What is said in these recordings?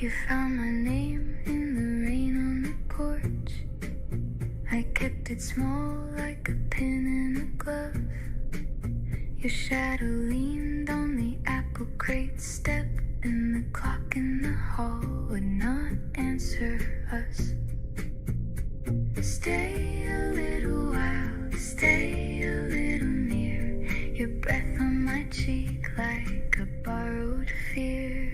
You found my name in the rain on the porch. I kept it small like a pin in a glove. Your shadow leaned on the apple crate step, and the clock in the hall would not answer us. Stay a little while, stay a little near. Your breath on my cheek like a borrowed fear.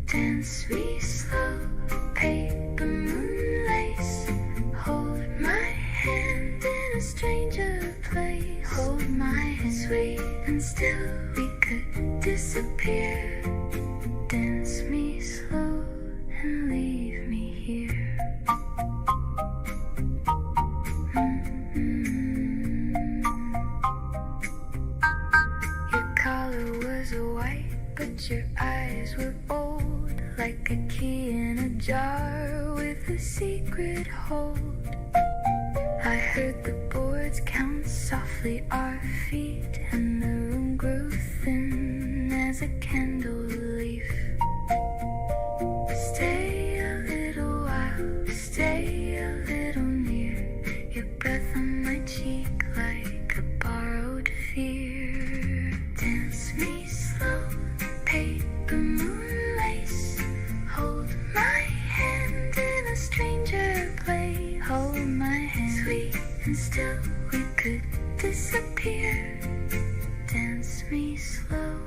Dance me slow, paper moon lace. Hold my hand in a stranger place. Hold my hand, sweet and still we could disappear. Dance me slow and leave me here. Your collar was white, but your eyes were bold, like a key in a jar with a secret hold. I heard the boards count softly our feet, and the room grew thin as a candle leaf. Stay a little while, stay a little near. Your breath on my cheek like a borrowed fear. Dance me slow, paper moon lace. Hold my hand in a stranger place. Hold my hand, sweet and still we could disappear. Dance me slow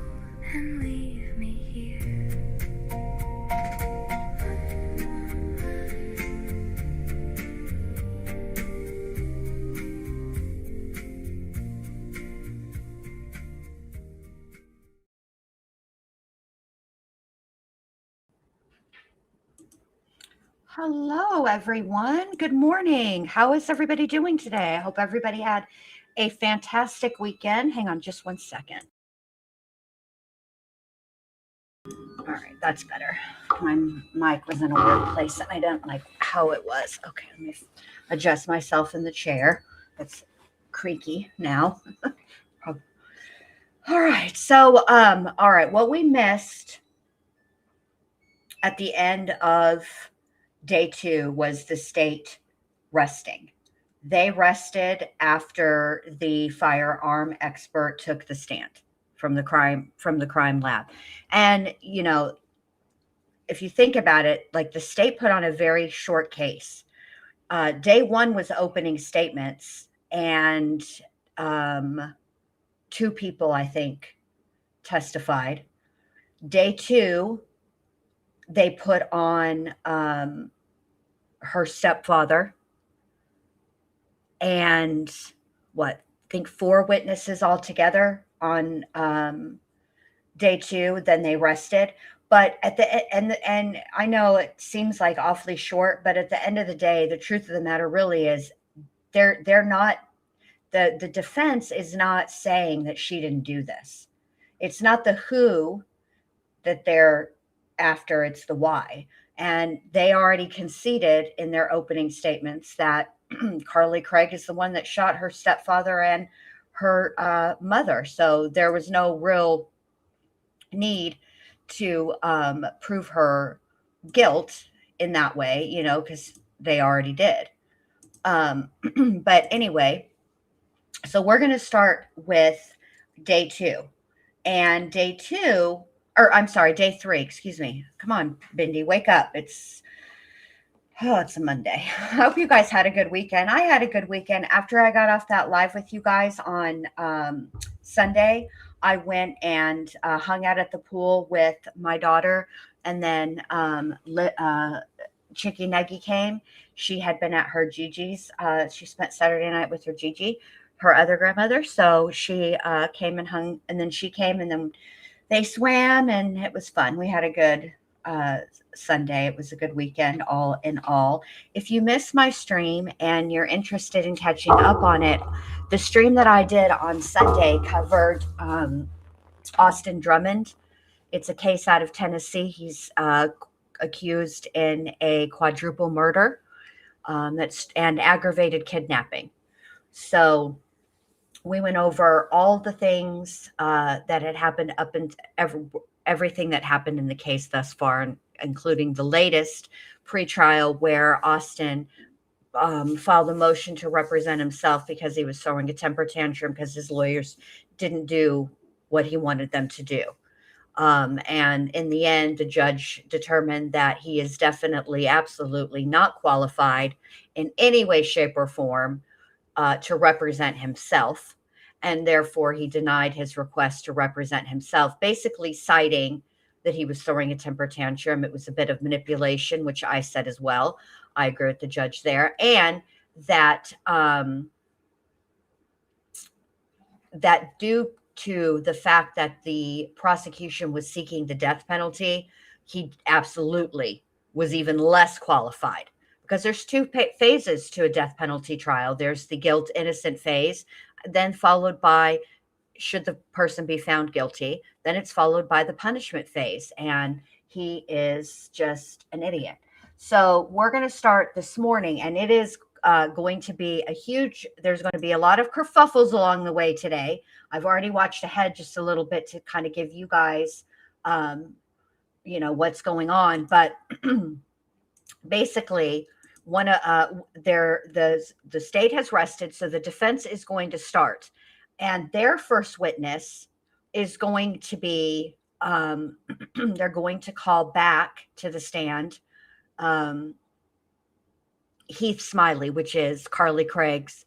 and leave me here. Hello, everyone. Good morning. How is everybody doing today? I hope everybody had a fantastic weekend. Hang on just one second. All right, that's better. My mic was in a weird place and I didn't like how it was. Okay, let me adjust myself in the chair. It's creaky now. All right, so all right, what we missed at the end of day 2 was the state resting. They rested after the firearm expert took the stand from the crime lab. And you know, if you think about it, like the state put on a very short case. Day 1 was opening statements, and 2 people, I think, testified. Day 2, they put on her stepfather and I think 4 witnesses altogether on day 2. Then they rested. But at the end, and I know it seems like awfully short, but at the end of the day, the truth of the matter really is they're not, the defense is not saying that she didn't do this. It's not the who that they're after, it's the why. And they already conceded in their opening statements that Carly Craig is the one that shot her stepfather and her mother. So there was no real need to prove her guilt in that way, you know, because they already did. But anyway, so we're going to start with day 2. And day 2, or I'm sorry, day 3, excuse me. Come on, Bindi, wake up. It's a Monday. I hope you guys had a good weekend. I had a good weekend. After I got off that live with you guys on Sunday, I went and hung out at the pool with my daughter. And then Chicky Nuggy came. She had been at her Gigi's. She spent Saturday night with her Gigi, her other grandmother. So she came and hung, and then she came, and then they swam, and it was fun. We had a good Sunday. It was a good weekend, all in all. If you missed my stream and you're interested in catching up on it, the stream that I did on Sunday covered Austin Drummond. It's a case out of Tennessee. He's accused in a quadruple murder and aggravated kidnapping. So we went over all the things that had happened up and everything that happened in the case thus far. And including the latest pretrial where Austin filed a motion to represent himself because he was throwing a temper tantrum because his lawyers didn't do what he wanted them to do. And in the end, the judge determined that he is definitely, absolutely not qualified in any way, shape, or form to represent himself. And therefore, he denied his request to represent himself, basically citing that he was throwing a temper tantrum. It was a bit of manipulation, which I said as well. I agree with the judge there. And that that due to the fact that the prosecution was seeking the death penalty, he absolutely was even less qualified, because there's two phases to a death penalty trial. There's the guilt innocent phase, then followed by should the person be found guilty, then it's followed by the punishment phase. And he is just an idiot. So we're going to start this morning, and it is going to be there's going to be a lot of kerfuffles along the way today. I've already watched ahead just a little bit to kind of give you guys, what's going on. But basically, the state has rested, so the defense is going to start, and their first witness is going to be, they're going to call back to the stand Heath Smiley, which is Carly Gregg's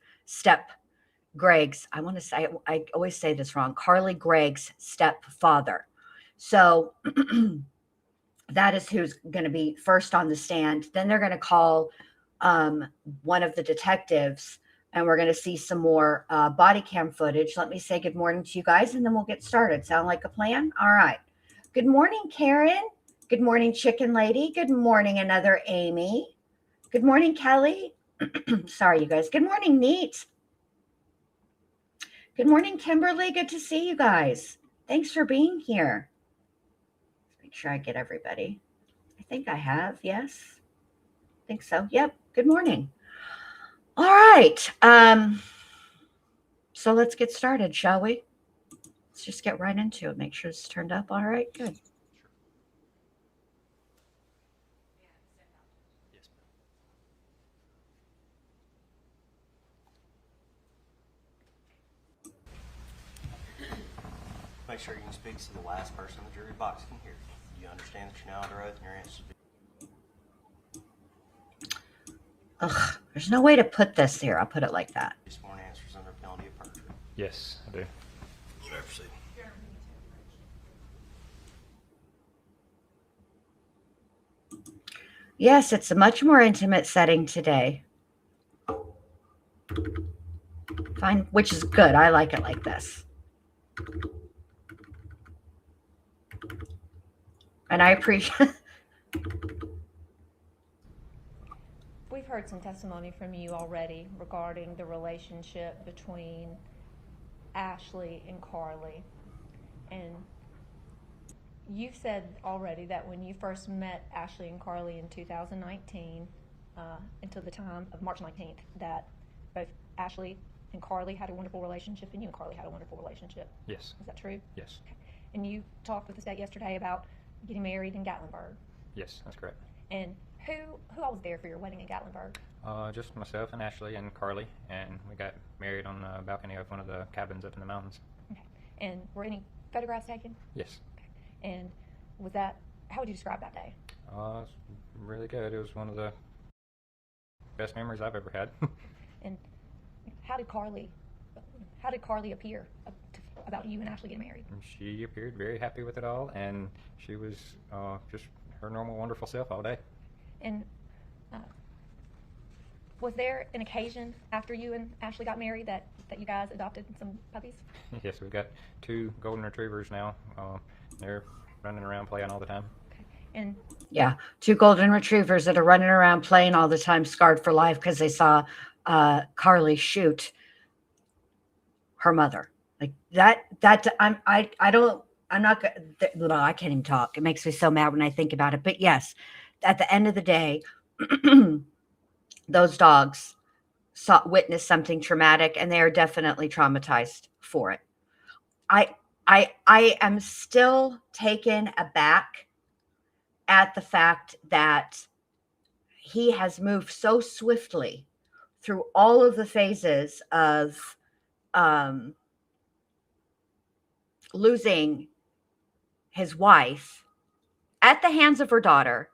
I always say this wrong, Carly Gregg's stepfather. So that is who's going to be first on the stand. Then they're going to call one of the detectives, and we're going to see some more body cam footage. Let me say good morning to you guys, and then we'll get started. Sound like a plan? All right. Good morning, Karen. Good morning, Chicken Lady. Good morning, another Amy. Good morning, Kelly. Sorry, you guys. Good morning, Neat. Good morning, Kimberly. Good to see you guys. Thanks for being here. Make sure I get everybody. I think I have. Yes. I think so. Yep. Good morning. All right. So let's get started, shall we? Let's just get right into it. Make sure it's turned up. All right. Good. Make sure you can speak to the last person in the jury box can hear you. Do you understand that you're now under oath and your answers will be... Ugh, there's no way to put this here. I'll put it like that. Sworn answers under penalty of perjury. Yes, I do. You may proceed. Yes, it's a much more intimate setting today. Fine, which is good. I like it like this. And I appreciate... We've heard some testimony from you already regarding the relationship between Ashley and Carly. And you've said already that when you first met Ashley and Carly in 2019, until the time of March 19th, that both Ashley and Carly had a wonderful relationship, and you and Carly had a wonderful relationship. Yes. Is that true? Yes. Okay. And you talked with the state yesterday about getting married in Gatlinburg. Yes, that's correct. And who all was there for your wedding in Gatlinburg? Just myself and Ashley and Carly, and we got married on the balcony of one of the cabins up in the mountains. Okay. And were any photographs taken? Yes. Okay. And how would you describe that day? It's really good. It was one of the best memories I've ever had. And how did Carly appear about you and Ashley getting married? She appeared very happy with it all, and she was just her normal, wonderful self all day. And was there an occasion after you and Ashley got married that you guys adopted some puppies? Yes, we've got 2 golden retrievers now. They're running around playing all the time. Okay. And Yeah, 2 golden retrievers that are running around playing all the time, scarred for life because they saw Carly shoot her mother. Like that I can't even talk. It makes me so mad when I think about it. But yes, at the end of the day, those dogs witnessed something traumatic, and they are definitely traumatized for it. I am still taken aback at the fact that he has moved so swiftly through all of the phases of um, losing his wife at the hands of her daughter,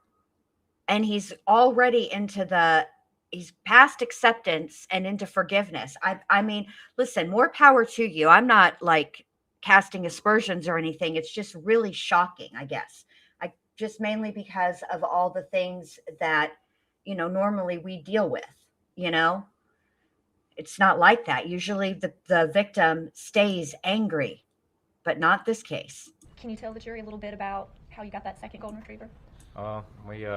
and he's already he's past acceptance and into forgiveness. I mean, listen, more power to you. I'm not like casting aspersions or anything. It's just really shocking, I guess. I just mainly because of all the things that, normally we deal with, you know? It's not like that. Usually the victim stays angry, but not this case. Can you tell the jury a little bit about how you got that second golden retriever? We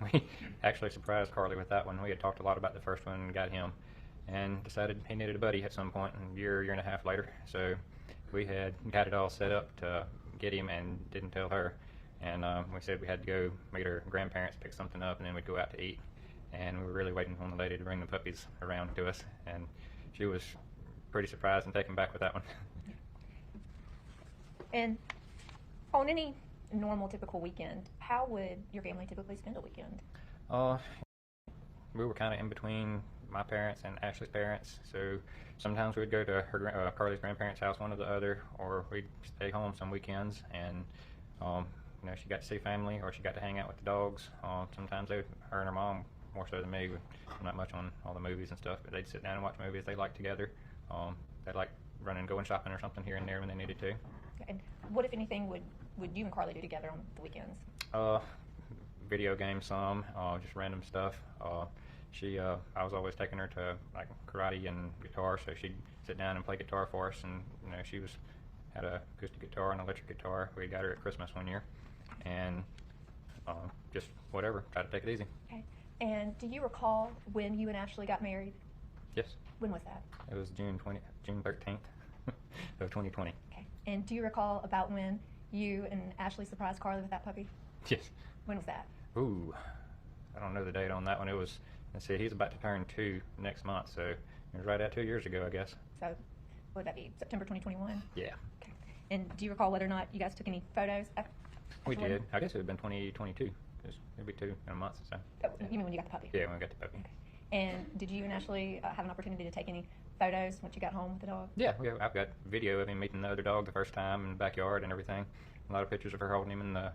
we actually surprised Carly with that one. We had talked a lot about the first one and got him, and decided he needed a buddy at some point, a year and a half later. So we had got it all set up to get him, and didn't tell her. And we said we had to go meet her grandparents, pick something up, and then we'd go out to eat. And we were really waiting on the lady to bring the puppies around to us, and she was pretty surprised and taken back with that one. And on any normal, typical weekend, how would your family typically spend a weekend? Uh, we were kind of in between my parents and Ashley's parents, so sometimes we'd go to her Carly's grandparents' house, one or the other, or we'd stay home some weekends. And she got to see family, or she got to hang out with the dogs. Sometimes her and her mom, more so than me, I'm not much on all the movies and stuff, but they'd sit down and watch movies they liked together. They'd like running, going shopping or something here and there when they needed to. And what, if anything, would you and Carly do together on the weekends? Video games, just random stuff. I was always taking her to like karate and guitar, so she'd sit down and play guitar for us. And she had a acoustic guitar and electric guitar. We got her at Christmas one year, and just whatever, try to take it easy. Okay. And do you recall when you and Ashley got married? Yes. When was that? It was June 13th of 2020. Okay. And do you recall about when you and Ashley surprised Carly with that puppy? Yes. When was that? Ooh, I don't know the date on that one. It was, let's see, he's about to turn 2 next month, so it was right at 2 years ago, I guess. So, what would that be? September 2021? Yeah. Okay. And do you recall whether or not you guys took any photos? We did. I guess it would have been 2022. It'd be 2 in a month, so. Oh, you mean when you got the puppy? Yeah, when we got the puppy. Okay. And did you and Ashley have an opportunity to take any photos once you got home with the dog? Yeah, I've got video of him meeting the other dog the first time in the backyard and everything. A lot of pictures of her holding him in the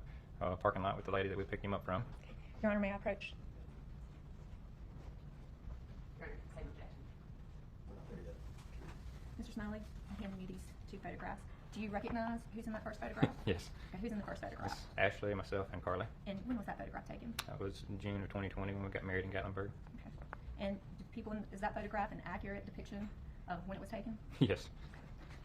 parking lot with the lady that we picked him up from. Your Honor, may I approach? Mr. Smiley, I'm handing you these 2 photographs. Do you recognize who's in that first photograph? Yes. Okay, who's in the first photograph? It's Ashley, myself, and Carly. And when was that photograph taken? That was in June of 2020 when we got married in Gatlinburg. Okay. And is that photograph an accurate depiction of when it was taken? Yes.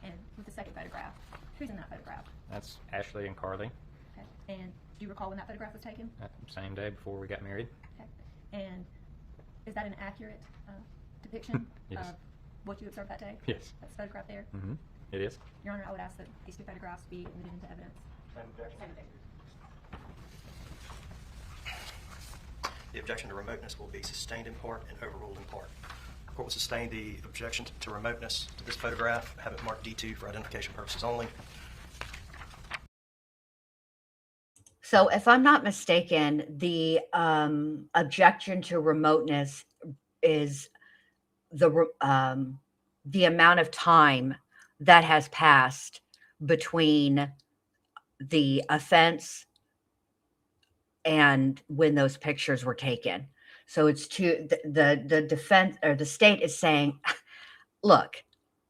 And with the second photograph, who's in that photograph? That's Ashley and Carly. Okay. And do you recall when that photograph was taken? That same day before we got married. Okay. And is that an accurate depiction Yes. of what you observed that day? Yes. That's photograph there? Mm-hmm. It is. Your Honor, I would ask that these 2 photographs be admitted into evidence. The objection to remoteness will be sustained in part and overruled in part. The court will sustain the objection to remoteness to this photograph, have it marked D2 for identification purposes only. So, if I'm not mistaken, the objection to remoteness is the amount of time that has passed between the offense and when those pictures were taken. So it's the defense, or the state is saying, look,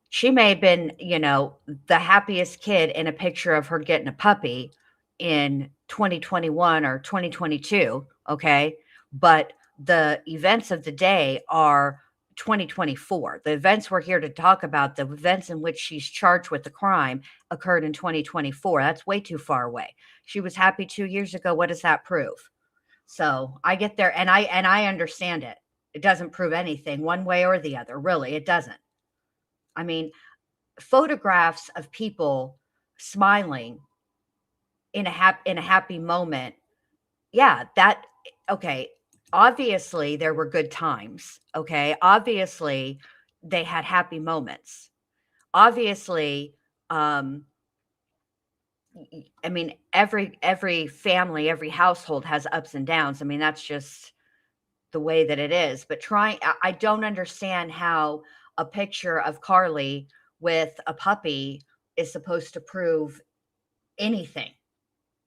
she may have been, the happiest kid in a picture of her getting a puppy in 2021 or 2022. Okay. But the events of the day are 2024. The events we're here to talk about, the events in which she's charged with the crime, occurred in 2024. That's way too far away. She was happy 2 years ago. What does that prove? So I get there, and I understand it. It doesn't prove anything one way or the other. Really, it doesn't. I mean, photographs of people smiling in a happy moment. Yeah, okay. Obviously, there were good times. Okay. Obviously, they had happy moments. Obviously, I mean, every family, every household has ups and downs. I mean, that's just the way that it is. But I don't understand how a picture of Carly with a puppy is supposed to prove anything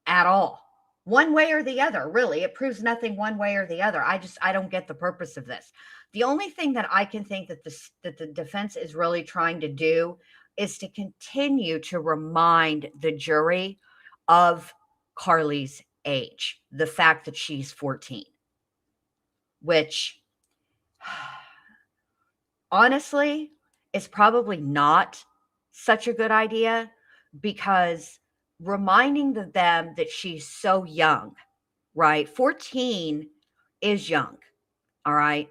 at all. One way or the other, really. It proves nothing one way or the other. I don't get the purpose of this. The only thing that I can think that the defense is really trying to do is to continue to remind the jury of Carly's age, the fact that she's 14, which honestly is probably not such a good idea, because reminding them that she's so young, right? 14 is young, all right?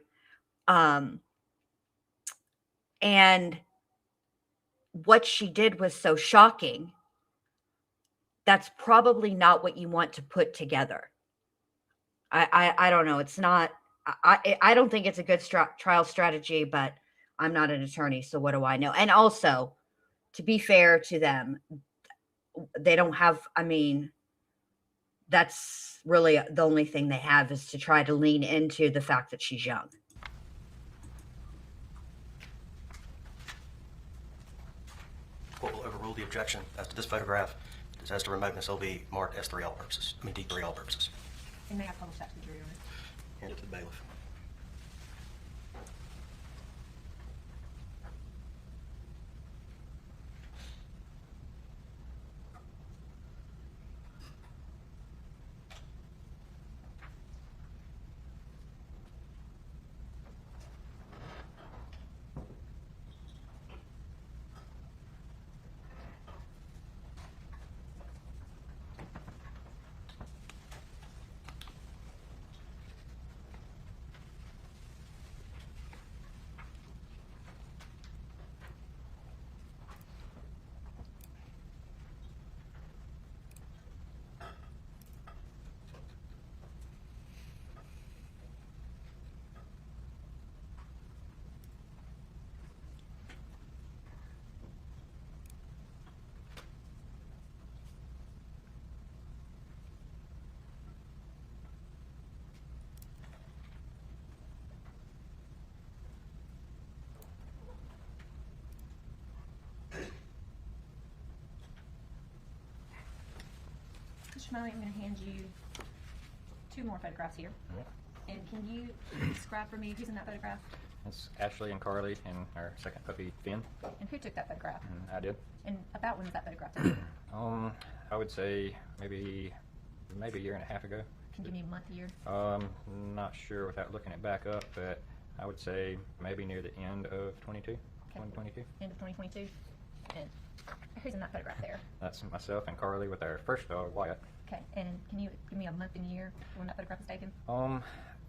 And what she did was so shocking. That's probably not what you want to put together. I don't know. It's not. I don't think it's a good trial strategy, but I'm not an attorney, so what do I know? And also, to be fair to them, they don't have. I mean, that's really the only thing they have, is to try to lean into the fact that she's young. Court will overrule the objection as to this photograph. As to remoteness, it'll be marked S3 all purposes. I mean D3 all purposes. And may I publish that to the jury on it? Hand it to the bailiff. Mr. Smiley, I'm going to hand you 2 more photographs here. And can you describe for me who's in that photograph? It's Ashley and Carly and our second puppy, Finn. And who took that photograph? And I did. And about when was that photograph taken? I would say maybe a year and a half ago. Can you give me a month, year? Not sure without looking it back up, but I would say maybe near the end of 2022. End of 2022? And who's in that photograph there? That's myself and Carly with our first dog, Wyatt. Okay, and can you give me a month and year for when that photograph was taken?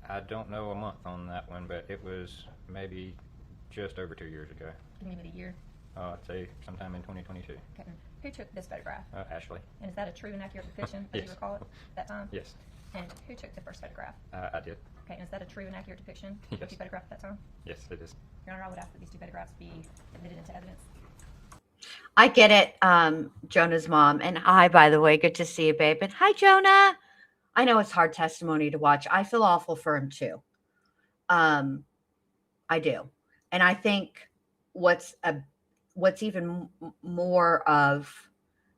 I don't know a month on that one, but it was maybe just over 2 years ago. Can you give me the year? I'd say sometime in 2022. Okay, and who took this photograph? Ashley. And is that a true and accurate depiction, as Yes. you recall it, at that time? Yes, And who took the first photograph? I did. Okay, and is that a true and accurate depiction Yes. of the photograph at that time? Yes, it is. Your Honor, I would ask that these 2 photographs be admitted into evidence. I get it, Jonah's mom. And hi, by the way, good to see you, babe. And hi, Jonah. I know it's hard testimony to watch. I feel awful for him too. I do. And I think what's even more of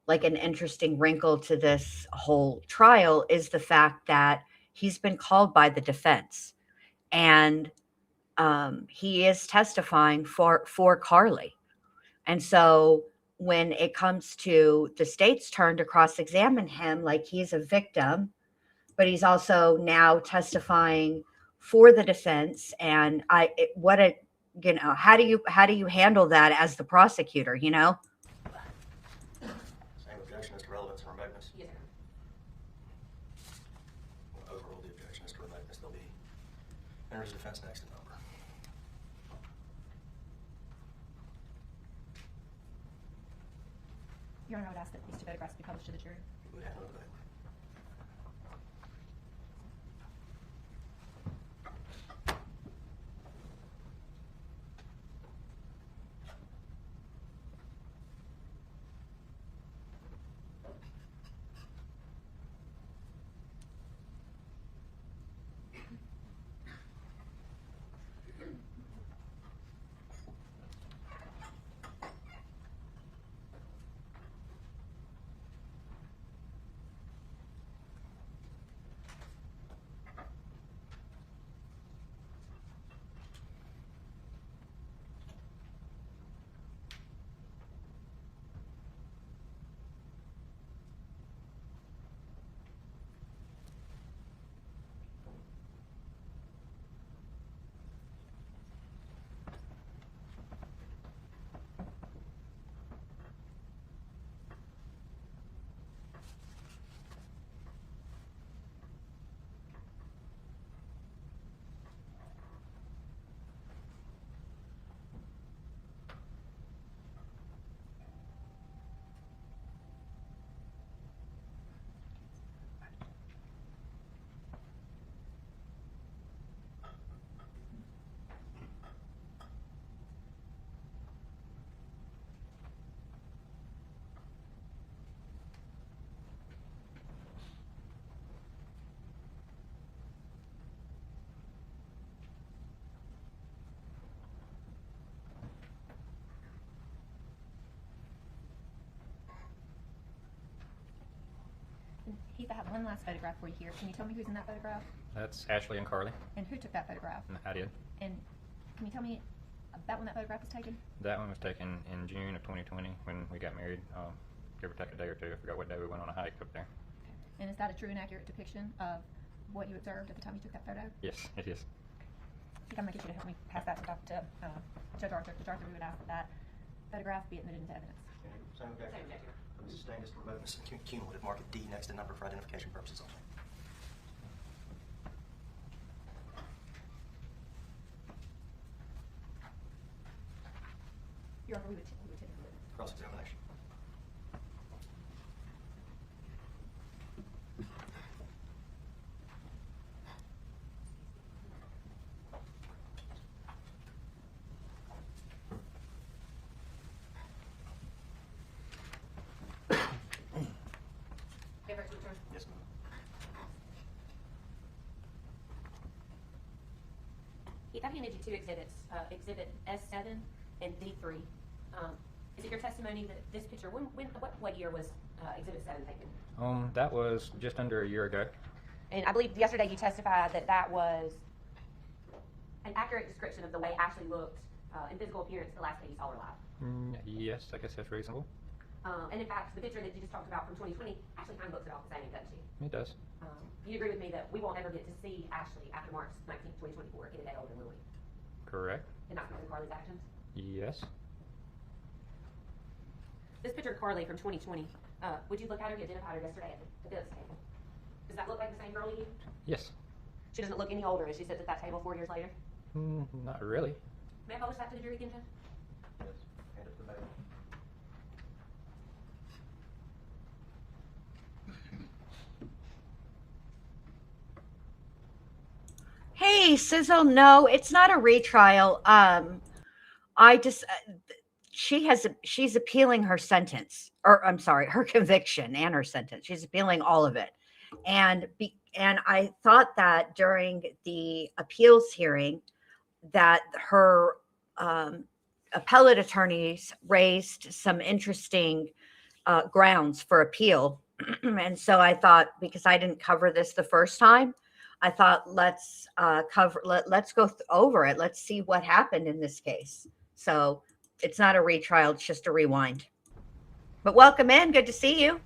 like an interesting wrinkle to this whole trial is the fact that he's been called by the defense, and he is testifying for Carly. And so when it comes to the state's turn to cross-examine him, like he's a victim, but he's also now testifying for the defense. And how do you handle that as the prosecutor, you know? Same objection as to relevance and remoteness. Yes, sir. We'll overrule the objection as to remoteness. There'll be enters defense next in number. Your Honor, I would ask that these 2 photographs be published to the jury. We have another bailiff. Heath, I have one last photograph for you here. Can you tell me who's in that photograph? That's Ashley and Carly. And who took that photograph? And I did. And can you tell me about when that photograph was taken? That one was taken in June of 2020 when we got married. Give or take a day or two. I forgot what day we went on a hike up there. And is that a true and accurate depiction of what you observed at the time you took that photo? Yes, it is. I'm going to get you to help me pass that to Judge Arthur. Judge Arthur, we would ask that that photograph be admitted into evidence. Same objection. Sustained as to remoteness and cumulative. Mark it D next to number for identification purposes only. Your Honor, we would take the witness. Cross-examination. Yes, ma'am. Heath, I've handed you two exhibits, Exhibit S7 and D3. Is it your testimony that this picture, what year was Exhibit 7 taken? That was just under a year ago. And I believe yesterday you testified that that was an accurate description of the way Ashley looked in physical appearance the last day you saw her alive. Yes, I guess that's reasonable. And in fact, the picture that you just talked about from 2020 actually kind of looks about the same, doesn't she? It does. You agree with me that we won't ever get to see Ashley after March 19, 2024, any day older, will we? Correct. And not because of Carly's actions? Yes. This picture of Carly from 2020, would you look at her? You identified her yesterday at the bills table. Does that look like the same girl to you? Yes. She doesn't look any older as she sits at that table 4 years later. Not really. May I publish that to the jury again, Judge? Yes. Hand it to the bailiff. Hey, Sizzle, no, it's not a retrial. I just she's appealing her sentence, or I'm sorry, her conviction and her sentence. She's appealing all of it. And I thought that during the appeals hearing that her appellate attorneys raised some interesting grounds for appeal. And so I thought, because I didn't cover this the first time, I thought let's go over it. Let's see what happened in this case. So it's not a retrial, it's just a rewind. But welcome in. Good to see you.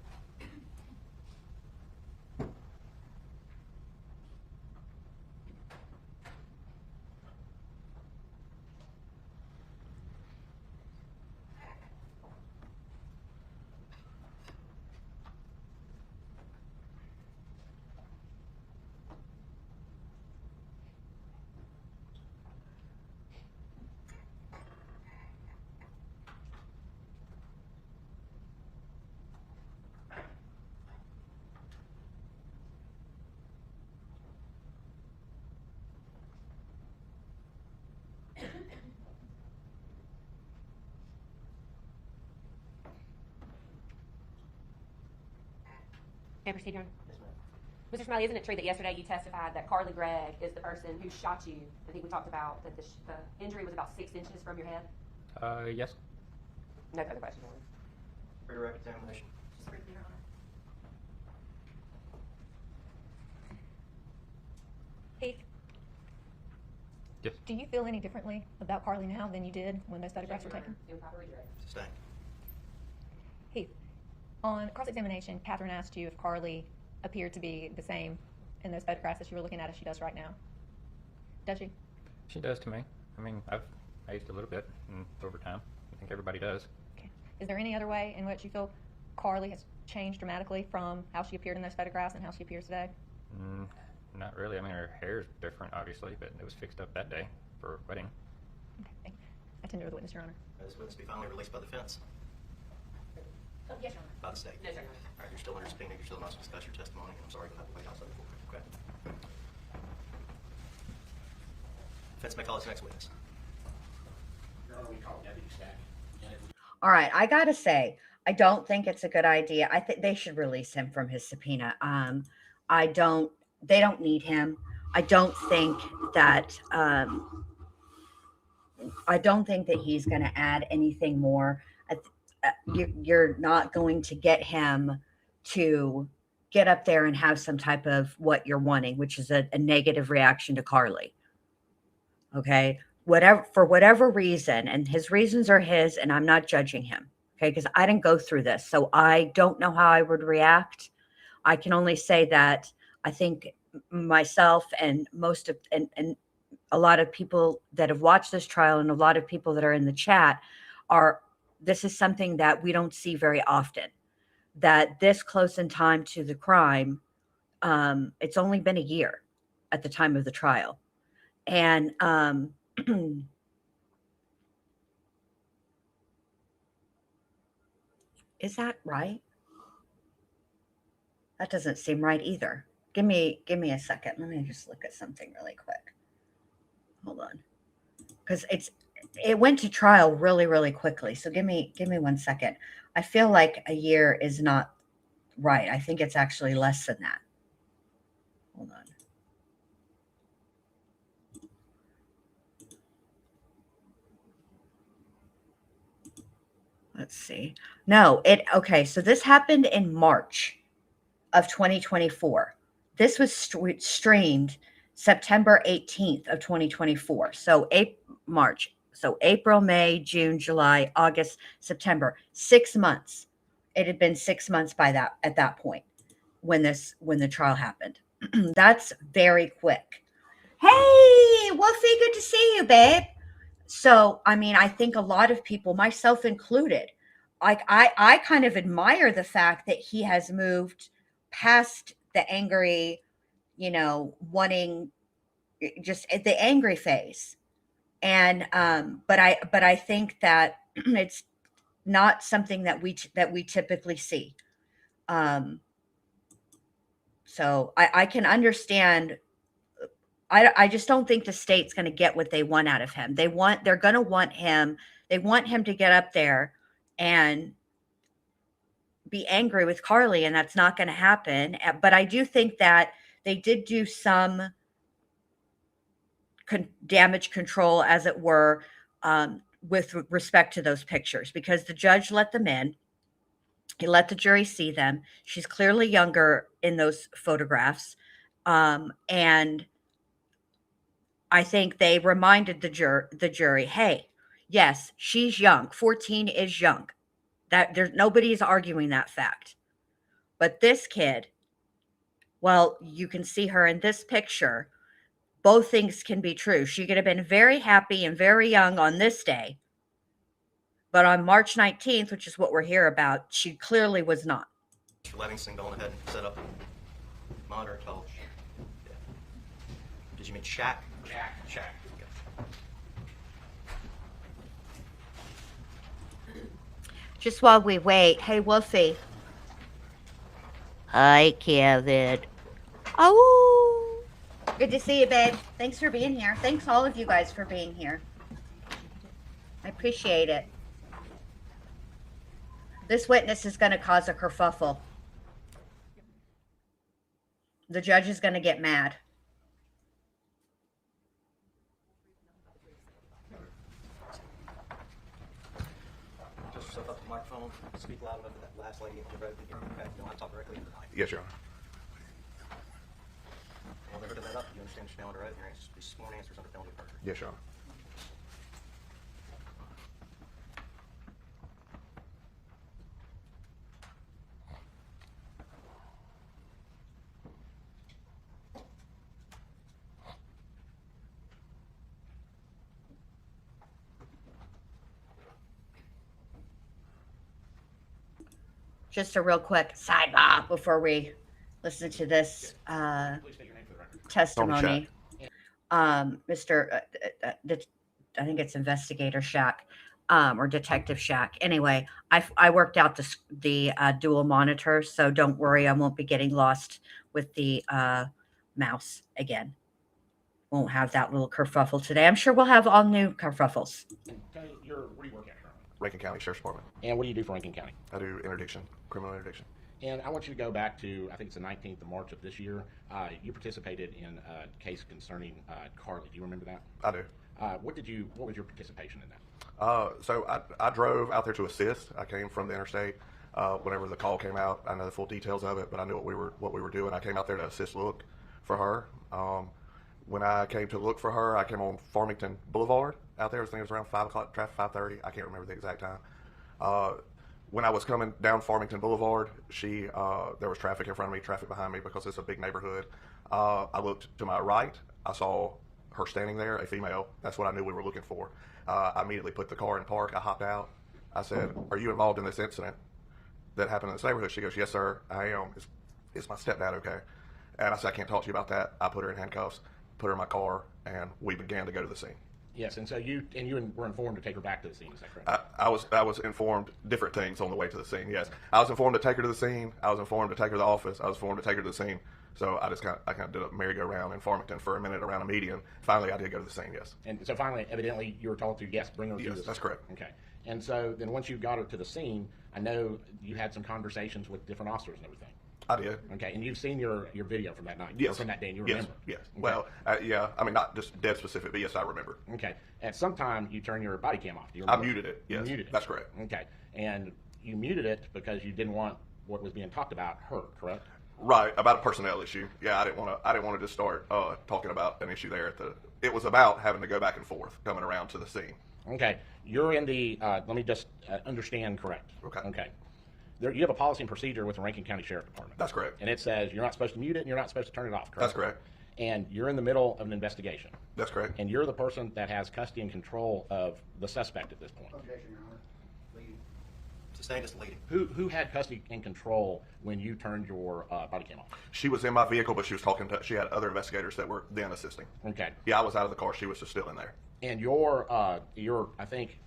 May I proceed, Your Honor? Yes, ma'am. Mr. Smiley, isn't it true that yesterday you testified that Carly Gregg is the person who shot you? I think we talked about that the injury was about 6 inches from your head. Yes. No further questions, Your Honor. Redirect examination. Just briefly, Your Honor. Heath, Yes. do you feel any differently about Carly now than you did when those photographs were Your taken? Honor. Improper redirect. Sustained. Heath, on cross-examination, Catherine asked you if Carly appeared to be the same in those photographs that you were looking at as she does right now. Does she? She does to me. I mean, I've aged a little bit over time. I think everybody does. Okay. Is there any other way in which you feel Carly has changed dramatically from how she appeared in those photographs and how she appears today? Not really. I mean, her hair is different, obviously, but it was fixed up that day for a wedding. Okay, thank you. I tender the witness, Your Honor. This witness be finally released by the defense, Oh, yes, Your Honor. by the state. No, sir, Your Honor. All right, you're still under subpoena. You're still not to discuss your testimony. I'm sorry, you'll have to wait outside the court. Okay. Defense may call its next witness. All right, I gotta say, I don't think it's a good idea. I think they should release him from his subpoena. They don't need him. I don't think that he's going to add anything more. You're not going to get him to get up there and have some type of what you're wanting, which is a negative reaction to Carly. Okay. For whatever reason, and his reasons are his, and I'm not judging him. Okay. Because I didn't go through this. So I don't know how I would react. I can only say that I think myself and and a lot of people that have watched this trial and a lot of people that are in the chat this is something that we don't see very often, that this close in time to the crime. It's only been a year at the time of the trial. And is that right? That doesn't seem right either. Give me a second. Let me just look at something really quick. Hold on. Because it went to trial really, really quickly. So give me 1 second. I feel like a year is not right. I think it's actually less than that. Hold on. Let's see. No, okay. So this happened in March of 2024. This was streamed September 18th of 2024. So March. So April, May, June, July, August, September, 6 months. It had been 6 months at that point when the trial happened. That's very quick. Hey, Wolfie, good to see you, babe. So, I mean, I think a lot of people, myself included, like I kind of admire the fact that he has moved past the angry, wanting just the angry phase. And but I think that it's not something that we typically see. So I can understand. I just don't think the state's going to get what they want out of him. They're going to want him. They want him to get up there and be angry with Carly, and that's not going to happen. But I do think that they did do some damage control, as it were, with respect to those pictures, because the judge let them in. He let the jury see them. She's clearly younger in those photographs. And I think they reminded the jury, hey, yes, she's young. 14 is young. Nobody's arguing that fact. But this kid, well, you can see her in this picture. Both things can be true. She could have been very happy and very young on this day. But on March 19th, which is what we're here about, she clearly was not. Mr. Livingston, go on ahead and set up monitor and television. Yeah. Did you mean Shaq? Shaq. Okay. Just while we wait, hey, Wolfie. Hi, Kevin. Oh, good to see you, babe. Thanks for being here. Thanks all of you guys for being here. I appreciate it. This witness is going to cause a kerfuffle. The judge is going to get mad. Just yourself up to the microphone. Speak loud enough for that last lady on the road. Okay, you don't have to talk directly into the mic. Yes, Your Honor. Well, never did that up. You understand you're now under oath. Your answers be sworn answers under penalty of perjury. Yes, Your Honor. Just a real quick sidebar before we listen to this testimony. Mr. I think it's Investigator Shack, or Detective Shack. Anyway, I worked out the dual monitor, so don't worry, I won't be getting lost with the mouse again. Won't have that little kerfuffle today. I'm sure we'll have all new kerfuffles. Where do you work at currently? Rankin County Sheriff's Department. And what do you do for Rankin County? I do interdiction, criminal interdiction. And I want you to go back to, I think it's the 19th of March of this year. You participated in a case concerning Carly. Do you remember that? I do. What was your participation in that? So I drove out there to assist. I came from the interstate. Whenever the call came out, I know the full details of it, but I knew what we were doing. I came out there to assist look for her. When I came to look for her, I came on Farmington Boulevard out there. I think it was around 5 o'clock, traffic 5:30. I can't remember the exact time. When I was coming down Farmington Boulevard, there was traffic in front of me, traffic behind me because it's a big neighborhood. I looked to my right. I saw her standing there, a female. That's what I knew we were looking for. I immediately put the car in park. I hopped out. I said, "Are you involved in this incident that happened in this neighborhood?" She goes, "Yes, sir, I am. Is my stepdad okay?" And I said, "I can't talk to you about that." I put her in handcuffs, put her in my car, and we began to go to the scene. Yes, and so you were informed to take her back to the scene. Is that correct? I was informed different things on the way to the scene. Yes, I was informed to take her to the scene. I was informed to take her to the office. I was informed to take her to the scene. So I kind of did a merry-go-round in Farmington for a minute around a median. Finally, I did go to the scene. Yes. And so finally, evidently, you were told to bring her to the scene. Yes, that's correct. Okay. And so then once you got her to the scene, I know you had some conversations with different officers and everything. I did. Okay, and you've seen your video from that night. Yes. Or from that day, and you Yes. remember. Yes. Okay. Well, yeah. I mean, not just dead specific, but yes, I remember. Okay. At some time, you turn your body cam off. Do you remember? I muted it. Yes. You muted it. That's correct. Okay. And you muted it because you didn't want what was being talked about her, correct? Right, about a personnel issue. Yeah, I didn't want to just start talking about an issue there. It was about having to go back and forth, coming around to the scene. Okay. You're in the. Let me just understand correct. Okay. Okay. You have a policy and procedure with the Rankin County Sheriff Department. That's correct. And it says you're not supposed to mute it and you're not supposed to turn it off, correct? That's correct. And you're in the middle of an investigation. That's correct. And you're the person that has custody and control of the suspect at this point. Objection, Your Honor. Sustained as leading. Who had custody and control when you turned your body cam off? She was in my vehicle, but she had other investigators that were then assisting. Okay. Yeah, I was out of the car. She was just still in there. And I think,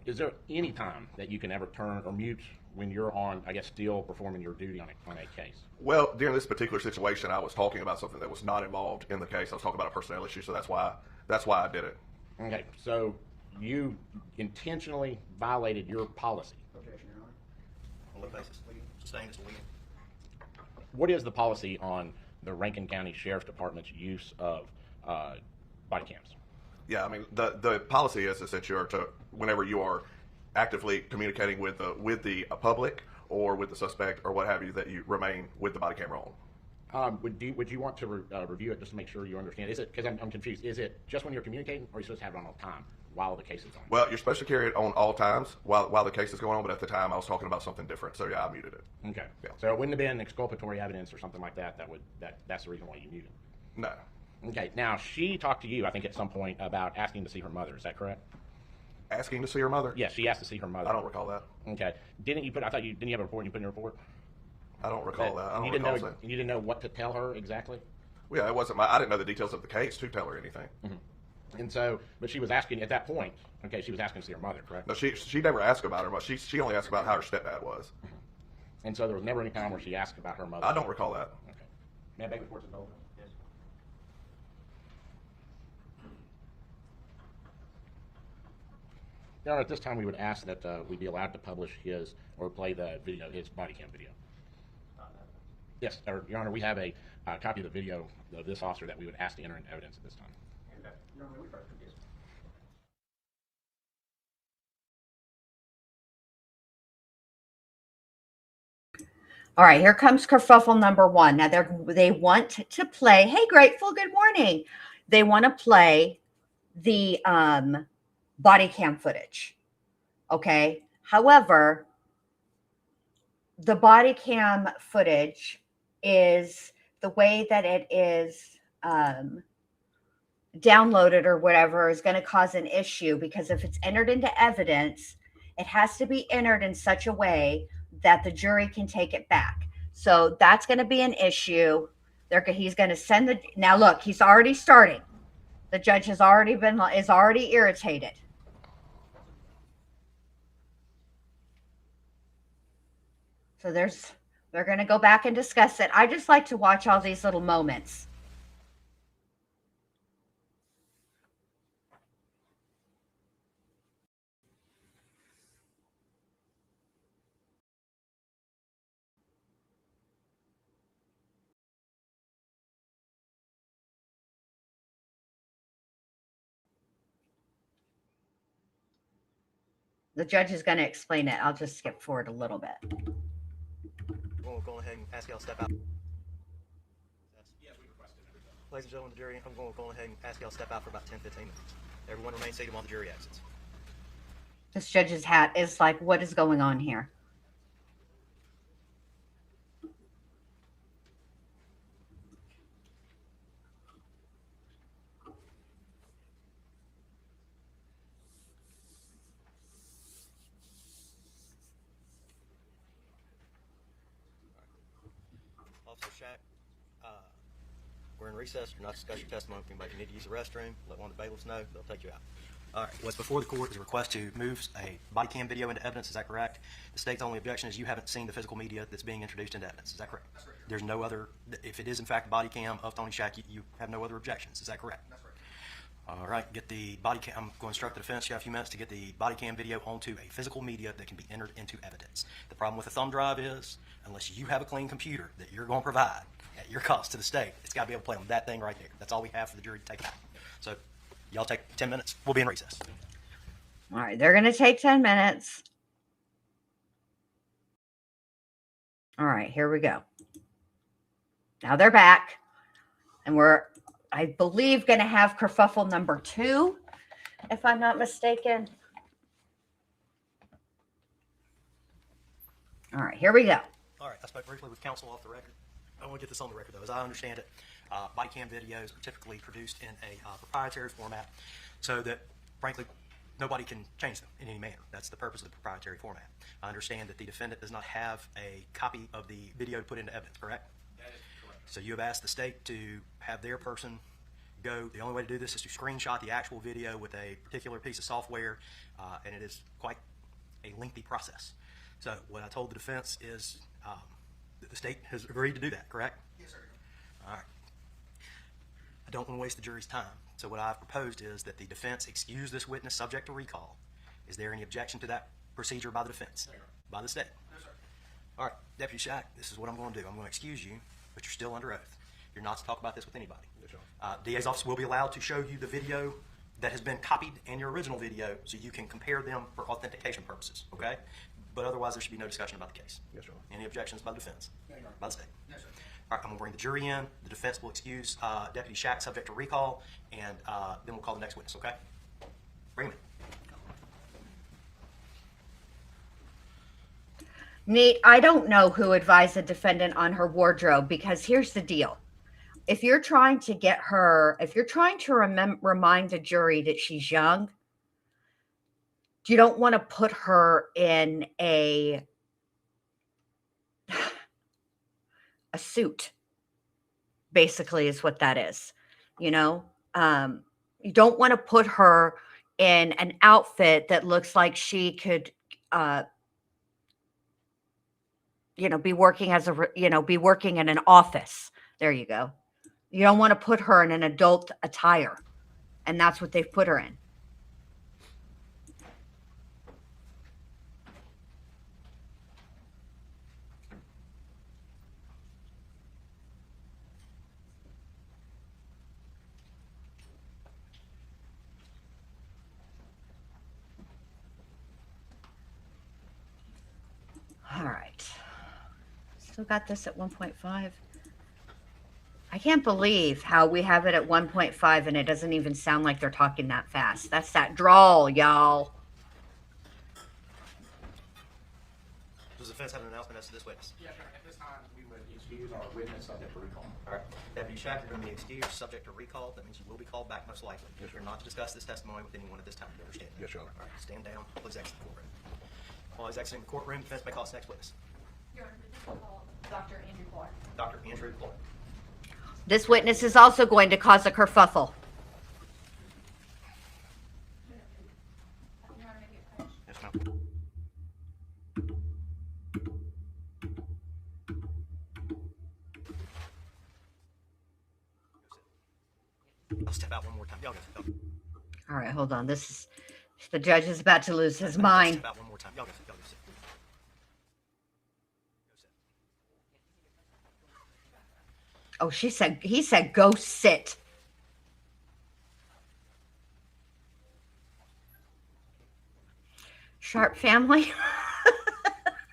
is there any time that you can ever turn or mute when you're on, I guess, still performing your duty on a case? Well, during this particular situation, I was talking about something that was not involved in the case. I was talking about a personnel issue, so that's why I did it. Okay, so you intentionally violated your policy. Objection, Your Honor. On what basis? Sustained as leading. What is the policy on the Rankin County Sheriff's Department's use of body cams? Yeah, I mean, the policy is that whenever you are actively communicating with the public or with the suspect or what have you, that you remain with the body camera on. Would you want to review it just to make sure you understand? Is it, because I'm confused, is it just when you're communicating, or are you supposed to have it on all the time while the case is on? Well, you're supposed to carry it on all times while the case is going on, but at the time I was talking about something different, so yeah, I muted it. Okay. Yeah. So it wouldn't have been exculpatory evidence or something like that. That's the reason why you muted. No. Okay. Now she talked to you, I think, at some point about asking to see her mother. Is that correct? Asking to see her mother? Yes, she asked to see her mother. I don't recall that. Okay. Didn't you have a report? And you put in your report. I don't recall that. I don't you recall didn't know. that. You didn't know what to tell her exactly. Well, yeah, it wasn't I didn't know the details of the case to tell her anything. Mm-hmm. And so, but she was asking at that point. Okay, she was asking to see her mother, correct? No, she never asked about her, but she only asked about how her stepdad was. And so there was never any time where she asked about her mother. I don't recall that. Okay. May I beg the court's indulgence? Yes. Your Honor, at this time we would ask that we be allowed to publish his or play the video, his body cam video. Yes, Your Honor, we have a copy of the video of this officer that we would ask to enter into evidence at this time. Your Honor, we first. Yes. All right, here comes kerfuffle number one. Now they want to play. Hey, Grateful, good morning. They want to play the body cam footage. Okay. However, the body cam footage is the way that it is downloaded or whatever is going to cause an issue, because if it's entered into evidence, it has to be entered in such a way that the jury can take it back. So that's going to be an issue. He's going to send now look, he's already starting. The judge is already irritated. So they're going to go back and discuss it. I just like to watch all these little moments. The judge is going to explain it. I'll just skip forward a little bit. We'll go ahead and ask y'all to step out. Ladies and gentlemen of the jury, I'm going to go ahead and ask y'all to step out for about 10, 15 minutes. Everyone remain seated while the jury exits. This judge's hat is like, what is going on here? Officer Shack, we're in recess. You're not to discuss your testimony with anybody. If you need to use the restroom, let one of the bailiffs know. They'll take you out. All right. What's before the court is a request to move a body cam video into evidence. Is that correct? The state's only objection is you haven't seen the physical media that's being introduced into evidence. Is that correct? That's right. There's no other. If it is in fact a body cam of Tony Shack, you have no other objections. Is that correct? That's right. All right. Get the body cam. I'm going to instruct the defense. You have a few minutes to get the body cam video onto a physical media that can be entered into evidence. The problem with a thumb drive is, unless you have a clean computer that you're going to provide at your cost to the state, it's got to be able to play on that thing right there. That's all we have for the jury to take out. So, y'all take 10 minutes. We'll be in recess. All right, they're going to take 10 minutes. All right, here we go. Now they're back. And we're, I believe, going to have kerfuffle number 2, if I'm not mistaken. All right, here we go. All right, I spoke briefly with counsel off the record. I want to get this on the record, though. As I understand it, body cam videos are typically produced in a proprietary format so that, frankly, nobody can change them in any manner. That's the purpose of the proprietary format. I understand that the defendant does not have a copy of the video to put into evidence, correct? That is correct. So you have asked the state to have their person go. The only way to do this is to screenshot the actual video with a particular piece of software, and it is quite a lengthy process. So what I told the defense is that the state has agreed to do that, correct? Yes, sir. All right. I don't want to waste the jury's time. So what I've proposed is that the defense excuse this witness subject to recall. Is there any objection to that procedure by the defense? No. By the state? No, sir. All right, Deputy Shack, this is what I'm going to do. I'm going to excuse you, but you're still under oath. You're not to talk about this with anybody. Yes, sir. DA's office will be allowed to show you the video that has been copied and your original video so you can compare them for authentication purposes, okay? But otherwise, there should be no discussion about the case. Yes, sir. Any objections by the defense? No, Your Honor. By the state? No, sir. All right, I'm going to bring the jury in. The defense will excuse Deputy Shack subject to recall, and then we'll call the next witness, okay? Bring him in. Nate, I don't know who advised the defendant on her wardrobe, because here's the deal. If you're trying to get her, if you're trying to remind the jury that she's young, you don't want to put her in a suit, basically, is what that is. You know, you don't want to put her in an outfit that looks like she could, be working as be working in an office. There you go. You don't want to put her in an adult attire. And that's what they've put her in. All right. Still got this at 1.5. I can't believe how we have it at 1.5 and it doesn't even sound like they're talking that fast. That's that drawl, y'all. Does the defense have an announcement as to this witness? Yes, sir. At this time, we would excuse our witness subject to recall. All right. Deputy Shack, you're going to be excused subject to recall. That means you will be called back most likely. Yes, sir. You're not to discuss this testimony with anyone at this time. You understand? Yes, Your Honor. All right. Stand down. Please exit the courtroom. While he's exiting the courtroom, defense may call his next witness. Your Honor, this will call Dr. Andrew Clark. Dr. Andrew Clark. This witness is also going to cause a kerfuffle. Your Honor, maybe a punch. Yes, ma'am. I'll step out one more time. Y'all go. All right, hold on. The judge is about to lose his mind. Step out one more time. Y'all go. Y'all go. Sit. Oh, he said, go sit. Sharp family.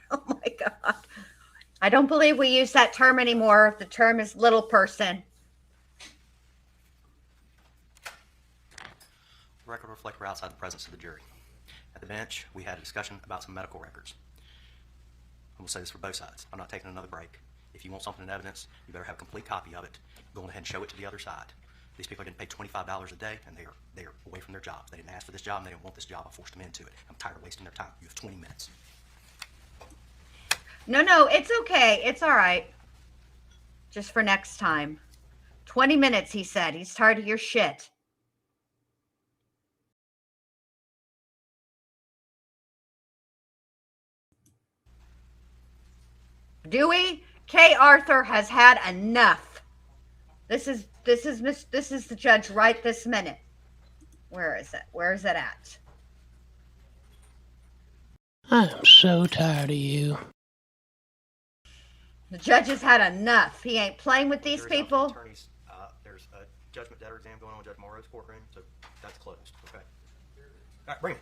Oh my God. I don't believe we use that term anymore. The term is little person. The record will reflect we're outside the presence of the jury. At the bench, we had a discussion about some medical records. I'm going to say this for both sides. I'm not taking another break. If you want something in evidence, you better have a complete copy of it. Go on ahead and show it to the other side. These people are getting paid $25 a day, and they are away from their jobs. They didn't ask for this job, and they didn't want this job. I forced them into it. I'm tired of wasting their time. You have 20 minutes. No, it's okay. It's all right. Just for next time. 20 minutes, he said. He's tired of your shit. Dewey K. Arthur has had enough. This is the judge right this minute. Where is it? Where is it at? I am so tired of you. The judge has had enough. He ain't playing with these Jury's out for people. attorneys. There's a judgment debtor exam going on in Judge Morrow's courtroom, so that's closed. Okay. All right, bring it.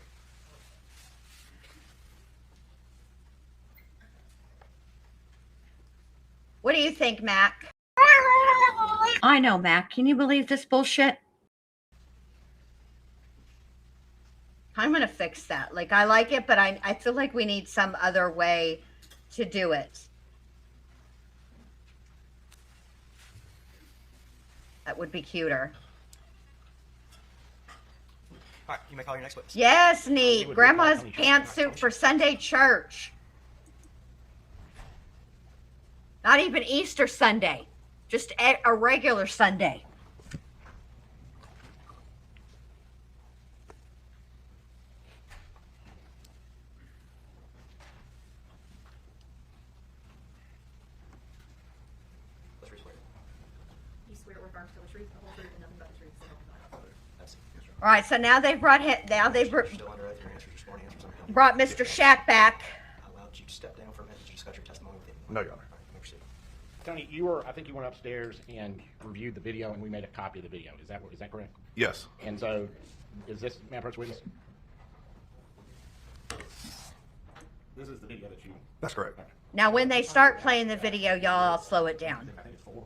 What do you think, Mac? I know, Mac. Can you believe this bullshit? I'm going to fix that. Like, I like it, but I feel like we need some other way to do it. That would be cuter. All right, you may call your next witness. Yes, neat. Grandma's pantsuit for Sunday church. Not even Easter Sunday. Just a regular Sunday. Let's re-swear. You swear to affirm to tell the truth, the whole truth, and nothing but the truth, so help you God. That's it. Yes, sir. All right, so now they've brought him. Now they've You're still under oath. Your answers are sworn answers. brought Mr. Shack back. I allowed you to step down for a minute. Did you discuss your testimony with him? No, Your Honor. All right, you may proceed. Tony, I think you went upstairs and reviewed the video, and we made a copy of the video. Is that correct? Yes. And so, is this, may I approach the witness? This is the video that you. That's correct. Now, when they start playing the video, y'all, I'll slow it down. I think it's 4.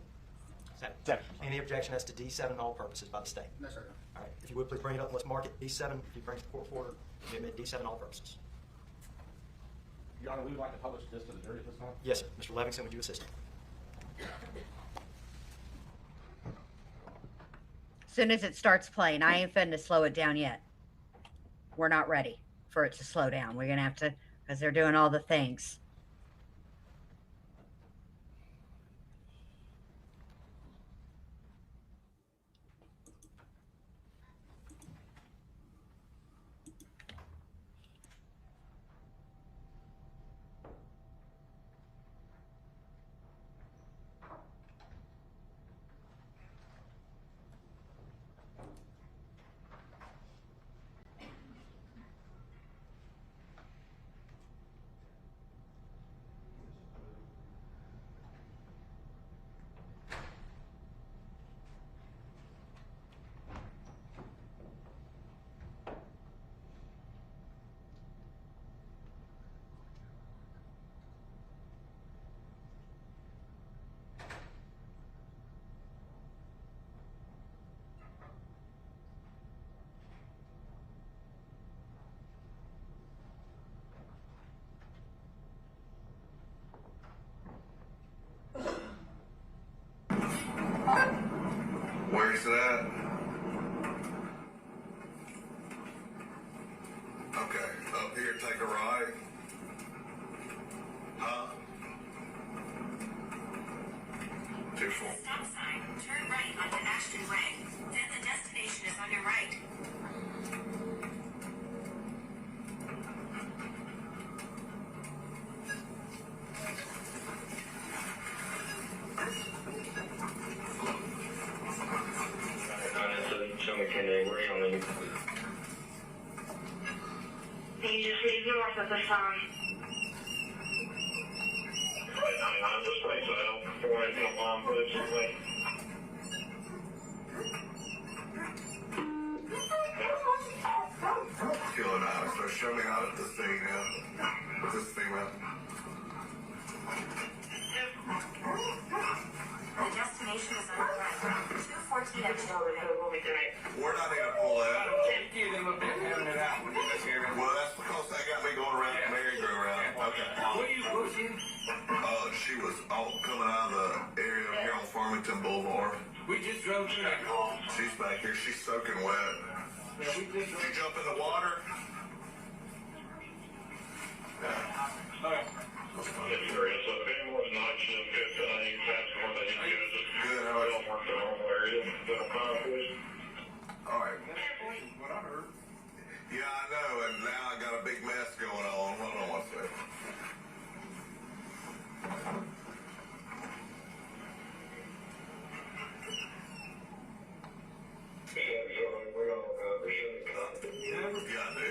Seven. Any objection as to D7 in all purposes by the state? No, sir. All right, if you would please bring it up, let's mark it D7. If you bring it to court order, you admit D7 in all purposes. Your Honor, we would like to publish this to the jury at this time. Yes, sir. Mr. Levinson, would you assist? As soon as it starts playing, I ain't finna slow it down yet. We're not ready for it to slow down. We're gonna have to, because they're doing all the things. Where's that? Okay, up here, take a right. Huh? Too full. Stop sign. Turn right onto Ashton Way. Then the destination is on your right. You just leave north of the sun. Just wait before I come on, put it some way. Killing out. So show me how to see now. Is this female? The destination is on the right. 214 We're not going to pull out. Give them a bit having it out when you just hear it. Well, that's because they got me going around the merry-go-round. Okay. What are you pushing? She was coming out of the area here on Farmington Boulevard. We just drove through that. She's back here. She's soaking wet. Yeah, we just Did you jump in the water? Okay. Yes, sir. Yes, so if anyone's night shift gets any faster than they need to go, just Good. How they about don't work their normal area. That'll fine for you. All right. What I heard. Yeah, I know, and now I got a big mess going on. Hold on one second. Yeah, I do.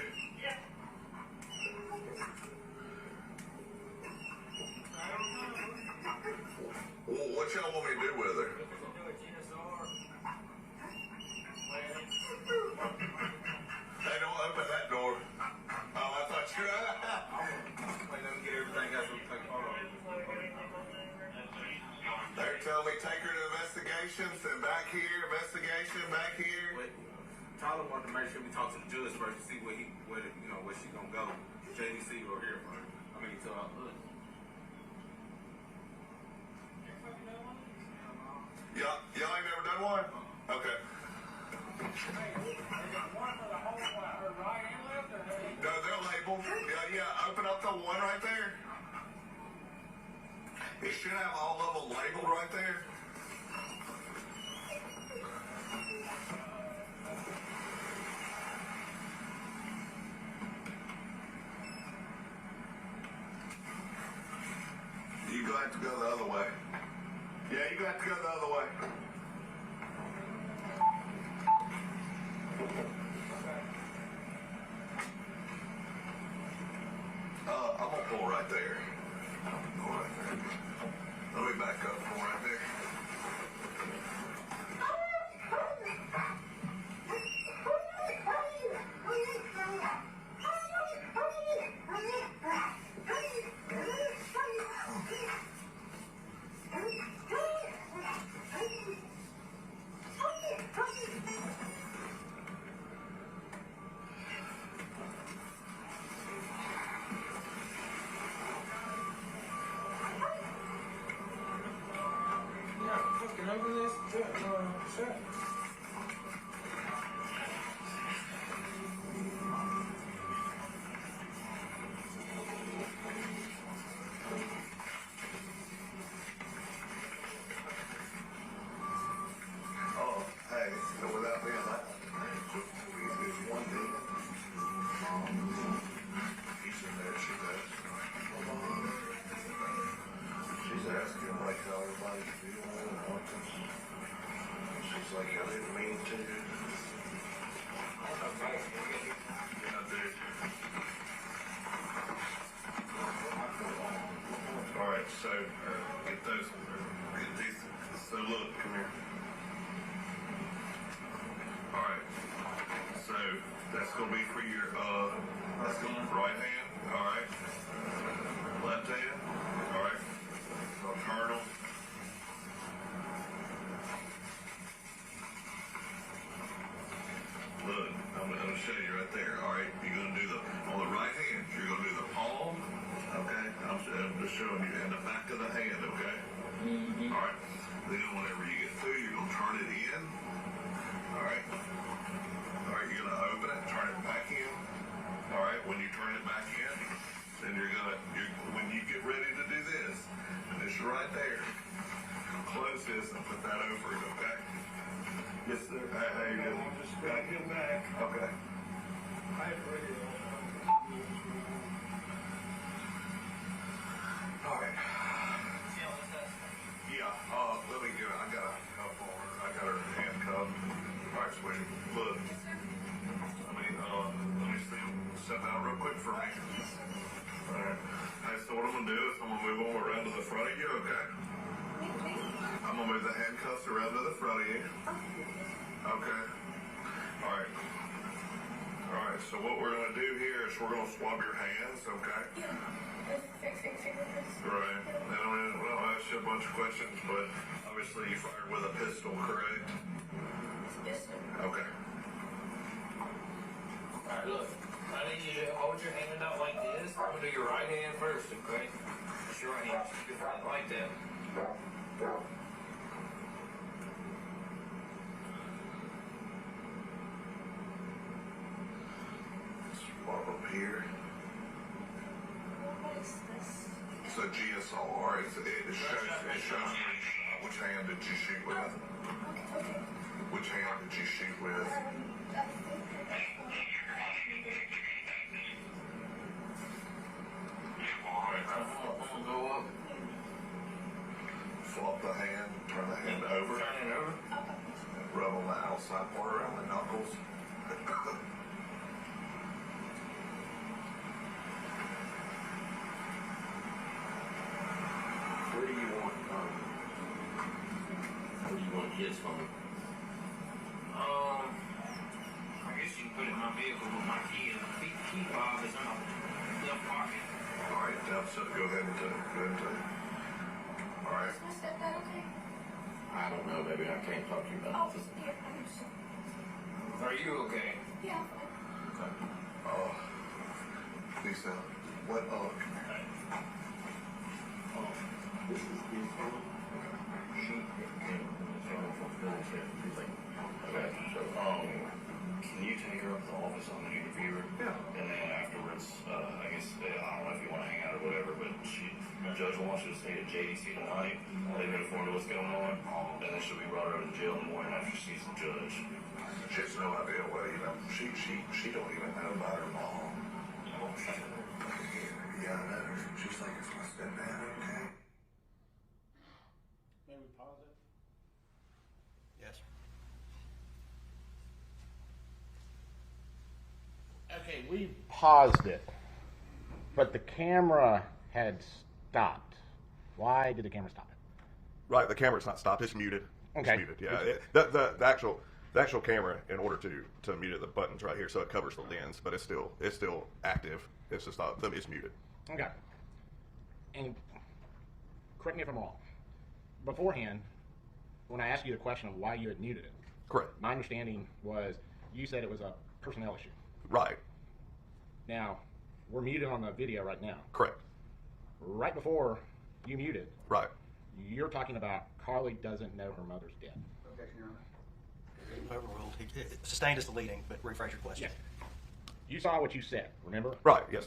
Well, what y'all want me to do with her? Hey, don't open that door. Oh, I thought you were. Let me get everything else. They're telling me take her to investigations and back here, investigation, back here. Wait, Tyler wanted to make sure we talk to the judge first to see where she's gonna go. JDC or here first. I mean, to us. Y'all ain't never done one? Okay. No, they're labeled. Yeah, open up the one right there. It should have all of them labeled right there. You're going to have to go the other way. Yeah, you're going to have to go the other way. I'm going to pull right there. Pull right there. Let me back up. Pull right there. So, get these, so look, come here. Alright, so that's going to be for your, that's going to be right hand, alright, left hand, alright, turn them. Look, I'm going to show you right there, alright, you're going to do on the right hand, you're going to do the palm, okay, I'm just showing you, and the back of the hand, okay? Alright, then whenever you get through, you're going to turn it in, alright? Alright, you're going to open it, turn it back in, alright, when you turn it back in, then when you get ready to do this, and this right there, close this and put that over it, okay? Yes, sir. How you doing? I'm just going to get back. Okay. I agree. All right. Yeah, let me get it. I got a cuff on her. I got her handcuffed. All right, sweetie. Look. Let me step out real quick for me. All right. Hey, so what I'm going to do is I'm going to move them around to the front of you, okay? I'm going to move the handcuffs around to the front of you. Okay. All right. All right. right, so what we're going to do here is we're going to swab your hands, okay? Yeah. Right. And well, I'll ask you a bunch of questions, but obviously you fired with a pistol, correct? Yes, sir. Okay. Alright, look. I need you to hold your hand out like this. I'm gonna do your right hand first, okay? It's your right hand. Like that. Swab up here. What is this? It's a GSR. It shows which hand did you shoot with? Okay. Which hand did you shoot with? Alright, I'm gonna go up. flop the hand, turn the hand over, Turn it over. and rub on the outside part around the knuckles. Where do you want his phone? I guess you can put it in my vehicle with my key. The key fob is in my left pocket. Alright, now so go ahead and take it. Alright. Is my stepdad okay? I don't know, baby. I can't talk to you about Oh, this. here. I'm just... Are you okay? Yeah, I'm fine. Lisa, what, This is his phone. She came from the phone from Phil's head. He's like, okay, so, can you take her up to the office on the interviewer? Yeah. And then afterwards, I guess, I don't know if you want to hang out or whatever, but Judge wants you to stay at JDC tonight. They've been informed of what's going on, and then she'll be brought over to jail in the morning after she sees the judge. she has no idea what, she don't even know about her mom. Yeah, I know. She's like, is my stepdad okay? Maybe pause it. Yes. Okay, we paused it, but the camera had stopped. Why did the camera stop it? Right, the camera's not stopped. It's muted. Okay. It's muted. Yeah. The actual camera, in order to mute it, the button's right here, so it covers the lens, but it's still active. It's just not. It's muted. Okay. And correct me if I'm wrong. Beforehand, when I asked you the question of why you had muted it, Correct. my understanding was you said it was a personnel issue. Right. Now, we're muted on the video right now. Correct. Right before you muted, Right. you're talking about Carly doesn't know her mother's dead. Okay, Your Honor. Overruled. Sustained is the leading, but rephrase your question. Yes. You saw what you said, remember? Right. Yes.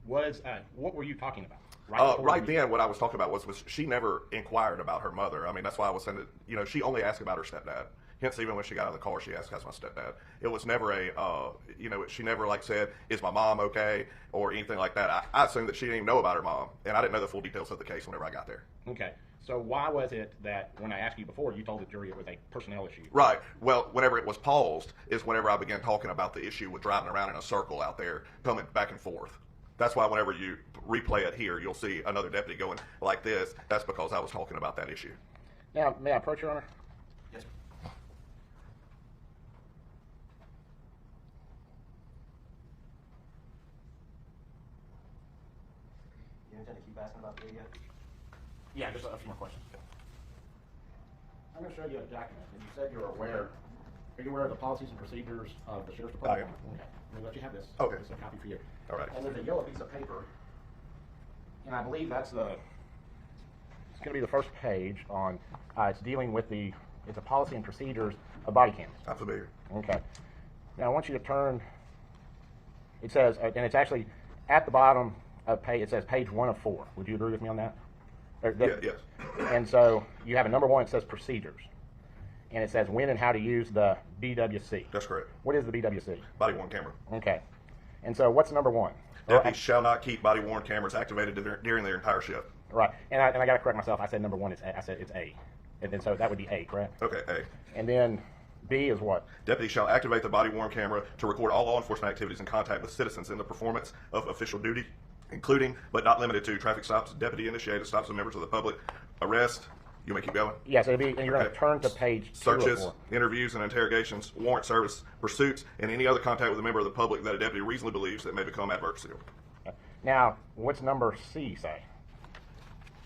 What were you talking about? Right then, what I was talking about was she never inquired about her mother. I mean, that's why I was saying that, she only asked about her stepdad. Hence, even when she got out of the car, she asked, how's my stepdad? It was never she never said, is my mom okay? Or anything like that. I assumed that she didn't even know about her mom. And I didn't know the full details of the case whenever I got there. Okay. So why was it that when I asked you before, you told the jury it was a personnel issue? Right. Well, whenever it was paused is whenever I began talking about the issue with driving around in a circle out there, coming back and forth. That's why whenever you replay it here, you'll see another deputy going like this. That's because I was talking about that issue. Now, may I approach, Your Honor? Yes, sir. You intend to keep asking about the video? Yeah, just a few more questions. I'm going to show you a document, and you said you're aware. Are you aware of the policies and procedures of the Sheriff's Department? I am. Okay. I'm going to let you have this. Okay. This is a copy for you. All right. And there's a yellow piece of paper, and I believe it's going to be the first page on, it's dealing with it's a policy and procedures of body cams. I'm familiar. Okay. Now I want you to turn, it says, and it's actually at the bottom of page, it says page 1 of 4. Would you agree with me on that? Yes. And so you have a number 1, it says procedures. And it says when and how to use the BWC. That's correct. What is the BWC? Body worn camera. Okay. And so what's number 1? Deputies shall not keep body worn cameras activated during their entire shift. Right. And I got to correct myself. I said number 1 is A. I said it's A. And then so that would be A, correct? Okay, A. And then B is what? Deputies shall activate the body worn camera to record all law enforcement activities in contact with citizens in the performance of official duty, including but not limited to traffic stops, deputy initiated stops of members of the public, arrest, You may keep going. Yes, and you're going to Okay. turn to page Searches, 204. interviews and interrogations, warrant service, pursuits, and any other contact with a member of the public that a deputy reasonably believes that may become adversarial. Now, what's number C say?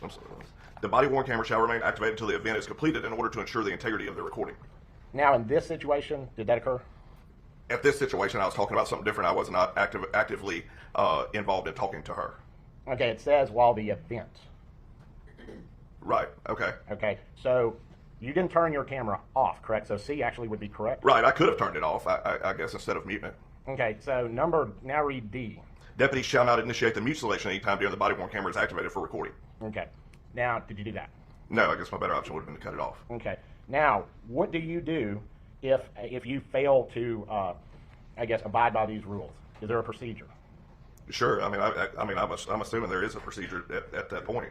I'm sorry. The body worn camera shall remain activated until the event is completed in order to ensure the integrity of the recording. Now, in this situation, did that occur? At this situation, I was talking about something different. I was not actively involved in talking to her. Okay, it says while the event. Right, okay. Okay, so you didn't turn your camera off, correct? So C actually would be correct? Right, I could have turned it off, I guess, instead of muting it. Okay, so now read D. Deputies shall not initiate the mutilation anytime during the body worn camera is activated for recording. Okay, now, did you do that? No, I guess my better option would have been to cut it off. Okay, now, what do you do if you fail to, I guess, abide by these rules? Is there a procedure? Sure, I'm assuming there is a procedure at that point.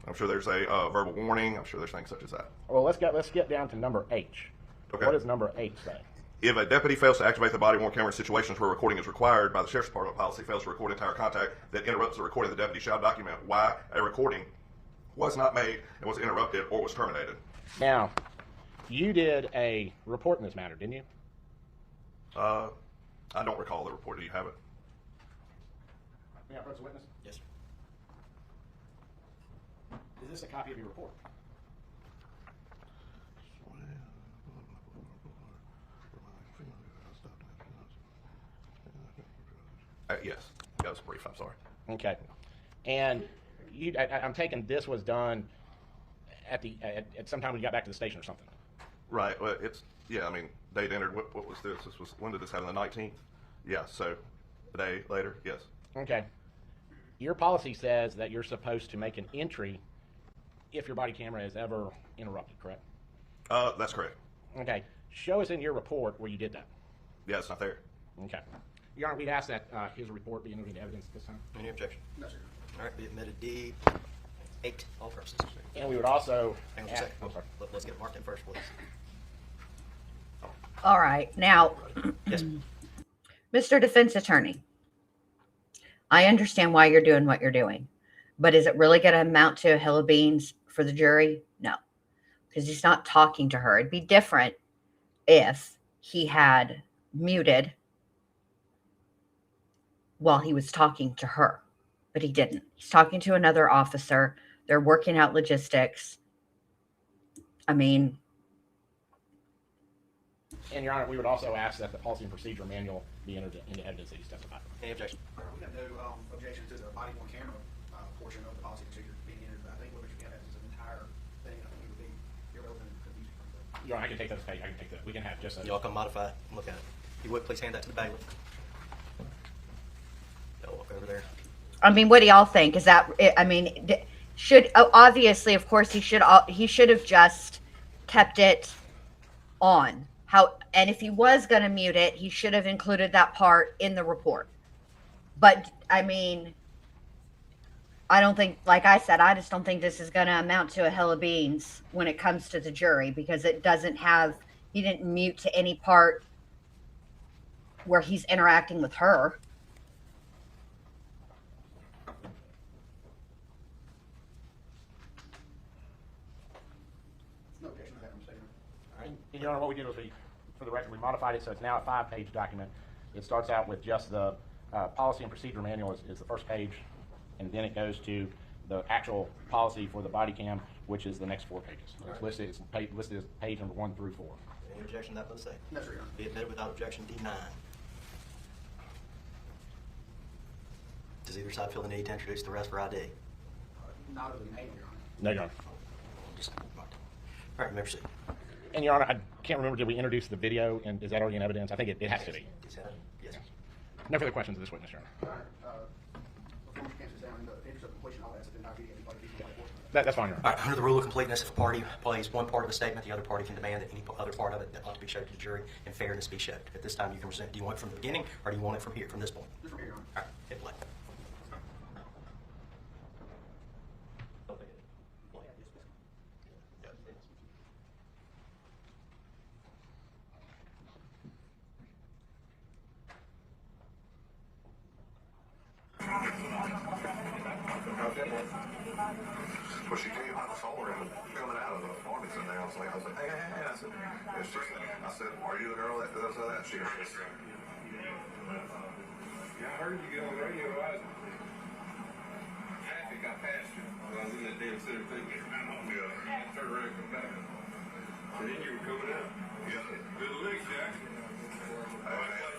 I'm sure there's a verbal warning. I'm sure there's things such as that. Well, let's get down to number H. Okay. What does number H say? If a deputy fails to activate the body worn camera in situations where recording is required by the Sheriff's Department policy, fails to record entire contact that interrupts the recording, the deputy shall document why a recording was not made and was interrupted or was terminated. Now, you did a report in this matter, didn't you? I don't recall the report. Do you have it? May I approach the witness? Yes, sir. Is this a copy of your report? Yes. That was brief. I'm sorry. Okay. And I'm taking this was done at some time when you got back to the station or something. Right. Well, date entered. What was this? When did this happen? The 19th? Yeah. So, a day later. Yes. Okay. Your policy says that you're supposed to make an entry if your body camera is ever interrupted, correct? That's correct. Okay. Show us in your report where you did that. Yeah, it's not there. Okay. Your Honor, we'd ask that his report be entered into evidence at this time. Any objection? No, sir. All right, be admitted D8, all purposes. And we would also Hang on a ask, second. I'm sorry. Let's get it marked in first, please. All right. Now, Yes. Mr. Defense Attorney, I understand why you're doing what you're doing, but is it really going to amount to a hill of beans for the jury? No, because he's not talking to her. It'd be different if he had muted while he was talking to her, but he didn't. He's talking to another officer. They're working out logistics. I mean, And Your Honor, we would also ask that the policy and procedure manual be entered into evidence that he's testified. Any objection? We have no objection to the body worn camera portion of the policy procedure being entered, but I think what Mr. Gann has is an entire thing. I think it would be irrelevant and confusing. Your Honor, I can take those page. I can take that. We can have just a. Y'all come modify and look at it. If you would, please hand that to the bailiff. Y'all walk over there. I mean, what do y'all think? Is that? I mean, obviously, of course, he should have just kept it on. And if he was going to mute it, he should have included that part in the report. But I mean, I don't think, like I said, I just don't think this is going to amount to a hill of beans when it comes to the jury, because it doesn't have. He didn't mute to any part where he's interacting with her. No objection to that, Mr. Statement. And Your Honor, what we did was for the record, we modified it so it's now a 5-page document. It starts out with just the policy and procedure manual is the first page, and then it goes to the actual policy for the body cam, which is the next 4 pages. It's listed as page number 1 through 4. Any objection to that, please say? No, sir, Your Honor. Be admitted without objection D9. Does either side feel the need to introduce the rest for ID? Not of the name, Your Honor. No, Your Honor. Just marked. All right, member C. And Your Honor, I can't remember, did we introduce the video, and is that already in evidence? I think it has to be. Yes. No further questions of this witness, Your Honor. All right. Before Mr. Gann sits down, in the interest of completion, I'll ask that the entire video be played before the court. That's fine, Your Honor. All right, under the rule of completeness, if a party plays one part of a statement, the other party can demand that any other part of it that ought to be showed to the jury and fairness be showed. At this time, you can present. Do you want it from the beginning, or do you want it from here, from this point? Just from here, Your Honor. All right, hit play. Well, she came out the phone and coming out of the Farmington there. I was like, hey. I said, are you the girl that does that? She goes, yes, sir. Yeah, I heard you get on the radio. Traffic got past you. I was in that damn center thinking. Yeah. Turn around and come back. And then you were coming out. Yeah. Good licks, Jack.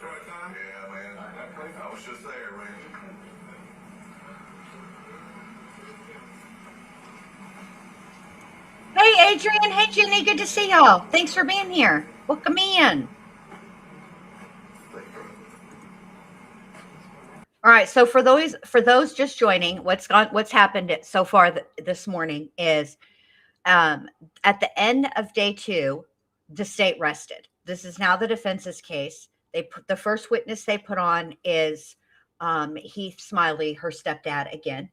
Right time? Yeah, man. I was just there, man. Hey, Adrian. Hey, Jenny. Good to see y'all. Thanks for being here. Welcome in. All right. So for those just joining, what's happened so far this morning is at the end of day 2, the state rested. This is now the defense's case. The first witness they put on is Heath Smiley, her stepdad again,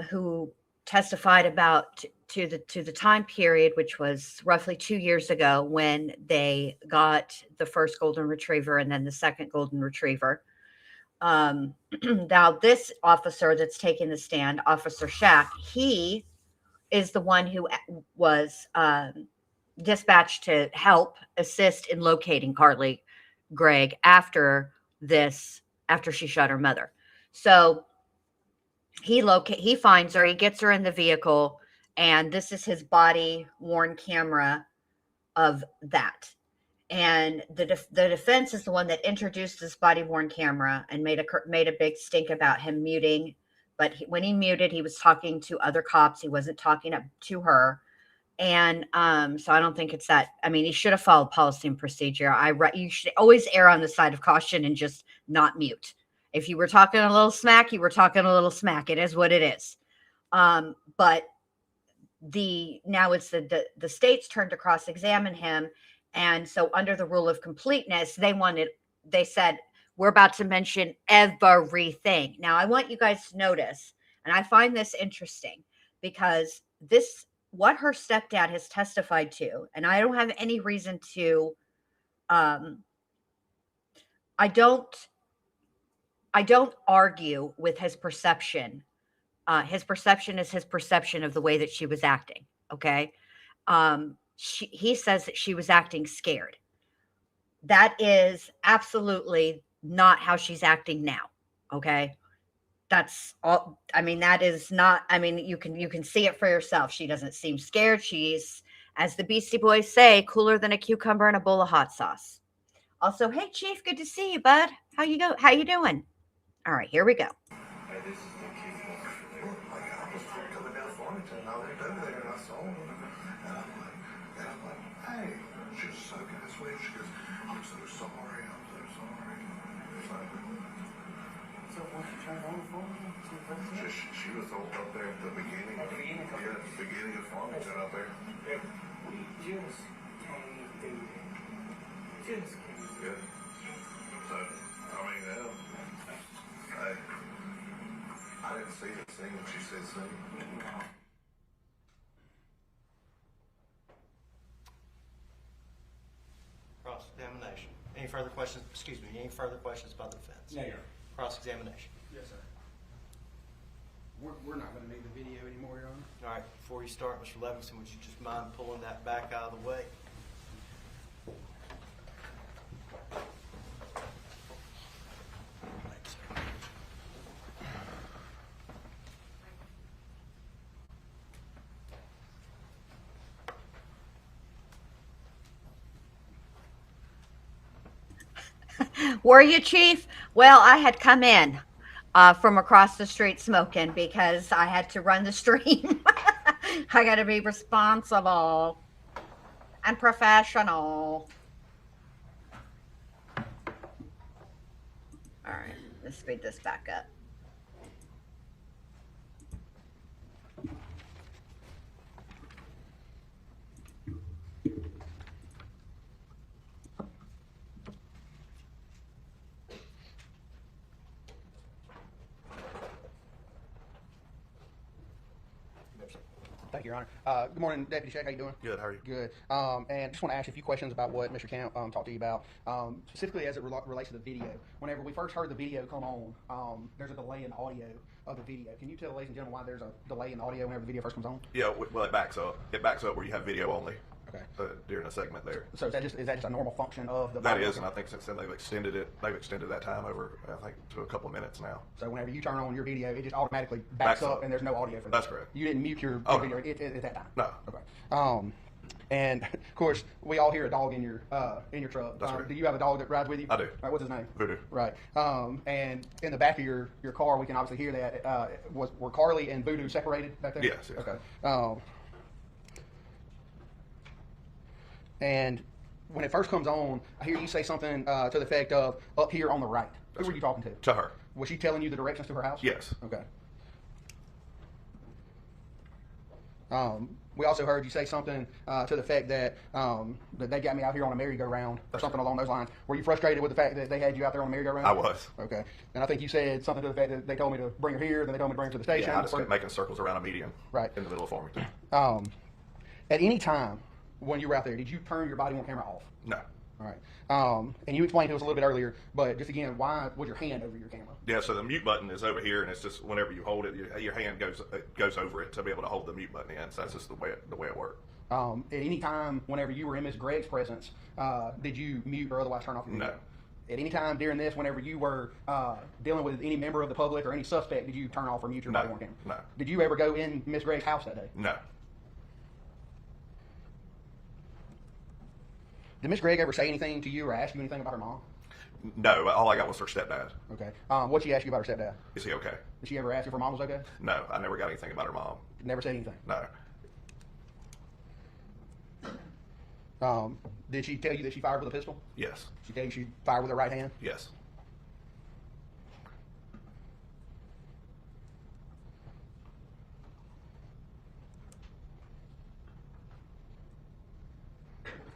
who testified about to the time period, which was roughly 2 years ago when they got the first golden retriever and then the second golden retriever. Now this officer that's taking the stand, Officer Shack, he is the one who was dispatched to help assist in locating Carly Gregg after she shot her mother. So he finds her, he gets her in the vehicle, and this is his body worn camera of that. And the defense is the one that introduced this body worn camera and made a big stink about him muting. But when he muted, he was talking to other cops. He wasn't talking up to her. And so I don't think it's that. I mean, he should have followed policy and procedure. You should always err on the side of caution and just not mute. If you were talking a little smack, you were talking a little smack. It is what it is. But now it's the state's turn to cross-examine him. And so under the rule of completeness, they said, we're about to mention everything. Now, I want you guys to notice, and I find this interesting because what her stepdad has testified to, and I don't have any reason to, I don't argue with his perception. His perception is his perception of the way that she was acting. Okay. He says that she was acting scared. That is absolutely not how she's acting now. Okay. That's all. I mean, that is not, I mean, you can see it for yourself. She doesn't seem scared. She's, as the Beastie Boys say, cooler than a cucumber in a bowl of hot sauce. Also, hey Chief, good to see you, bud. How you doing? All right, here we go. Hey, this is the kid. I was coming down Farmington, and I went over there, and I saw him, and I'm like, hey. She was so good. She goes, I'm so sorry. So once you turn on the phone, She was up there at the beginning. Yeah, the beginning of Farmington up there. we just came through. Yeah. So, I mean, I didn't see the scene when she said scene. Cross-examination. Any further questions? Excuse me. Any further questions by the defense? No, Your Cross-examination. Yes, sir. We're not going to need the video anymore, Your Honor. All right. Before you start, Mr. Levinson, would you just mind pulling that back out of the way? Thanks, sir. Were you, Chief? Well, I had come in from across the street smoking because I had to run the stream. I got to be responsible and professional. All right, let's speed this back up. Thank you, Your Honor. Good morning, Deputy Shaq. How you doing? Good. How are you? Good. And just want to ask you a few questions about what Mr. Camp talked to you about, specifically as it relates to the video. Whenever we first heard the video come on, there's a delay in the audio of the video. Can you tell ladies and gentlemen why there's a delay in the audio whenever the video first comes on? Yeah. Well, it backs up. It backs up where you have video only. Okay. During a segment there. So is that just a normal function of the? That is, and I think since then they've extended that time over, I think, to a couple of minutes now. So whenever you turn on your video, it just automatically backs up, and there's no audio for that. That's correct. You didn't mute your video at that time. No. Okay. And of course, we all hear a dog in your truck. That's right. Do you have a dog that rides with you? I do. All right, what's his name? Voodoo. Right. And in the back of your car, we can obviously hear that. Were Carly and Voodoo separated back there? Yes. Okay. And when it first comes on, I hear you say something to the effect of "up here on the right." Who were you talking to? To her. Was she telling you the directions to her house? Yes. Okay. We also heard you say something to the fact that that they got me out here on a merry-go-round or something along those lines. Were you frustrated with the fact that they had you out there on a merry-go-round? I was. Okay. And I think you said something to the fact that they told me to bring her here, then they told me to bring her to the station. Yeah, I just kept making circles around a median. Right. In the middle of Farmington. At any time when you were out there, did you turn your body-worn camera off? No. All right. And you explained to us a little bit earlier, but just again, why was your hand over your camera? Yeah, so the mute button is over here, and it's just whenever you hold it, your hand goes over it to be able to hold the mute button in. So that's just the way it worked. At any time, whenever you were in Miss Gregg's presence, did you mute or otherwise turn off your video? No. At any time during this, whenever you were dealing with any member of the public or any suspect, did you turn off or mute your body-worn camera? No. Did you ever go in Miss Gregg's house that day? No. Did Miss Gregg ever say anything to you or ask you anything about her mom? No, all I got was her stepdad. Okay. What'd she ask you about her stepdad? Is he okay? Did she ever ask if her mom was okay? No, I never got anything about her mom. Never said anything? No. Did she tell you that she fired with a pistol? Yes. She tell you she fired with her right hand? Yes.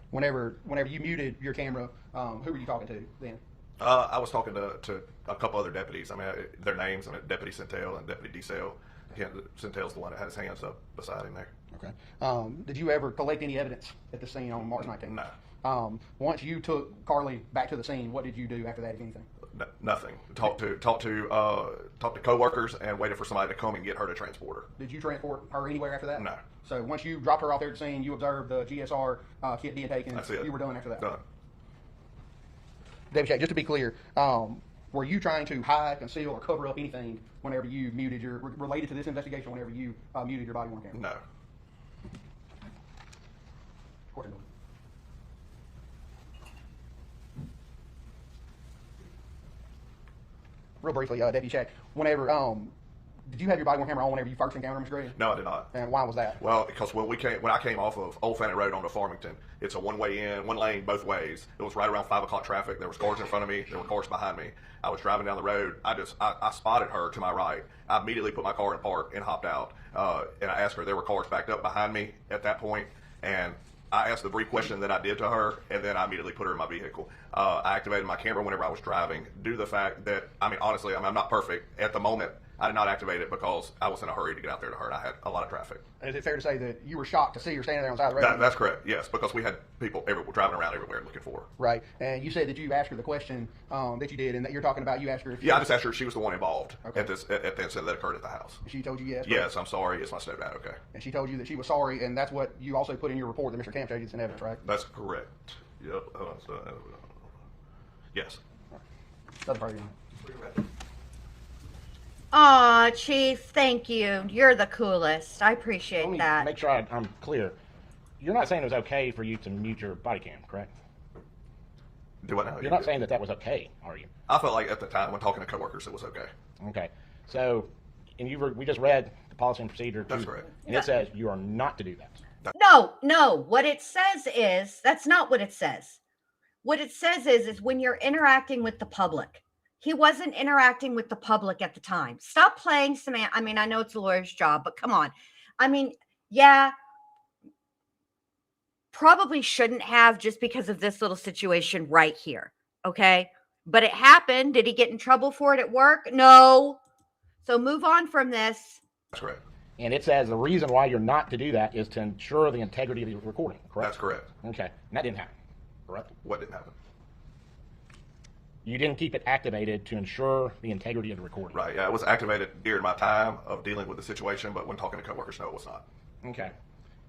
Whenever you muted your camera, who were you talking to then? I was talking to a couple other deputies. I mean, their names, Deputy Centel and Deputy DeSale. Centel's the one that had his hands up beside him there. Okay. Did you ever collect any evidence at the scene on March 19th? No. Once you took Carly back to the scene, what did you do after that, if anything? Nothing. Talked to coworkers and waited for somebody to come and get her to transport her. Did you transport her anywhere after that? No. So once you dropped her off there at the scene, you observed the GSR kit being taken. That's it. You were done after that. Done. Deputy Shaq, just to be clear, were you trying to hide, conceal, or cover up anything whenever you muted related to this investigation? Whenever you muted your body-worn camera? No. Of course I don't. Real briefly, Deputy Shaq, whenever did you have your body-worn camera on whenever you first encountered Ms. Gregg? No, I did not. And why was that? Well, because when I came off of Old Fannin Road onto Farmington, it's a one-way in, one lane both ways. It was right around 5 o'clock traffic. There was cars in front of me. There were cars behind me. I was driving down the road. I spotted her to my right. I immediately put my car in park and hopped out. And I asked her. There were cars backed up behind me at that point, and I asked the brief question that I did to her, and then I immediately put her in my vehicle. I activated my camera whenever I was driving, due to the fact that, honestly, I'm not perfect. At the moment, I did not activate it because I was in a hurry to get out there to her, and I had a lot of traffic. Is it fair to say that you were shocked to see her standing there on the side of the road? That's correct, yes, because we had people driving around everywhere looking for her. Right, and you said that you asked her the question that you did, and that you're talking about you asked her if I just asked her if she was the one involved okay. at the incident that occurred at the house. She told you yes? Yes, I'm sorry, it's my stepdad, okay. And she told you that she was sorry, and that's what you also put in your report that Mr. Camp showed you as evidence, right? That's correct. Yep. Yes. That's part of you. Aw, Chief, thank you. You're the coolest. I appreciate Let me that. make sure I'm clear. You're not saying it was okay for you to mute your body cam, correct? Do what now? You're not saying that was okay, are you? I felt like at the time when talking to coworkers it was okay. Okay. So, and we just read the policy and procedure. That's correct. And it says you are not to do that. No. What it says is, that's not what it says. What it says is when you're interacting with the public. He wasn't interacting with the public at the time. Stop playing Samantha. I know it's a lawyer's job, but come on. Yeah, probably shouldn't have just because of this little situation right here. Okay. But it happened. Did he get in trouble for it at work? No. So move on from this. That's correct. And it says the reason why you're not to do that is to ensure the integrity of the recording, correct? That's correct. Okay. And that didn't happen, correct? What didn't happen? You didn't keep it activated to ensure the integrity of the recording. Right, yeah, it was activated during my time of dealing with the situation, but when talking to coworkers, no, it was not. Okay.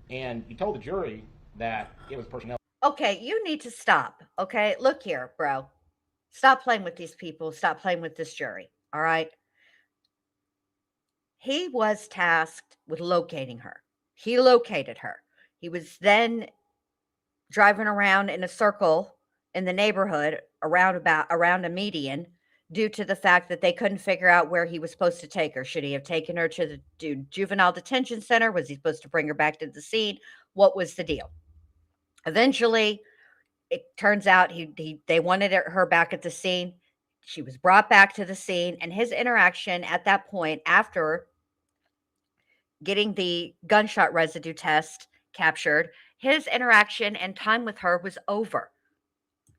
And you told the jury that it was personnel. Okay, you need to stop. Okay, look here, bro. Stop playing with these people. Stop playing with this jury. All right. He was tasked with locating her. He located her. He was then driving around in a circle in the neighborhood around a median due to the fact that they couldn't figure out where he was supposed to take her. Should he have taken her to the juvenile detention center? Was he supposed to bring her back to the scene? What was the deal? Eventually, it turns out they wanted her back at the scene. She was brought back to the scene, and his interaction at that point, after getting the gunshot residue test captured, his interaction and time with her was over.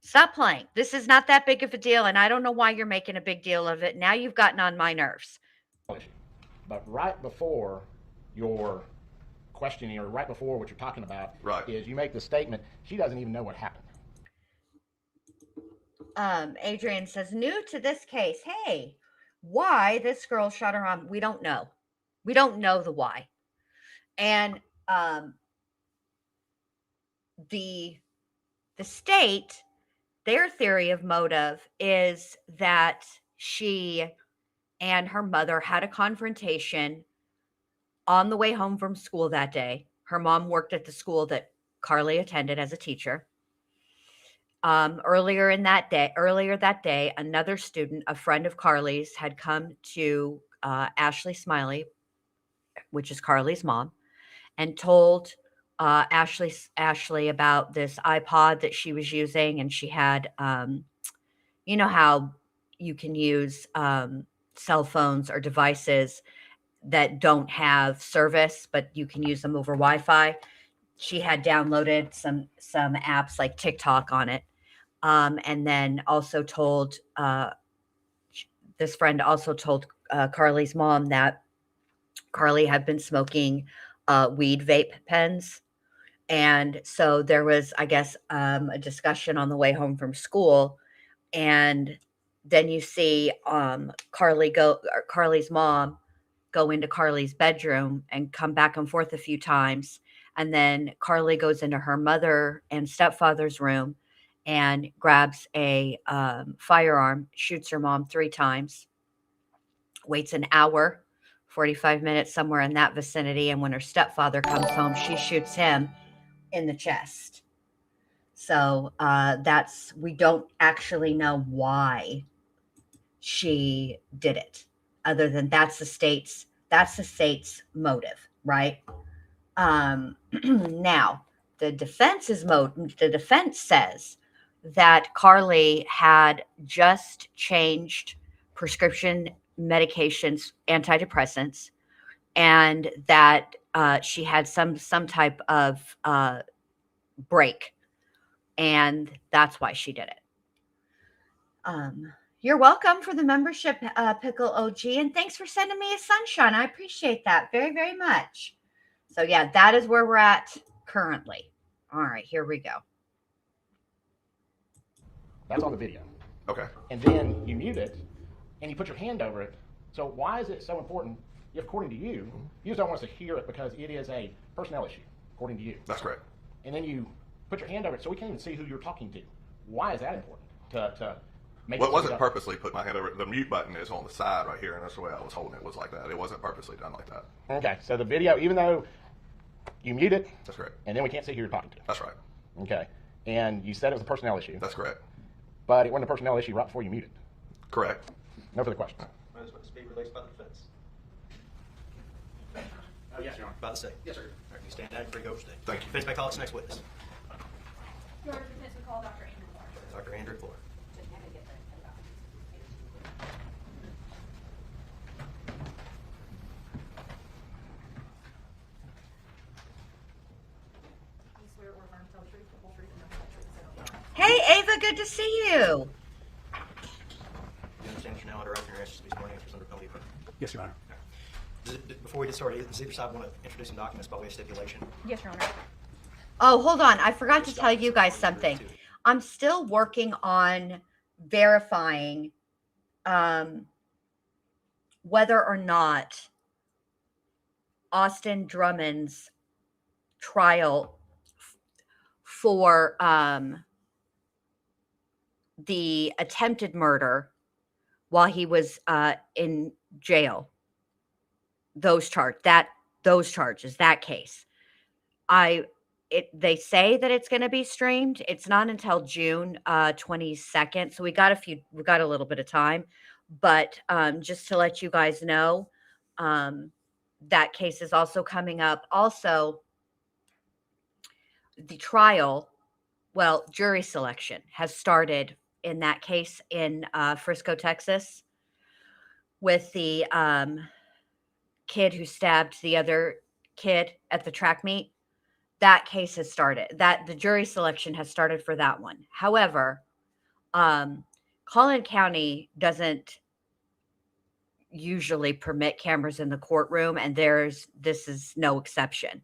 Stop playing. This is not that big of a deal, and I don't know why you're making a big deal of it. Now you've gotten on my nerves. But right before your questioning, or right before what you're talking about, is you make the statement, she doesn't even know what happened. Adrian says, new to this case, hey, why this girl shot her mom? We don't know. We don't know the why. And the state, their theory of motive is that she and her mother had a confrontation on the way home from school that day. Her mom worked at the school that Carly attended as a teacher. Earlier that day, another student, a friend of Carly's, had come to Ashley Smiley, which is Carly's mom, and told Ashley about this iPod that she was using, and she had, you know how you can use cell phones or devices that don't have service, but you can use them over Wi-Fi. She had downloaded some apps like TikTok on it, and then also told this friend also told Carly's mom that Carly had been smoking weed vape pens. And so there was, I guess, a discussion on the way home from school. And then you see Carly's mom go into Carly's bedroom and come back and forth a few times. And then Carly goes into her mother and stepfather's room and grabs a firearm, shoots her mom 3 times, waits an hour, 45 minutes, somewhere in that vicinity. And when her stepfather comes home, she shoots him in the chest. So we don't actually know why she did it, other than that's the state's motive, right? Now the defense says that Carly had just changed prescription medications, antidepressants, and that she had some type of break, and that's why she did it. You're welcome for the membership, Pickle OG, and thanks for sending me a sunshine. I appreciate that very, very much. So yeah, that is where we're at currently. All right, here we go. That's on the video. Okay. And then you mute it, and you put your hand over it. So why is it so important? If, according to you, you just don't want us to hear it because it is a personnel issue, according to you. That's correct. And then you put your hand over it so we can't even see who you're talking to. Why is that important? To make Well, it wasn't purposely put my hand over it. The mute button is on the side right here, and that's the way I was holding it, was like that. It wasn't purposely done like that. Okay, so the video, even though you mute it. That's correct. And then we can't see who you're talking to. That's right. Okay. And you said it was a personnel issue. That's correct. But it wasn't a personnel issue right before you muted. Correct. No further questions. It's supposed to be released by the defense. Oh, yes, Your Honor. About to say. Yes, sir. All right, you stand down, free to go overstay. Thank you. Defense may call its next witness. Your Honor, defense would call Dr. Andrew Clark. Dr. Andrew Clark. Hey, Ava, good to see you. You understand that you're now under oath and your answers to be sworn answers under penalty of perjury? Yes, Your Honor. Before we get started, does either side want to introduce some documents by way of stipulation? Yes, Your Honor. Oh, hold on. I forgot to tell you guys something. I'm still working on verifying whether or not Austin Drummond's trial for the attempted murder while he was in jail, those charges, that case. They say that it's going to be streamed. It's not until June 22nd, so we got a little bit of time. But just to let you guys know, that case is also coming up. Also, the trial, jury selection has started in that case in Frisco, Texas, with the kid who stabbed the other kid at the track meet. That case has started. That the jury selection has started for that one. However, Collin County doesn't usually permit cameras in the courtroom, and this is no exception.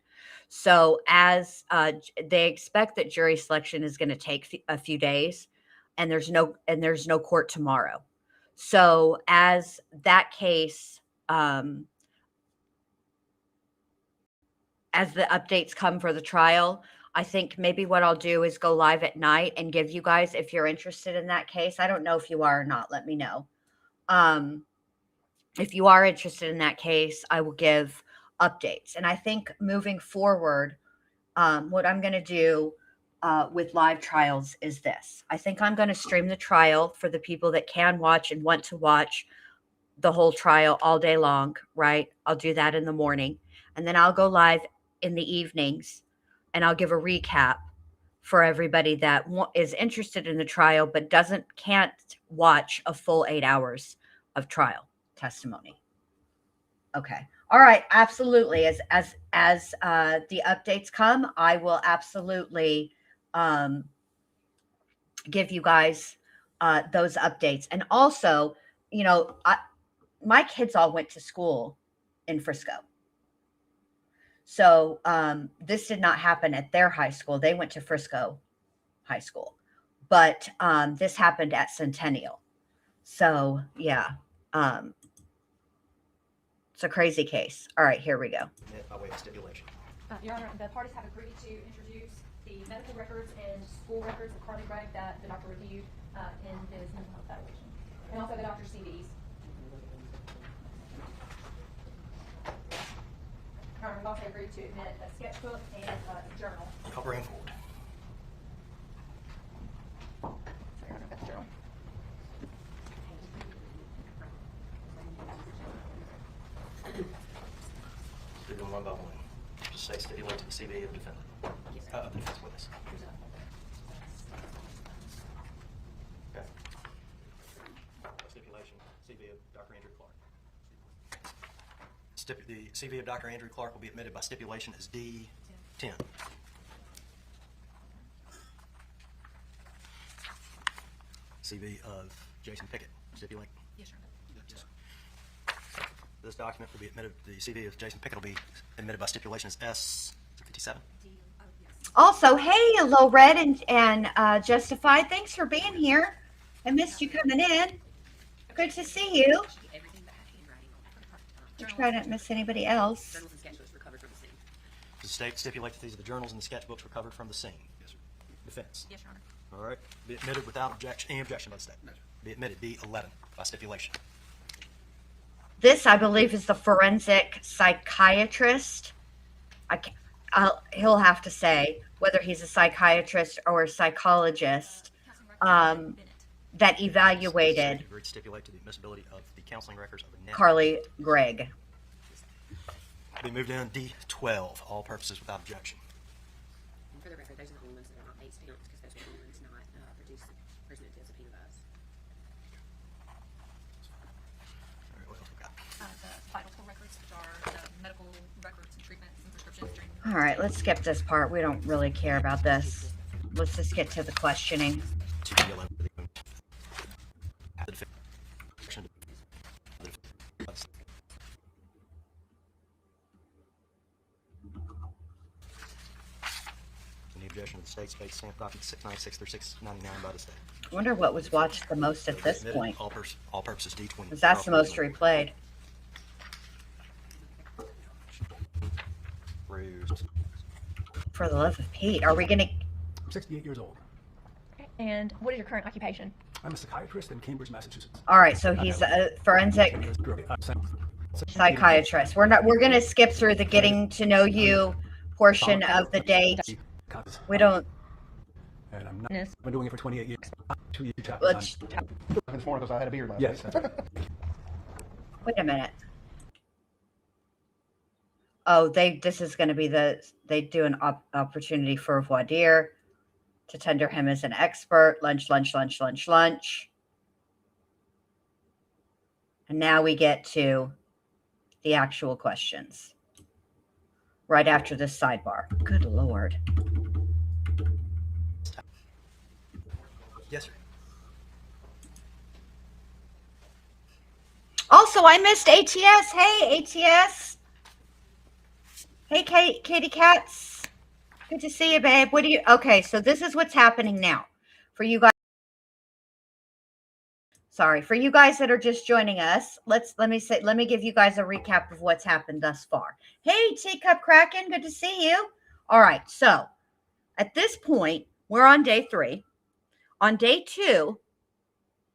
So as they expect that jury selection is going to take a few days, and there's no court tomorrow. So as that case, as the updates come for the trial, I think maybe what I'll do is go live at night and give you guys, if you're interested in that case. I don't know if you are or not. Let me know. If you are interested in that case, I will give updates. And I think moving forward, what I'm going to do with live trials is this. I think I'm going to stream the trial for the people that can watch and want to watch the whole trial all day long, right? I'll do that in the morning. And then I'll go live in the evenings, and I'll give a recap for everybody that is interested in the trial but can't watch a full 8 hours of trial testimony. Okay. All right. Absolutely. As the updates come, I will absolutely give you guys those updates. And also, my kids all went to school in Frisco. So this did not happen at their high school. They went to Frisco High School. But this happened at Centennial. So, yeah. It's a crazy case. All right, here we go. By way of stipulation. Your Honor, the parties have agreed to introduce the medical records and school records of Carly Gregg that the doctor reviewed in his mental health evaluation, and also the doctor's CVs. Your Honor, we've also agreed to admit a sketchbook and a journal. I'll bring forward. Your Honor, that's the journal. Do them one by one. Just say stipulate to the CV of defendant. Of the defense witness. Okay. Stipulation, CV of Dr. Andrew Clark. The CV of Dr. Andrew Clark will be admitted by stipulation as D10. CV of Jason Pickett. Stipulate. Yes, Your Honor. This document will be admitted. The CV of Jason Pickett will be admitted by stipulation as S57. Also, hey, Low Red and Justified, thanks for being here. I missed you coming in. Good to see you. I try not to miss anybody else. Does the state stipulate that these are the journals and the sketchbooks recovered from the scene? Yes, sir. Defense. Yes, Your Honor. All right. Be admitted without objection. Any objection by the state? No, sir. Be admitted. D11 by stipulation. This, I believe, is the forensic psychiatrist. He'll have to say whether he's a psychiatrist or a psychologist that evaluated Agreed to stipulate to the admissibility of the counseling records of Annette. Carly Gregg. Be moved in D12, all purposes without objection. And for the record, those are the only ones that are not 8 stamps because those are the only ones not presented to subpoena by us. All right, what else we got? The vital school records, which are the medical records and treatments and prescriptions during All right, let's skip this part. We don't really care about this. Let's just get to the questioning. objection to the state space stamp document 696 through 699 by the state. I wonder what was watched the most at this Admitted, point. all purposes D20. Because that's the most replayed. For the love of Pete, are we going to... I'm 68 years old. And what is your current occupation? I'm a psychiatrist in Cambridge, Massachusetts. All right, so he's a forensic psychiatrist. We're going to skip through the getting to know you portion of the date. We don't... And I've been doing it for 28 years. 2 years. This morning because I had a beard last Yes. week. Wait a minute. Oh, this is going to be they do an opportunity for voir dire to tender him as an expert. Lunch. And now we get to the actual questions. Right after this sidebar. Good Lord. Yes, sir. Also, I missed ATS. Hey, ATS. Hey, Katie Katz. Good to see you, babe. Okay, so this is what's happening now. For you guys. Sorry, for you guys that are just joining us, let me give you guys a recap of what's happened thus far. Hey, Teacup Kraken, good to see you. All right, so at this point, we're on day 3. On day 2,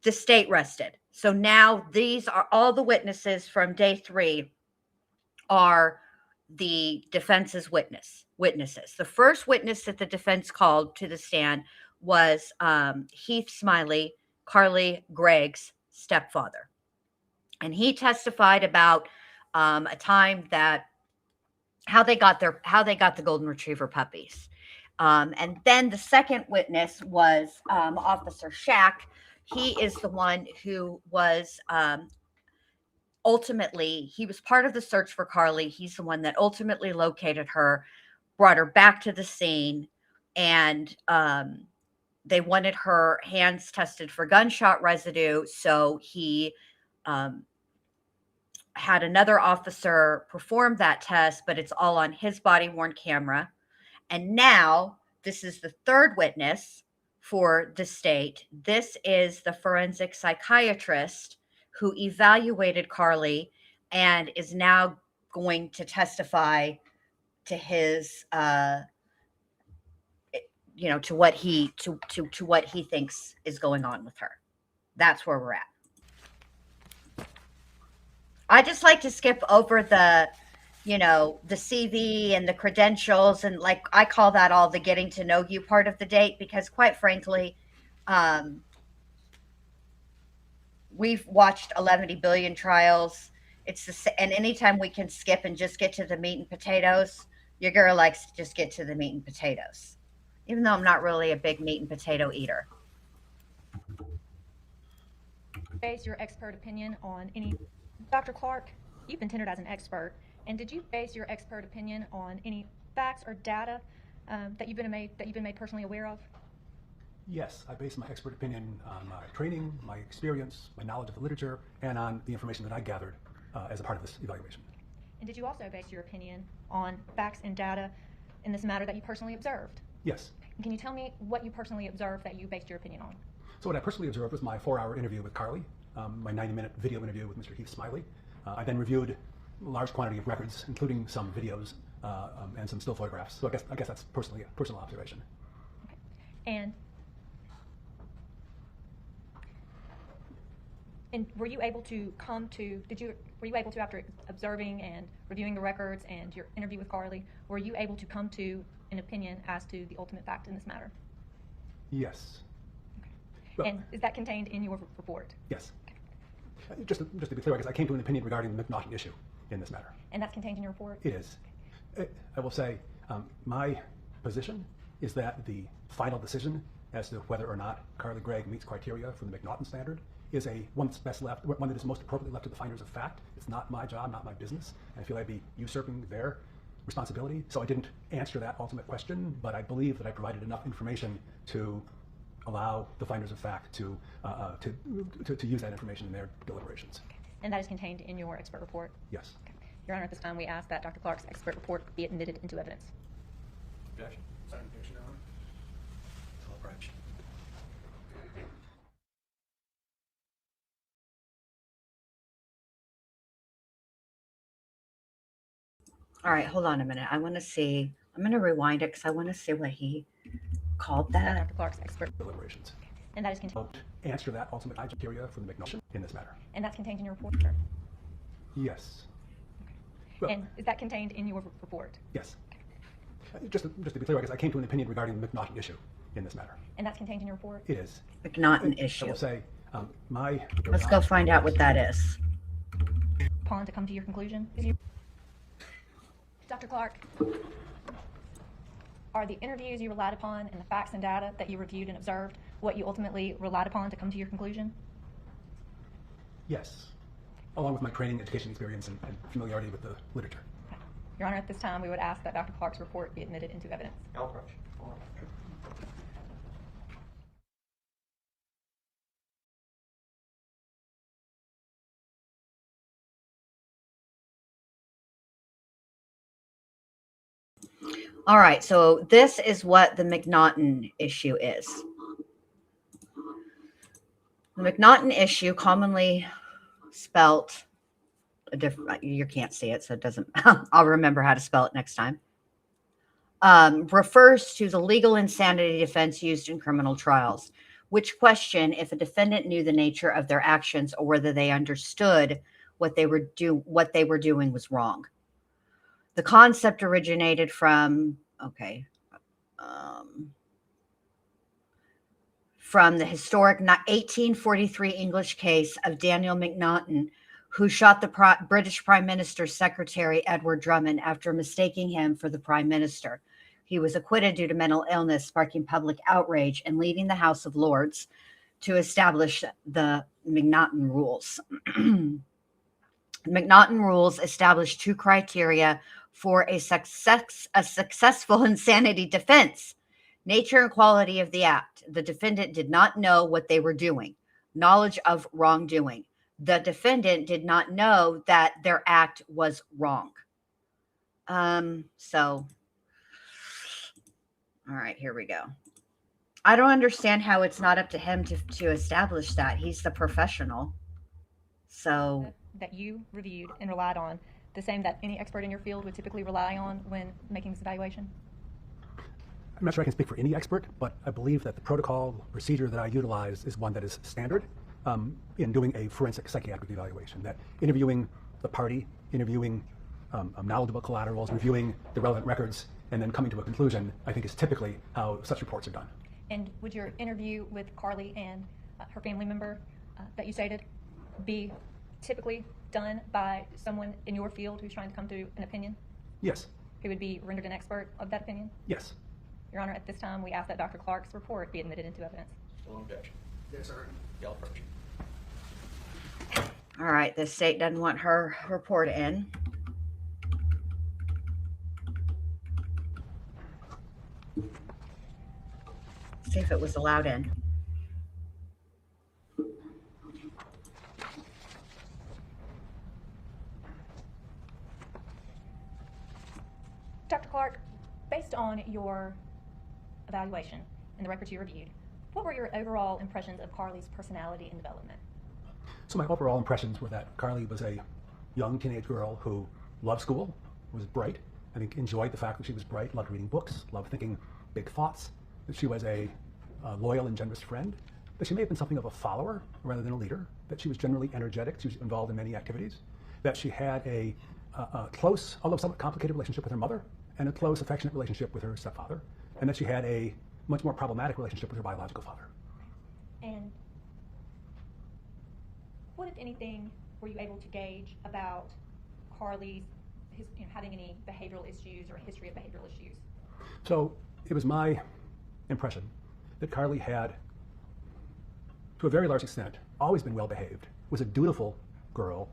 the state rested. So now these are all the witnesses from day 3 are the defense's witnesses. The first witness that the defense called to the stand was Heath Smiley, Carly Gregg's stepfather. And he testified about a time that how they got the golden retriever puppies. And then the second witness was Officer Shack. He is the one who was ultimately, he was part of the search for Carly. He's the one that ultimately located her, brought her back to the scene, and they wanted her hands tested for gunshot residue. So he had another officer perform that test, but it's all on his body-worn camera. And now this is the third witness for the state. This is the forensic psychiatrist who evaluated Carly and is now going to testify to his, to what he thinks is going on with her. That's where we're at. I just like to skip over the CV and the credentials, and like I call that all the getting to know you part of the date, because quite frankly, we've watched 11 billion trials. And anytime we can skip and just get to the meat and potatoes, your girl likes to just get to the meat and potatoes, even though I'm not really a big meat and potato eater. Base your expert opinion on any, Dr. Clark, you've been tendered as an expert, and did you base your expert opinion on any facts or data that you've been made personally aware of? Yes, I base my expert opinion on my training, my experience, my knowledge of the literature, and on the information that I gathered as a part of this evaluation. And did you also base your opinion on facts and data in this matter that you personally observed? Yes. And can you tell me what you personally observed that you based your opinion on? So what I personally observed was my 4-hour interview with Carly, my 90-minute video interview with Mr. Heath Smiley. I then reviewed a large quantity of records, including some videos and some still photographs. So I guess that's personal observation. Okay. And were you able to after observing and reviewing the records and your interview with Carly, were you able to come to an opinion as to the ultimate fact in this matter? Yes. Okay. Well, and is that contained in your report? Yes. Okay. Just to be clear, because I came to an opinion regarding the McNaughton issue in this matter. And that's contained in your report? It is. I will say my position is that the final decision as to whether or not Carly Gregg meets criteria for the McNaughton standard is one that's best left, one that is most appropriately left to the finders of fact. It's not my job, not my business. And I feel I'd be usurping their responsibility. So I didn't answer that ultimate question, but I believe that I provided enough information to allow the finders of fact to use that information in their deliberations. Okay. And that is contained in your expert report? Yes. Okay. Your Honor, at this time we ask that Dr. Clark's expert report be admitted into evidence. Objection. Same objection, Your Honor. All right, hold on a minute. I want to see. I'm going to rewind it because I want to see what he called that. Dr. Clark's expert. Deliberations. And that is contained. Answer that ultimate criteria for the McNaughton in this matter. And that's contained in your report, sir? Yes. Well, and is that contained in your report? Yes. Just to be clear, I guess I came to an opinion regarding the McNaughton issue in this matter. And that's contained in your report? It is. McNaughton issue. I will say, Let's go find out what that is. Upon to come to your conclusion? Dr. Clark, are the interviews you relied upon and the facts and data that you reviewed and observed what you ultimately relied upon to come to your conclusion? Yes. Along with my training, education experience, and familiarity with the literature. Okay. Your Honor, at this time, we would ask that Dr. Clark's report be admitted into evidence. I'll approach. All right, so this is what the McNaughton issue is. The McNaughton issue, commonly spelt a different, you can't see it, so it doesn't, I'll remember how to spell it next time, refers to the legal insanity defense used in criminal trials, which question if a defendant knew the nature of their actions or whether they understood what they were doing was wrong. The concept originated from, from the historic 1843 English case of Daniel Macnaghten, who shot the British Prime Minister's secretary, Edward Drummond, after mistaking him for the Prime Minister. He was acquitted due to mental illness, sparking public outrage and leading the House of Lords to establish the Macnaghten rules. The Macnaghten rules established two criteria for a successful insanity defense: nature and quality of the act. The defendant did not know what they were doing. Knowledge of wrongdoing. The defendant did not know that their act was wrong. All right, here we go. I don't understand how it's not up to him to establish that. He's the professional. So that you reviewed and relied on, the same that any expert in your field would typically rely on when making this evaluation? I'm not sure I can speak for any expert, but I believe that the protocol procedure that I utilize is one that is standard in doing a forensic psychiatric evaluation, that interviewing the party, interviewing knowledgeable collaterals, reviewing the relevant records, and then coming to a conclusion, I think is typically how such reports are done. And would your interview with Carly and her family member that you stated be typically done by someone in your field who's trying to come to an opinion? Yes. Who would be rendered an expert of that opinion? Yes. Your Honor, at this time, we ask that Dr. Clark's report be admitted into evidence. Still objection. Yes, sir. Y'all approach. all right, the state doesn't want her report in. See if it was allowed in. Dr. Clark, based on your evaluation and the records you reviewed, what were your overall impressions of Carly's personality and development? So my overall impressions were that Carly was a young teenage girl who loved school, was bright, I think enjoyed the fact that she was bright, loved reading books, loved thinking big thoughts, that she was a loyal and generous friend, that she may have been something of a follower rather than a leader, that she was generally energetic, she was involved in many activities, that she had a close, although somewhat complicated relationship with her mother, and a close, affectionate relationship with her stepfather, and that she had a much more problematic relationship with her biological father. And what, if anything, were you able to gauge about Carly's having any behavioral issues or a history of behavioral issues? So it was my impression that Carly had, to a very large extent, always been well behaved, was a dutiful girl,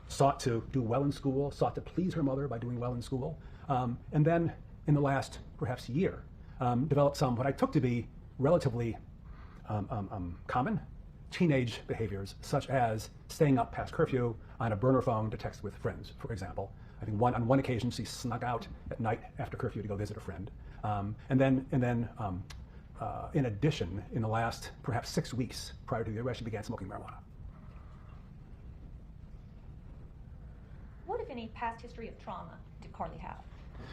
sought to do well in school, sought to please her mother by doing well in school, and then in the last perhaps year developed some what I took to be relatively common teenage behaviors, such as staying up past curfew on a burner phone to text with friends, for example. I think on one occasion she snuck out at night after curfew to go visit a friend, and then in addition, in the last perhaps 6 weeks prior to the arrest, she began smoking marijuana. What, if any, past history of trauma do Carly have?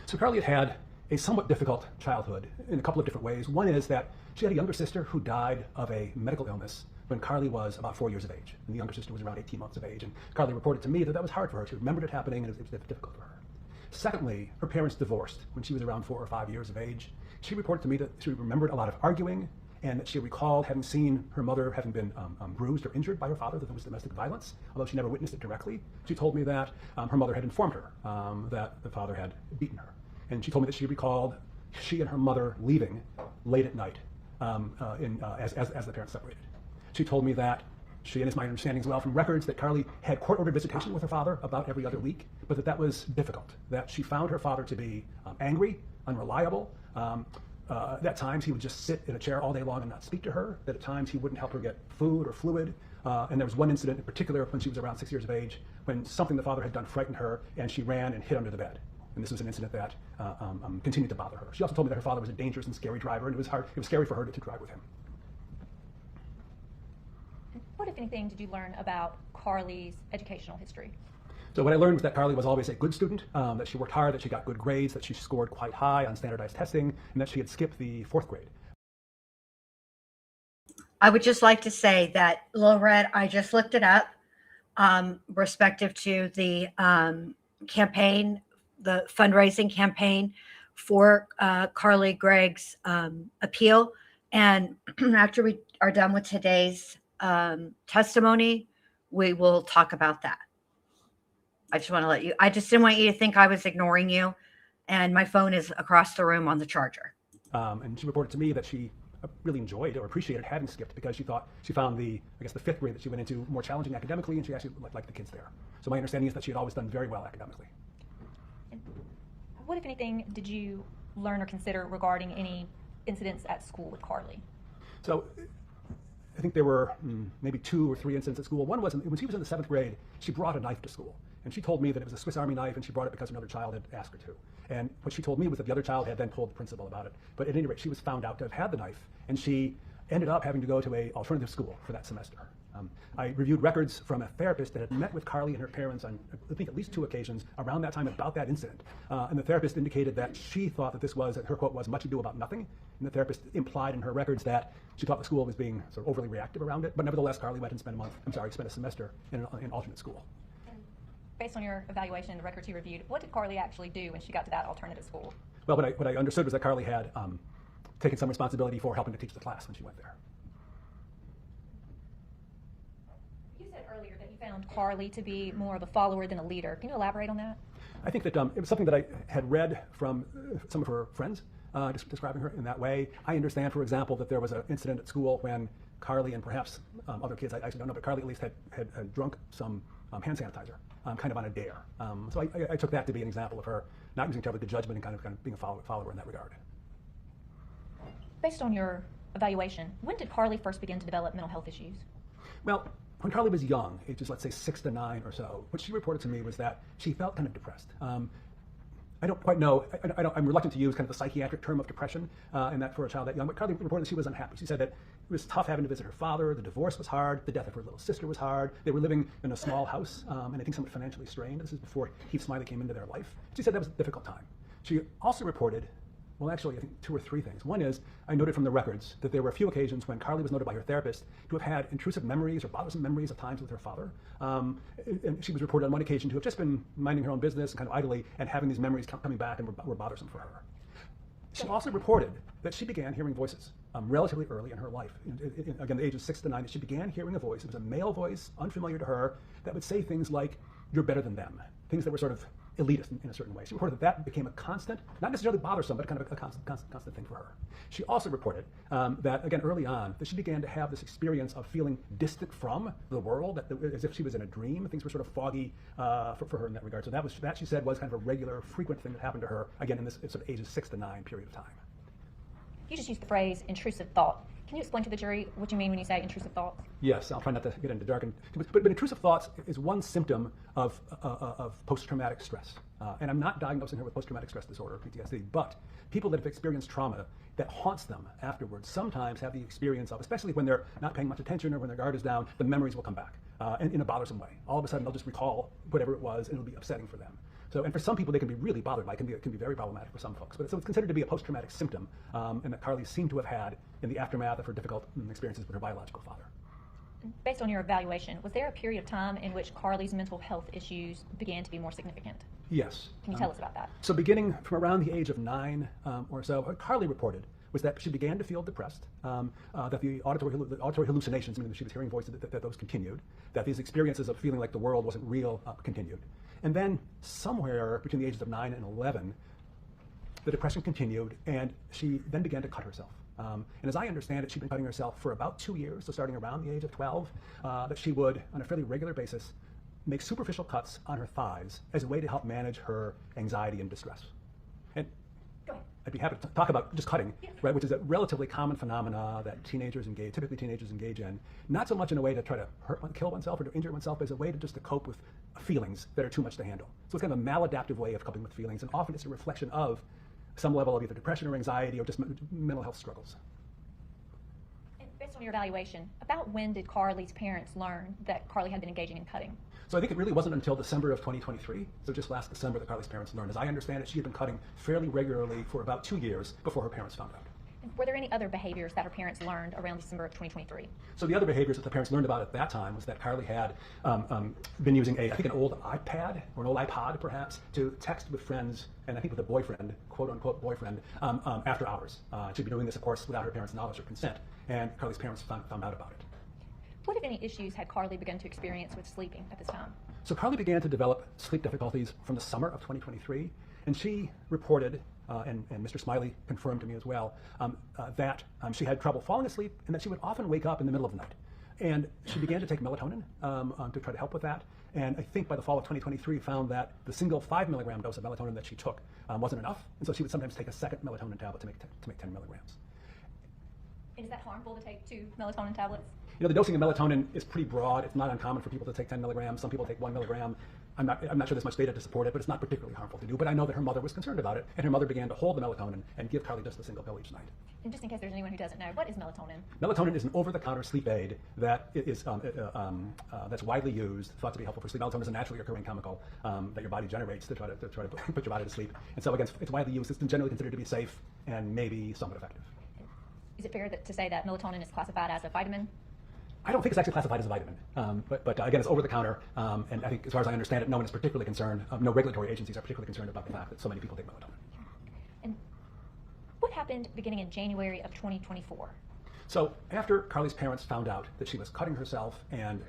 So Carly had had a somewhat difficult childhood in a couple of different ways. One is that she had a younger sister who died of a medical illness when Carly was about 4 years of age. And the younger sister was around 18 months of age. And Carly reported to me that that was hard for her. She remembered it happening, and it was difficult for her. Secondly, her parents divorced when she was around 4 or 5 years of age. She reported to me that she remembered a lot of arguing, and that she recalled having seen her mother having been bruised or injured by her father, that there was domestic violence, although she never witnessed it directly. She told me that her mother had informed her that the father had beaten her. And she told me that she recalled she and her mother leaving late at night as the parents separated. She told me that she, and it's my understanding as well from records, that Carly had court-ordered visitation with her father about every other week, but that was difficult, that she found her father to be angry, unreliable. At times he would just sit in a chair all day long and not speak to her, that at times he wouldn't help her get food or fluid. And there was one incident in particular when she was around 6 years of age, when something the father had done frightened her, and she ran and hid under the bed. And this was an incident that continued to bother her. She also told me that her father was a dangerous and scary driver, and it was scary for her to drive with him. What, if anything, did you learn about Carly's educational history? So what I learned was that Carly was always a good student, that she worked hard, that she got good grades, that she scored quite high on standardized testing, and that she had skipped the 4th grade. I would just like to say that, Lil Red, I just looked it up, respective to the campaign, the fundraising campaign for Carly Gregg's appeal. And after we are done with today's testimony, we will talk about that. I just want to let you, I just didn't want you to think I was ignoring you. And my phone is across the room on the charger. And she reported to me that she really enjoyed or appreciated having skipped because she found the 5th grade that she went into more challenging academically, and she actually liked the kids there. So my understanding is that she had always done very well academically. What, if anything, did you learn or consider regarding any incidents at school with Carly? So I think there were maybe 2 or 3 incidents at school. One was when she was in the 7th grade, she brought a knife to school. And she told me that it was a Swiss Army knife, and she brought it because another child had asked her to. And what she told me was that the other child had then told the principal about it. But at any rate, she was found out to have had the knife, and she ended up having to go to an alternative school for that semester. I reviewed records from a therapist that had met with Carly and her parents on, I think, at least 2 occasions around that time about that incident. And the therapist indicated that she thought that this was, her quote was, much ado about nothing. And the therapist implied in her records that she thought the school was being sort of overly reactive around it. But nevertheless, Carly went and spent a semester in an alternate school. Based on your evaluation and the records you reviewed, what did Carly actually do when she got to that alternative school? Well, what I understood was that Carly had taken some responsibility for helping to teach the class when she went there. You said earlier that you found Carly to be more of a follower than a leader. Can you elaborate on that? I think that it was something that I had read from some of her friends describing her in that way. I understand, for example, that there was an incident at school when Carly and perhaps other kids, I actually don't know, but Carly at least had drunk some hand sanitizer, kind of on a dare. So I took that to be an example of her not using terribly good judgment and kind of being a follower in that regard. Based on your evaluation, when did Carly first begin to develop mental health issues? Well, when Carly was young, ages let's say 6 to 9 or so, what she reported to me was that she felt kind of depressed. I don't quite know, I'm reluctant to use kind of the psychiatric term of depression, and that for a child that young, but Carly reported that she was unhappy. She said that it was tough having to visit her father, the divorce was hard, the death of her little sister was hard, they were living in a small house, and I think somewhat financially strained. This is before Heath Smiley came into their life. She said that was a difficult time. She also reported, well, actually, I think 2 or 3 things. One is, I noted from the records that there were a few occasions when Carly was noted by her therapist to have had intrusive memories or bothersome memories of times with her father. And she was reported on one occasion to have just been minding her own business and kind of idly and having these memories coming back and were bothersome for her. She also reported that she began hearing voices relatively early in her life. Again, the age of 6 to 9, that she began hearing a voice. It was a male voice, unfamiliar to her, that would say things like, "You're better than them," things that were sort of elitist in a certain way. She reported that became a constant, not necessarily bothersome, but kind of a constant thing for her. She also reported that, again, early on, that she began to have this experience of feeling distant from the world, as if she was in a dream. Things were sort of foggy for her in that regard. So that she said was kind of a regular, frequent thing that happened to her, again, in this sort of ages 6 to 9 period of time. You just used the phrase intrusive thought. Can you explain to the jury what you mean when you say intrusive thoughts? Yes, I'll try not to get into jargon. But intrusive thoughts is one symptom of post-traumatic stress. And I'm not diagnosing her with post-traumatic stress disorder or PTSD, but people that have experienced trauma that haunts them afterwards sometimes have the experience of, especially when they're not paying much attention or when their guard is down, the memories will come back in a bothersome way. All of a sudden, they'll just recall whatever it was, and it'll be upsetting for them. So, and for some people, they can be really bothered by it. It can be very problematic for some folks. But so it's considered to be a post-traumatic symptom, and that Carly seemed to have had in the aftermath of her difficult experiences with her biological father. Based on your evaluation, was there a period of time in which Carly's mental health issues began to be more significant? Yes. Can you tell us about that? So beginning from around the age of 9 or so, what Carly reported was that she began to feel depressed, that the auditory hallucinations, meaning that she was hearing voices, that those continued, that these experiences of feeling like the world wasn't real continued. And then somewhere between the ages of 9 and 11, the depression continued, and she then began to cut herself. And as I understand it, she'd been cutting herself for about 2 years, so starting around the age of 12, that she would, on a fairly regular basis, make superficial cuts on her thighs as a way to help manage her anxiety and distress. And I'd be happy to talk about just cutting, right, which is a relatively common phenomena that typically teenagers engage in, not so much in a way to try to kill oneself or to injure oneself, but as a way to cope with feelings that are too much to handle. So it's kind of a maladaptive way of coping with feelings, and often it's a reflection of some level of either depression or anxiety or just mental health struggles. And based on your evaluation, about when did Carly's parents learn that Carly had been engaging in cutting? So I think it really wasn't until December of 2023, so just last December, that Carly's parents learned. As I understand it, she had been cutting fairly regularly for about 2 years before her parents found out. And were there any other behaviors that her parents learned around December of 2023? So the other behaviors that the parents learned about at that time was that Carly had been using an old iPad or an old iPod perhaps to text with friends, and I think with a boyfriend, quote unquote boyfriend, after hours. She'd been doing this, of course, without her parents' knowledge or consent, and Carly's parents found out about it. What, if any, issues had Carly begun to experience with sleeping at this time? So Carly began to develop sleep difficulties from the summer of 2023, and she reported, and Mr. Smiley confirmed to me as well, that she had trouble falling asleep and that she would often wake up in the middle of the night. And she began to take melatonin to try to help with that. And I think by the fall of 2023 found that the single 5 milligram dose of melatonin that she took wasn't enough. And so she would sometimes take a second melatonin tablet to make 10 milligrams. And is that harmful to take 2 melatonin tablets? You know, the dosing of melatonin is pretty broad. It's not uncommon for people to take 10 milligrams. Some people take 1 milligram. I'm not sure there's much data to support it, but it's not particularly harmful to do. But I know that her mother was concerned about it, and her mother began to hold the melatonin and give Carly just a single pill each night. And just in case there's anyone who doesn't know, what is melatonin? Melatonin is an over-the-counter sleep aid that is that's widely used, thought to be helpful for sleep. Melatonin is a naturally occurring chemical that your body generates to try to put your body to sleep. And so again, it's widely used. It's generally considered to be safe and maybe somewhat effective. Is it fair to say that melatonin is classified as a vitamin? I don't think it's actually classified as a vitamin, but again, it's over the counter, and I think, as far as I understand it, no one is particularly concerned. No regulatory agencies are particularly concerned about the fact that so many people take melatonin. And what happened beginning in January of 2024? So after Carly's parents found out that she was cutting herself and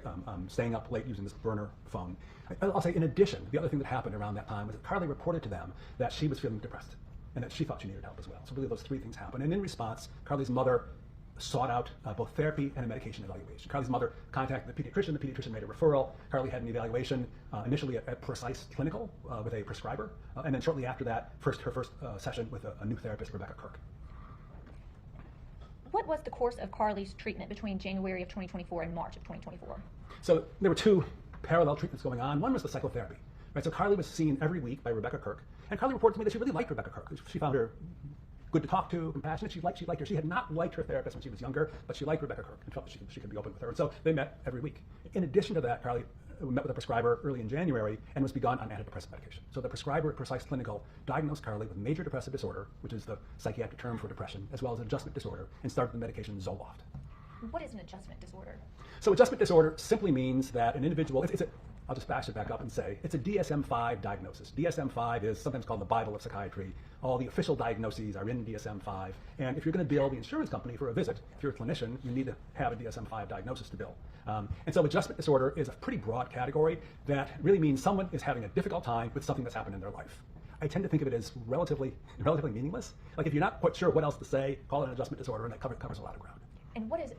staying up late using this burner phone, I'll say in addition, the other thing that happened around that time was that Carly reported to them that she was feeling depressed and that she thought she needed help as well. So really those 3 things happened. And in response, Carly's mother sought out both therapy and a medication evaluation. Carly's mother contacted the pediatrician made a referral. Carly had an evaluation initially at Precise Clinical with a prescriber, and then shortly after that, her first session with a new therapist, Rebecca Kirk. What was the course of Carly's treatment between January of 2024 and March of 2024? So there were 2 parallel treatments going on. One was the psychotherapy. Right, so Carly was seen every week by Rebecca Kirk, and Carly reported to me that she really liked Rebecca Kirk. She found her good to talk to, compassionate. She liked her. She had not liked her therapist when she was younger, but she liked Rebecca Kirk and felt that she could be open with her. And so they met every week. In addition to that, Carly met with a prescriber early in January and was begun on antidepressant medication. So the prescriber at Precise Clinical diagnosed Carly with major depressive disorder, which is the psychiatric term for depression, as well as adjustment disorder, and started the medication Zoloft. What is an adjustment disorder? So adjustment disorder simply means that an individual, I'll just bash it back up and say, it's a DSM-5 diagnosis. DSM-5 is sometimes called the Bible of psychiatry. All the official diagnoses are in DSM-5. And if you're going to bill the insurance company for a visit, if you're a clinician, you need to have a DSM-5 diagnosis to bill. And so adjustment disorder is a pretty broad category that really means someone is having a difficult time with something that's happened in their life. I tend to think of it as relatively meaningless. Like if you're not quite sure what else to say, call it an adjustment disorder, and that covers a lot of ground. And what is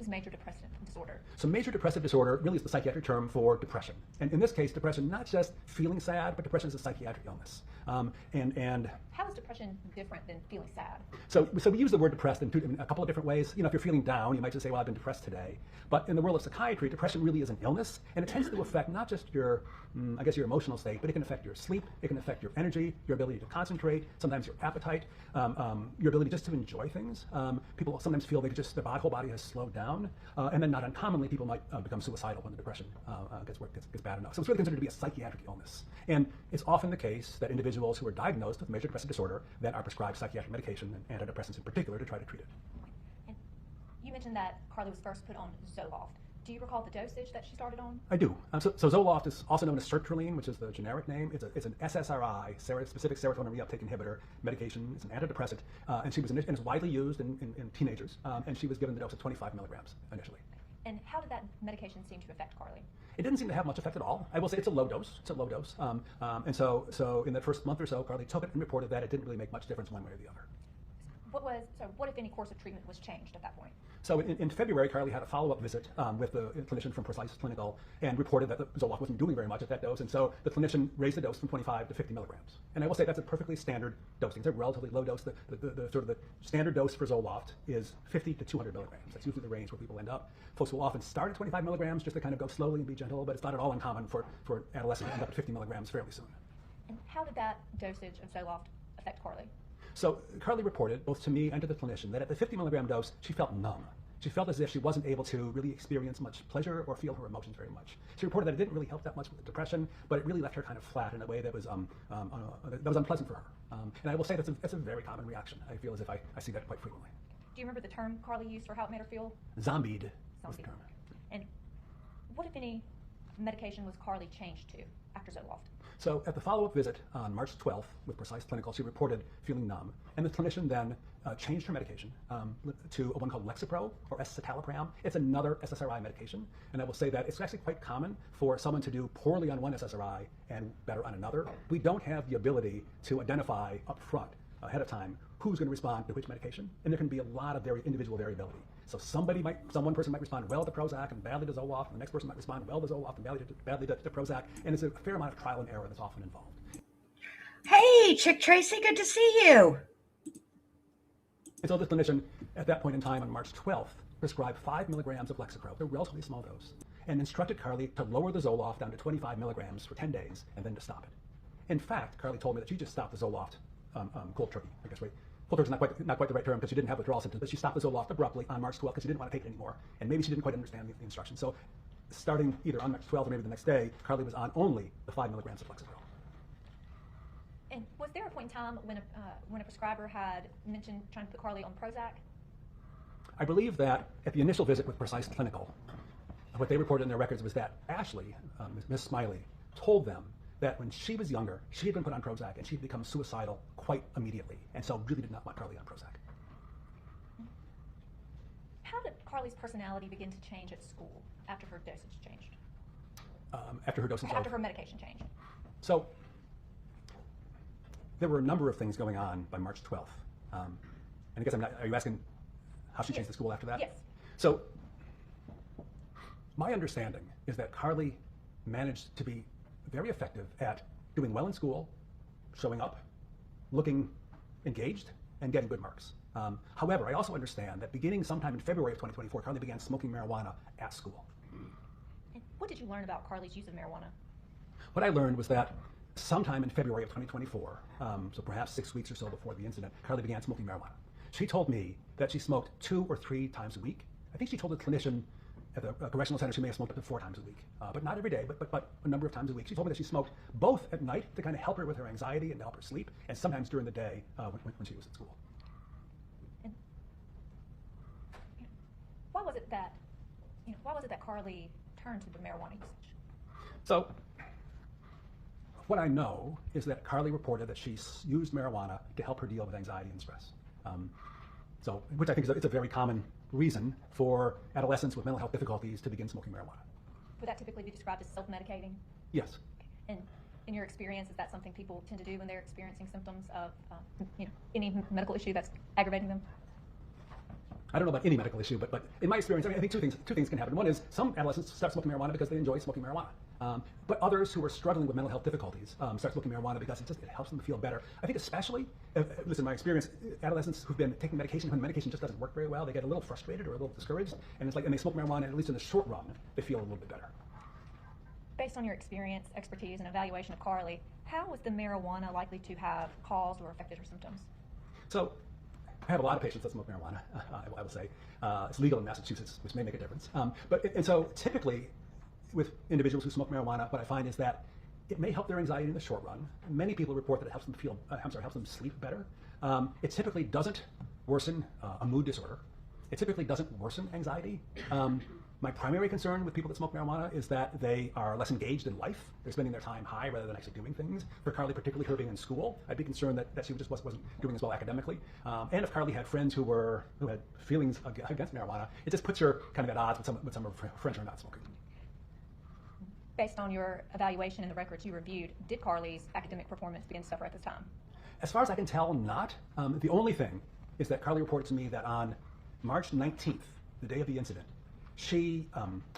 major depressive disorder? So major depressive disorder really is the psychiatric term for depression. And in this case, depression, not just feeling sad, but depression is a psychiatric illness. How how is depression different than feeling sad? So we use the word depressed in a couple of different ways. You know, if you're feeling down, you might just say, well, I've been depressed today. But in the world of psychiatry, depression really is an illness, and it tends to affect not just your, I guess, your emotional state, but it can affect your sleep, it can affect your energy, your ability to concentrate, sometimes your appetite, your ability just to enjoy things. People sometimes feel their whole body has slowed down, and then not uncommonly, people might become suicidal when the depression gets bad enough. So it's really considered to be a psychiatric illness. And it's often the case that individuals who are diagnosed with major depressive disorder then are prescribed psychiatric medication, and antidepressants in particular, to try to treat it. And you mentioned that Carly was first put on Zoloft. Do you recall the dosage that she started on? I do. So Zoloft is also known as sertraline, which is the generic name. It's an SSRI, specific serotonin reuptake inhibitor medication. It's an antidepressant, and it's widely used in teenagers. And she was given the dose of 25 milligrams initially. And how did that medication seem to affect Carly? It didn't seem to have much effect at all. I will say it's a low dose. And so in the first month or so, Carly took it and reported that it didn't really make much difference one way or the other. What if any course of treatment was changed at that point? So in February, Carly had a follow-up visit with the clinician from Precise Clinical and reported that the Zoloft wasn't doing very much at that dose, and so the clinician raised the dose from 25 to 50 milligrams. And I will say that's a perfectly standard dosing. It's a relatively low dose. The sort of the standard dose for Zoloft is 50 to 200 milligrams. That's usually the range where people end up. Folks will often start at 25 milligrams just to kind of go slowly and be gentle, but it's not at all uncommon for adolescents to end up at 50 milligrams fairly soon. And how did that dosage of Zoloft affect Carly? So Carly reported, both to me and to the clinician, that at the 50 milligram dose, she felt numb. She felt as if she wasn't able to really experience much pleasure or feel her emotions very much. She reported that it didn't really help that much with the depression, but it really left her kind of flat in a way that was unpleasant for her. And I will say that's a very common reaction. I feel as if I see that quite frequently. Do you remember the term Carly used for how it made her feel? Zombied was the term. And what, if any, medication was Carly changed to after Zoloft? So at the follow-up visit on March 12th with Precise Clinical, she reported feeling numb, and the clinician then changed her medication to one called Lexapro or escitalopram. It's another SSRI medication, and I will say that it's actually quite common for someone to do poorly on one SSRI and better on another. We don't have the ability to identify up front, ahead of time, who's going to respond to which medication, and there can be a lot of individual variability. So one person might respond well to Prozac and badly to Zoloft, and the next person might respond well to Zoloft and badly to Prozac, and it's a fair amount of trial and error that's often involved. Hey, Chick Tracy, good to see you. And so the clinician, at that point in time on March 12th, prescribed 5 milligrams of Lexapro, a relatively small dose, and instructed Carly to lower the Zoloft down to 25 milligrams for 10 days and then to stop it. In fact, Carly told me that she just stopped the Zoloft cold turkey, I guess, right? Cold turkey is not quite the right term because she didn't have withdrawal symptoms, but she stopped the Zoloft abruptly on March 12th because she didn't want to take it anymore, and maybe she didn't quite understand the instructions. So starting either on March 12th or maybe the next day, Carly was on only the 5 milligrams of Lexapro. And was there a point in time when a prescriber had mentioned trying to put Carly on Prozac? I believe that at the initial visit with Precise Clinical, what they reported in their records was that Ashley, Ms. Smiley, told them that when she was younger, she had been put on Prozac and she had become suicidal quite immediately, and so really did not want Carly on Prozac. How did Carly's personality begin to change at school after her dosage changed? After her dosage? After her medication changed. So there were a number of things going on by March 12th. And I guess are you asking how she changed the school after that? Yes. So my understanding is that Carly managed to be very effective at doing well in school, showing up, looking engaged, and getting good marks. However, I also understand that beginning sometime in February of 2024, Carly began smoking marijuana at school. And what did you learn about Carly's use of marijuana? What I learned was that sometime in February of 2024, so perhaps 6 weeks or so before the incident, Carly began smoking marijuana. She told me that she smoked 2 or 3 times a week. I think she told the clinician at the correctional center she may have smoked up to 4 times a week, but not every day, but a number of times a week. She told me that she smoked both at night to kind of help her with her anxiety and to help her sleep, and sometimes during the day when she was at school. And why was it that Carly turned to the marijuana usage? So what I know is that Carly reported that she used marijuana to help her deal with anxiety and stress. Which I think is a very common reason for adolescents with mental health difficulties to begin smoking marijuana. Would that typically be described as self-medicating? Yes. And in your experience, is that something people tend to do when they're experiencing symptoms of any medical issue that's aggravating them? I don't know about any medical issue, but in my experience, I think two things can happen. One is some adolescents start smoking marijuana because they enjoy smoking marijuana. But others who are struggling with mental health difficulties start smoking marijuana because it helps them feel better. I think especially, listen, my experience, adolescents who've been taking medication, when the medication just doesn't work very well, they get a little frustrated or a little discouraged, and it's like, and they smoke marijuana, and at least in the short run, they feel a little bit better. Based on your experience, expertise, and evaluation of Carly, how was the marijuana likely to have caused or affected her symptoms? So, I have a lot of patients that smoke marijuana, I will say. It's legal in Massachusetts, which may make a difference. And so typically, with individuals who smoke marijuana, what I find is that it may help their anxiety in the short run. Many people report that it helps them helps them sleep better. It typically doesn't worsen a mood disorder. It typically doesn't worsen anxiety. My primary concern with people that smoke marijuana is that they are less engaged in life. They're spending their time high rather than actually doing things. For Carly, particularly her being in school, I'd be concerned that she just wasn't doing as well academically. And if Carly had friends who had feelings against marijuana, it just puts her kind of at odds with some of her friends who are not smoking. Based on your evaluation and the records you reviewed, did Carly's academic performance begin to suffer at this time? As far as I can tell, not. The only thing is that Carly reported to me that on March 19th, the day of the incident, she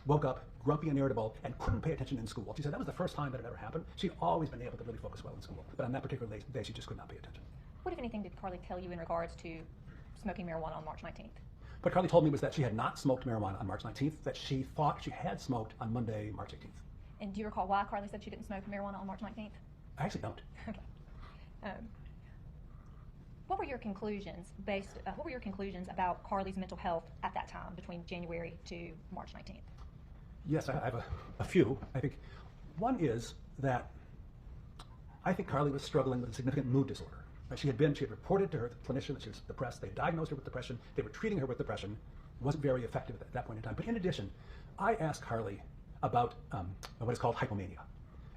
woke up grumpy and irritable and couldn't pay attention in school. She said that was the first time that it ever happened. She'd always been able to really focus well in school, but on that particular day, she just could not pay attention. What, if anything, did Carly tell you in regards to smoking marijuana on March 19th? What Carly told me was that she had not smoked marijuana on March 19th, that she thought she had smoked on Monday, March 18th. And do you recall why Carly said she didn't smoke marijuana on March 19th? I actually don't. Okay. What were your conclusions about Carly's mental health at that time, between January to March 19th? Yes, I have a few. I think one is that I think Carly was struggling with a significant mood disorder. She had reported to her clinician that she was depressed. They diagnosed her with depression. They were treating her with depression. It wasn't very effective at that point in time. But in addition, I asked Carly about what is called hypomania.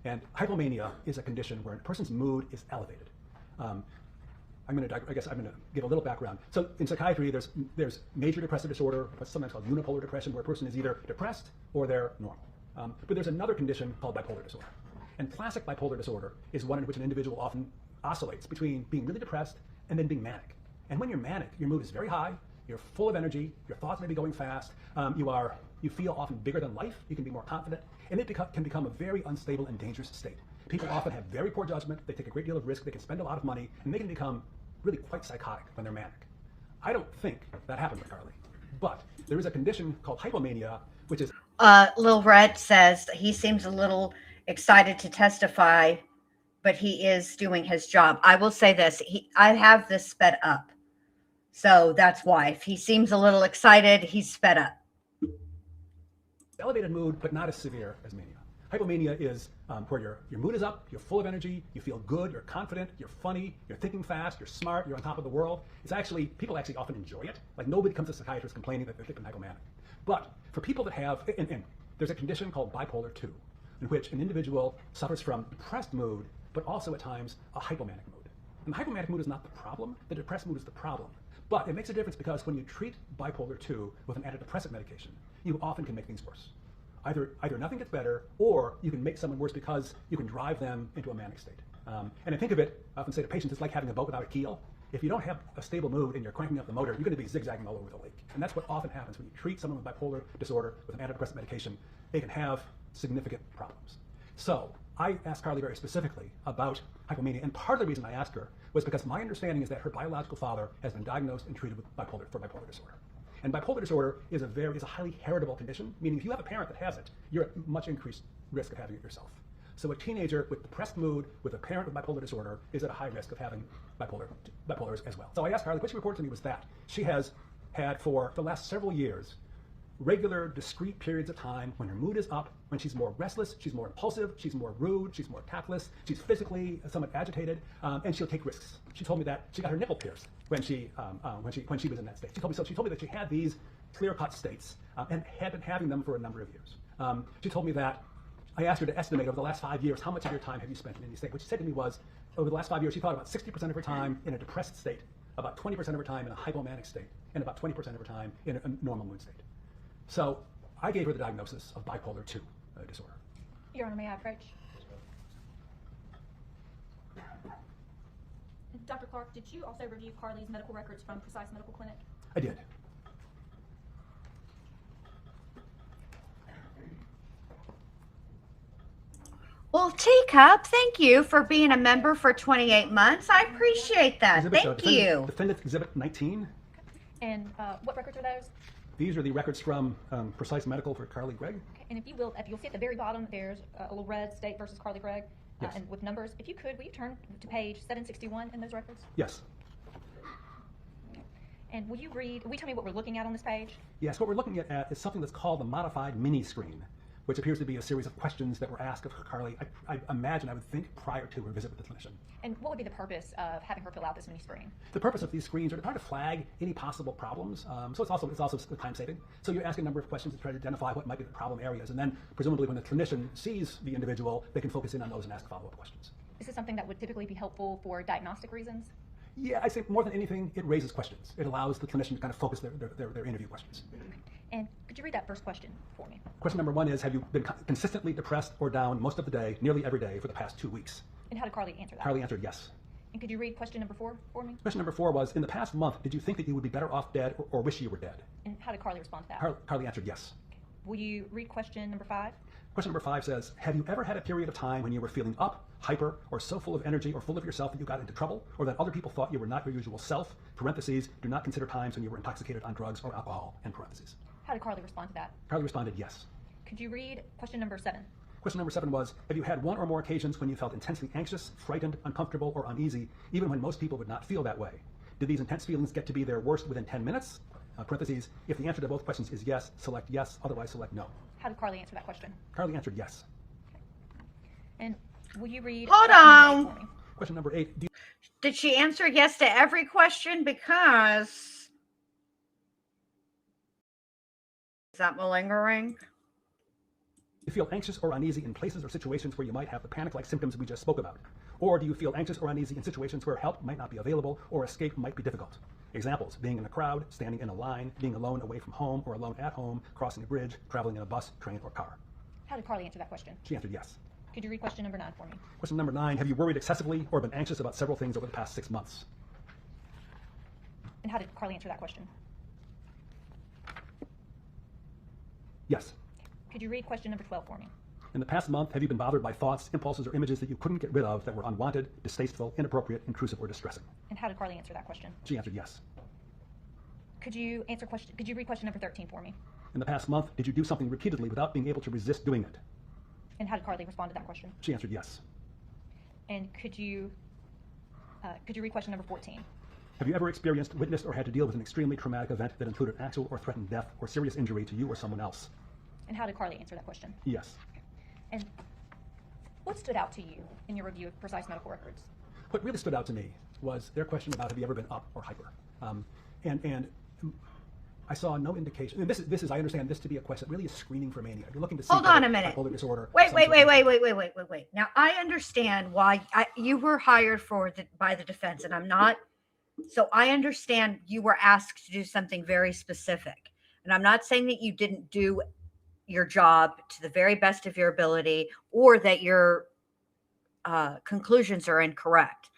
And hypomania is a condition where a person's mood is elevated. I'm going to give a little background. So in psychiatry, there's major depressive disorder, what's sometimes called unipolar depression, where a person is either depressed or they're normal. But there's another condition called bipolar disorder. And classic bipolar disorder is one in which an individual often oscillates between being really depressed and then being manic. And when you're manic, your mood is very high, you're full of energy, your thoughts may be going fast, you feel often bigger than life, you can be more confident, and it can become a very unstable and dangerous state. People often have very poor judgment, they take a great deal of risk, they can spend a lot of money, and they can become really quite psychotic when they're manic. I don't think that happened with Carly, but there is a condition called hypomania, which is... Lil Red says he seems a little excited to testify, but he is doing his job. I will say this, I have this sped up. So that's why. If he seems a little excited, he's sped up. Elevated mood, but not as severe as mania. Hypomania is where your mood is up, you're full of energy, you feel good, you're confident, you're funny, you're thinking fast, you're smart, you're on top of the world. People actually often enjoy it. Like nobody comes to a psychiatrist complaining that they're thinking hypomanic. But for people that have, and there's a condition called bipolar 2, in which an individual suffers from depressed mood, but also at times a hypomanic mood. And the hypomanic mood is not the problem, the depressed mood is the problem. But it makes a difference because when you treat bipolar 2 with an antidepressant medication, you often can make things worse. Either nothing gets better, or you can make someone worse because you can drive them into a manic state. And I think of it, I often say to patients, it's like having a boat without a keel. If you don't have a stable mood and you're cranking up the motor, you're going to be zigzagging all over the lake. And that's what often happens when you treat someone with bipolar disorder with an antidepressant medication. They can have significant problems. So I asked Carly very specifically about hypomania, and part of the reason I asked her was because my understanding is that her biological father has been diagnosed and treated with bipolar disorder. And bipolar disorder is a highly heritable condition, meaning if you have a parent that has it, you're at much increased risk of having it yourself. So a teenager with depressed mood with a parent with bipolar disorder is at a high risk of having bipolar as well. So I asked Carly, what she reported to me was that she has had for the last several years regular, discrete periods of time when her mood is up, when she's more restless, she's more impulsive, she's more rude, she's more tactless, she's physically somewhat agitated, and she'll take risks. She told me that she got her nipple pierced when she was in that state. She told me that she had these clear-cut states and had been having them for a number of years. She told me that I asked her to estimate over the last 5 years how much of your time have you spent in any state. What she said to me was, over the last 5 years, she thought about 60% of her time in a depressed state, about 20% of her time in a hypomanic state, and about 20% of her time in a normal mood state. So I gave her the diagnosis of bipolar 2 disorder. Your Honor, may I approach? Dr. Clark, did you also review Carly's medical records from Precise Medical Clinic? I did. Well, Teacup, thank you for being a member for 28 months. I appreciate that. Thank you. Defendant Exhibit 19. And what records are those? These are the records from Precise Medical for Carly Gregg. Okay. And if you'll see at the very bottom, there's a little red State versus Carly Gregg, Yes. and with numbers. If you could, will you turn to page 761 in those records? Yes. And will you tell me what we're looking at on this page? Yes, what we're looking at is something that's called the modified mini screen, which appears to be a series of questions that were asked of Carly, I would think, prior to her visit with the clinician. And what would be the purpose of having her fill out this mini screen? The purpose of these screens are to try to flag any possible problems. So it's also time saving. So you ask a number of questions to try to identify what might be the problem areas, and then presumably when the clinician sees the individual, they can focus in on those and ask follow-up questions. Is this something that would typically be helpful for diagnostic reasons? Yeah, I think more than anything, it raises questions. It allows the clinician to kind of focus their interview questions. And could you read that first question for me? Question number 1 is, have you been consistently depressed or down most of the day, nearly every day, for the past 2 weeks? And how did Carly answer that? Carly answered yes. And could you read question number 4 for me? Question number 4 was, in the past month, did you think that you would be better off dead or wish you were dead? And how did Carly respond to that? Carly answered yes. Okay. Will you read question number 5? Question number 5 says, have you ever had a period of time when you were feeling up, hyper, or so full of energy or full of yourself that you got into trouble, or that other people thought you were not your usual self? Parentheses, do not consider times when you were intoxicated on drugs or alcohol, end parentheses. How did Carly respond to that? Carly responded yes. Could you read question number 7? Question number 7 was, have you had one or more occasions when you felt intensely anxious, frightened, uncomfortable, or uneasy, even when most people would not feel that way? Did these intense feelings get to be their worst within 10 minutes? Parentheses, if the answer to both questions is yes, select yes, otherwise select no. How did Carly answer that question? Carly answered yes. And will you read Hold question number 8 on. for me? Question number 8, Did she answer yes to every question? Because is that malingering? you feel anxious or uneasy in places or situations where you might have the panic-like symptoms we just spoke about? Or do you feel anxious or uneasy in situations where help might not be available or escape might be difficult? Examples, being in a crowd, standing in a line, being alone away from home or alone at home, crossing a bridge, traveling in a bus, train, or car. How did Carly answer that question? She answered yes. Could you read question number 9 for me? Question number 9, have you worried excessively or been anxious about several things over the past 6 months? And how did Carly answer that question? Yes. Could you read question number 12 for me? In the past month, have you been bothered by thoughts, impulses, or images that you couldn't get rid of that were unwanted, distasteful, inappropriate, intrusive, or distressing? And how did Carly answer that question? She answered yes. Could you read question number 13 for me? In the past month, did you do something repeatedly without being able to resist doing it? And how did Carly respond to that question? She answered yes. And could you read question number 14? Have you ever experienced, witnessed, or had to deal with an extremely traumatic event that included actual or threatened death or serious injury to you or someone else? And how did Carly answer that question? Yes. And what stood out to you in your review of precise medical records? What really stood out to me was their question about, have you ever been up or hyper? And I saw no indication. And this is, I understand this to be a question that really is screening for mania. You're looking to see Hold on a minute. bipolar disorder. Wait. Now I understand why you were hired by the defense, and I'm not. So I understand you were asked to do something very specific, and I'm not saying that you didn't do your job to the very best of your ability or that your conclusions are incorrect.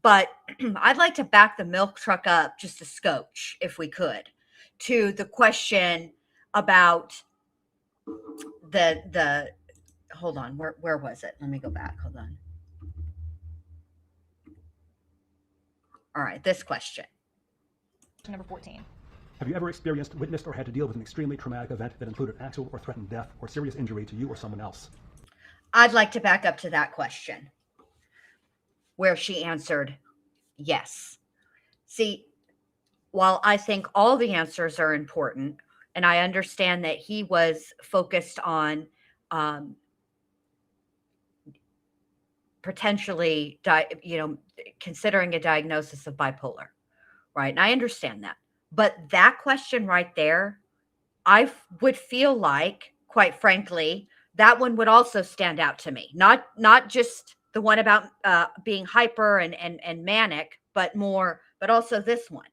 But I'd like to back the milk truck up just a scotch, if we could, to the question about the hold on, where was it? Let me go back. Hold on. All right, this question. Number 14. Have you ever experienced, witnessed, or had to deal with an extremely traumatic event that included actual or threatened death or serious injury to you or someone else? I'd like to back up to that question, where she answered yes. See, while I think all the answers are important, and I understand that he was focused on potentially, considering a diagnosis of bipolar, right? And I understand that. But that question right there, I would feel like, quite frankly, that one would also stand out to me. Not just the one about being hyper and manic, but also this one.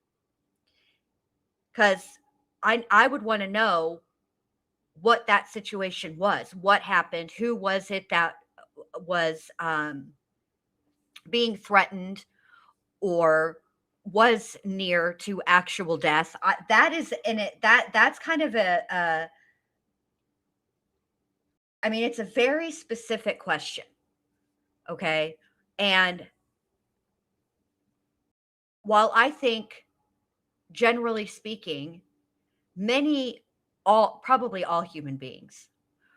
Because I would want to know what that situation was. What happened? Who was it that was being threatened or was near to actual death? That's kind of it's a very specific question. Okay. And while I think, generally speaking, probably all human beings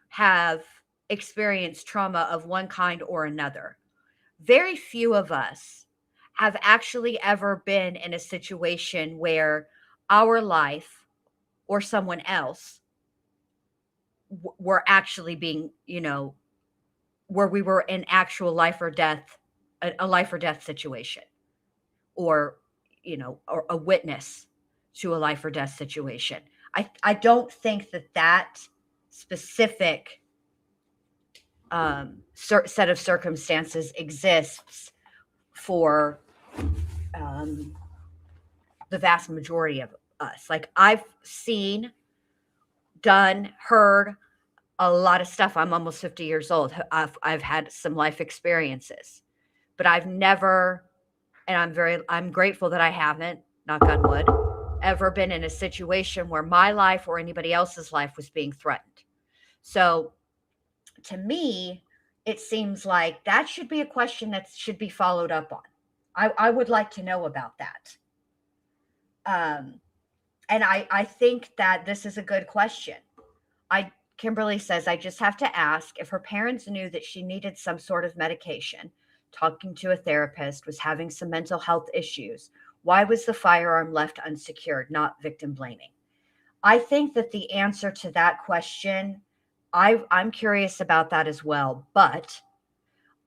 have experienced trauma of one kind or another, very few of us have actually ever been in a situation where our life or someone else were actually being, where we were in actual life or death, a life or death situation, or, or a witness to a life or death situation. I don't think that specific set of circumstances exists for the vast majority of us. Like, I've seen, done, heard a lot of stuff. I'm almost 50 years old. I've had some life experiences, but I've never, and I'm grateful that I haven't, knock on wood, ever been in a situation where my life or anybody else's life was being threatened. So to me, it seems like that should be a question that should be followed up on. I would like to know about that. And I think that this is a good question. Kimberly says, I just have to ask if her parents knew that she needed some sort of medication, talking to a therapist, was having some mental health issues. Why was the firearm left unsecured, not victim blaming? I think that the answer to that question, I'm curious about that as well. But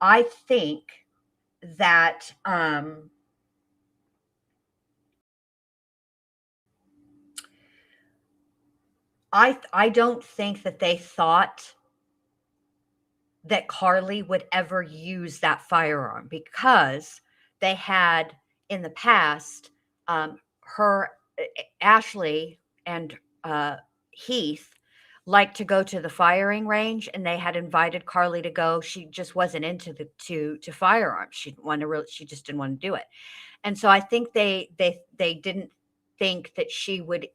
I think that I don't think that they thought that Carly would ever use that firearm, because they had in the past, her, Ashley and Heath liked to go to the firing range, and they had invited Carly to go. She just wasn't into to firearms. She didn't want to really, she just didn't want to do it. And so I think they didn't think that she would,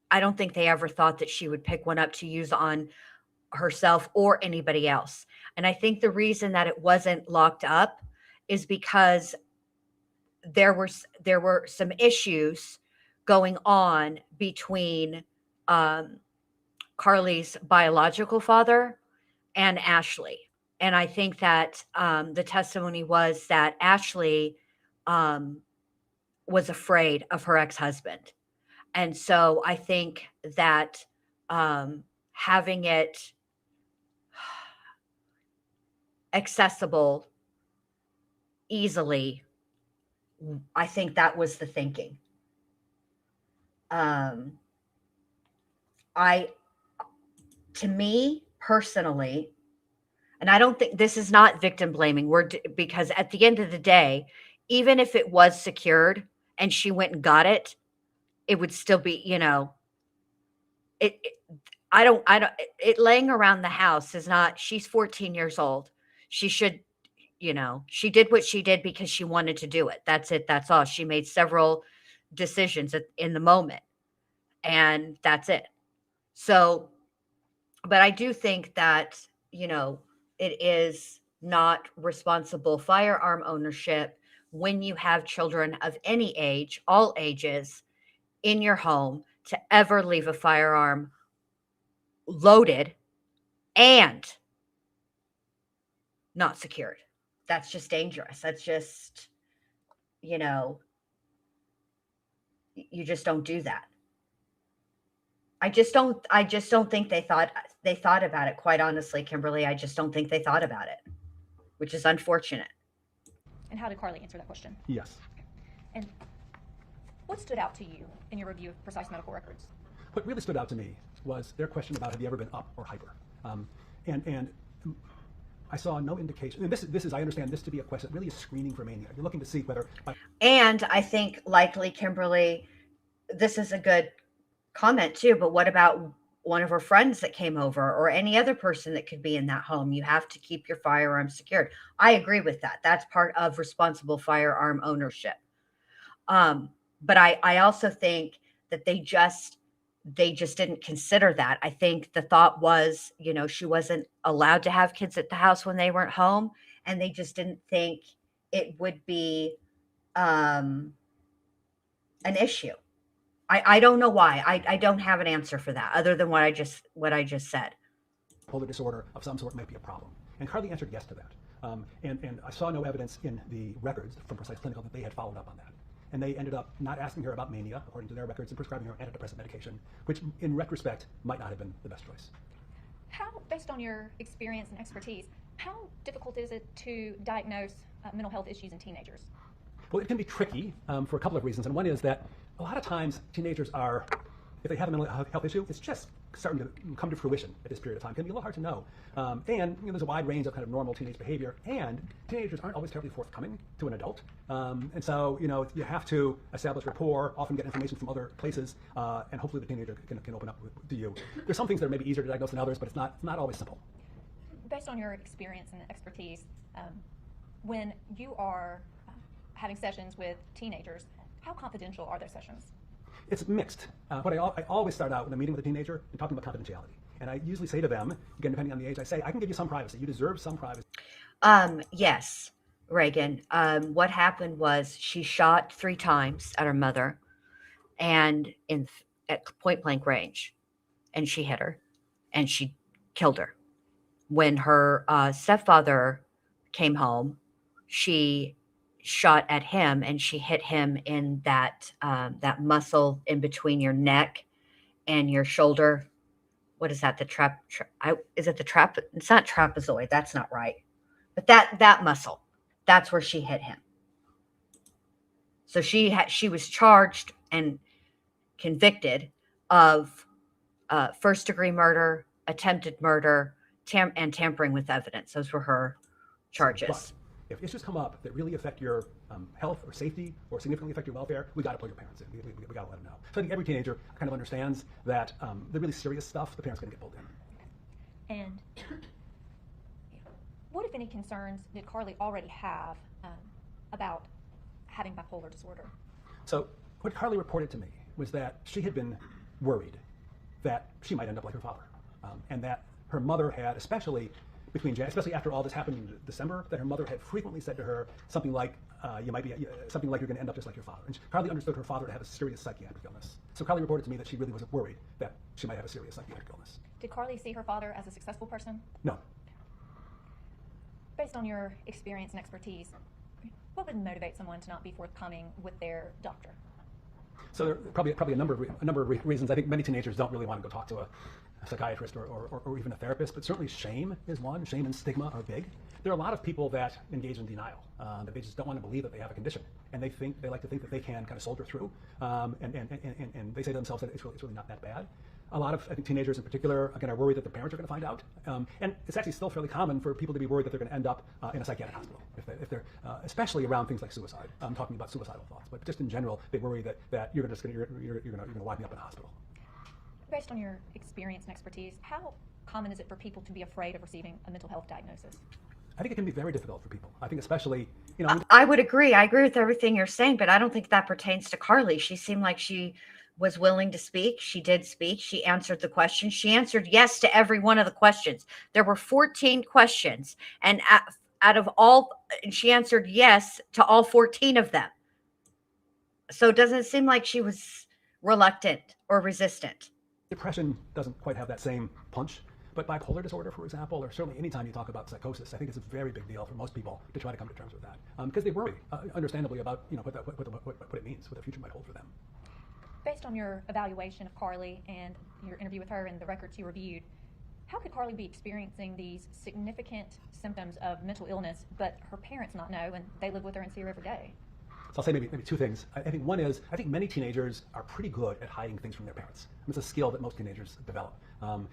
I don't think they ever thought that she would pick one up to use on herself or anybody else. And I think the reason that it wasn't locked up is because there were some issues going on between Carly's biological father and Ashley. And I think that the testimony was that Ashley was afraid of her ex-husband. And so I think that having it accessible easily, I think that was the thinking. To me personally, and I don't think this is not victim blaming, because at the end of the day, even if it was secured and she went and got it, it would still be, I don't, it laying around the house is not, she's 14 years old. She should, she did what she did because she wanted to do it. That's it. That's all. She made several decisions in the moment, and that's it. So, but I do think that, it is not responsible firearm ownership when you have children of any age, all ages, in your home, to ever leave a firearm loaded and not secured. That's just dangerous. That's just, you just don't do that. I just don't think they thought about it, quite honestly, Kimberly. I just don't think they thought about it, which is unfortunate. And how did Carly answer that question? Yes. And what stood out to you in your review of precise medical records? What really stood out to me was their question about, have you ever been up or hyper? And I saw no indication. And this is, I understand this to be a question that really is screening for mania. You're looking to see whether. And I think likely, Kimberly, this is a good comment too, but what about one of her friends that came over, or any other person that could be in that home? You have to keep your firearm secured. I agree with that. That's part of responsible firearm ownership. But I also think that they just they just didn't consider that. I think the thought was, she wasn't allowed to have kids at the house when they weren't home, and they just didn't think it would be an issue. I don't know why. I don't have an answer for that other than what I just said. Bipolar disorder of some sort might be a problem. And Carly answered yes to that. And I saw no evidence in the records from Precise Clinical that they had followed up on that. And they ended up not asking her about mania, according to their records, and prescribing her antidepressant medication, which in retrospect might not have been the best choice. How, based on your experience and expertise, how difficult is it to diagnose mental health issues in teenagers? Well, it can be tricky for a couple of reasons. And one is that a lot of times teenagers are, if they have a mental health issue, it's just starting to come to fruition at this period of time. It can be a little hard to know. And there's a wide range of kind of normal teenage behavior, and teenagers aren't always terribly forthcoming to an adult. And so, you have to establish rapport, often get information from other places, and hopefully the teenager can open up to you. There's some things that are maybe easier to diagnose than others, but it's not always simple. Based on your experience and expertise, when you are having sessions with teenagers, how confidential are those sessions? It's mixed. But I always start out when I'm meeting with a teenager and talking about confidentiality. And I usually say to them, again, depending on the age, I say, I can give you some privacy. You deserve some privacy. Yes, Reagan. What happened was she shot 3 times at her mother and at point blank range. And she hit her and she killed her. When her stepfather came home, she shot at him and she hit him in that muscle in between your neck and your shoulder. What is that? Is it the trap? It's not trapezoid. That's not right. But that muscle, that's where she hit him. So she was charged and convicted of first degree murder, attempted murder, and tampering with evidence. Those were her charges. If issues come up that really affect your health or safety or significantly affect your welfare, we got to pull your parents in. We got to let them know. So I think every teenager kind of understands that the really serious stuff, the parents are going to get pulled in. And what, if any, concerns did Carly already have about having bipolar disorder? So what Carly reported to me was that she had been worried that she might end up like her father, and that her mother had, especially after all this happened in December, that her mother had frequently said to her something like, something like you're going to end up just like your father. And Carly understood her father to have a serious psychiatric illness. So Carly reported to me that she really was worried that she might have a serious psychiatric illness. Did Carly see her father as a successful person? No. Based on your experience and expertise, what would motivate someone to not be forthcoming with their doctor? So there are probably a number of reasons. I think many teenagers don't really want to go talk to a psychiatrist or even a therapist, but certainly shame is one. Shame and stigma are big. There are a lot of people that engage in denial, that they just don't want to believe that they have a condition, and they like to think that they can kind of soldier through, and they say to themselves that it's really not that bad. A lot of, I think, teenagers in particular, again, are worried that their parents are going to find out, and it's actually still fairly common for people to be worried that they're going to end up in a psychiatric hospital, if they're especially around things like suicide. I'm talking about suicidal thoughts, but just in general, they worry that you're going to wind me up in a hospital. Based on your experience and expertise, how common is it for people to be afraid of receiving a mental health diagnosis? I think it can be very difficult for people. I think especially, I would agree. I agree with everything you're saying, but I don't think that pertains to Carly. She seemed like she was willing to speak. She did speak. She answered the questions. She answered yes to every one of the questions. There were 14 questions, and out of all, she answered yes to all 14 of them. So it doesn't seem like she was reluctant or resistant. Depression doesn't quite have that same punch, but bipolar disorder, for example, or certainly anytime you talk about psychosis, I think it's a very big deal for most people to try to come to terms with that, because they worry, understandably, about what it means, what the future might hold for them. Based on your evaluation of Carly and your interview with her and the records you reviewed, how could Carly be experiencing these significant symptoms of mental illness, but her parents not know, and they live with her and see her every day? So I'll say maybe 2 things. I think one is, I think many teenagers are pretty good at hiding things from their parents. It's a skill that most teenagers develop. And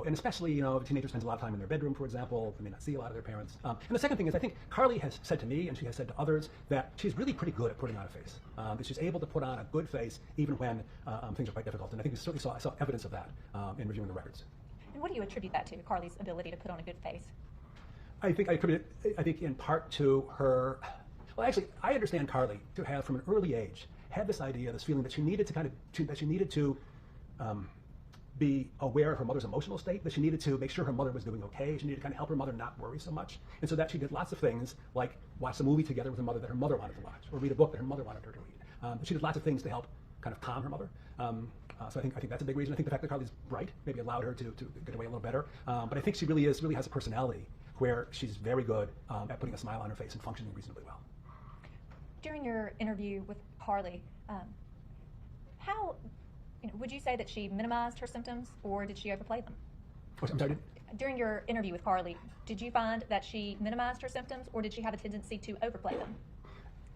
especially, teenagers spend a lot of time in their bedroom, for example. They may not see a lot of their parents. And the second thing is, I think Carly has said to me, and she has said to others, that she's really pretty good at putting on a face. That she's able to put on a good face even when things are quite difficult. And I think I saw evidence of that in reviewing the records. And what do you attribute that to, Carly's ability to put on a good face? I think I attribute it, in part to her. Well, actually, I understand Carly to have, from an early age, had this idea, this feeling that she needed to be aware of her mother's emotional state, that she needed to make sure her mother was doing okay. She needed to kind of help her mother not worry so much. And so that she did lots of things like watch a movie together with her mother that her mother wanted to watch, or read a book that her mother wanted her to read. She did lots of things to help kind of calm her mother. So I think that's a big reason. I think the fact that Carly's bright maybe allowed her to get away a little better. But I think she really has a personality where she's very good at putting a smile on her face and functioning reasonably well. During your interview with Carly, how would you say that she minimized her symptoms, or did she overplay them? I'm sorry? During your interview with Carly, did you find that she minimized her symptoms, or did she have a tendency to overplay them?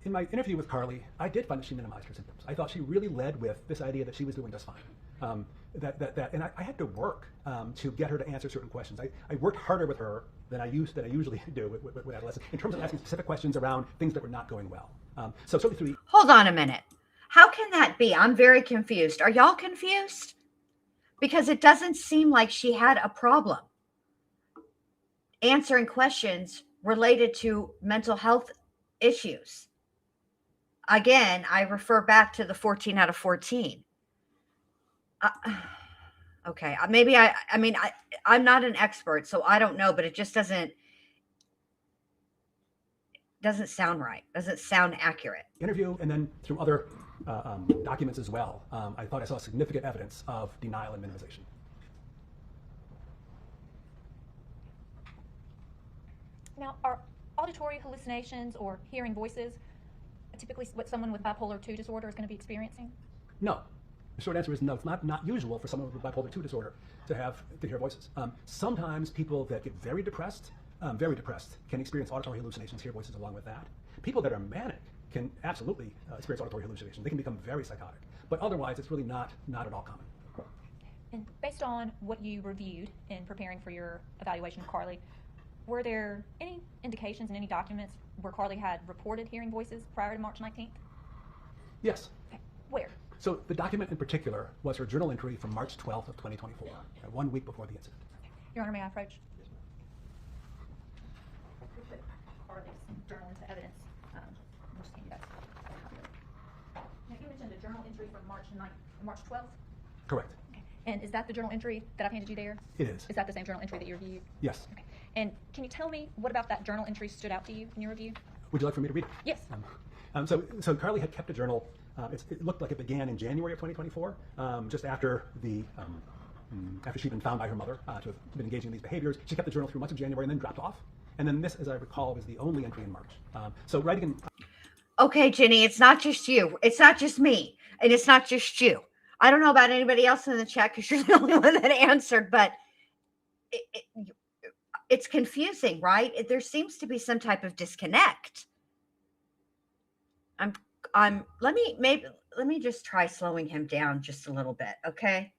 In my interview with Carly, I did find that she minimized her symptoms. I thought she really led with this idea that she was doing just fine. And I had to work to get her to answer certain questions. I worked harder with her than I usually do with adolescents in terms of asking specific questions around things that were not going well. So certainly through. Hold on a minute. How can that be? I'm very confused. Are y'all confused? Because it doesn't seem like she had a problem answering questions related to mental health issues. Again, I refer back to the 14 out of 14. Okay, maybe I'm not an expert, so I don't know, but it just doesn't sound right. Doesn't sound accurate. Interview, and then through other documents as well, I thought I saw significant evidence of denial and minimization. Now, are auditory hallucinations or hearing voices typically what someone with bipolar 2 disorder is going to be experiencing? No. The short answer is no. It's not usual for someone with bipolar 2 disorder to hear voices. Sometimes people that get very depressed can experience auditory hallucinations, hear voices along with that. People that are manic can absolutely experience auditory hallucinations. They can become very psychotic. But otherwise, it's really not at all common. And based on what you reviewed in preparing for your evaluation of Carly, were there any indications in any documents where Carly had reported hearing voices prior to March 19th? Yes. Okay. Where? So the document in particular was her journal entry from March 12th of 2024, 1 week before the incident. Your Honor, may I approach? We'll put Carly's journal into evidence. We'll just hand you that. Now, you mentioned a journal entry from March 12th? Correct. Okay. And is that the journal entry that I've handed you there? It is. Is that the same journal entry that you reviewed? Yes. Okay. And can you tell me what about that journal entry stood out to you in your review? Would you like for me to read it? Yes. So Carly had kept a journal. It looked like it began in January of 2024, just after after she'd been found by her mother to have been engaging in these behaviors. She kept the journal through much of January and then dropped off. And then this, as I recall, was the only entry in March. So writing in... Okay, Jenny, it's not just you. It's not just me. And it's not just you. I don't know about anybody else in the chat because you're the only one that answered, but it's confusing, right? There seems to be some type of disconnect. Let me just try slowing him down just a little bit, okay?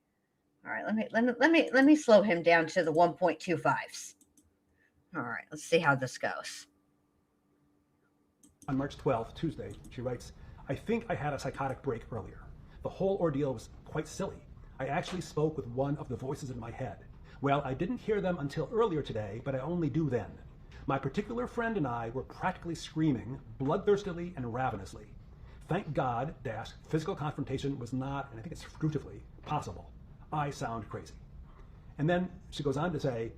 All right, let me slow him down to the 1.25s. All right, let's see how this goes. On March 12th, Tuesday, she writes, "I think I had a psychotic break earlier. The whole ordeal was quite silly. I actually spoke with one of the voices in my head. Well, I didn't hear them until earlier today, but I only do then. My particular friend and I were practically screaming, bloodthirstily and ravenously. Thank God, physical confrontation was not, and I think it's fruitively, possible. I sound crazy." And then she goes on to say,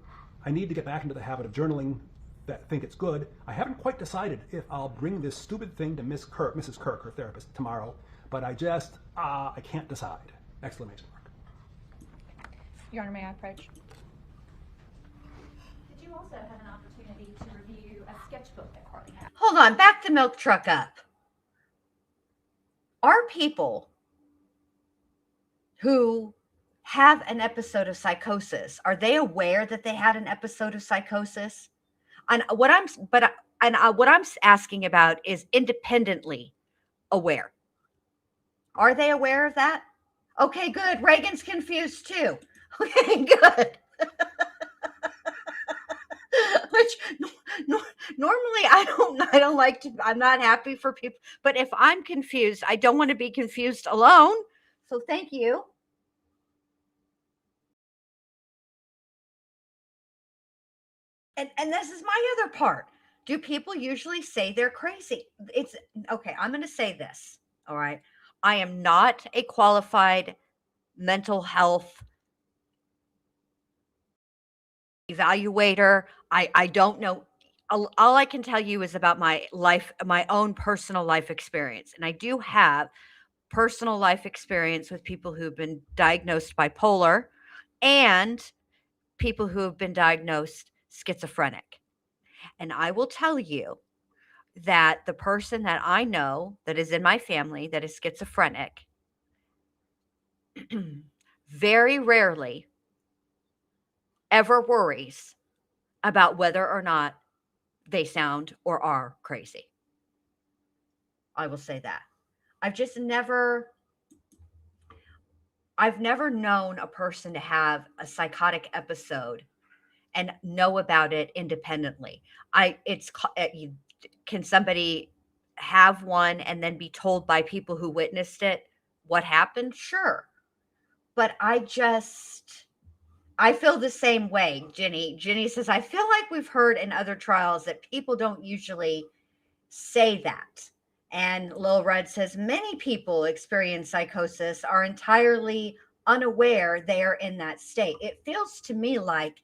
"I need to get back into the habit of journaling that think it's good. I haven't quite decided if I'll bring this stupid thing to Mrs. Kirk, her therapist, tomorrow, but I can't decide." Exclamation mark. Your Honor, may I approach? Did you also have an opportunity to review a sketchbook that Carly had? Hold on, back the milk truck up. Are people who have an episode of psychosis, are they aware that they had an episode of psychosis? And what I'm asking about is independently aware. Are they aware of that? Okay, good. Reagan's confused too. Okay, good. Which normally I don't like to. I'm not happy for people, but if I'm confused, I don't want to be confused alone. So thank you. And this is my other part. Do people usually say they're crazy? Okay. I'm going to say this. All right. I am not a qualified mental health evaluator. I don't know. All I can tell you is about my life, my own personal life experience. And I do have personal life experience with people who've been diagnosed bipolar and people who have been diagnosed schizophrenic. And I will tell you that the person that I know that is in my family that is schizophrenic very rarely ever worries about whether or not they sound or are crazy. I will say that. I've just never I've never known a person to have a psychotic episode and know about it independently. Can somebody have one and then be told by people who witnessed it what happened? Sure. But I feel the same way, Ginny. Ginny says, I feel like we've heard in other trials that people don't usually say that. And Lil Red says, many people experience psychosis are entirely unaware they are in that state. It feels to me like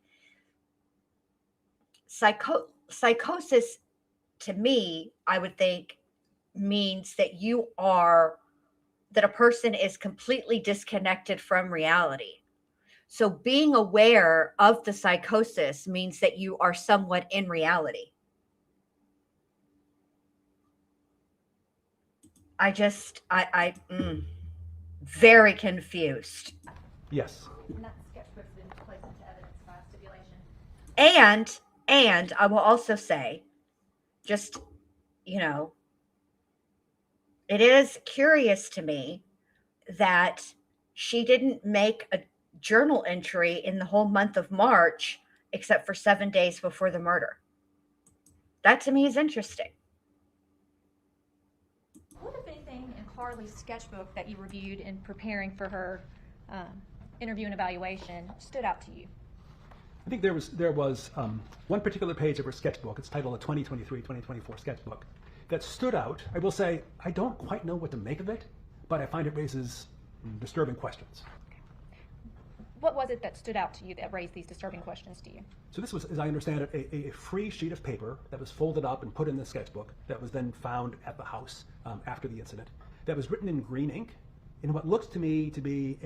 psychosis, to me, I would think, means that that a person is completely disconnected from reality. So being aware of the psychosis means that you are somewhat in reality. Very confused. Yes. And that sketchbook's been placed into evidence by stipulation. And I will also say, just, it is curious to me that she didn't make a journal entry in the whole month of March, except for 7 days before the murder. That to me is interesting. What, if anything, in Carly's sketchbook that you reviewed in preparing for her interview and evaluation stood out to you? I think there was one particular page of her sketchbook. It's titled a 2023-2024 sketchbook that stood out. I will say I don't quite know what to make of it, but I find it raises disturbing questions. What was it that stood out to you that raised these disturbing questions to you? So this was, as I understand it, a free sheet of paper that was folded up and put in the sketchbook that was then found at the house after the incident, that was written in green ink in what looks to me to be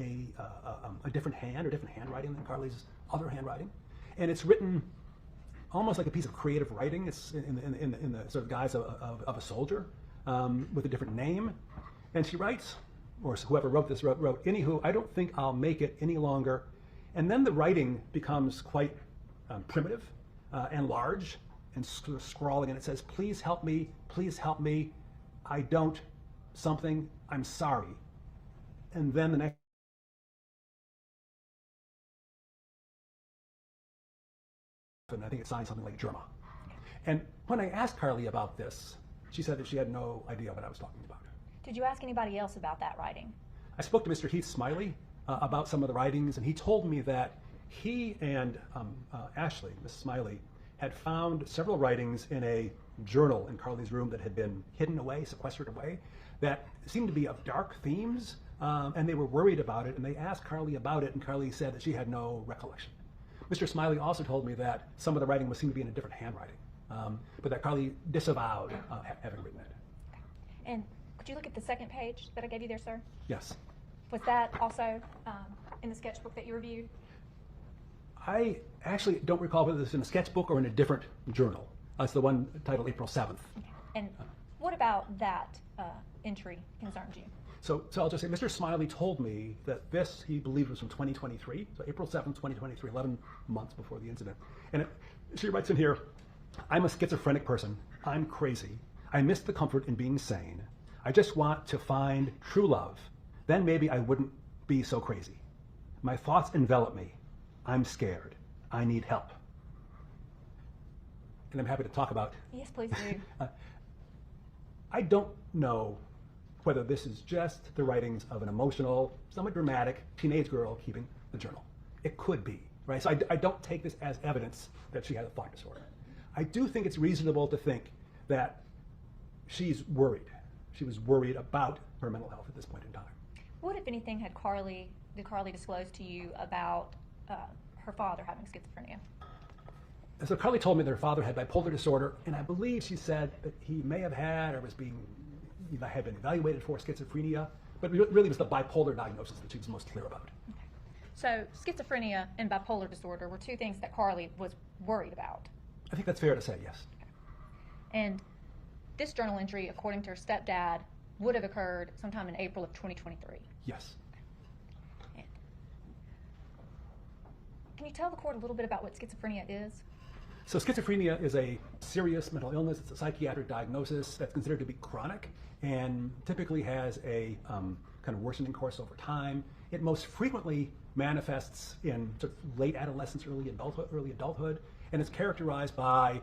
a different hand or different handwriting than Carly's other handwriting. And it's written almost like a piece of creative writing. It's in the sort of guise of a soldier with a different name. And she writes, or whoever wrote this wrote, anywho, I don't think I'll make it any longer. And then the writing becomes quite primitive and large and scrawling, and it says, please help me, I don't something, I'm sorry. And then the next, and I think it signed something like Germa. And when I asked Carly about this, she said that she had no idea what I was talking about. Did you ask anybody else about that writing? I spoke to Mr. Heath Smiley about some of the writings, and he told me that he and Ashley, Miss Smiley, had found several writings in a journal in Carly's room that had been hidden away, sequestered away, that seemed to be of dark themes, and they were worried about it, and they asked Carly about it, and Carly said that she had no recollection. Mr. Smiley also told me that some of the writing seemed to be in a different handwriting, but that Carly disavowed having written it. And could you look at the second page that I gave you there, sir? Yes. Was that also in the sketchbook that you reviewed? I actually don't recall whether this was in a sketchbook or in a different journal. It's the one titled April 7th. And what about that entry concerns you? So I'll just say, Mr. Smiley told me that this, he believed, was from 2023, so April 7th, 2023, 11 months before the incident. And she writes in here, I'm a schizophrenic person. I'm crazy. I miss the comfort in being sane. I just want to find true love. Then maybe I wouldn't be so crazy. My thoughts envelop me. I'm scared. I need help. And I'm happy to talk about. Yes, please do. I don't know whether this is just the writings of an emotional, somewhat dramatic teenage girl keeping the journal. It could be, right? So I don't take this as evidence that she had a thought disorder. I do think it's reasonable to think that she's worried. She was worried about her mental health at this point in time. What, if anything, did Carly disclose to you about her father having schizophrenia? So Carly told me that her father had bipolar disorder, and I believe she said that he may have had or was being, had been evaluated for schizophrenia, but it really was the bipolar diagnosis that she was most clear about. Okay. So schizophrenia and bipolar disorder were two things that Carly was worried about. I think that's fair to say, yes. Okay. And this journal entry, according to her stepdad, would have occurred sometime in April of 2023. Yes. And can you tell the court a little bit about what schizophrenia is? So schizophrenia is a serious mental illness. It's a psychiatric diagnosis that's considered to be chronic and typically has a kind of worsening course over time. It most frequently manifests in sort of late adolescence, early adulthood, and it's characterized by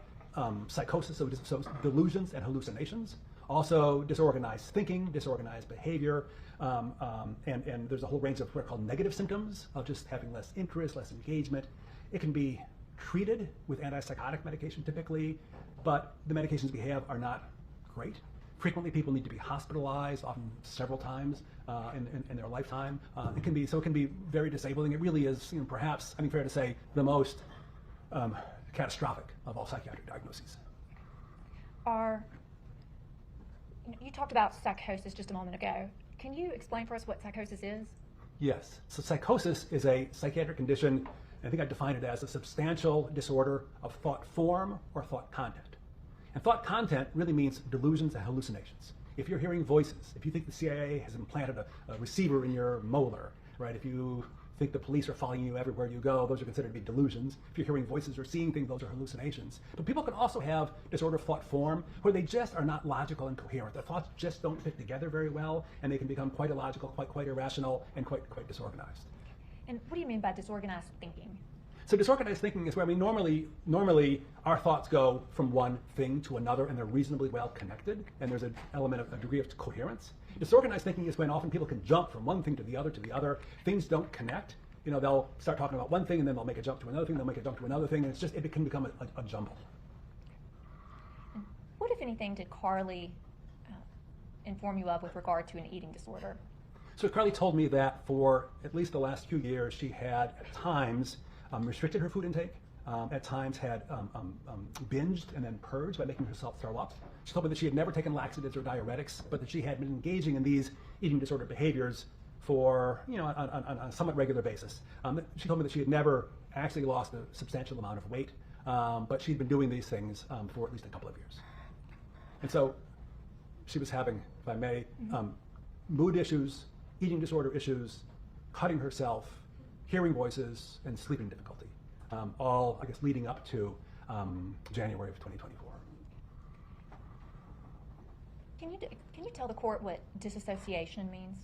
psychosis, so delusions and hallucinations. Also disorganized thinking, disorganized behavior, and there's a whole range of what are called negative symptoms of just having less interest, less engagement. It can be treated with antipsychotic medication typically, but the medications we have are not great. Frequently people need to be hospitalized, often several times in their lifetime. It can be very disabling. It really is, perhaps, I think fair to say, the most catastrophic of all psychiatric diagnoses. You talked about psychosis just a moment ago. Can you explain for us what psychosis is? Yes. So psychosis is a psychiatric condition. I think I define it as a substantial disorder of thought form or thought content. And thought content really means delusions and hallucinations. If you're hearing voices, if you think the CIA has implanted a receiver in your molar, right? If you think the police are following you everywhere you go, those are considered to be delusions. If you're hearing voices or seeing things, those are hallucinations. But people can also have disorder of thought form where they just are not logical and coherent. Their thoughts just don't fit together very well, and they can become quite illogical, quite irrational, and quite disorganized. And what do you mean by disorganized thinking? So disorganized thinking is where, normally our thoughts go from one thing to another and they're reasonably well connected, and there's an element of a degree of coherence. Disorganized thinking is when often people can jump from one thing to the other. Things don't connect. They'll start talking about one thing and then they'll make a jump to another thing, they'll make a jump to another thing, and it can become a jumble. And what, if anything, did Carly inform you of with regard to an eating disorder? So Carly told me that for at least the last few years she had at times restricted her food intake, at times had binged and then purged by making herself throw up. She told me that she had never taken laxatives or diuretics, but that she had been engaging in these eating disorder behaviors for, on a somewhat regular basis. She told me that she had never actually lost a substantial amount of weight, but she'd been doing these things for at least a couple of years. And so she was having, if I may, mood issues, eating disorder issues, cutting herself, hearing voices, and sleeping difficulty, all, I guess, leading up to January of 2024. Can you tell the court what disassociation means?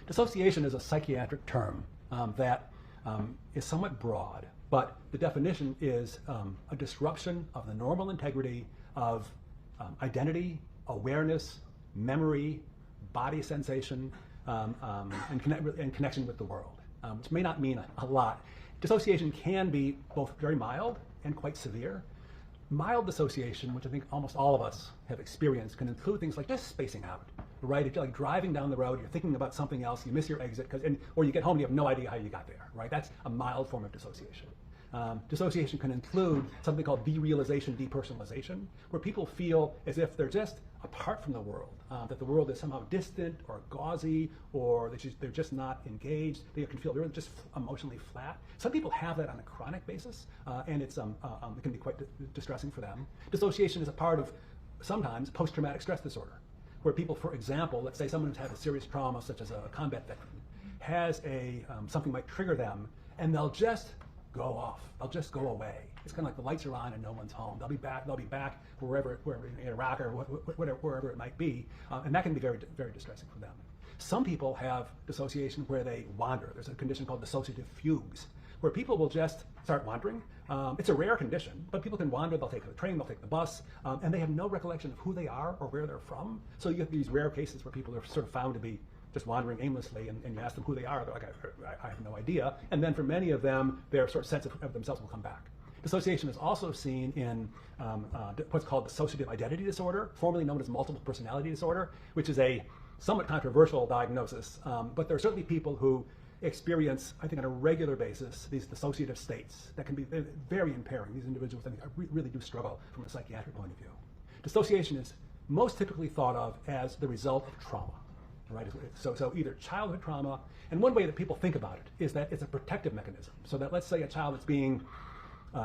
Dissociation is a psychiatric term that is somewhat broad, but the definition is a disruption of the normal integrity of identity, awareness, memory, body sensation, and connection with the world, which may not mean a lot. Dissociation can be both very mild and quite severe. Mild dissociation, which I think almost all of us have experienced, can include things like just spacing out, right? If you're like driving down the road, you're thinking about something else, you miss your exit, or you get home and you have no idea how you got there, right? That's a mild form of dissociation. Dissociation can include something called derealization, depersonalization, where people feel as if they're just apart from the world, that the world is somehow distant or gauzy, or they're just not engaged. They can feel they're just emotionally flat. Some people have that on a chronic basis, and it can be quite distressing for them. Dissociation is a part of sometimes post-traumatic stress disorder, where people, for example, let's say someone who's had a serious trauma, such as a combat veteran, has something might trigger them, and they'll just go off. They'll just go away. It's kind of like the lights are on and no one's home. They'll be back wherever in Iraq or wherever it might be, and that can be very, very distressing for them. Some people have dissociation where they wander. There's a condition called dissociative fugues, where people will just start wandering. It's a rare condition, but people can wander. They'll take the train, they'll take the bus, and they have no recollection of who they are or where they're from. So you have these rare cases where people are sort of found to be just wandering aimlessly, and you ask them who they are, they're like, I have no idea. And then for many of them, their sort of sense of themselves will come back. Dissociation is also seen in what's called dissociative identity disorder, formerly known as multiple personality disorder, which is a somewhat controversial diagnosis, but there are certainly people who experience, I think on a regular basis, these dissociative states that can be very impairing. These individuals, I think, really do struggle from a psychiatric point of view. Dissociation is most typically thought of as the result of trauma, right? So either childhood trauma, and one way that people think about it is that it's a protective mechanism. So that let's say a child that's being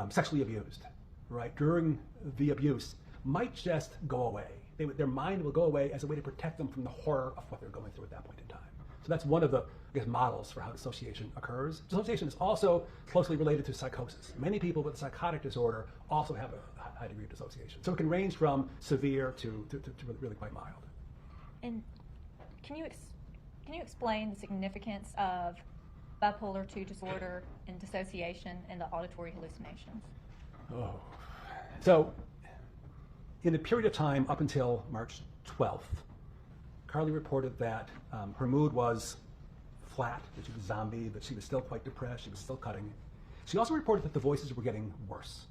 sexually abused, right, during the abuse might just go away. Their mind will go away as a way to protect them from the horror of what they're going through at that point in time. So that's one of the, I guess, models for how dissociation occurs. Dissociation is also closely related to psychosis. Many people with a psychotic disorder also have a high degree of dissociation. So it can range from severe to really quite mild. And can you explain the significance of bipolar II disorder and dissociation and the auditory hallucinations? Oh. So in the period of time up until March 12th, Carly reported that her mood was flat, that she was zombie, that she was still quite depressed, she was still cutting. She also reported that the voices were getting worse,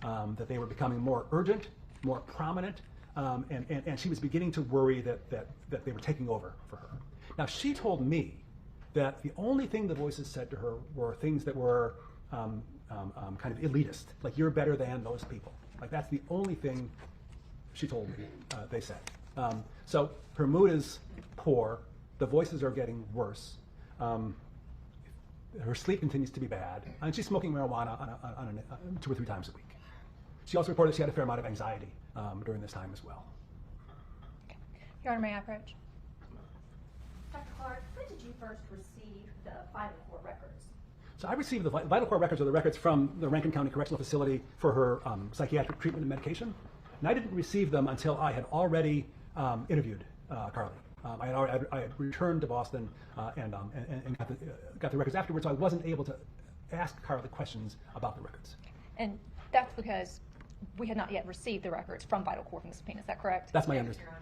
that they were becoming more urgent, more prominent, and she was beginning to worry that they were taking over for her. Now, she told me that the only thing the voices said to her were things that were kind of elitist, like you're better than those people. Like that's the only thing she told me they said. So her mood is poor, the voices are getting worse, her sleep continues to be bad, and she's smoking marijuana on 2 or 3 times a week. She also reported she had a fair amount of anxiety during this time as well. Okay. Your Honor, may I approach? Dr. Clark, when did you first receive the Vital Court records? So I received the Vital Court records, or the records from the Rankin County Correctional Facility for her psychiatric treatment and medication. And I didn't receive them until I had already interviewed Carly. I had returned to Boston and got the records afterwards, so I wasn't able to ask Carly questions about the records. And that's because we had not yet received the records from Vital Court from the subpoena, is that correct? That's my understanding.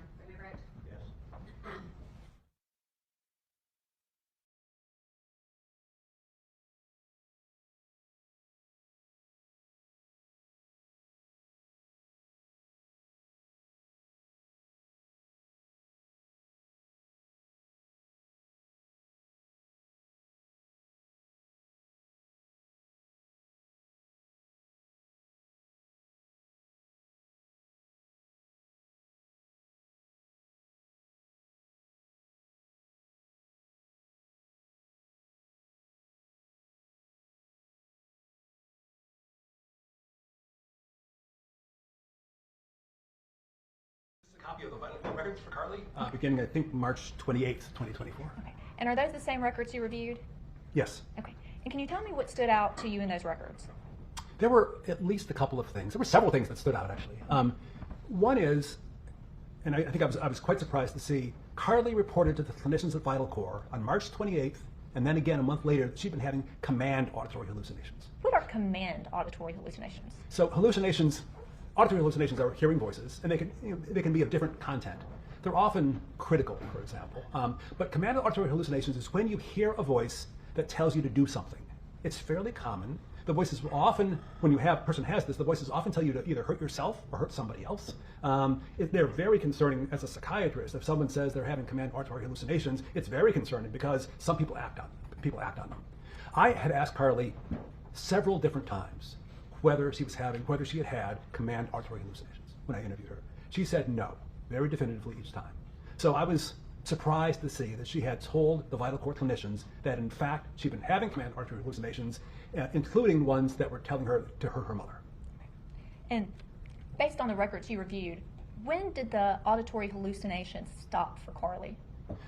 Copy of the Vital Court records for Carly, beginning, I think, March 28th, 2024. Okay. And are those the same records you reviewed? Yes. Okay. And can you tell me what stood out to you in those records? There were at least a couple of things. There were several things that stood out, actually. One is, and I think I was quite surprised to see, Carly reported to the clinicians at Vital Court on March 28th, and then again a month later, that she'd been having command auditory hallucinations. What are command auditory hallucinations? So hallucinations, auditory hallucinations are hearing voices, and they can be of different content. They're often critical, for example. But command auditory hallucinations is when you hear a voice that tells you to do something. It's fairly common. The voices will often, when a person has this, the voices often tell you to either hurt yourself or hurt somebody else. They're very concerning as a psychiatrist. If someone says they're having command auditory hallucinations, it's very concerning because some people act on them. I had asked Carly several different times whether she had had command auditory hallucinations when I interviewed her. She said no, very definitively each time. So I was surprised to see that she had told the Vital Court clinicians that in fact she'd been having command auditory hallucinations, including ones that were telling her to hurt her mother. And based on the records you reviewed, when did the auditory hallucinations stop for Carly?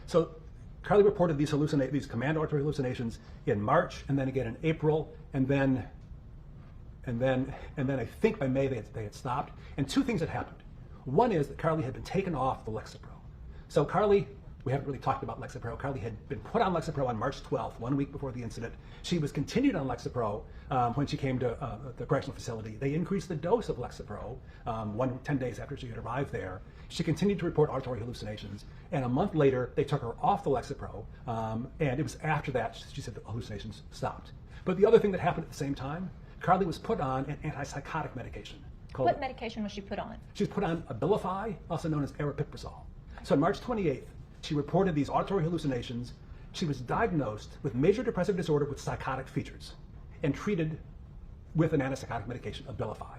So Carly reported these command auditory hallucinations in March, and then again in April, and then I think by May they had stopped. And two things had happened. One is that Carly had been taken off the Lexapro. So Carly, we haven't really talked about Lexapro. Carly had been put on Lexapro on March 12th, 1 week before the incident. She was continued on Lexapro when she came to the correctional facility. They increased the dose of Lexapro 10 days after she had arrived there. She continued to report auditory hallucinations, and a month later they took her off the Lexapro, and it was after that she said the hallucinations stopped. But the other thing that happened at the same time, Carly was put on an antipsychotic medication. What medication was she put on? She was put on Abilify, also known as aripiprazole. So on March 28th, She reported these auditory hallucinations. She was diagnosed with major depressive disorder with psychotic features and treated with an antipsychotic medication, Abilify.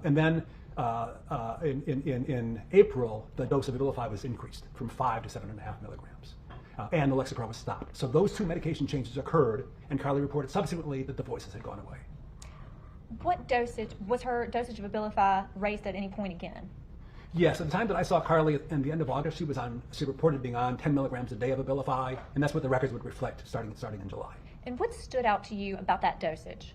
And then in April, the dose of Abilify was increased from 5 to 7.5 milligrams. And the Lexapro was stopped. So those two medication changes occurred, and Carly reported subsequently that the voices had gone away. What dosage, was her dosage of Abilify raised at any point again? Yes, at the time that I saw Carly in the end of August, she reported being on 10 milligrams a day of Abilify, and that's what the records would reflect starting in July. And what stood out to you about that dosage?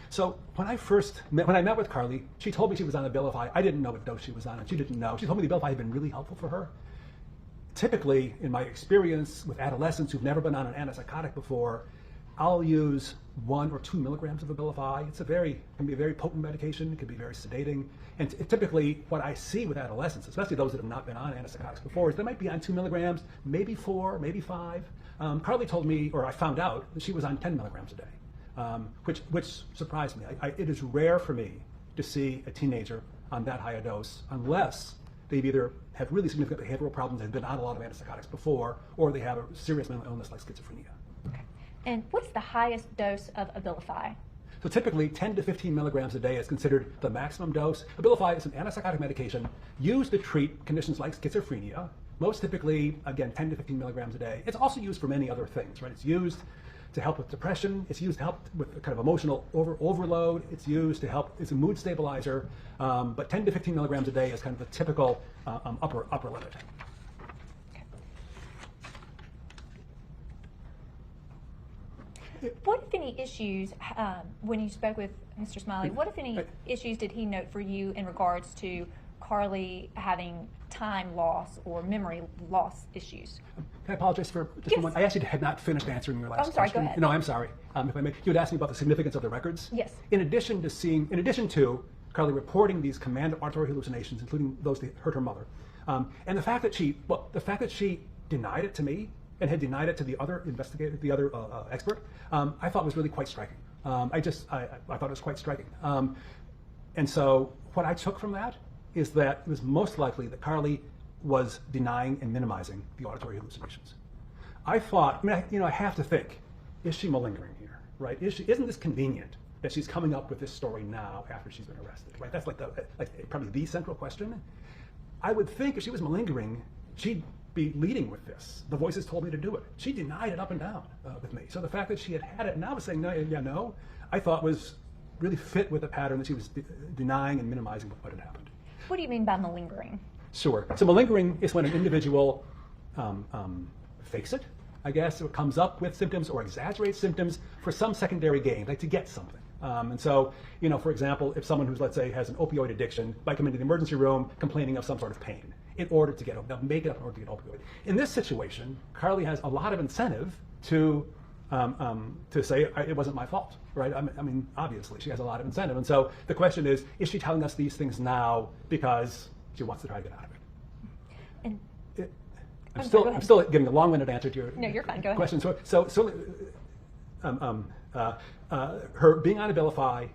So when I met with Carly, she told me she was on Abilify. I didn't know what dose she was on, and she didn't know. She told me the Abilify had been really helpful for her. Typically, in my experience with adolescents who've never been on an antipsychotic before, I'll use 1 or 2 milligrams of Abilify. Can be a very potent medication. It can be very sedating. And typically, what I see with adolescents, especially those that have not been on antipsychotics before, is they might be on 2 milligrams, maybe 4, maybe 5. Carly told me, or I found out, that she was on 10 milligrams a day, which surprised me. It is rare for me to see a teenager on that high a dose, unless they've either have really significant behavioral problems and have been on a lot of antipsychotics before, or they have a serious mental illness like schizophrenia. Okay. And what's the highest dose of Abilify? So typically 10 to 15 milligrams a day is considered the maximum dose. Abilify is an antipsychotic medication used to treat conditions like schizophrenia. Most typically, again, 10 to 15 milligrams a day. It's also used for many other things, right? It's used to help with depression. It's used to help with kind of emotional overload. It's used to help, it's a mood stabilizer. But 10 to 15 milligrams a day is kind of the typical upper limit. What, if any, issues, when you spoke with Mr. Smiley, what, if any, issues did he note for you in regards to Carly having time loss or memory loss issues? Can I apologize for just a moment? I actually had not finished answering your last I'm sorry, question. go ahead. No, I'm sorry. If I may, you had asked me about the significance of the records. Yes. In addition to Carly reporting these command auditory hallucinations, including those that hurt her mother, and the fact that she denied it to me and had denied it to the other investigator, the other expert, I thought was really quite striking. I thought it was quite striking. And so what I took from that is that it was most likely that Carly was denying and minimizing the auditory hallucinations. I thought, I have to think, is she malingering here, right? Isn't this convenient that she's coming up with this story now after she's been arrested, right? That's like probably the central question. I would think if she was malingering, she'd be leading with this. The voices told me to do it. She denied it up and down with me. So the fact that she had it and now was saying no, I thought was really fit with the pattern that she was denying and minimizing what had happened. What do you mean by malingering? Sure. So malingering is when an individual fakes it, I guess, or comes up with symptoms or exaggerates symptoms for some secondary gain, like to get something. And so, for example, if someone who's, let's say, has an opioid addiction might come into the emergency room complaining of some sort of pain in order to get, they'll make it up in order to get opioid. In this situation, Carly has a lot of incentive to say it wasn't my fault, right? I mean, obviously, she has a lot of incentive. And so the question is she telling us these things now because she wants to try to get out of it? And I'm still giving a long-winded answer to your No, you're fine. Go ahead. question. Her being on Abilify,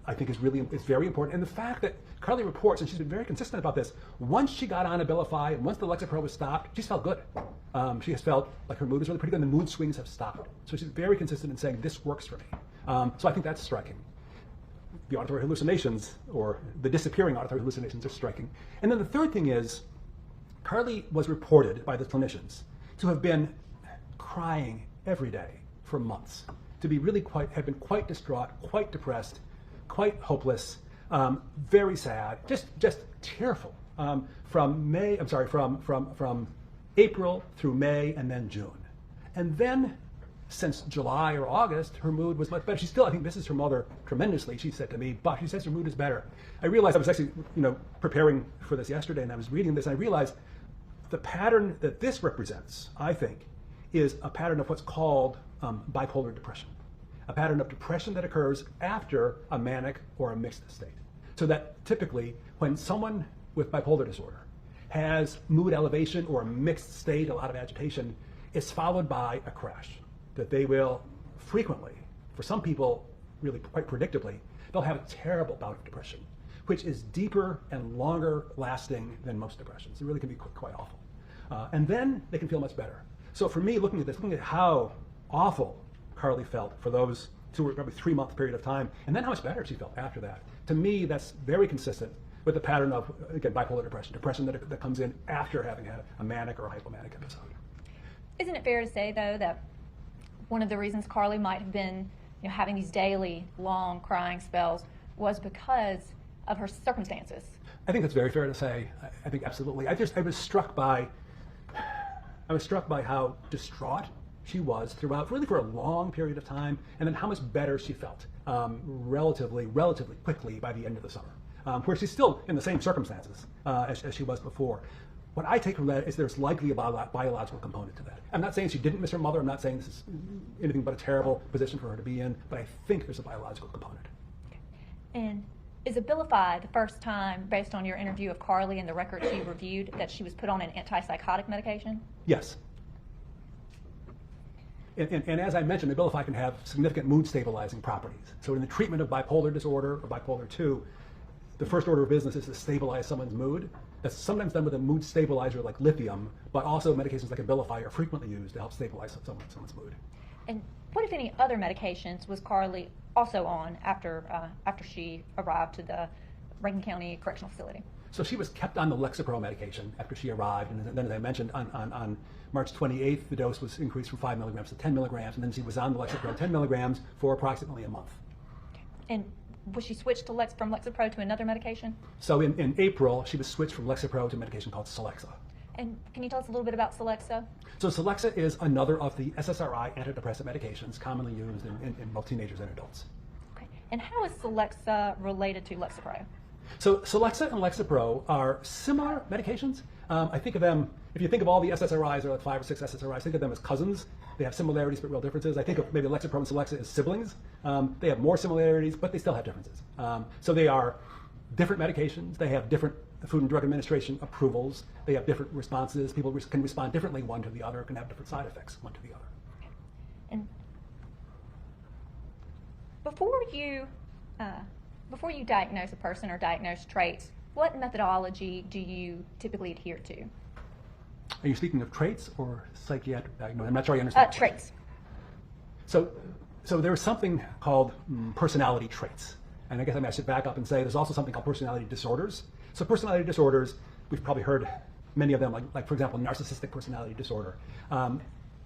I think, is very important. And the fact that Carly reports, and she's been very consistent about this, once she got on Abilify and once the Lexapro was stopped, she's felt good. She has felt like her mood is really pretty good and the mood swings have stopped. So she's very consistent in saying, this works for me. So I think that's striking. The auditory hallucinations, or the disappearing auditory hallucinations, are striking. And then the third thing is, Carly was reported by the clinicians to have been crying every day for months, to be have been quite distraught, quite depressed, quite hopeless, very sad, just tearful from April through May and then June. And then since July or August, her mood was much better. She still, I think, misses her mother tremendously, she said to me, but she says her mood is better. I realized, I was actually preparing for this yesterday, and I was reading this, and I realized the pattern that this represents, I think, is a pattern of what's called bipolar depression. A pattern of depression that occurs after a manic or a mixed state. So that typically, when someone with bipolar disorder has mood elevation or a mixed state, a lot of agitation, it's followed by a crash. That they will frequently, for some people really quite predictably, they'll have a terrible bout of depression, which is deeper and longer lasting than most depressions. It really can be quite awful. and then they can feel much better. So for me, looking at this, looking at how awful Carly felt for those probably 3-month period of time, and then how much better she felt after that, to me, that's very consistent with the pattern of, again, bipolar depression that comes in after having had a manic or a hypomanic episode. Isn't it fair to say, though, that one of the reasons Carly might have been having these daily, long crying spells was because of her circumstances? I think that's very fair to say. I think absolutely. I was struck by how distraught she was throughout, really for a long period of time, and then how much better she felt relatively quickly by the end of the summer, where she's still in the same circumstances as she was before. What I take from that is there's likely a biological component to that. I'm not saying she didn't miss her mother. I'm not saying this is anything but a terrible position for her to be in, but I think there's a biological component. And is Abilify the first time, based on your interview of Carly and the records you reviewed, that she was put on an antipsychotic medication? Yes. And as I mentioned, Abilify can have significant mood stabilizing properties. So in the treatment of bipolar disorder or bipolar 2, the first order of business is to stabilize someone's mood. That's sometimes done with a mood stabilizer like lithium, but also medications like Abilify are frequently used to help stabilize someone's mood. And what, if any, other medications was Carly also on after she arrived to the Rankin County Correctional Facility? So she was kept on the Lexapro medication after she arrived, and then, as I mentioned, on March 28th, the dose was increased from 5 milligrams to 10 milligrams, and then she was on the Lexapro 10 milligrams for approximately a month. And was she switched from Lexapro to another medication? So in April, she was switched from Lexapro to a medication called Celexa. And can you tell us a little bit about Celexa? So Celexa is another of the SSRI antidepressant medications commonly used in both teenagers and adults. Okay. And how is Celexa related to Lexapro? So Celexa and Lexapro are similar medications. I think of them, if you think of all the SSRIs, there are like 5 or 6 SSRIs, think of them as cousins. They have similarities but real differences. I think of maybe Lexapro and Celexa as siblings. They have more similarities, but they still have differences. So they are different medications. They have different Food and Drug Administration approvals. They have different responses. People can respond differently one to the other, can have different side effects one to the other. And before you diagnose a person or diagnose traits, what methodology do you typically adhere to? Are you speaking of traits or psychiatric diagnosis? I'm not sure I understand. Traits. So there's something called personality traits. And I guess I should back up and say there's also something called personality disorders. So personality disorders, we've probably heard many of them, like for example, narcissistic personality disorder,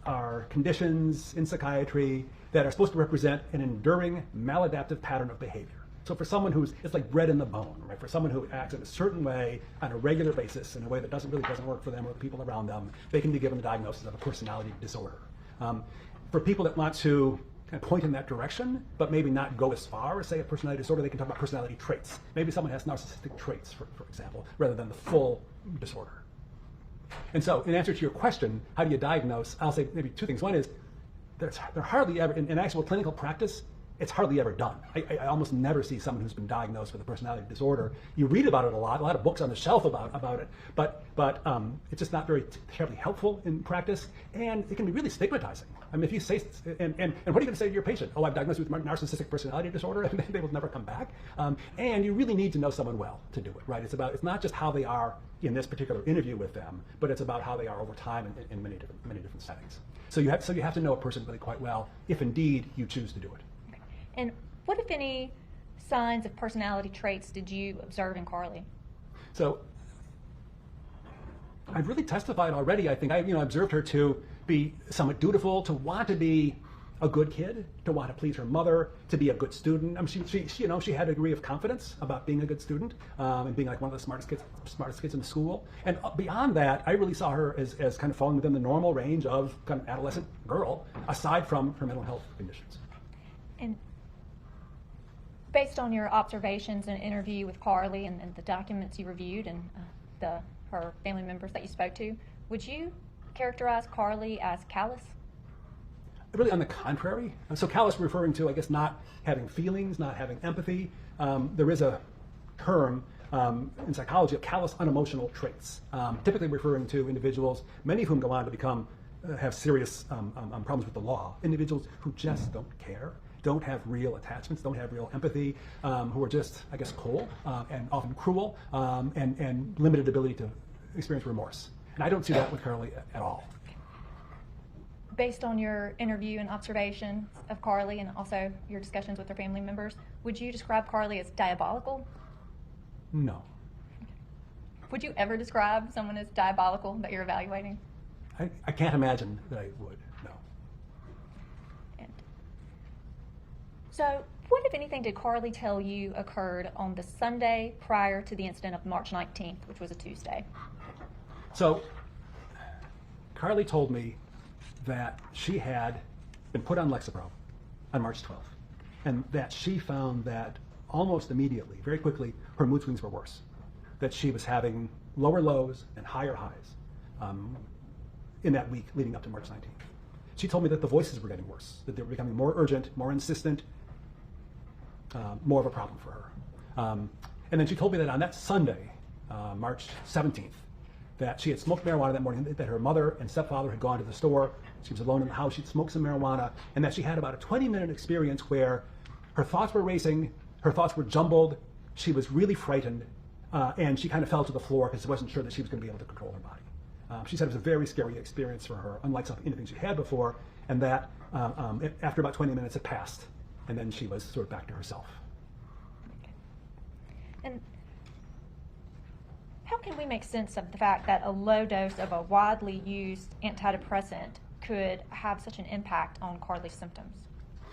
are conditions in psychiatry that are supposed to represent an enduring maladaptive pattern of behavior. So for someone it's like bred in the bone, right? For someone who acts in a certain way on a regular basis, in a way that doesn't work for them or the people around them, they can be given the diagnosis of a personality disorder. For people that want to kind of point in that direction, but maybe not go as far as, say, a personality disorder, they can talk about personality traits. Maybe someone has narcissistic traits, for example, rather than the full disorder. And so, in answer to your question, how do you diagnose? I'll say maybe 2 things. One is, they're hardly ever, in actual clinical practice, it's hardly ever done. I almost never see someone who's been diagnosed with a personality disorder. You read about it a lot of books on the shelf about it, but it's just not very terribly helpful in practice, and it can be really stigmatizing. I mean, if you say, and what are you going to say to your patient? Oh, I'm diagnosed with narcissistic personality disorder, and they will never come back. And you really need to know someone well to do it, right? It's not just how they are in this particular interview with them, but it's about how they are over time in many different settings. So you have to know a person really quite well, if indeed you choose to do it. And what, if any, signs of personality traits did you observe in Carly? So I've really testified already. I think I observed her to be somewhat dutiful, to want to be a good kid, to want to please her mother, to be a good student. I mean, she had a degree of confidence about being a good student and being like one of the smartest kids in the school. And beyond that, I really saw her as kind of falling within the normal range of kind of adolescent girl, aside from her mental health conditions. And based on your observations and interview with Carly and the documents you reviewed and her family members that you spoke to, would you characterize Carly as callous? Really, on the contrary. So callous referring to, I guess, not having feelings, not having empathy. There is a term in psychology of callous unemotional traits, typically referring to individuals, many of whom go on to have serious problems with the law, individuals who just don't care, don't have real attachments, don't have real empathy, who are just, I guess, cold and often cruel, and limited ability to experience remorse. And I don't see that with Carly at all. Based on your interview and observation of Carly and also your discussions with her family members, would you describe Carly as diabolical? No. Would you ever describe someone as diabolical that you're evaluating? I can't imagine that I would, no. So, what, if anything, did Carly tell you occurred on the Sunday prior to the incident of March 19th, which was a Tuesday? So, Carly told me that she had been put on Lexapro on March 12th, and that she found that almost immediately, very quickly, her mood swings were worse. That she was having lower lows and higher highs in that week leading up to March 19th. She told me that the voices were getting worse, that they were becoming more urgent, more insistent, more of a problem for her. And then she told me that on that Sunday, March 17th, that she had smoked marijuana that morning, that her mother and stepfather had gone to the store, she was alone in the house, she'd smoked some marijuana, and that she had about a 20-minute experience where her thoughts were racing, her thoughts were jumbled, she was really frightened, and she kind of fell to the floor because she wasn't sure that she was going to be able to control her body. She said it was a very scary experience for her, unlike anything she had before, and that after about 20 minutes it passed, and then she was sort of back to herself. And how can we make sense of the fact that a low dose of a widely used antidepressant could have such an impact on Carly's symptoms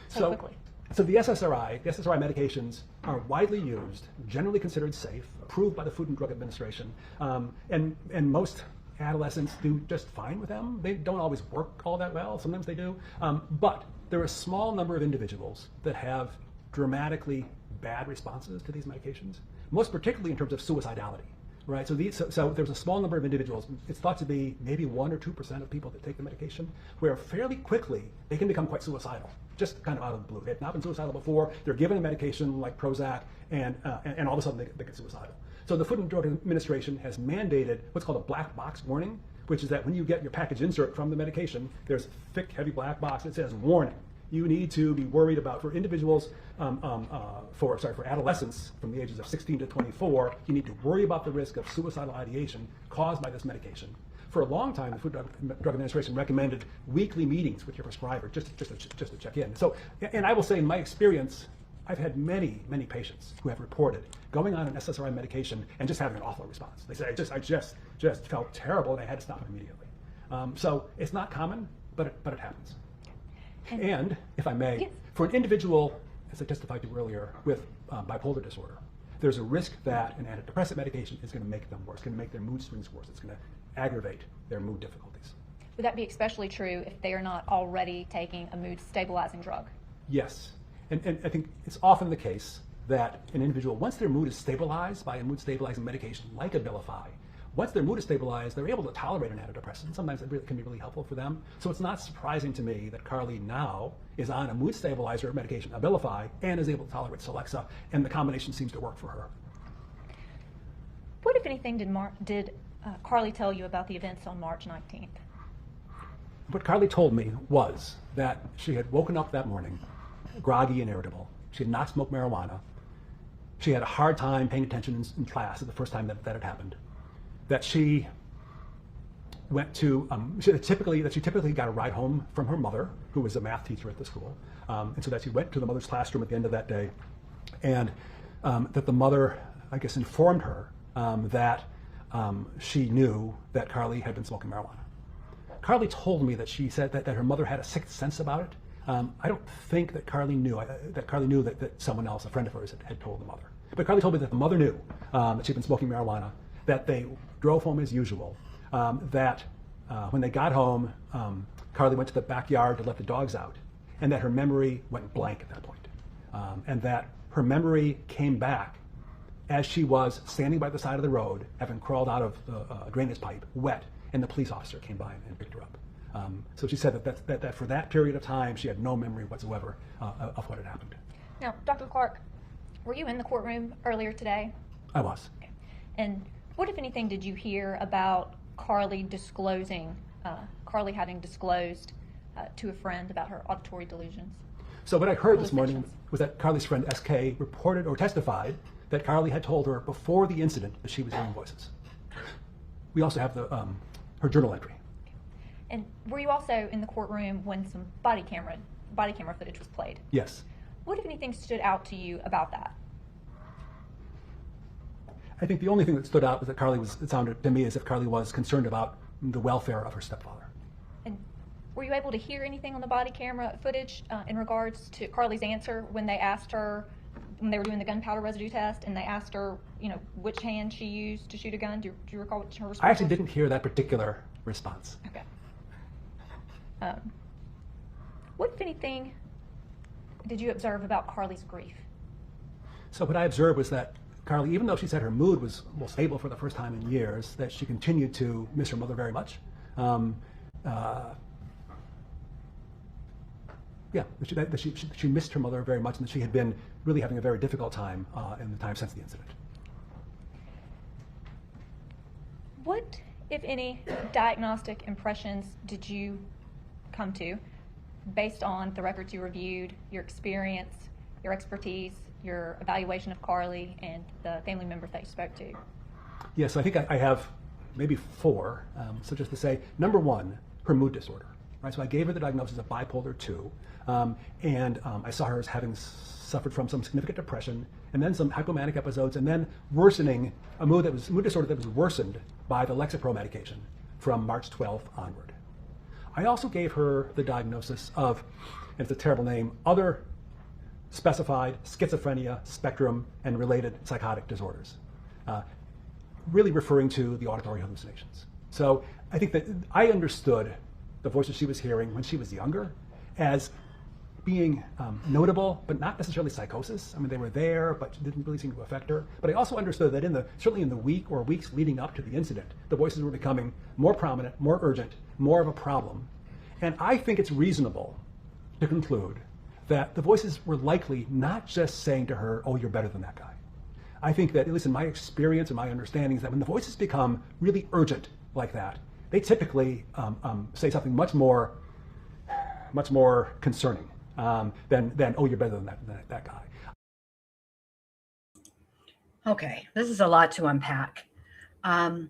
so quickly? So the SSRI medications are widely used, generally considered safe, approved by the Food and Drug Administration, and most adolescents do just fine with them. They don't always work all that well. Sometimes they do. But there are a small number of individuals that have dramatically bad responses to these medications, most particularly in terms of suicidality. Right, so there's a small number of individuals, it's thought to be maybe 1 or 2% of people that take the medication, where fairly quickly they can become quite suicidal, just kind of out of the blue. They've not been suicidal before, they're given a medication like Prozac, and all of a sudden they get suicidal. So the Food and Drug Administration has mandated what's called a black box warning, which is that when you get your package insert from the medication, there's a thick, heavy black box that says, warning. You need to be worried about, for individuals, for adolescents from the ages of 16 to 24, you need to worry about the risk of suicidal ideation caused by this medication. For a long time, the Food and Drug Administration recommended weekly meetings with your prescriber just to check in. So, and I will say, in my experience, I've had many patients who have reported going on an SSRI medication and just having an awful response. They say, I just felt terrible, and I had to stop it immediately. So it's not common, but it happens. And, if I may, yes, for an individual, as I testified to earlier, with bipolar disorder, there's a risk that an antidepressant medication is going to make them worse, going to make their mood swings worse. It's going to aggravate their mood difficulties. Would that be especially true if they are not already taking a mood stabilizing drug? Yes. And I think it's often the case that an individual, once their mood is stabilized by a mood stabilizing medication like Abilify, once their mood is stabilized, they're able to tolerate an antidepressant. Sometimes it can be really helpful for them. So it's not surprising to me that Carly now is on a mood stabilizer medication, Abilify, and is able to tolerate Celexa, and the combination seems to work for her. What, if anything, did Carly tell you about the events on March 19th? What Carly told me was that she had woken up that morning groggy and irritable. She had not smoked marijuana. She had a hard time paying attention in class the first time that had happened. That she went to, she typically got a ride home from her mother, who was a math teacher at the school, and so that she went to the mother's classroom at the end of that day, and that the mother, I guess, informed her that she knew that Carly had been smoking marijuana. Carly told me that she said that her mother had a sixth sense about it. I don't think that Carly knew that someone else, a friend of hers, had told the mother. But Carly told me that the mother knew that she'd been smoking marijuana, that they drove home as usual, that when they got home, Carly went to the backyard to let the dogs out, and that her memory went blank at that point, and that her memory came back as she was standing by the side of the road, having crawled out of a drainage pipe, wet, and the police officer came by and picked her up. So she said that for that period of time, she had no memory whatsoever of what had happened. Now, Dr. Clark, were you in the courtroom earlier today? I was. Okay. And what, if anything, did you hear about Carly having disclosed to a friend about her auditory delusions? So what I heard this morning was that Carly's friend SK reported or testified that Carly had told her before the incident that she was hearing voices. We also have the her journal entry. And were you also in the courtroom when some body camera footage was played? Yes. What, if anything, stood out to you about that? I think the only thing that stood out was that it sounded to me as if Carly was concerned about the welfare of her stepfather. And were you able to hear anything on the body camera footage in regards to Carly's answer when they asked her, when they were doing the gunpowder residue test, and they asked her, which hand she used to shoot a gun? Do you recall what her response I actually was? didn't hear that particular response. Okay. What, if anything, did you observe about Carly's grief? So what I observed was that Carly, even though she said her mood was stable for the first time in years, that she continued to miss her mother very much. That she missed her mother very much, and that she had been really having a very difficult time in the time since the incident. What, if any, diagnostic impressions did you come to based on the records you reviewed, your experience, your expertise, your evaluation of Carly, and the family members that you spoke to? Yes, I think I have maybe 4. So just to say, number 1, her mood disorder. Right, so I gave her the diagnosis of bipolar 2, and I saw her as having suffered from some significant depression, and then some hypomanic episodes, and then worsening a mood disorder that was worsened by the Lexapro medication from March 12th onward. I also gave her the diagnosis of, and it's a terrible name, other specified schizophrenia, spectrum, and related psychotic disorders, really referring to the auditory hallucinations. So I think that I understood the voices she was hearing when she was younger as being notable, but not necessarily psychosis. I mean, they were there, but didn't really seem to affect her. But I also understood that certainly in the week or weeks leading up to the incident, the voices were becoming more prominent, more urgent, more of a problem. And I think it's reasonable to conclude that the voices were likely not just saying to her, "Oh, you're better than that guy." I think that, at least in my experience and my understanding, is that when the voices become really urgent like that, they typically say something much more concerning than "Oh, you're better than that guy." Okay, this is a lot to unpack. I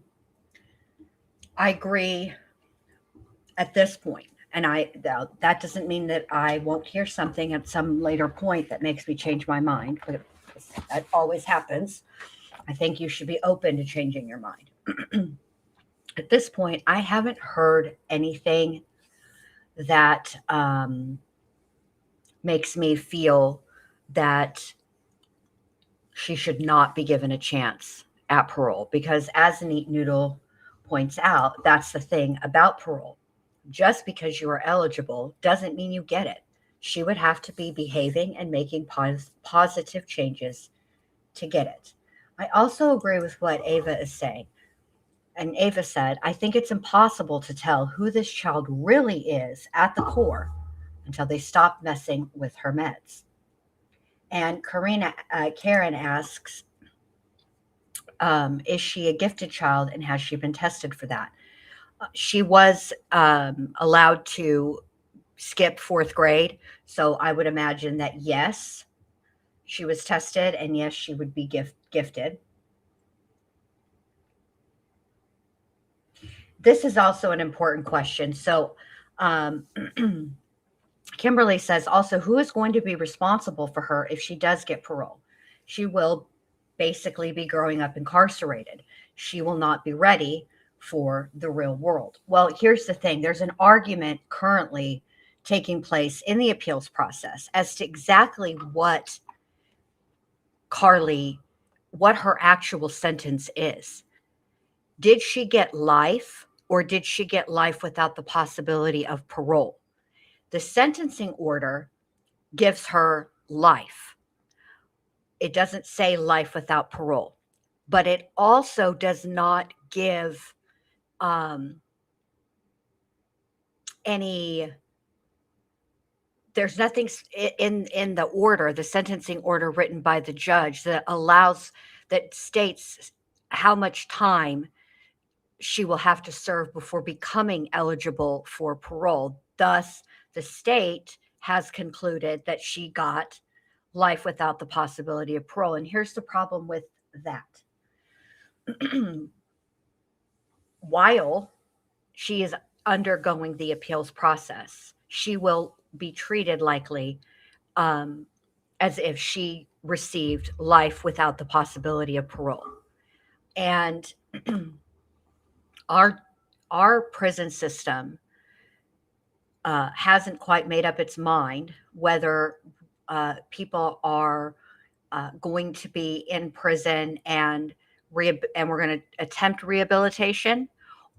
agree at this point, and that doesn't mean that I won't hear something at some later point that makes me change my mind, but that always happens. I think you should be open to changing your mind. At this point, I haven't heard anything that makes me feel that she should not be given a chance at parole, because as Neat Noodle points out, that's the thing about parole. Just because you are eligible doesn't mean you get it. She would have to be behaving and making positive changes to get it. I also agree with what Ava is saying. And Ava said, "I think it's impossible to tell who this child really is at the core until they stop messing with her meds." And Karen asks, is she a gifted child, and has she been tested for that? She was allowed to skip 4th grade, so I would imagine that yes, she was tested, and yes, she would be gifted. This is also an important question. So Kimberly says also, who is going to be responsible for her if she does get parole? She will basically be growing up incarcerated. She will not be ready for the real world. Well, here's the thing. There's an argument currently taking place in the appeals process as to exactly what her actual sentence is. Did she get life, or did she get life without the possibility of parole? The sentencing order gives her life. It doesn't say life without parole, but it also does not give there's nothing in the order, the sentencing order written by the judge, that states how much time she will have to serve before becoming eligible for parole. Thus, the state has concluded that she got life without the possibility of parole. And here's the problem with that. While she is undergoing the appeals process. She will be treated likely as if she received life without the possibility of parole. And our prison system hasn't quite made up its mind whether people are going to be in prison and we're going to attempt rehabilitation,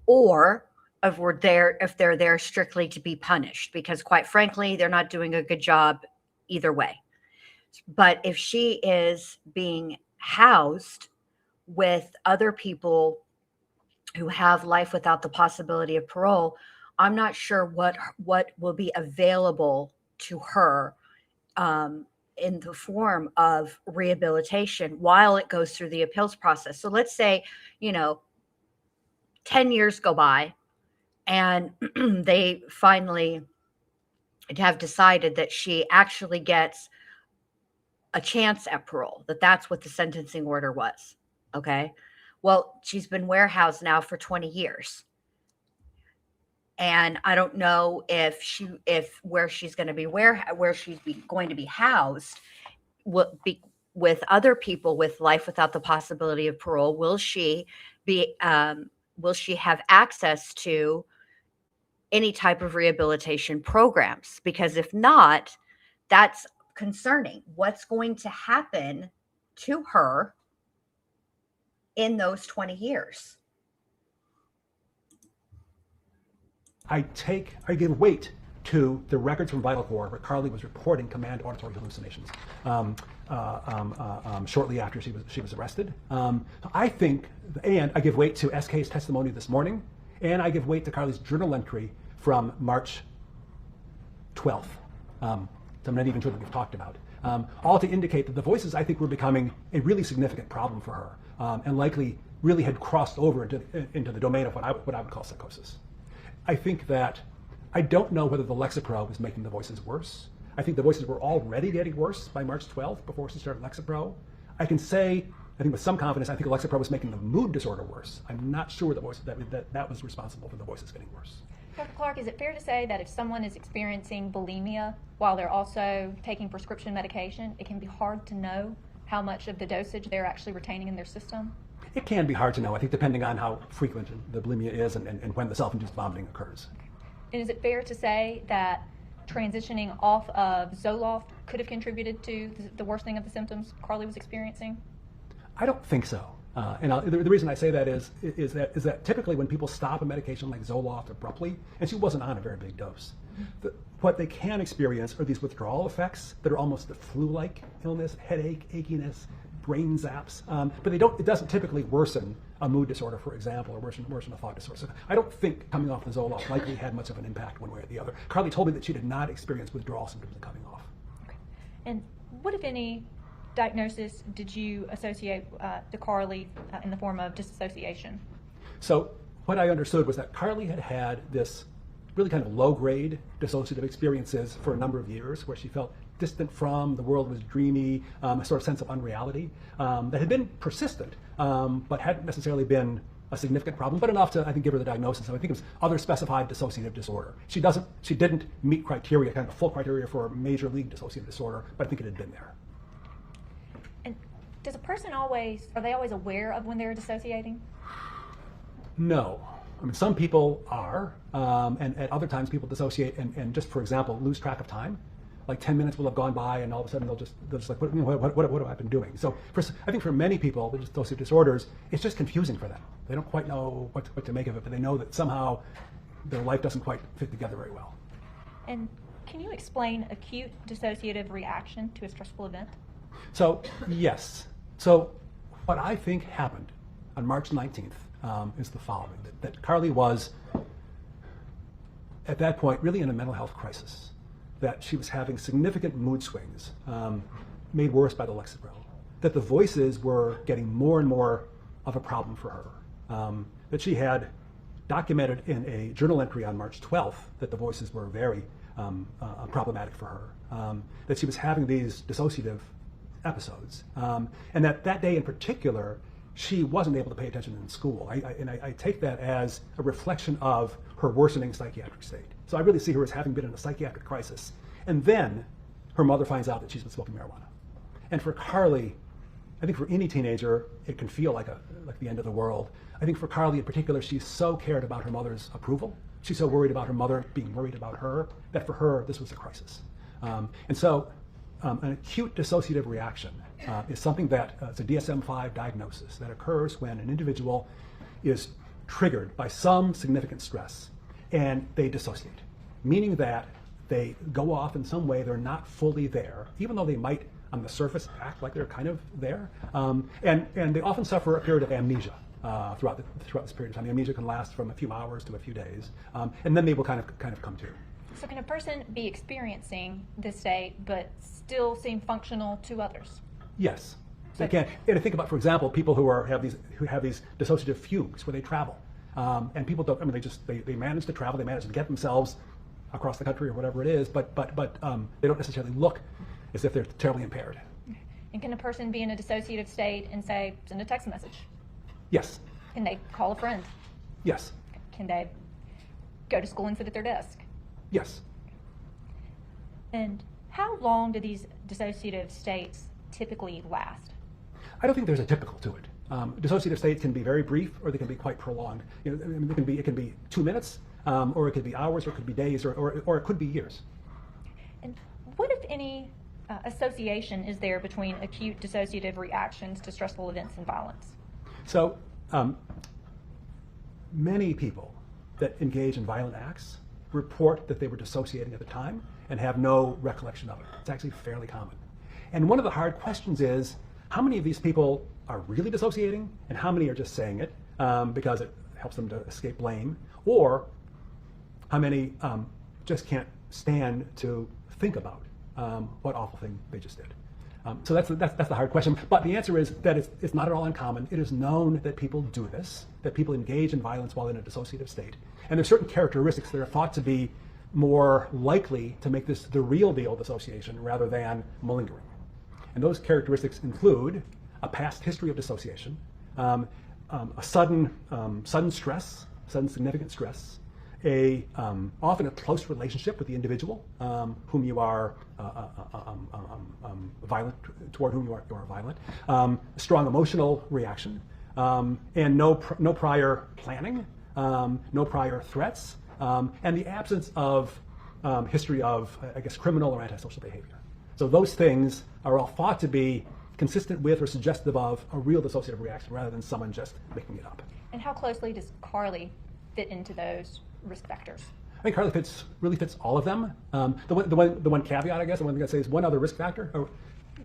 or if they're there strictly to be punished, because quite frankly, they're not doing a good job either way. But if she is being housed with other people who have life without the possibility of parole, I'm not sure what will be available to her in the form of rehabilitation while it goes through the appeals process. So let's say, 10 years go by and they finally have decided that she actually gets a chance at parole, that's what the sentencing order was. Okay. Well, she's been warehoused now for 20 years. And I don't know if where she's going to be, where she's going to be housed will be with other people with life without the possibility of parole. Will she have access to any type of rehabilitation programs? Because if not, that's concerning. What's going to happen to her in those 20 years? I give weight to the records from Vital Core where Carly was reporting command auditory hallucinations shortly after she was arrested. I think, and I give weight to SK's testimony this morning, and I give weight to Carly's journal entry from March 12th. I'm not even sure that we've talked about. All to indicate that the voices, I think, were becoming a really significant problem for her, and likely really had crossed over into the domain of what I would call psychosis. I think that I don't know whether the Lexapro was making the voices worse. I think the voices were already getting worse by March 12th before she started Lexapro. I can say, I think with some confidence, I think Lexapro was making the mood disorder worse. I'm not sure that was responsible for the voices getting worse. Dr. Clark, is it fair to say that if someone is experiencing bulimia while they're also taking prescription medication, it can be hard to know how much of the dosage they're actually retaining in their system? It can be hard to know, I think, depending on how frequent the bulimia is and when the self-induced vomiting occurs. And is it fair to say that transitioning off of Zoloft could have contributed to the worsening of the symptoms Carly was experiencing? I don't think so. The reason I say that is that typically when people stop a medication like Zoloft abruptly, and she wasn't on a very big dose, what they can experience are these withdrawal effects that are almost a flu-like illness, headache, achiness, brain zaps, but it doesn't typically worsen a mood disorder, for example, or worsen a thought disorder. So I don't think coming off the Zoloft likely had much of an impact one way or the other. Carly told me that she did not experience withdrawal symptoms in coming off. Okay. And what, if any, diagnosis did you associate to Carly in the form of disassociation? So what I understood was that Carly had this really kind of low-grade dissociative experiences for a number of years where she felt distant from, the world was dreamy, a sort of sense of unreality that had been persistent, but hadn't necessarily been a significant problem, but enough to, I think, give her the diagnosis. So I think it was other specified dissociative disorder. She didn't meet criteria, kind of full criteria for major league dissociative disorder, but I think it had been there. And does a person are they always aware of when they're dissociating? No. I mean, some people are, and at other times people dissociate and just, for example, lose track of time. Like 10 minutes will have gone by, and all of a sudden they'll just like, what have I been doing? So I think for many people with dissociative disorders, it's just confusing for them. They don't quite know what to make of it, but they know that somehow their life doesn't quite fit together very well. And can you explain acute dissociative reaction to a stressful event? So yes. So what I think happened on March 19th is the following, that Carly was, at that point, really in a mental health crisis, that she was having significant mood swings, made worse by the Lexapro, that the voices were getting more and more of a problem for her, that she had documented in a journal entry on March 12th that the voices were very problematic for her, that she was having these dissociative episodes, and that day in particular, she wasn't able to pay attention in school. I take that as a reflection of her worsening psychiatric state. So I really see her as having been in a psychiatric crisis. And then her mother finds out that she's been smoking marijuana. And for Carly, I think for any teenager, it can feel like the end of the world. I think for Carly in particular, she so cared about her mother's approval. She's so worried about her mother being worried about her, that for her, this was a crisis. And so an acute dissociative reaction is something that, it's a DSM-5 diagnosis that occurs when an individual is triggered by some significant stress and they dissociate, meaning that they go off in some way, they're not fully there, even though they might on the surface act like they're kind of there. And they often suffer a period of amnesia throughout this period of time. The amnesia can last from a few hours to a few days, and then they will kind of come to. So can a person be experiencing this state but still seem functional to others? Yes, they can. And think about, for example, people who have these dissociative fugues where they travel, and people don't. I mean, they manage to travel, they manage to get themselves across the country or whatever it is, but they don't necessarily look as if they're terribly impaired. And can a person be in a dissociative state and say, send a text message? Yes. Can they call a friend? Yes. Can they go to school and sit at their desk? Yes. And how long do these dissociative states typically last? I don't think there's a typical to it. Dissociative states can be very brief, or they can be quite prolonged. You know, I mean, it can be 2 minutes, or it could be hours, or it could be days, or it could be years. And what, if any, association is there between acute dissociative reactions to stressful events and violence? So, many people that engage in violent acts report that they were dissociating at the time and have no recollection of it. It's actually fairly common. And one of the hard questions is, how many of these people are really dissociating and how many are just saying it because it helps them to escape blame, or how many just can't stand to think about what awful thing they just did. So that's the hard question. But the answer is that it's not at all uncommon. It is known that people do this, that people engage in violence while in a dissociative state. And there's certain characteristics that are thought to be more likely to make this the real deal dissociation rather than malingering. And those characteristics include a past history of dissociation, a sudden stress, sudden significant stress, often a close relationship with the individual whom you are violent, toward whom you are violent, strong emotional reaction, and no prior planning, no prior threats, and the absence of history of, I guess, criminal or antisocial behavior. So those things are all thought to be consistent with or suggestive of a real dissociative reaction rather than someone just making it up. And how closely does Carly fit into those risk factors? I think Carly really fits all of them. The one caveat, I guess, the one thing I'd say is one other risk factor. Or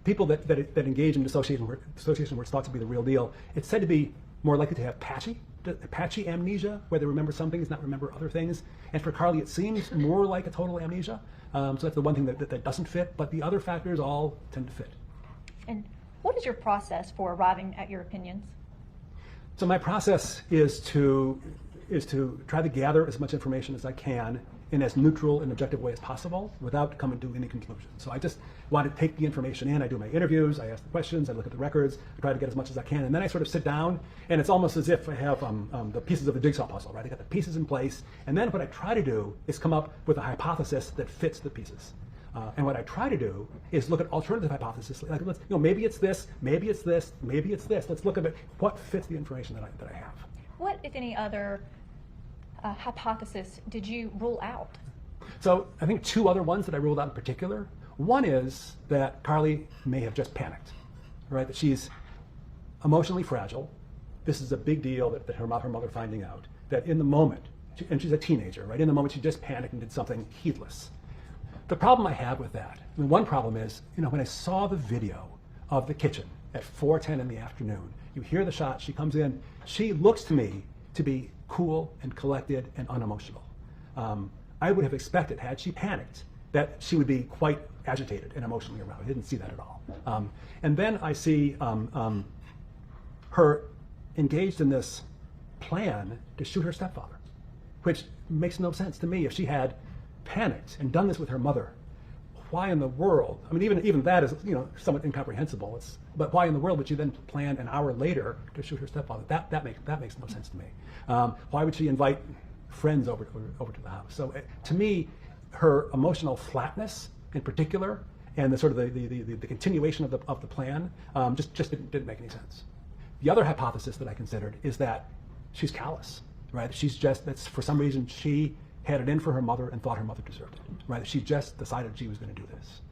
people that engage in dissociation where it's thought to be the real deal, it's said to be more likely to have patchy amnesia, where they remember some things, not remember other things. And for Carly, it seems more like a total amnesia. So that's the one thing that doesn't fit, but the other factors all tend to fit. And what is your process for arriving at your opinions? So my process is to try to gather as much information as I can in as neutral and objective way as possible without coming to any conclusion. So I just want to take the information in. I do my interviews, I ask the questions, I look at the records, I try to get as much as I can, and then I sort of sit down, and it's almost as if I have the pieces of the jigsaw puzzle, right? I got the pieces in place, and then what I try to do is come up with a hypothesis that fits the pieces. And what I try to do is look at alternative hypotheses. Like, maybe it's this, maybe it's this, maybe it's this. Let's look at what fits the information that I have. What, if any, other hypothesis did you rule out? So I think two other ones that I ruled out in particular. One is that Carly may have just panicked, right? That she's emotionally fragile. This is a big deal that her mother finding out. That in the moment, and she's a teenager, right? In the moment, she just panicked and did something heedless. The problem I have with that, I mean, one problem is, when I saw the video of the kitchen at 4:10 in the afternoon, you hear the shot, she comes in, she looks to me to be cool and collected and unemotional. I would have expected, had she panicked, that she would be quite agitated and emotionally aroused. I didn't see that at all. And then I see her engaged in this plan to shoot her stepfather, which makes no sense to me. If she had panicked and done this with her mother, why in the world? I mean, even that is, somewhat incomprehensible. But why in the world would you then plan an hour later to shoot her stepfather? That makes no sense to me. Why would she invite friends over to the house? So to me, her emotional flatness in particular, and the sort of the continuation of the plan, just didn't make any sense. The other hypothesis that I considered is that she's callous, right? That's for some reason she had it in for her mother and thought her mother deserved it, right? She just decided she was going to do this.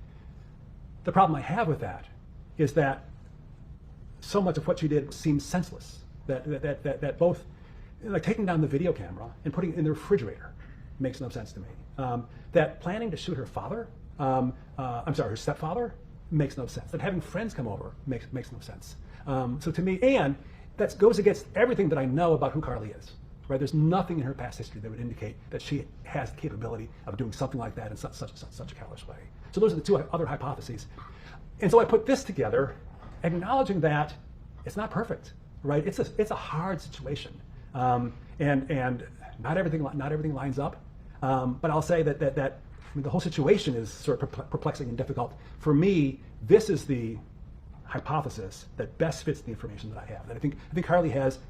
The problem I have with that is that so much of what she did seems senseless. That both, like taking down the video camera and putting it in the refrigerator makes no sense to me. That planning to shoot her father, her stepfather, makes no sense. That having friends come over makes no sense. So to me, and that goes against everything that I know about who Carly is. Right? There's nothing in her past history that would indicate that she has the capability of doing something like that in such a callous way. So those are the two other hypotheses. And so I put this together, acknowledging that it's not perfect, right? It's a hard situation, and not everything lines up. But I'll say that the whole situation is sort of perplexing and difficult. For me, this is the hypothesis that best fits the information that I have. And I think Carly has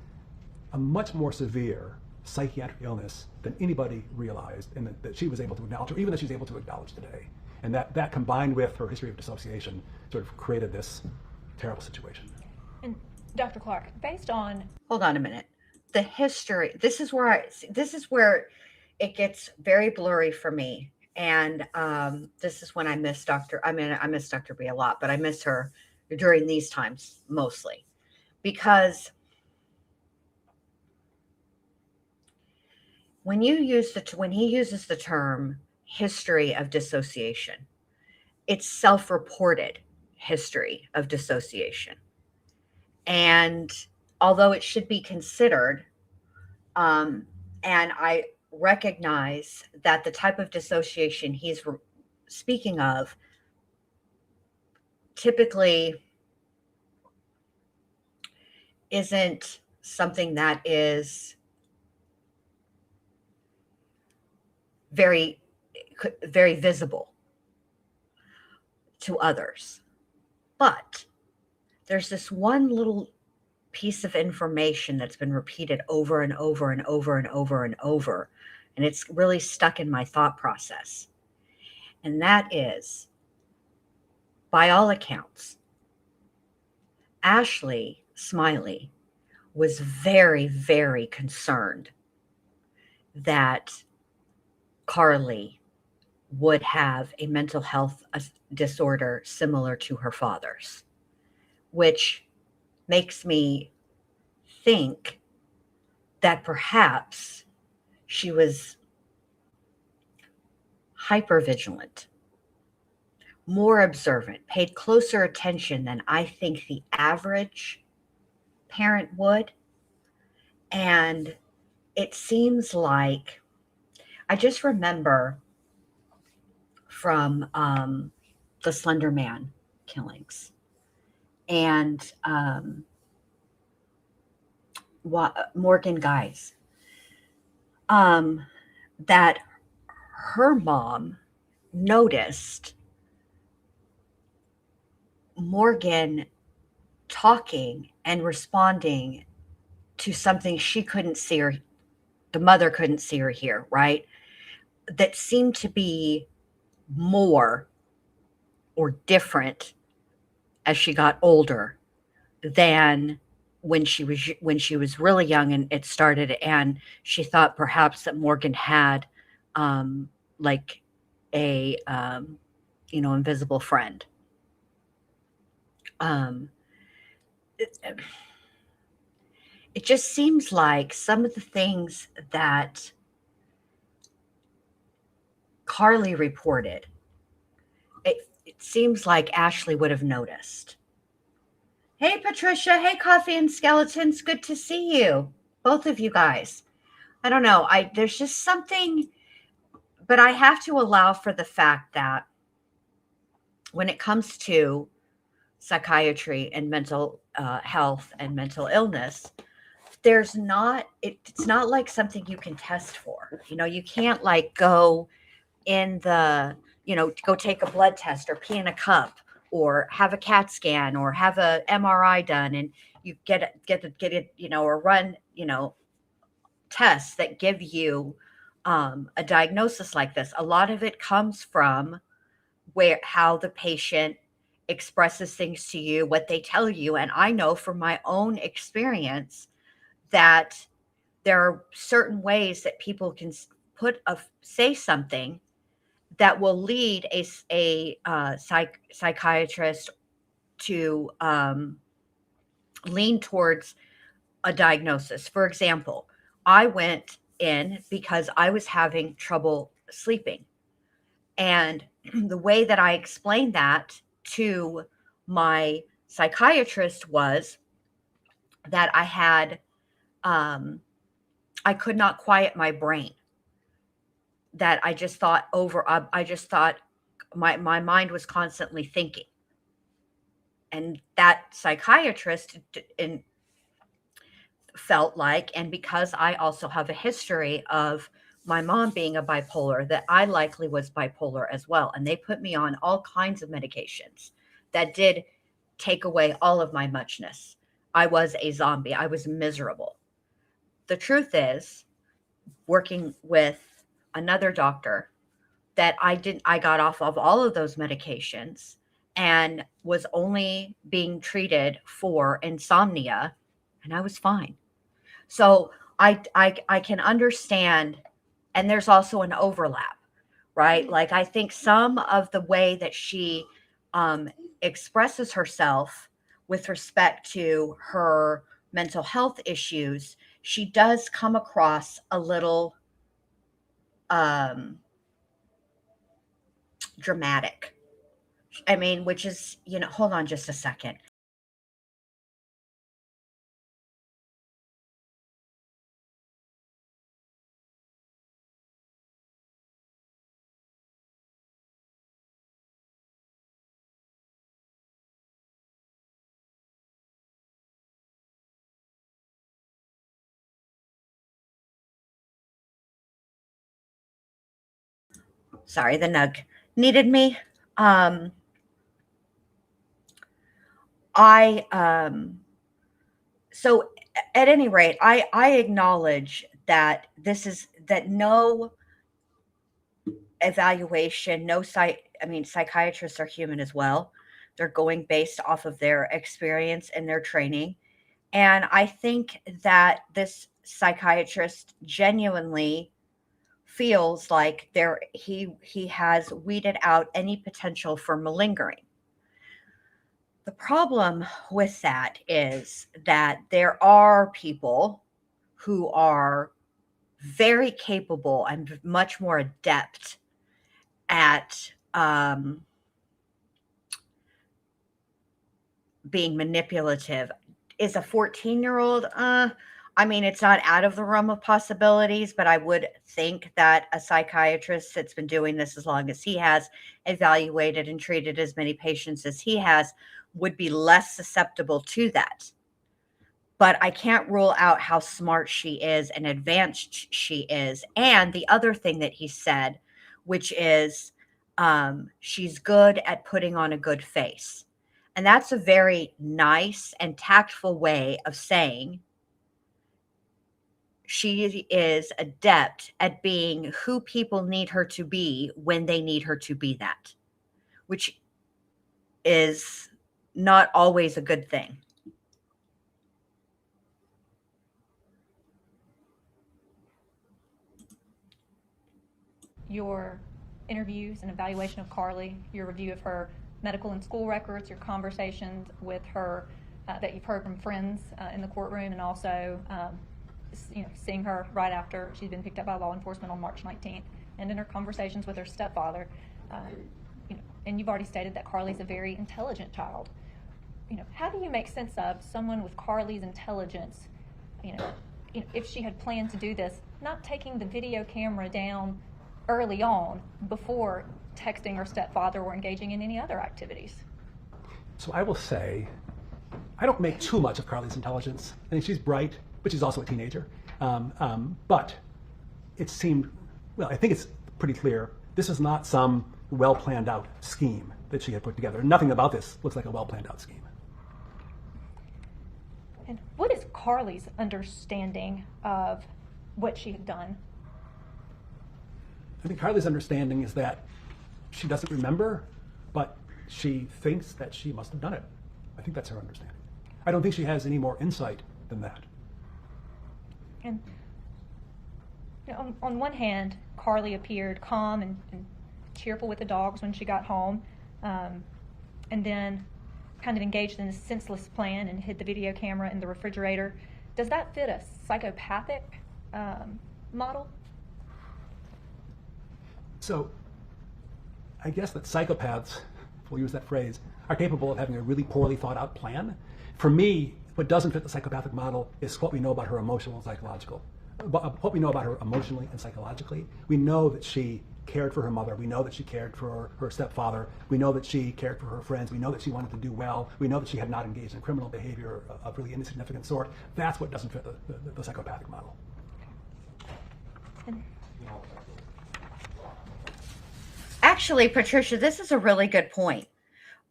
a much more severe psychiatric illness than anybody realized, and that she was able to acknowledge, or even that she's able to acknowledge today. And that combined with her history of dissociation sort of created this terrible situation. And Dr. Clark, based on... Hold on a minute. The history, this is where it gets very blurry for me. And this is when I miss Dr. B a lot, but I miss her during these times mostly. Because when he uses the term history of dissociation, it's self-reported history of dissociation. And although it should be considered, and I recognize that the type of dissociation he's speaking of typically isn't something that is very, very visible to others. But there's this one little piece of information that's been repeated over and over and over and over and over, and it's really stuck in my thought process. And that is, by all accounts, Ashley Smiley was very, very concerned that Carly would have a mental health disorder similar to her father's, which makes me think that perhaps she was hypervigilant, more observant, paid closer attention than I think the average parent would. And it seems like, I just remember from the Slender Man killings and Morgan Guys, that her mom noticed Morgan talking and responding to something she couldn't see, or the mother couldn't see or hear, right? That seemed to be more or different as she got older than when she was really young and it started, and she thought perhaps that Morgan had like a invisible friend. It just seems like some of the things that Carly reported, it seems like Ashley would have noticed. Hey, Patricia. Hey, Coffee and Skeletons. Good to see you. Both of you guys. I don't know. There's just something, but I have to allow for the fact that when it comes to psychiatry and mental health and mental illness, it's not like something you can test for. You can't like go in the to go take a blood test or pee in a cup or have a CAT scan or have a MRI done, and you get it, or run, tests that give you a diagnosis like this. A lot of it comes from how the patient expresses things to you, what they tell you. And I know from my own experience that there are certain ways that people can say something that will lead a psychiatrist to lean towards a diagnosis. For example, I went in because I was having trouble sleeping. And the way that I explained that to my psychiatrist was that I could not quiet my brain. That I just thought my mind was constantly thinking. And that psychiatrist felt like, and because I also have a history of my mom being a bipolar, that I likely was bipolar as well. And they put me on all kinds of medications that did take away all of my muchness. I was a zombie. I was miserable. The truth is, working with another doctor, that I got off of all of those medications and was only being treated for insomnia, and I was fine. So I can understand, and there's also an overlap, right? Like, I think some of the way that she expresses herself with respect to her mental health issues, she does come across a little dramatic. I mean, which is, hold on just a second. Sorry, the nug needed me. So at any rate, I acknowledge that that no evaluation, psychiatrists are human as well. They're going based off of their experience and their training. And I think that this psychiatrist genuinely feels like he has weeded out any potential for malingering. The problem with that is that there are people who are very capable and much more adept at being manipulative. Is a 14-year-old, it's not out of the realm of possibilities, but I would think that a psychiatrist that's been doing this as long as he has, evaluated and treated as many patients as he has, would be less susceptible to that. But I can't rule out how smart she is and advanced she is. And the other thing that he said, which is she's good at putting on a good face. And that's a very nice and tactful way of saying she is adept at being who people need her to be when they need her to be that, which is not always a good thing. Your interviews and evaluation of Carly, your review of her medical and school records, your conversations with her that you've heard from friends in the courtroom, and also seeing her right after she'd been picked up by law enforcement on March 19th, and in her conversations with her stepfather. And you've already stated that Carly's a very intelligent child. How do you make sense of someone with Carly's intelligence, if she had planned to do this, not taking the video camera down early on before texting her stepfather or engaging in any other activities? So I will say, I don't make too much of Carly's intelligence. I think she's bright, but she's also a teenager. But it seemed, I think it's pretty clear, this is not some well planned out scheme that she had put together. Nothing about this looks like a well planned out scheme. And what is Carly's understanding of what she had done? I think Carly's understanding is that she doesn't remember, but she thinks that she must have done it. I think that's her understanding. I don't think she has any more insight than that. And on one hand, Carly appeared calm and cheerful with the dogs when she got home, and then kind of engaged in a senseless plan and hid the video camera in the refrigerator. Does that fit a psychopathic model? So I guess that psychopaths, if we'll use that phrase, are capable of having a really poorly thought out plan. For me, what doesn't fit the psychopathic model is what we know about her emotional and psychological. What we know about her emotionally and psychologically. We know that she cared for her mother. We know that she cared for her stepfather. We know that she cared for her friends. We know that she wanted to do well. We know that she had not engaged in criminal behavior of really insignificant sort. That's what doesn't fit the psychopathic model. Actually, Patricia, this is a really good point.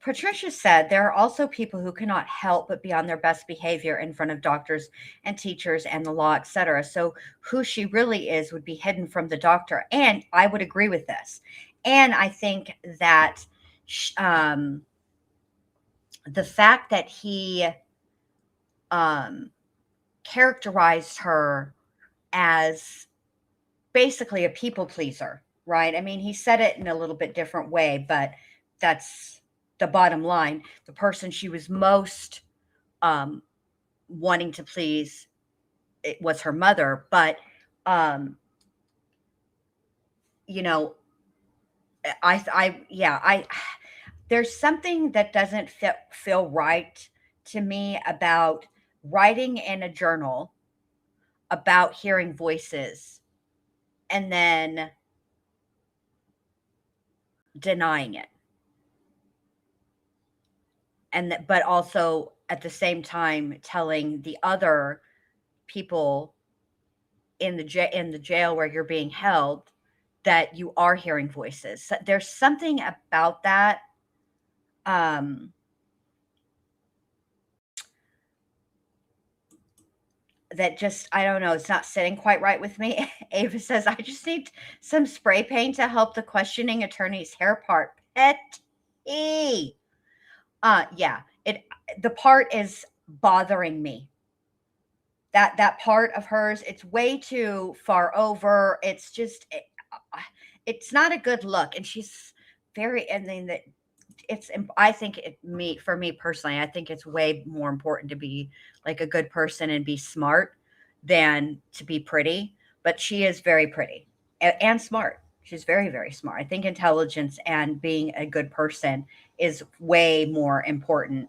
Patricia said there are also people who cannot help but be on their best behavior in front of doctors and teachers and the law, etc. So who she really is would be hidden from the doctor. And I would agree with this. And I think that the fact that he characterized her as basically a people pleaser, right? I mean, he said it in a little bit different way, but that's the bottom line. The person she was most wanting to please, it was her mother. But you know, there's something that doesn't feel right to me about writing in a journal about hearing voices and then denying it. But also at the same time telling the other people in the jail where you're being held that you are hearing voices. So there's something about that that just, I don't know, it's not sitting quite right with me. Ava says, I just need some spray paint to help the questioning attorney's hair part. Petty. Yeah, the part is bothering me. That part of hers, it's way too far over. It's just, it's not a good look. And she's very, and then that I think for me personally, I think it's way more important to be like a good person and be smart than to be pretty. But she is very pretty and smart. She's very, very smart. I think intelligence and being a good person is way more important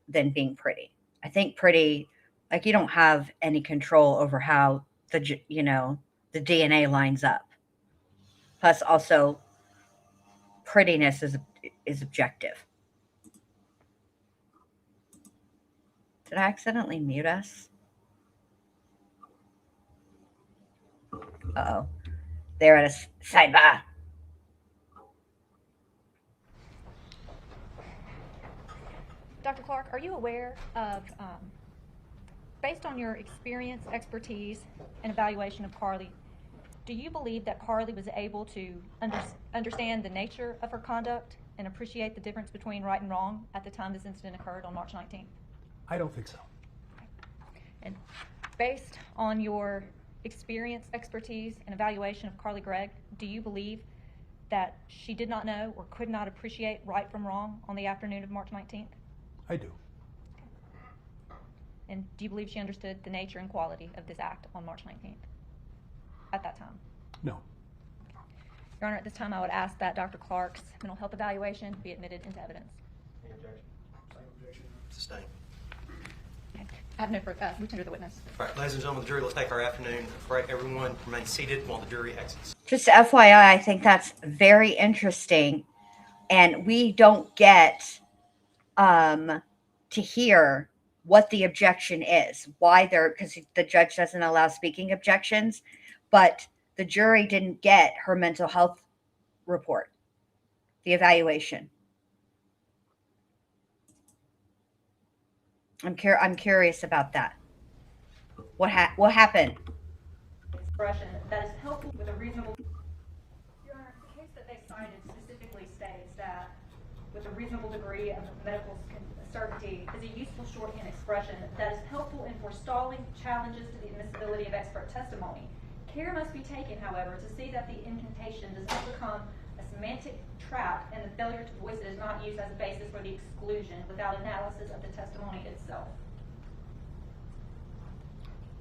than being pretty. I think pretty, like, you don't have any control over how the DNA lines up. Plus, also, prettiness is objective. Did I accidentally mute us? Uh-oh. They're at a sidebar. Dr. Clark, are you aware of, based on your experience, expertise, and evaluation of Carly, do you believe that Carly was able to understand the nature of her conduct and appreciate the difference between right and wrong at the time this incident occurred on March 19th? I don't think so. And based on your experience, expertise, and evaluation of Carly Gregg, do you believe that she did not know or could not appreciate right from wrong on the afternoon of March 19th? I do. And do you believe she understood the nature and quality of this act on March 19th at that time? No. Your Honor, at this time I would ask that Dr. Clark's mental health evaluation be admitted into evidence. Any objection? Same objection. Sustained. Okay. I have no further, we tender the witness. All right, ladies and gentlemen of the jury, let's take our afternoon break. Everyone remain seated while the jury exits. Just FYI, I think that's very interesting. And we don't get to hear what the objection is, why because the judge doesn't allow speaking objections, but the jury didn't get her mental health report. the evaluation? I'm curious about that. What happened? Expression that is helpful with a reasonable. Your Honor, the case that they cited specifically states that with a reasonable degree of medical certainty is a useful shorthand expression that is helpful in forestalling challenges to the admissibility of expert testimony. Care must be taken, however, to see that the incantation does not become a semantic trap and the failure to voice it is not used as a basis for the exclusion without analysis of the testimony itself.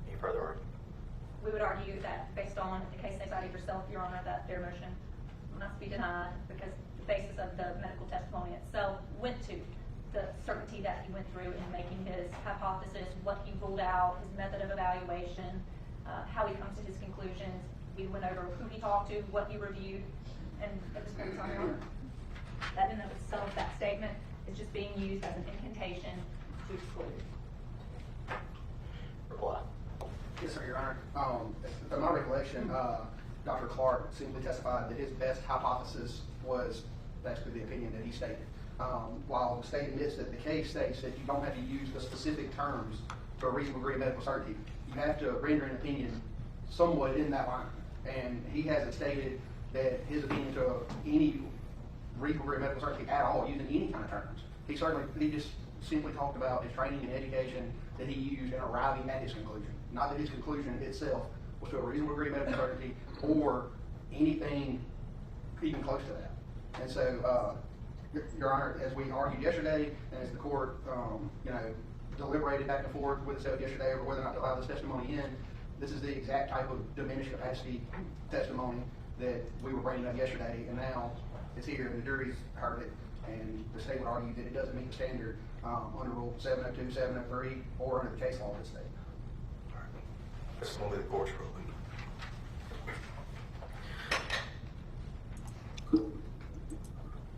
Any further argument? We would argue that based on the case they cited yourself, Your Honor, that their motion must be denied because the basis of the medical testimony itself went to the certainty that he went through in making his hypothesis, what he ruled out, his method of evaluation, how he comes to his conclusions. We went over who he talked to, what he reviewed, and at this point in time, Your Honor, that in and of itself, that statement is just being used as an incantation to exclude. Reply. Yes, sir, Your Honor. From my recollection, Dr. Clark simply testified that his best hypothesis was basically the opinion that he stated. While the state admits that the case states that you don't have to use the specific terms to a reasonable degree of medical certainty, you have to render an opinion somewhat in that line. And he hasn't stated that his opinion to any reasonable degree of medical certainty at all using any kind of terms. He just simply talked about his training and education that he used in arriving at his conclusion. Not that his conclusion itself was to a reasonable degree of medical certainty or anything even close to that. And so, Your Honor, as we argued yesterday, and as the court, deliberated back and forth with itself yesterday over whether or not to allow this testimony in, this is the exact type of diminished capacity testimony that we were bringing up yesterday, and now it's here, and the jury's heard it, and the state would argue that it doesn't meet the standard under Rule 702, 703, or under the case law of the state. All right. This is going to be the court's ruling.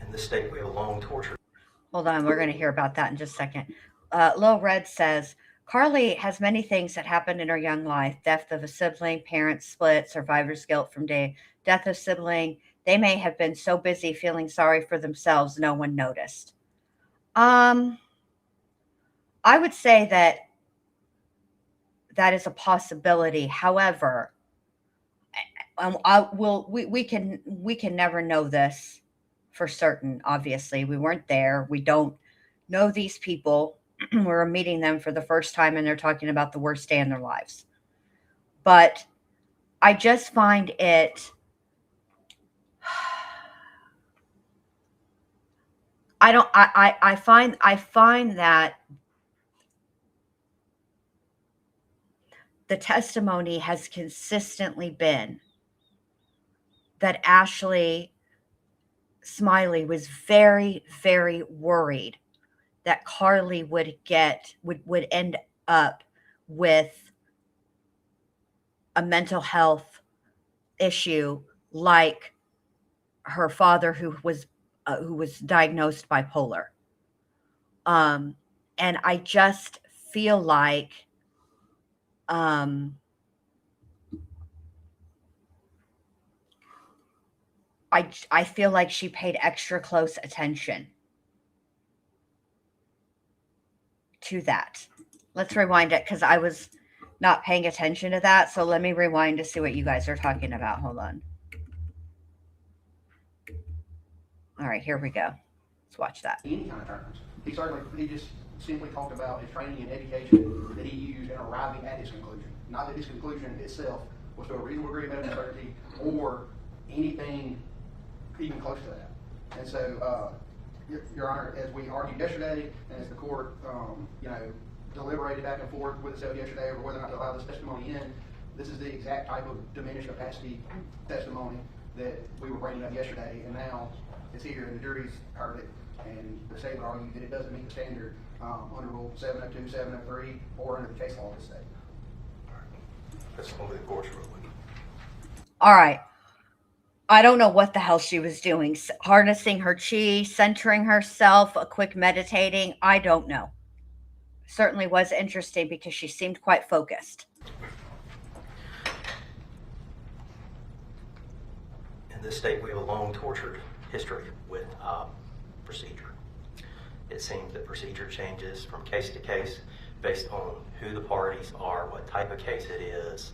In this state, we have a long torture. Hold on, we're going to hear about that in just a second. Lil Red says, Carly has many things that happened in her young life. Death of a sibling, parents split, survivor's guilt from death of sibling. They may have been so busy feeling sorry for themselves, no one noticed. I would say that is a possibility. However, we can never know this for certain. Obviously, we weren't there. We don't know these people. We're meeting them for the first time, and they're talking about the worst day in their lives. But I just find it. I find that the testimony has consistently been that Ashley Smiley was very, very worried that Carly would end up with a mental health issue like her father, who was diagnosed bipolar. And I just feel like I feel like she paid extra close attention to that. Let's rewind it because I was not paying attention to that. So let me rewind to see what you guys are talking about. Hold on. All right, here we go. Let's watch that. Any kind of terms. He just simply talked about his training and education that he used in arriving at his conclusion. Not that his conclusion itself was to a reasonable degree of medical certainty or anything even close to that. And so, Your Honor, as we argued yesterday, and as the court, deliberated back and forth with itself yesterday over whether or not to allow this testimony in, this is the exact type of diminished capacity testimony that we were bringing up yesterday, and now it's here, and the jury's heard it, and the state would argue that it doesn't meet the standard under Rule 702, 703, or under the case law of the state. That's going to be the court's ruling. All right. I don't know what the hell she was doing. Harnessing her chi, centering herself, a quick meditating. I don't know. Certainly was interesting because she seemed quite focused. In this state, we have a long tortured history with procedure. It seems that procedure changes from case to case based on who the parties are, what type of case it is.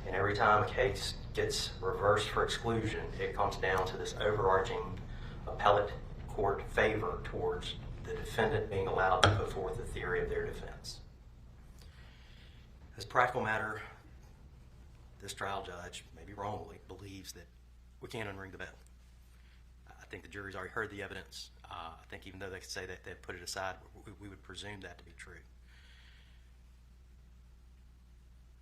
And every time a case gets reversed for exclusion, it comes down to this overarching appellate court favor towards the defendant being allowed to put forth the theory of their defense. As a practical matter, this trial judge, maybe wrongly, believes that we can't unring the bell. I think the jury's already heard the evidence. I think even though they could say that they've put it aside, we would presume that to be true.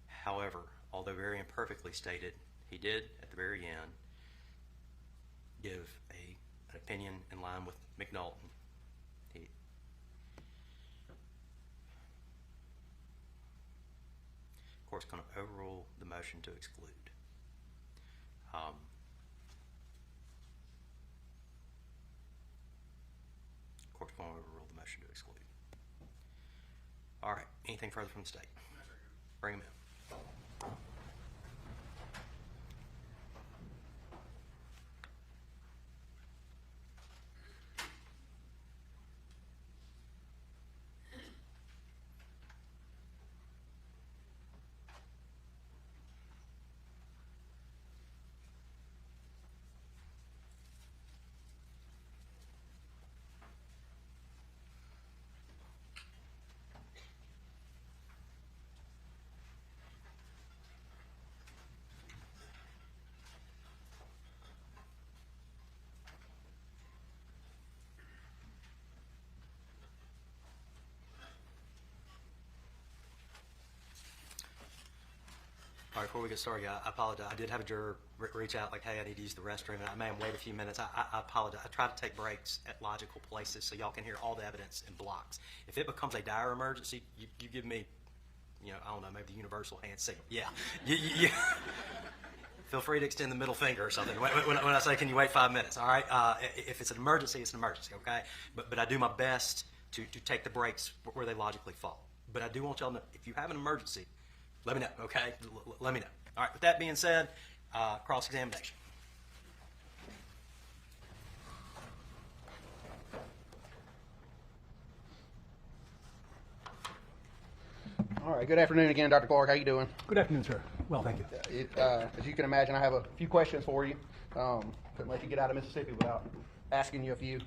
However, although very imperfectly stated, he did, at the very end, give an opinion in line with McNulton. Of course, going to overrule the motion to exclude. Court's going to overrule the motion to exclude. All right. Anything further from the state? Bring them in. All right, before we get started, I apologize. I did have a juror reach out like, hey, I need to use the restroom, and I may have waited a few minutes. I apologize. I try to take breaks at logical places so y'all can hear all the evidence in blocks. If it becomes a dire emergency, you give me, I don't know, maybe the universal hand signal. Yeah. You feel free to extend the middle finger or something when I say, can you wait 5 minutes, all right? If it's an emergency, it's an emergency, okay? But I do my best to take the breaks where they logically fall. But I do want y'all to know, if you have an emergency, let me know, okay? Let me know. All right, with that being said, cross-examination. All right, good afternoon again, Dr. Clark. How you doing? Good afternoon, sir. Well, thank you. As you can imagine, I have a few questions for you. Couldn't let you get out of Mississippi without asking you a few.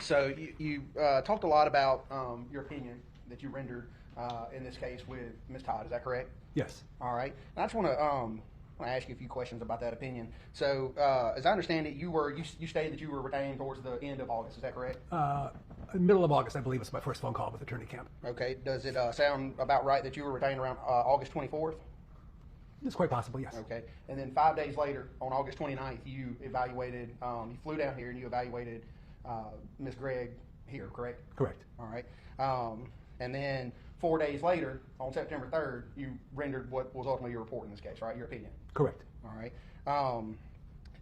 So you talked a lot about your opinion that you rendered in this case with Ms. Todd. Is that correct? Yes. All right. And I just want to ask you a few questions about that opinion. So, as I understand it, you stated that you were retained towards the end of August. Is that correct? Middle of August, I believe, was my first phone call with Attorney Camp. Okay. Does it sound about right that you were retained around August 24th? It's quite possible, yes. Okay. And then 5 days later, on August 29th, you evaluated, you flew down here and you evaluated Ms. Gregg here, correct? Correct. All right. And then 4 days later, on September 3rd, you rendered what was ultimately your report in this case, right? Your opinion. Correct. All right.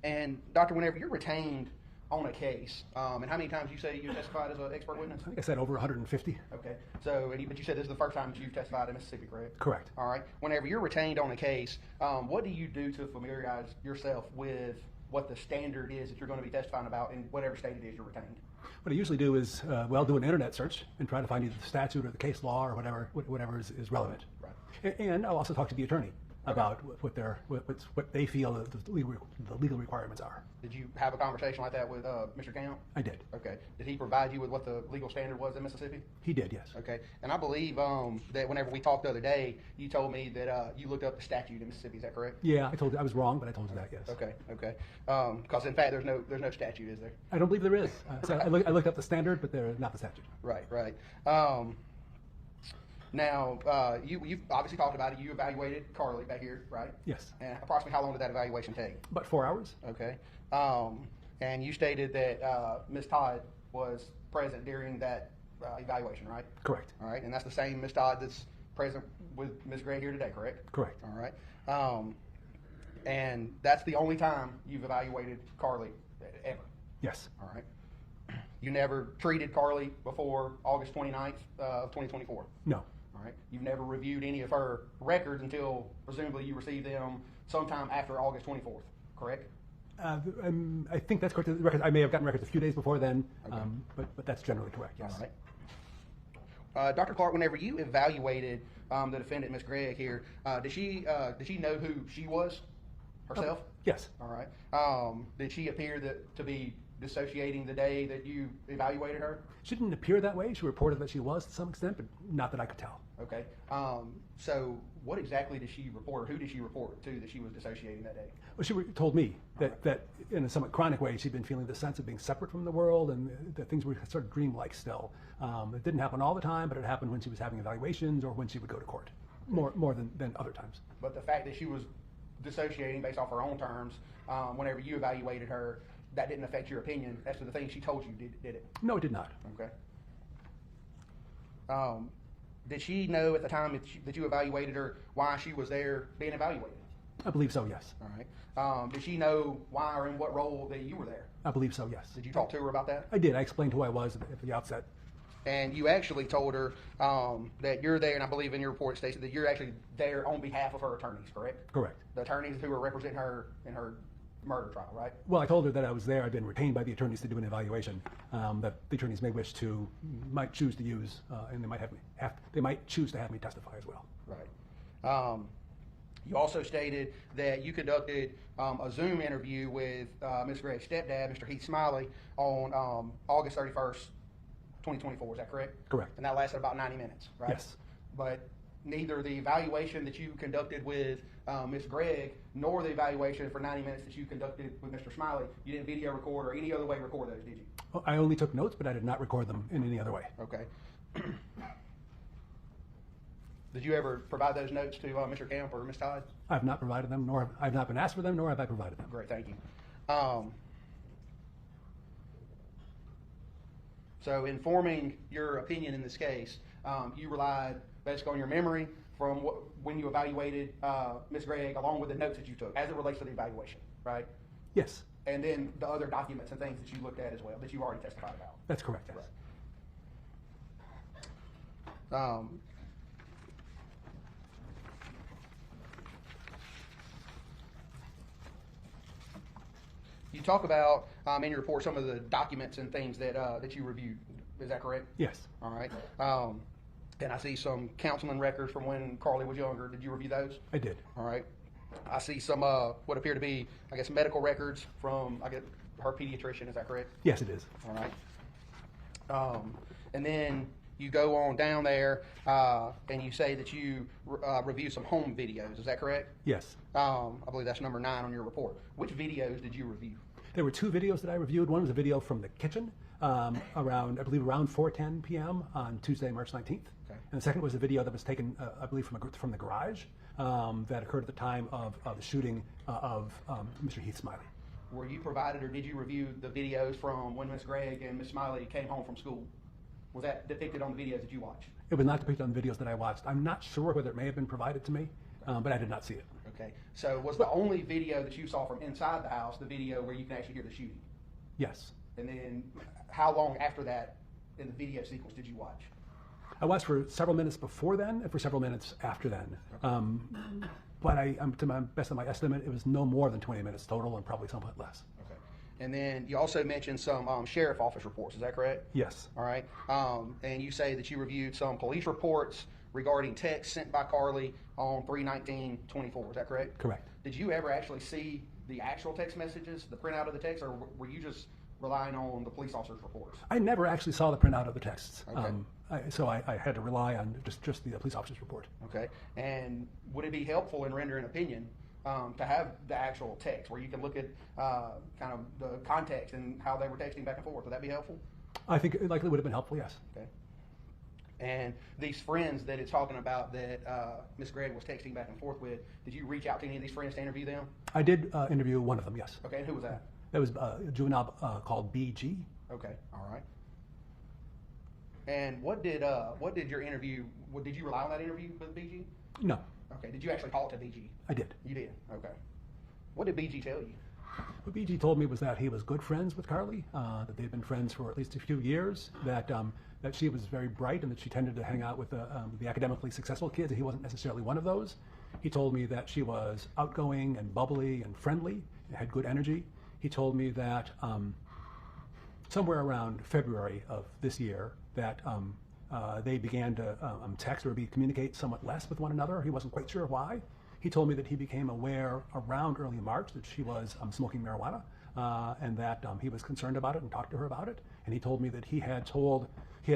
And Doctor, whenever you're retained on a case, and how many times you say you testified as an expert witness? I think I said over 150. Okay. So, but you said this is the first time that you've testified in Mississippi, correct? Correct. All right. Whenever you're retained on a case, what do you do to familiarize yourself with what the standard is that you're going to be testifying about in whatever state it is you're retained? What I usually do is, do an internet search and try to find either the statute or the case law or whatever is relevant. Right. And I'll also talk to the attorney about what they feel the legal requirements are. Did you have a conversation like that with Mr. Count? I did. Okay. Did he provide you with what the legal standard was in Mississippi? He did, yes. Okay. And I believe that whenever we talked the other day, you told me that you looked up the statute in Mississippi. Is that correct? Yeah, I told you I was wrong, but I told you that, yes. Okay. Okay. Because in fact, there's no statute, is there? I don't believe there is. So I looked up the standard, but they're not the statute. Right. Right. Now, you've obviously talked about it. You evaluated Carly back here, right? Yes. And approximately how long did that evaluation take? About 4 hours. Okay. And you stated that Ms. Todd was present during that evaluation, right? Correct. All right. And that's the same Ms. Todd that's present with Ms. Gregg here today, correct? Correct. All right. And that's the only time you've evaluated Carly ever? Yes. All right. You never treated Carly before August 29th of 2024? No. All right. You've never reviewed any of her records until presumably you received them sometime after August 24th, correct? I think that's correct. The record, I may have gotten records a few days before then, Okay. but that's generally correct, yes. All right. Dr. Clark, whenever you evaluated the defendant, Ms. Gregg here, did she know who she was herself? Yes. All right. Did she appear to be dissociating the day that you evaluated her? She didn't appear that way. She reported that she was to some extent, but not that I could tell. Okay. So what exactly did she report, or who did she report to that she was dissociating that day? Well, she told me that in a somewhat chronic way, she'd been feeling the sense of being separate from the world, and that things were sort of dreamlike still. It didn't happen all the time, but it happened when she was having evaluations or when she would go to court, more than other times. But the fact that she was dissociating based off her own terms, whenever you evaluated her, that didn't affect your opinion as to the things she told you, did it? No, it did not. Okay. Did she know at the time that you evaluated her why she was there being evaluated? I believe so, yes. All right. Did she know why or in what role that you were there? I believe so, yes. Did you talk to her about that? I did. I explained who I was at the outset. And you actually told her that you're there, and I believe in your report, Stacey, that you're actually there on behalf of her attorneys, correct? Correct. The attorneys who were representing her in her murder trial, right? Well, I told her that I was there. I'd been retained by the attorneys to do an evaluation that the attorneys might choose to use, and they might choose to have me testify as well. Right. You also stated that you conducted a Zoom interview with Ms. Gregg's stepdad, Mr. Heath Smiley, on August 31st, 2024. Is that correct? Correct. And that lasted about 90 minutes, right? Yes. But neither the evaluation that you conducted with Ms. Gregg nor the evaluation for 90 minutes that you conducted with Mr. Smiley, you didn't video record or any other way record those, did you? Well, I only took notes, but I did not record them in any other way. Okay. Did you ever provide those notes to Mr. Camp or Ms. Todd? I've not provided them, nor I've not been asked for them, nor have I provided them. Great, thank you. So in forming your opinion in this case, you relied basically on your memory from when you evaluated Ms. Gregg, along with the notes that you took, as it relates to the evaluation, right? Yes. And then the other documents and things that you looked at as well, that you already testified about. That's correct, yes. Right. You talk about in your report some of the documents and things that you reviewed. Is that correct? Yes. All right. And I see some counseling records from when Carly was younger. Did you review those? I did. All right. I see some what appear to be, I guess, medical records from her pediatrician. Is that correct? Yes, it is. All right. And then you go on down there and you say that you review some home videos. Is that correct? Yes. I believe that's number 9 on your report. Which videos did you review? There were 2 videos that I reviewed. One was a video from the kitchen around 4:10 p.m. on Tuesday, March 19th. Okay. And the second was a video that was taken, I believe, from the garage that occurred at the time of the shooting of Mr. Heath Smiley. Were you provided or did you review the videos from when Ms. Gregg and Ms. Smiley came home from school? Was that depicted on the videos that you watched? It was not depicted on the videos that I watched. I'm not sure whether it may have been provided to me, but I did not see it. Okay. So was the only video that you saw from inside the house the video where you can actually hear the shooting? Yes. And then how long after that in the video sequence did you watch? I watched for several minutes before then and for several minutes after then. Okay. But to my best of my estimate, it was no more than 20 minutes total and probably somewhat less. Okay. And then you also mentioned some sheriff office reports. Is that correct? Yes. All right. And you say that you reviewed some police reports regarding texts sent by Carly on 3/19/24. Is that correct? Correct. Did you ever actually see the actual text messages, the printout of the text, or were you just relying on the police officer's reports? I never actually saw the printout of the texts. Okay. So I had to rely on just the police officer's report. Okay. And would it be helpful in rendering an opinion to have the actual text where you can look at kind of the context and how they were texting back and forth? Would that be helpful? I think it likely would have been helpful, yes. Okay. And these friends that it's talking about that Ms. Gregg was texting back and forth with, did you reach out to any of these friends to interview them? I did interview one of them, yes. Okay, and who was that? That was a juvenile called BG. Okay, all right. And what did your interview? Did you rely on that interview with BG? No. Okay. Did you actually talk to BG? I did. You did. Okay. What did BG tell you? What BG told me was that he was good friends with Carly, that they'd been friends for at least a few years, that she was very bright and that she tended to hang out with the academically successful kids, and he wasn't necessarily one of those. He told me that she was outgoing and bubbly and friendly, and had good energy. He told me that somewhere around February of this year that they began to text or communicate somewhat less with one another. He wasn't quite sure why. He told me that he became aware around early March that she was smoking marijuana, and that he was concerned about it and talked to her about it. And he told me that he had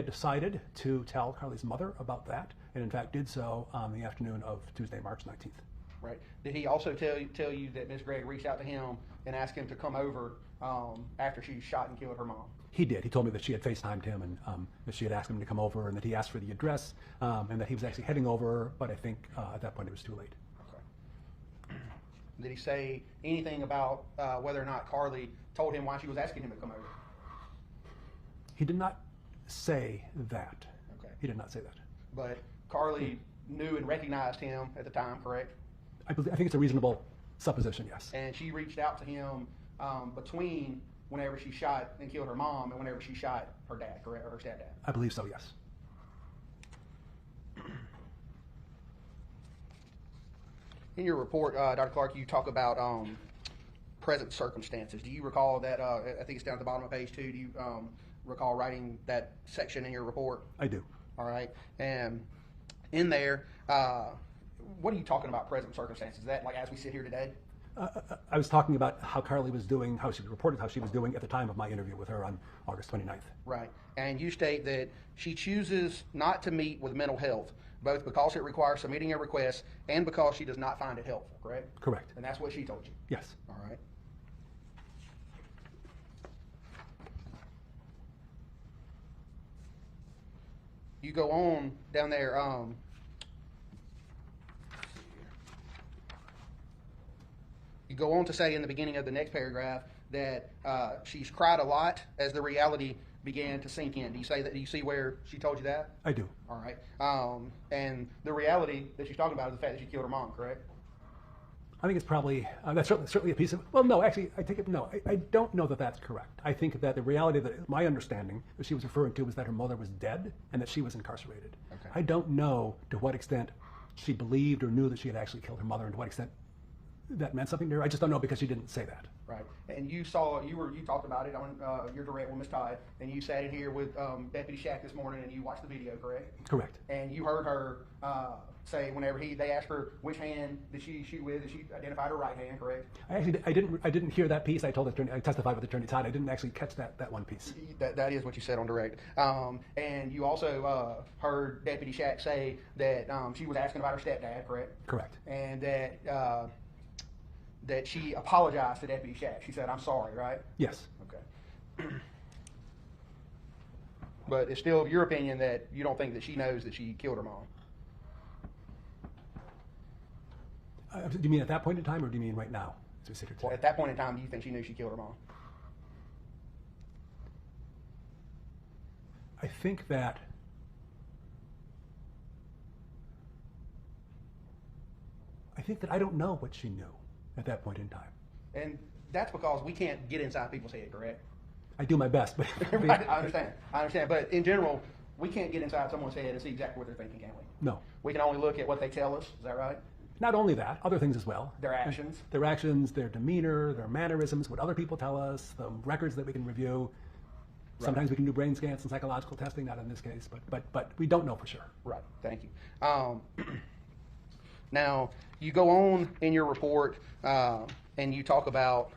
decided to tell Carly's mother about that, and in fact did so on the afternoon of Tuesday, March 19th. Right. Did he also tell you that Ms. Gregg reached out to him and asked him to come over after she shot and killed her mom? He did. He told me that she had FaceTimed him and that she had asked him to come over, and that he asked for the address, and that he was actually heading over, but I think at that point it was too late. Okay. Did he say anything about whether or not Carly told him why she was asking him to come over? He did not say that. Okay. He did not say that. But Carly knew and recognized him at the time, correct? I think it's a reasonable supposition, yes. And she reached out to him between whenever she shot and killed her mom and whenever she shot her dad, correct, or her stepdad? I believe so, yes. In your report, Dr. Clark, you talk about present circumstances. Do you recall that, I think it's down at the bottom of page 2, do you recall writing that section in your report? I do. All right. And in there, what are you talking about present circumstances? Is that like as we sit here today? I was talking about how Carly was doing, how she reported how she was doing at the time of my interview with her on August 29th. Right. And you state that she chooses not to meet with mental health, both because it requires submitting a request and because she does not find it helpful, correct? Correct. And that's what she told you? Yes. All right. You go on down there, you go on to say in the beginning of the next paragraph that she's cried a lot as the reality began to sink in. Do you say that? Do you see where she told you that? I do. All right. And the reality that she's talking about is the fact that she killed her mom, correct? I think it's probably, that's certainly a piece of, well, no, actually, I take it, no, I don't know that that's correct. I think that the reality that, my understanding that she was referring to was that her mother was dead and that she was incarcerated. Okay. I don't know to what extent she believed or knew that she had actually killed her mother and to what extent that meant something to her. I just don't know because she didn't say that. Right. And you talked about it on your direct with Ms. Todd, and you sat in here with Deputy Shack this morning and you watched the video, correct? Correct. And you heard her say whenever they asked her which hand did she shoot with, she identified her right hand, correct? I didn't hear that piece. I testified with Attorney Todd. I didn't actually catch that one piece. That is what you said on direct. And you also heard Deputy Shack say that she was asking about her stepdad, correct? Correct. And that she apologized to Deputy Shack. She said, "I'm sorry," right? Yes. Okay. But it's still your opinion that you don't think that she knows that she killed her mom? Do you mean at that point in time, or do you mean right now? As we sit here today? Well, at that point in time, do you think she knew she killed her mom? I think that I don't know what she knew at that point in time. And that's because we can't get inside people's head, correct? I do my best, but Right, I understand. But in general, we can't get inside someone's head and see exactly what they're thinking, can we? No. We can only look at what they tell us. Is that right? Not only that, other things as well. Their actions. Their actions, their demeanor, their mannerisms, what other people tell us, the records that we can review. Right. Sometimes we can do brain scans and psychological testing, not in this case, but we don't know for sure. Right, thank you. Now, you go on in your report and you talk about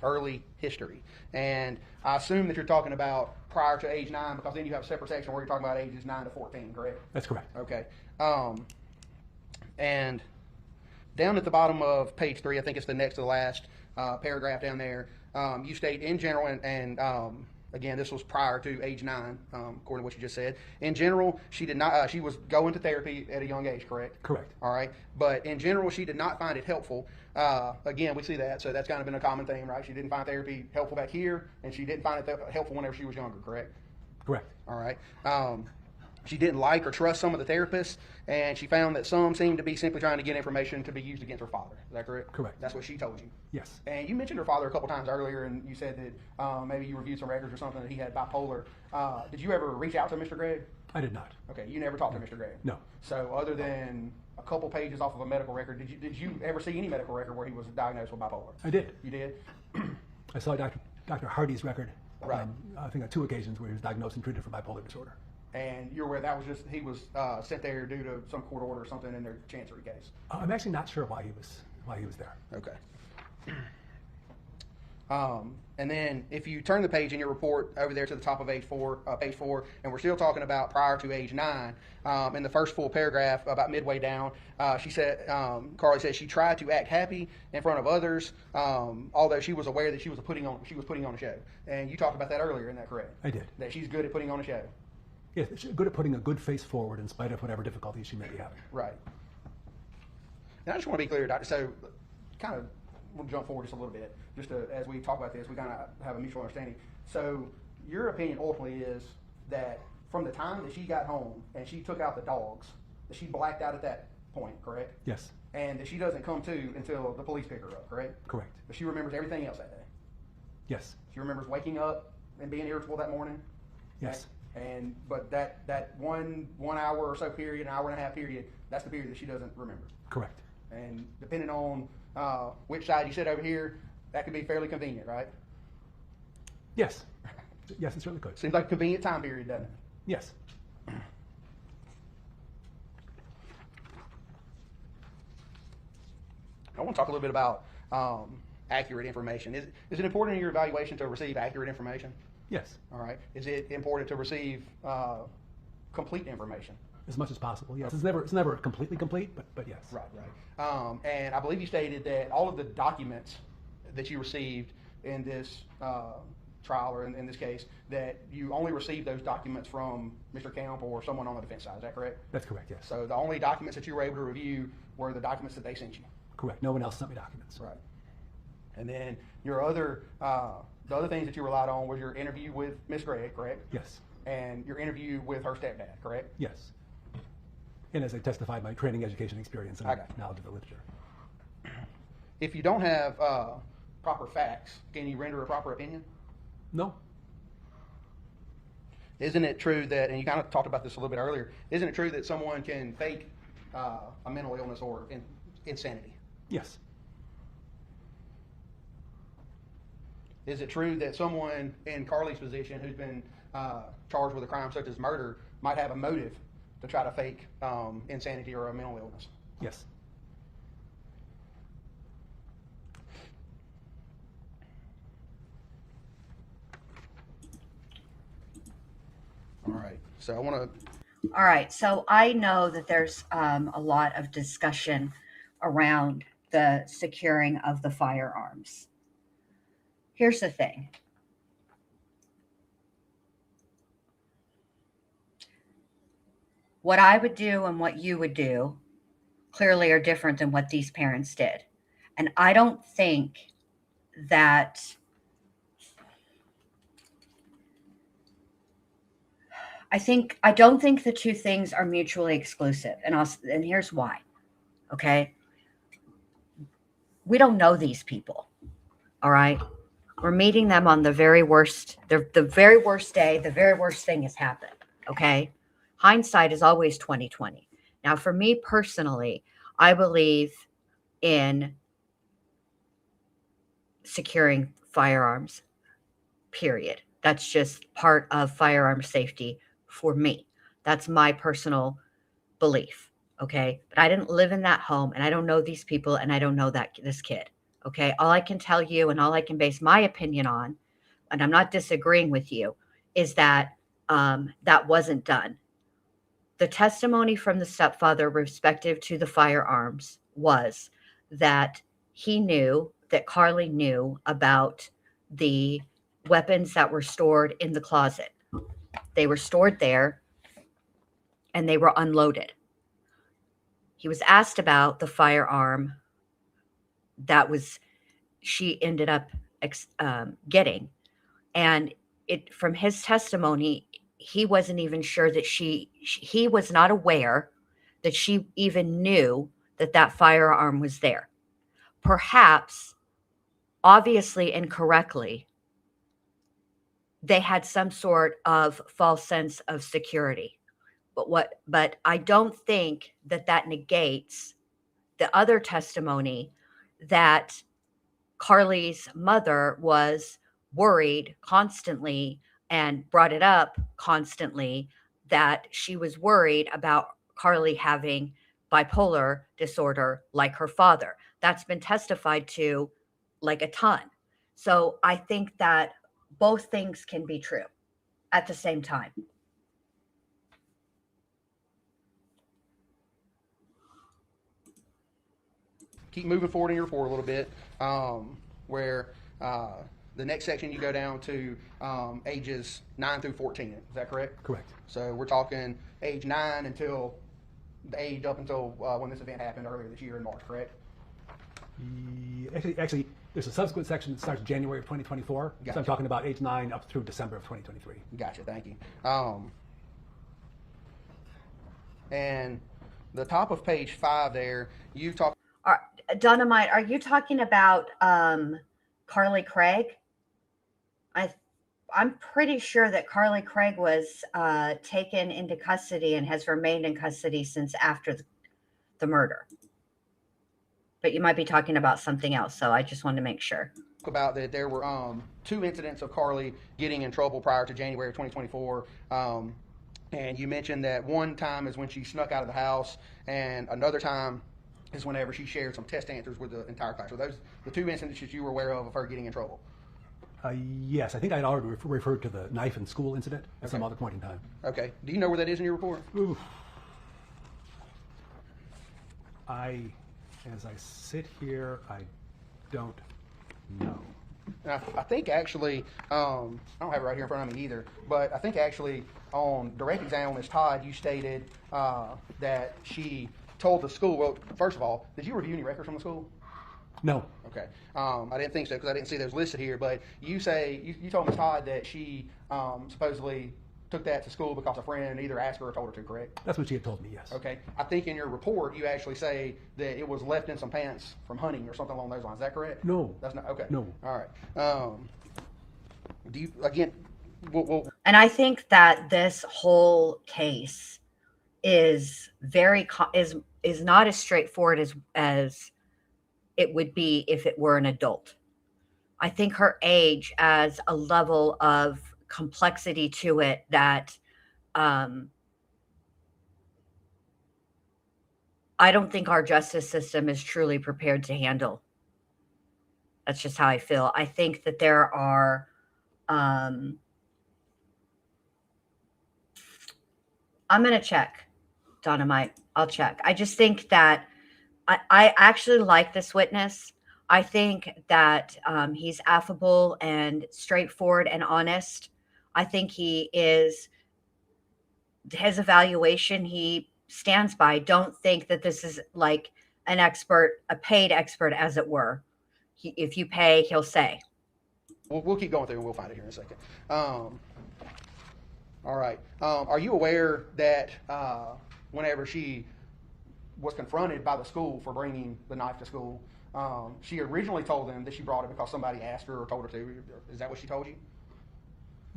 early history. And I assume that you're talking about prior to age 9, because then you have a separate section where you're talking about ages 9 to 14, correct? That's correct. Okay. And down at the bottom of page 3, I think it's the next to the last paragraph down there, you state in general, and again, this was prior to age 9, according to what you just said. In general, she did not. She was going to therapy at a young age, correct? Correct. All right. But in general, she did not find it helpful. Again, we see that, so that's kind of been a common theme, right? She didn't find therapy helpful back here, and she didn't find it helpful whenever she was younger, correct? Correct. All right. She didn't like or trust some of the therapists, and she found that some seemed to be simply trying to get information to be used against her father. Is that correct? Correct. That's what she told you? Yes. And you mentioned her father a couple times earlier, and you said that maybe you reviewed some records or something that he had bipolar. Did you ever reach out to Mr. Gregg? I did not. Okay, you never talked to Mr. Gregg? No. So other than a couple pages off of a medical record. Did you ever see any medical record where he was diagnosed with bipolar? I did. You did? I saw Dr. Hardy's record. Right. I think on 2 occasions where he was diagnosed and treated for bipolar disorder. And you're aware that was just he was sent there due to some court order or something in their chancery case. I'm actually not sure why he was there. Okay. And then if you turn the page in your report over there to the top of page four, and we're still talking about prior to age 9, in the first full paragraph, about midway down, she said, Carly said she tried to act happy in front of others, although she was aware that she was putting on a show. And you talked about that earlier, isn't that correct? I did. That she's good at putting on a show. Yes, she's good at putting a good face forward in spite of whatever difficulties she may be having. Right. And I just want to be clear, Doctor. So, kind of, we'll jump forward just a little bit. Just as we talk about this, we kind of have a mutual understanding. So, your opinion ultimately is that from the time that she got home and she took out the dogs, that she blacked out at that point, correct? Yes. And that she doesn't come to until the police pick her up, correct? Correct. But she remembers everything else that day. Yes. She remembers waking up and being irritable that morning. Yes. But that one hour or so period, an hour and a half period, that's the period that she doesn't remember. Correct. And depending on which side you sit over here, that could be fairly convenient, right? Yes. Yes, it certainly could. Seems like a convenient time period, doesn't it? Yes. I want to talk a little bit about accurate information. Is it important in your evaluation to receive accurate information? Yes. All right. Is it important to receive complete information? As much as possible, yes. It's never completely complete, but yes. Right. And I believe you stated that all of the documents that you received in this trial, or in this case, that you only received those documents from Mr. Camp or someone on the defense side. Is that correct? That's correct, yes. So the only documents that you were able to review were the documents that they sent you? Correct. No one else sent me documents. Right. And then your other, the other things that you relied on was your interview with Miss Gregg, correct? Yes. And your interview with her stepdad, correct? Yes. And as I testified, my training, education, experience, and knowledge of the literature. If you don't have proper facts, can you render a proper opinion? No. Isn't it true that, and you kind of talked about this a little bit earlier, isn't it true that someone can fake a mental illness or insanity? Yes. Is it true that someone in Carly's position who's been charged with a crime such as murder might have a motive to try to fake insanity or a mental illness? Yes. All right. So I want to. All right. So I know that there's a lot of discussion around the securing of the firearms. Here's the thing. What I would do and what you would do clearly are different than what these parents did. And I don't think that I don't think the two things are mutually exclusive. And here's why. Okay? We don't know these people. All right? We're meeting them on the very worst day, the very worst thing has happened. Okay? Hindsight is always 20/20. Now, for me personally, I believe in securing firearms, period. That's just part of firearm safety for me. That's my personal belief. Okay. But I didn't live in that home, and I don't know these people, and I don't know this kid. Okay. All I can tell you, and all I can base my opinion on, and I'm not disagreeing with you, is that that wasn't done. The testimony from the stepfather respective to the firearms was that he knew, that Carly knew about the weapons that were stored in the closet. They were stored there and they were unloaded. He was asked about the firearm that she ended up getting. And from his testimony, he wasn't even sure that he was not aware that she even knew that firearm was there. Perhaps, obviously incorrectly, they had some sort of false sense of security. but I don't think that negates the other testimony that Carly's mother was worried constantly and brought it up constantly, that she was worried about Carly having bipolar disorder like her father. That's been testified to like a ton. So I think that both things can be true at the same time. Keep moving forward in your report a little bit, where the next section you go down to ages 9 through 14. Is that correct? Correct. So we're talking age 9 until the age up until when this event happened earlier this year in March, correct? Actually, there's a subsequent section that starts January of 2024. Gotcha. So I'm talking about age 9 up through December of 2023. Gotcha, thank you. And the top of page 5 there, you talk. Dynamite, are you talking about Carly Craig? I'm pretty sure that Carly Craig was taken into custody and has remained in custody since after the murder. But you might be talking about something else, so I just wanted to make sure. About that there were 2 incidents of Carly getting in trouble prior to January of 2024. And you mentioned that one time is when she snuck out of the house, and another time is whenever she shared some test answers with the entire class. So those the 2 incidents that you were aware of her getting in trouble. Yes, I think I'd already referred to the knife in school incident at some Okay. other point in time. Okay. Do you know where that is in your report? Oof. As I sit here, I don't know. Now, I think actually, I don't have it right here in front of me either, but I think actually on direct exam with Ms. Todd, you stated that she told the school, well, first of all, did you review any records from the school? No. Okay. I didn't think so because I didn't see those listed here, but you told Ms. Todd that she supposedly took that to school because a friend either asked her or told her to, correct? That's what she had told me, yes. Okay. I think in your report you actually say that it was left in some pants from hunting or something along those lines. Is that correct? No. That's not okay. No. All right. Do you again? We'll And I think that this whole case is is not as straightforward as it would be if it were an adult. I think her age adds a level of complexity to it that I don't think our justice system is truly prepared to handle. That's just how I feel. I think that there are I'm going to check, Dynamite. I'll check. I just think that I actually like this witness. I think that he's affable and straightforward and honest. I think he is, his evaluation, he stands by. Don't think that this is like an expert, a paid expert, as it were. If you pay, he'll say. We'll keep going through and we'll find it here in a second. All right. Are you aware that whenever she was confronted by the school for bringing the knife to school, she originally told them that she brought it because somebody asked her or told her to? Is that what she told you?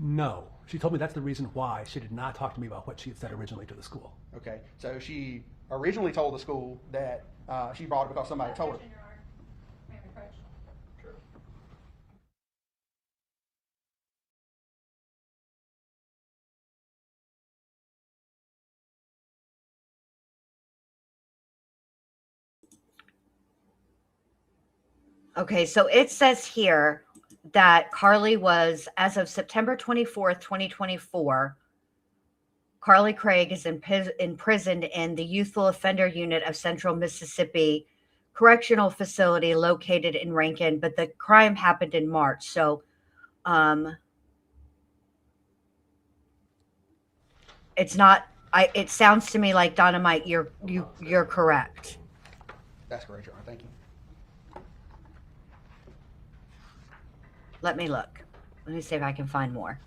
No. She told me that's the reason why she did not talk to me about what she had said originally to the school. Okay. So she originally told the school that she brought it because somebody told her. Okay, so it says here that Carly was, as of September 24th, 2024, Carly Craig is imprisoned in the Youthful Offender Unit of Central Mississippi Correctional Facility located in Rankin, but the crime happened in March. So it's not, it sounds to me like, Dynamite, you're correct. That's correct, Your Honor. Thank you. Let me look. Let me see if I can find more.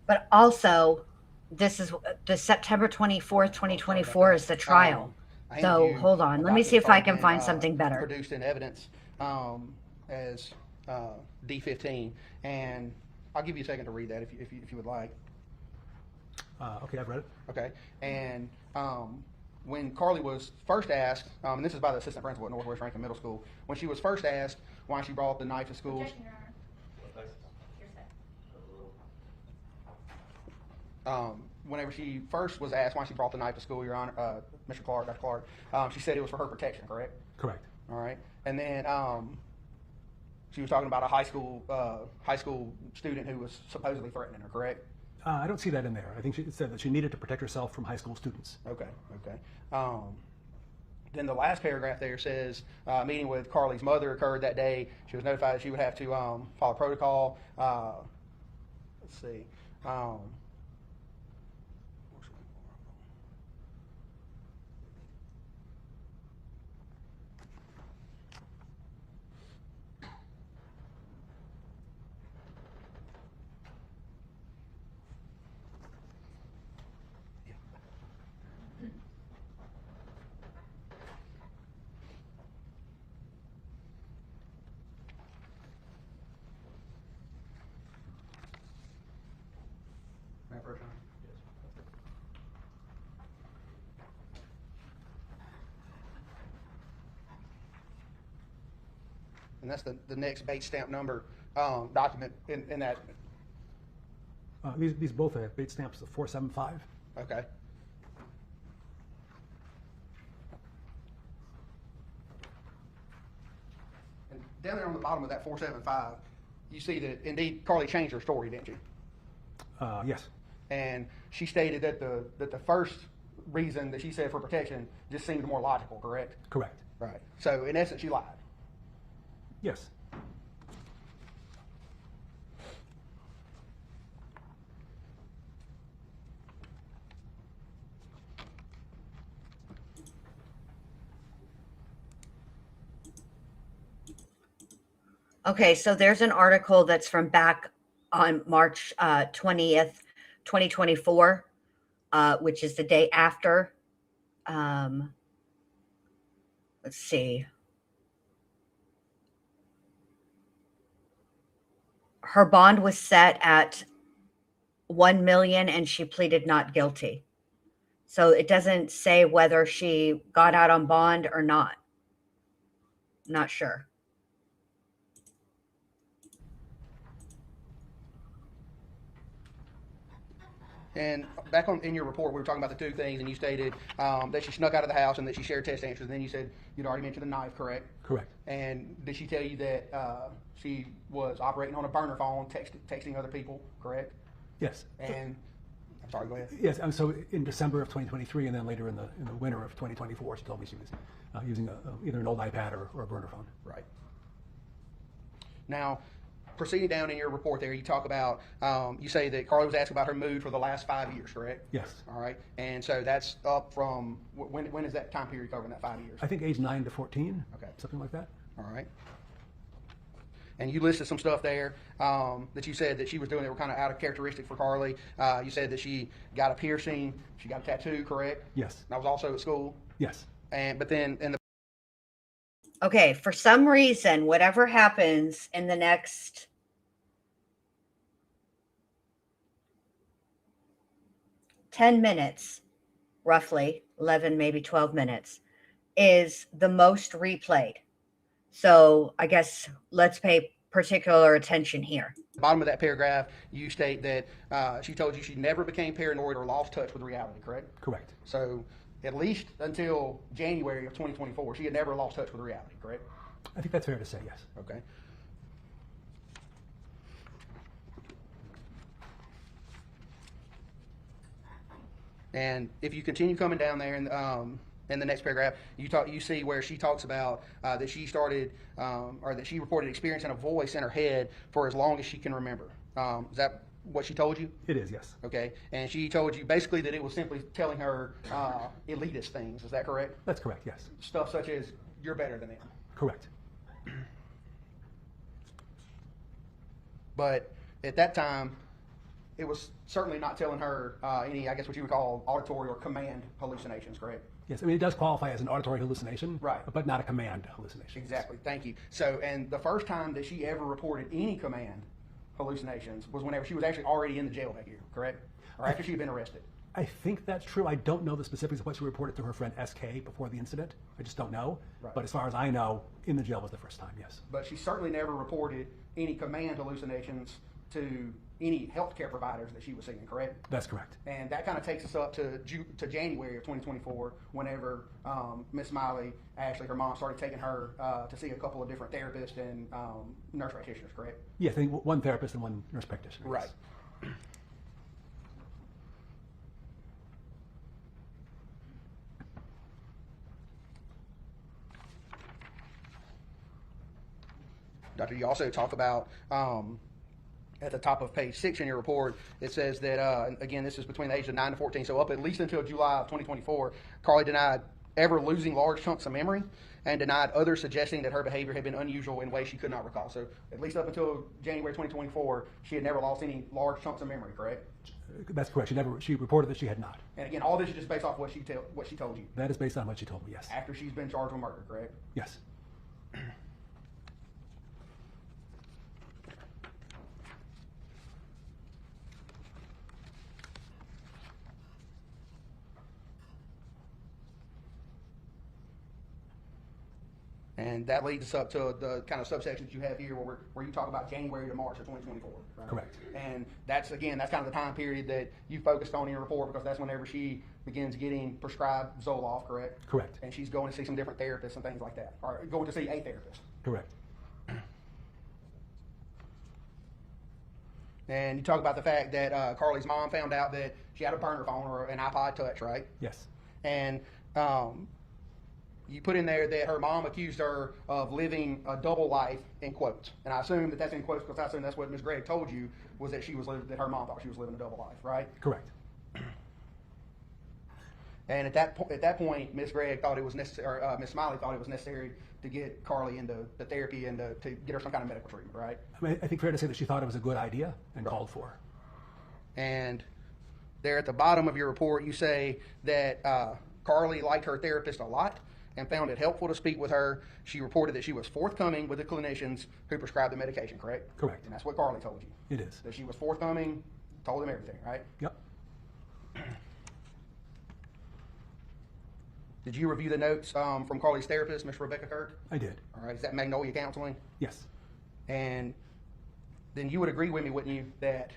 But also, this is the September 24th, 2024 is the trial. I handed So you hold a on. Let me document see if that's I already can been, find something better. produced in evidence as D15, and I'll give you a second to read that if you would like. Okay, I've read it. Okay, and when Carly was first asked, and this is by the assistant principal at Northwest Rankin Middle School, when she was first asked why she brought the knife to school. Objection, Your Honor. Whenever she first was asked why she brought the knife to school, Your Honor, Mr. Clark, Dr. Clark, she said it was for her protection, correct? Correct. All right, and then she was talking about a high school student who was supposedly threatening her, correct? I don't see that in there. I think she said that she needed to protect herself from high school students. Okay. Then the last paragraph there says, meeting with Carly's mother occurred that day. She was notified that she would have to follow protocol. Let's see. And that's the next bait stamp number document in that. These both have bait stamps of 475. Okay. And down there on the bottom of that 475, you see that indeed Carly changed her story, didn't you? Yes. And she stated that the first reason that she said for protection just seemed more logical, correct? Correct. Right. So in essence, she lied. Yes. Okay, so there's an article that's from back on March 20th, 2024, which is the day after. Let's see. Her bond was set at 1 million and she pleaded not guilty. So it doesn't say whether she got out on bond or not. Not sure. And back in your report, we were talking about the two things, and you stated that she snuck out of the house and that she shared test answers. And then you said you'd already mentioned the knife, correct? Correct. And did she tell you that she was operating on a burner phone, texting other people, correct? Yes. And I'm sorry, go ahead. Yes. And so in December of 2023, and then later in the winter of 2024, she told me she was using either an old iPad or a burner phone. Right. Now, proceeding down in your report there, you talk about, you say that Carly was asked about her mood for the last 5 years, correct? Yes. All right. And so that's up from, when is that time period covering that 5 years? I think age 9 to 14. Okay. Something like that. All right. And you listed some stuff there that you said that she was doing that were kind of out of characteristic for Carly. You said that she got a piercing, she got a tattoo, correct? Yes. That was also at school? Yes. But then in the Okay, for some reason, whatever happens in the next 10 minutes, roughly 11, maybe 12 minutes, is the most replayed. So I guess let's pay particular attention here. bottom of that paragraph, you state that she told you she never became paranoid or lost touch with reality, correct? Correct. So at least until January of 2024, she had never lost touch with reality, correct? I think that's fair to say, yes. Okay. And if you continue coming down there in the next paragraph, you see where she talks about that she started or that she reported experiencing a voice in her head for as long as she can remember. Is that what she told you? It is, yes. Okay. And she told you basically that it was simply telling her elitist things. Is that correct? That's correct, yes. Stuff such as you're better than them. Correct. But at that time, it was certainly not telling her any, I guess, what you would call auditory or command hallucinations, correct? Yes, I mean, it does qualify as an auditory hallucination, right, but not a command hallucination. Exactly, thank you. So, and the first time that she ever reported any command hallucinations was whenever she was actually already in the jail that year, correct? Or after she had been arrested. I think that's true. I don't know the specifics of what she reported to her friend SK before the incident. I just don't know. Right. But as far as I know, in the jail was the first time, yes. But she certainly never reported any command hallucinations to any healthcare providers that she was seeing, correct? That's correct. And that kind of takes us up to January of 2024, whenever Miss Smiley, Ashley, her mom, started taking her to see a couple of different therapists and nurse practitioners, correct? Yes, I think one therapist and one nurse practitioner. Right. Yes. Doctor, you also talk about at the top of page 6 in your report, it says that, again, this is between the ages of 9 to 14, so up at least until July of 2024, Carly denied ever losing large chunks of memory and denied others suggesting that her behavior had been unusual in ways she could not recall. So at least up until January 2024, she had never lost any large chunks of memory, correct? That's correct. She reported that she had not. And again, all this is just based off what she told you. That is based on what she told me, yes. After she's been charged with murder, correct? Yes. And that leads us up to the kind of subsections you have here where you talk about January to March of 2024. Right? Correct. And that's kind of the time period that you focused on in your report, because that's whenever she begins getting prescribed Zoloft, correct? Correct. And she's going to see some different therapists and things like that, or going to see a therapist. Correct. And you talk about the fact that Carly's mom found out that she had a burner phone or an iPod Touch, right? Yes. And you put in there that her mom accused her of living a double life, in quotes. And I assume that that's in quotes because I assume that's what Ms. Gregg told you, was that that her mom thought she was living a double life, right? Correct. And at that point, Ms. Gregg thought it was necessary, or Ms. Smiley thought it was necessary to get Carly into the therapy and to get her some kind of medical treatment, right? I mean, I think fair to say that she thought it was a good idea and called for. And there at the bottom of your report, you say that Carly liked her therapist a lot and found it helpful to speak with her. She reported that she was forthcoming with the clinicians who prescribed the medication, correct? Correct. And that's what Carly told you. It is. That she was forthcoming, told them everything, right? Yep. Did you review the notes from Carly's therapist, Ms. Rebecca Kirk? I did. All right. Is that Magnolia Counseling? Yes. And then you would agree with me, wouldn't you, that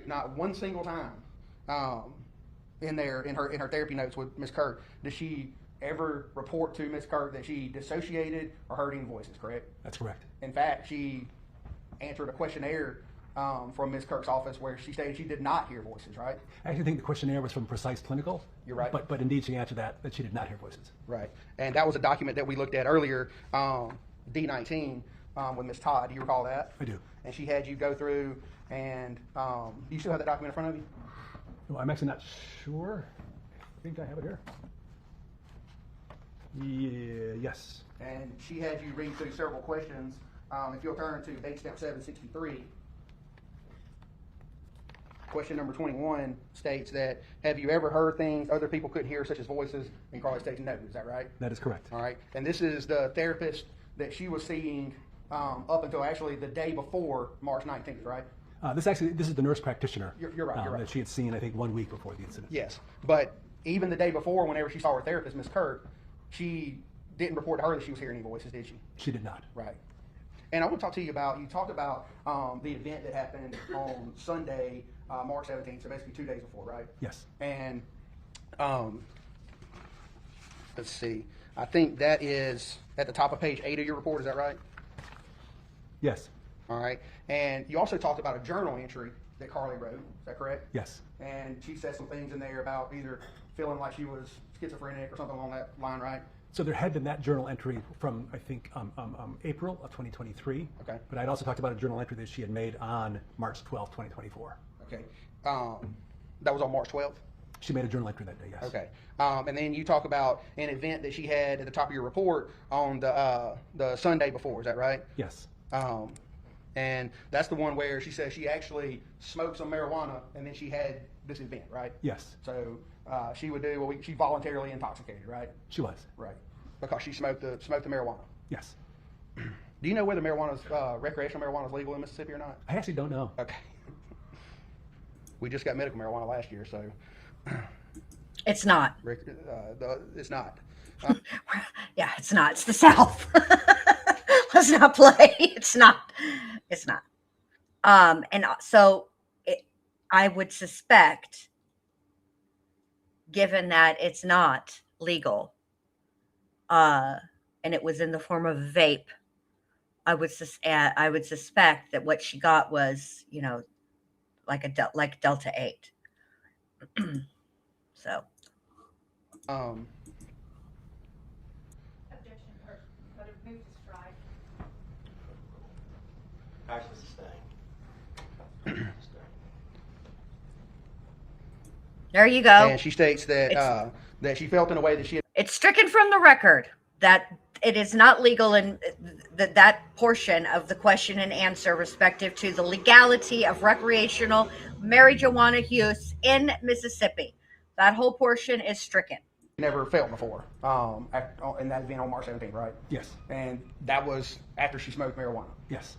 not one single time in her therapy notes with Ms. Kirk did she ever report to Ms. Kirk that she dissociated or heard any voices, correct? That's correct. In fact, she answered a questionnaire from Ms. Kirk's office where she stated she did not hear voices, right? I actually think the questionnaire was from Precise Clinical. You're right. But indeed she answered that she did not hear voices. Right. And that was a document that we looked at earlier, D19, with Ms. Todd. Do you recall that? I do. And she had you go through and do you still have that document in front of you? Well, I'm actually not sure. I think I have it here. Yeah, yes. And she had you read through several questions. If you'll turn to page stamp 763, question number 21 states that, have you ever heard things other people couldn't hear, such as voices? And Carly states no. Is that right? That is correct. All right. And this is the therapist that she was seeing up until actually the day before March 19th, right? This is the nurse practitioner. You're right. That she had seen, I think, 1 week before the incident. Yes. But even the day before, whenever she saw her therapist, Ms. Kirk, she didn't report to her that she was hearing any voices, did she? She did not. Right. And I want to talk to you about, you talked about the event that happened on Sunday, March 17th, so basically 2 days before, right? Yes. And let's see, I think that is at the top of page 8 of your report, is that right? Yes. All right. And you also talked about a journal entry that Carly wrote, is that correct? Yes. And she said some things in there about either feeling like she was schizophrenic or something along that line, right? So there had been that journal entry from, I think, April of 2023. Okay. But I'd also talked about a journal entry that she had made on March 12th, 2024. Okay. That was on March 12th? She made a journal entry that day, yes. Okay. And then you talk about an event that she had at the top of your report on the Sunday before, is that right? Yes. And that's the one where she says she actually smoked some marijuana and then she had this event, right? Yes. So she would do, well, she voluntarily intoxicated, right? She was. Right. Because she smoked the marijuana. Yes. Do you know whether recreational marijuana is legal in Mississippi or not? I actually don't know. Okay. We just got medical marijuana last year, so. It's not. It's not. Yeah, it's not. It's the South. Let's not play. It's not. It's not. And so I would suspect, given that it's not legal, and it was in the form of a vape, I would suspect that what she got was, like Delta 8. So. Objection, but it moved to strike. Actually, sustained. There you go. And she states that that she felt in a way that she had. It's stricken from the record that it is not legal in that portion of the question and answer respective to the legality of recreational marijuana use in Mississippi. That whole portion is stricken. Never felt before, and that event on March 17th, right? Yes. And that was after she smoked marijuana. Yes.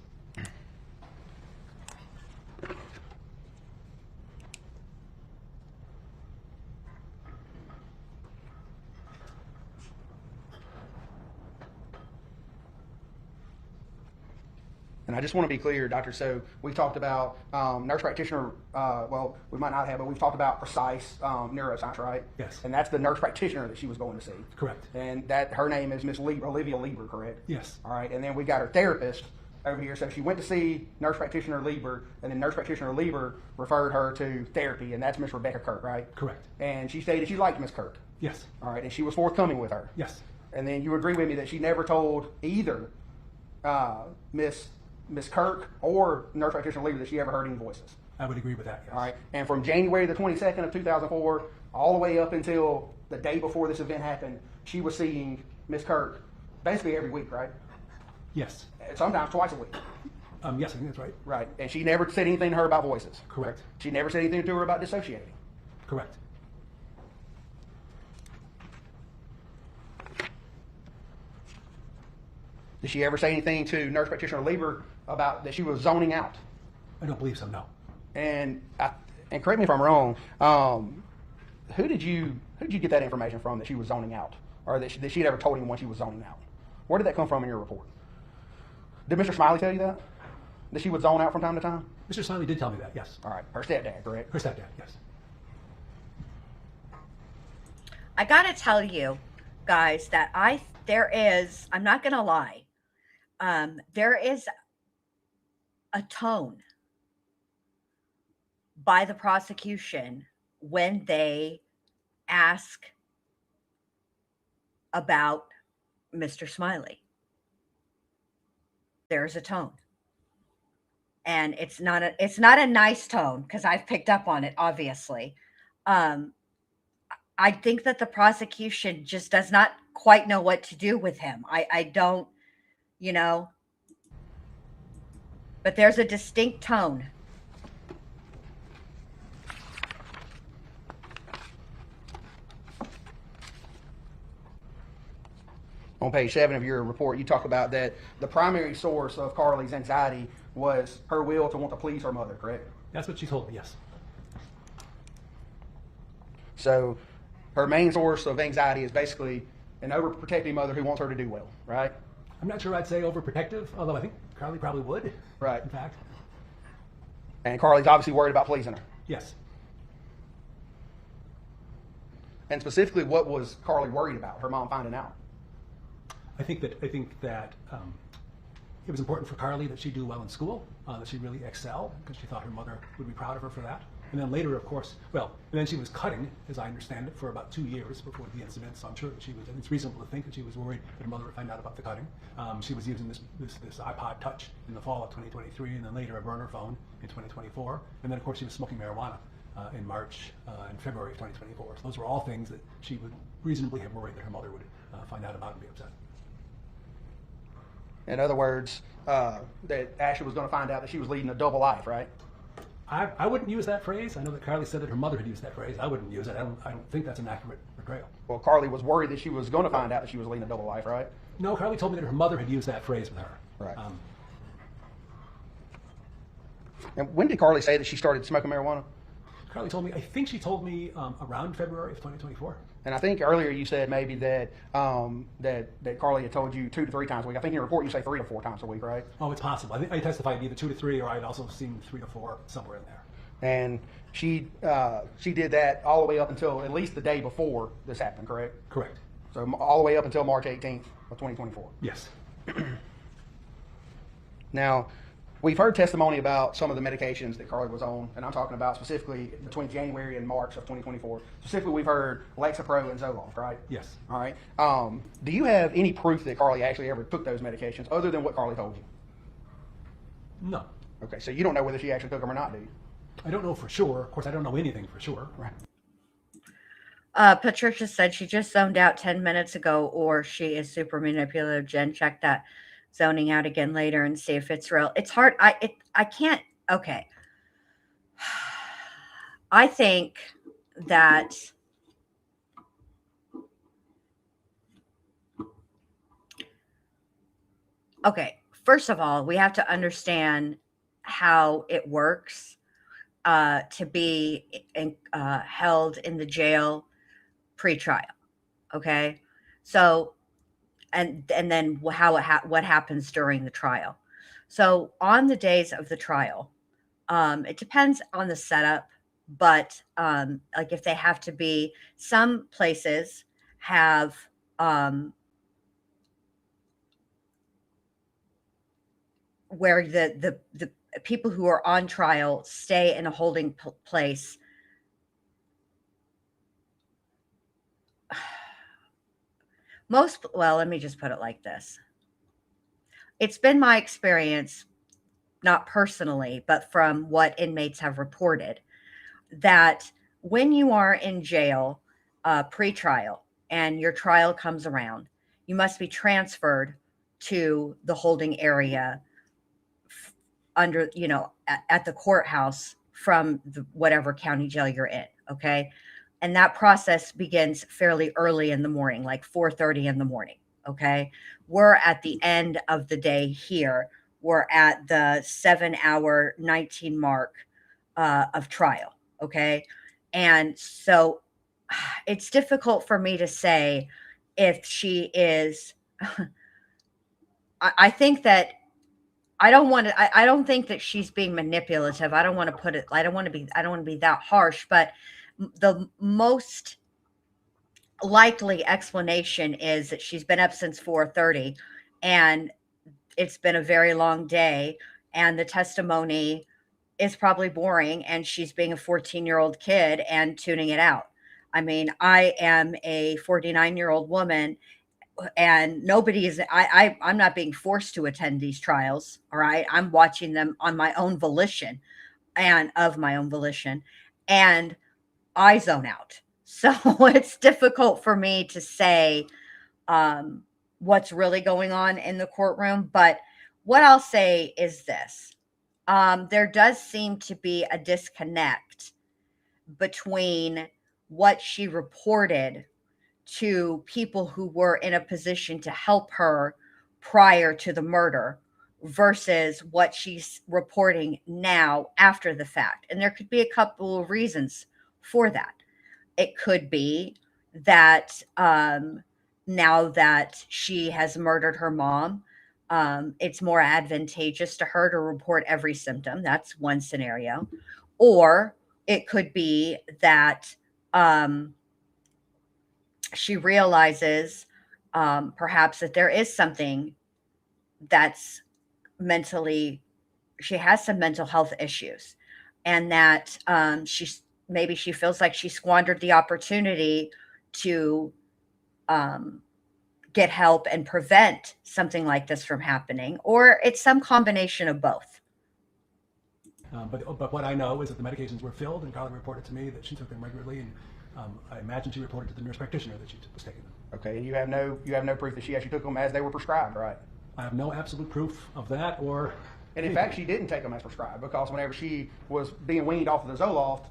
And I just want to be clear, Doctor, so we've talked about nurse practitioner, well, we might not have, but we've talked about precise neuroscience, right? Yes. And that's the nurse practitioner that she was going to see. Correct. And that her name is Miss Olivia Lieber, correct? Yes. All right, and then we got her therapist over here. So she went to see nurse practitioner Lieber, and then nurse practitioner Lieber referred her to therapy, and that's Miss Rebecca Kirk, right? Correct. And she stated she liked Miss Kirk. Yes. All right, and she was forthcoming with her. Yes. And then you agree with me that she never told either Miss Kirk or nurse practitioner Lieber that she ever heard any voices. I would agree with that, yes. All right. And from January the 22nd of 2004 all the way up until the day before this event happened, she was seeing Miss Kirk basically every week, right? Yes. Sometimes twice a week. Yes, I think that's right. Right. And she never said anything to her about voices. Correct. She never said anything to her about dissociating. Correct. Did she ever say anything to nurse practitioner Lieber about that she was zoning out? I don't believe so, no. And correct me if I'm wrong, who did you get that information from that she was zoning out? Or that she'd ever told anyone she was zoning out? Where did that come from in your report? Did Mr. Smiley tell you that? That she would zone out from time to time? Mr. Smiley did tell me that, yes. All right. Her stepdad, correct? Her stepdad, yes. I gotta tell you, guys, that I'm not gonna lie, there is a tone by the prosecution when they ask about Mr. Smiley. There's a tone. And it's not a nice tone, because I've picked up on it, obviously. I think that the prosecution just does not quite know what to do with him. I don't, but there's a distinct tone. On page 7 of your report, you talk about that the primary source of Carly's anxiety was her will to want to please her mother, correct? That's what she told me, yes. So her main source of anxiety is basically an overprotective mother who wants her to do well, right? I'm not sure I'd say overprotective, although I think Carly probably would. Right. In fact. And Carly's obviously worried about pleasing her. Yes. And specifically, what was Carly worried about, her mom finding out? I think that it was important for Carly that she do well in school, that she really excel, because she thought her mother would be proud of her for that. And then later, of course, and then she was cutting, as I understand it, for about 2 years before the incident. So I'm sure that it's reasonable to think that she was worried that her mother would find out about the cutting. She was using this iPod Touch in the fall of 2023, and then later a burner phone in 2024. And then, of course, she was smoking marijuana in March and February of 2024. So those were all things that she would reasonably have worried that her mother would find out about and be upset. In other words, that Ashley was going to find out that she was leading a double life, right? I wouldn't use that phrase. I know that Carly said that her mother had used that phrase. I wouldn't use it. I don't think that's an accurate portrayal. Well, Carly was worried that she was going to find out that she was leading a double life, right? No, Carly told me that her mother had used that phrase with her. Right. And when did Carly say that she started smoking marijuana? Carly told me, I think she told me around February of 2024. And I think earlier you said maybe that that Carly had told you 2 to 3 times a week. I think in your report you say 3 to 4 times a week, right? Oh, it's possible. I think I testified either 2 to 3, or I'd also seen 3 to 4 somewhere in there. And she did that all the way up until at least the day before this happened, correct? Correct. So all the way up until March 18th of 2024. Yes. Now, we've heard testimony about some of the medications that Carly was on, and I'm talking about specifically between January and March of 2024. Specifically, we've heard Lexapro and Zoloft, right? Yes. All right. Do you have any proof that Carly actually ever took those medications other than what Carly told you? No. Okay, so you don't know whether she actually took them or not, do you? I don't know for sure. Of course, I don't know anything for sure. Right. Patricia said she just zoned out 10 minutes ago, or she is super manipulative. Jen, check that zoning out again later and see if it's real. It's hard. I can't. Okay. I think that okay. First of all, we have to understand how it works to be held in the jail pre-trial. Okay. So, and then what happens during the trial. So on the days of the trial, it depends on the setup, but like if they have to be, some places have where the people who are on trial stay in a holding place. Well, let me just put it like this. It's been my experience, not personally, but from what inmates have reported, that when you are in jail pre-trial and your trial comes around, you must be transferred to the holding area under, at the courthouse from whatever county jail you're in. Okay. And that process begins fairly early in the morning, like 4:30 in the morning. Okay. We're at the end of the day here. We're at the 7-hour 19 mark of trial. Okay. And so it's difficult for me to say if she is, I think that I don't think that she's being manipulative. I don't want to be that harsh, but the most likely explanation is that she's been up since 4:30 and it's been a very long day and the testimony is probably boring and she's being a 14-year-old kid and tuning it out. I mean, I am a 49-year-old woman and I'm not being forced to attend these trials. All right. I'm watching them on my own volition and I zone out. So it's difficult for me to say what's really going on in the courtroom. But what I'll say is this. There does seem to be a disconnect between what she reported to people who were in a position to help her prior to the murder versus what she's reporting now after the fact. And there could be a couple of reasons for that. It could be that now that she has murdered her mom, it's more advantageous to her to report every symptom. That's one scenario. Or it could be that she realizes perhaps that there is something that's she has some mental health issues and that maybe she feels like she squandered the opportunity to get help and prevent something like this from happening, or it's some combination of both. But what I know is that the medications were filled, and Carly reported to me that she took them regularly, and I imagine she reported to the nurse practitioner that she was taking them. Okay, and you have no proof that she actually took them as they were prescribed, right? I have no absolute proof of that or. And in fact, she didn't take them as prescribed, because whenever she was being weaned off of the Zoloft,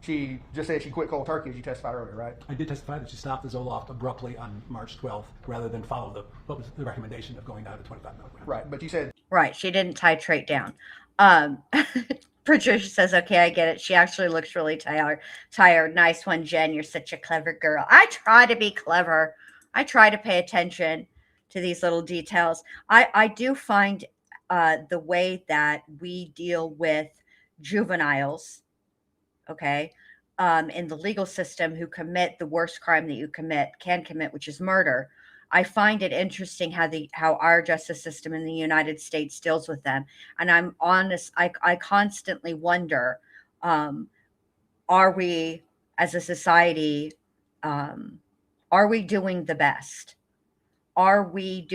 she just said she quit cold turkey, as you testified earlier, right? I did testify that she stopped the Zoloft abruptly on March 12th rather than follow what was the recommendation of going down to 25 milligrams. Right, but you said. Right, she didn't titrate down. Patricia says, okay, I get it. She actually looks really tired. Nice one, Jen. You're such a clever girl. I try to be clever. I try to pay attention to these little details. I do find the way that we deal with juveniles, okay, in the legal system who commit the worst crime that you can commit, which is murder. I find it interesting how our justice system in the United States deals with them. And I'm honest, I constantly wonder, are we as a society, are we doing the best? Are we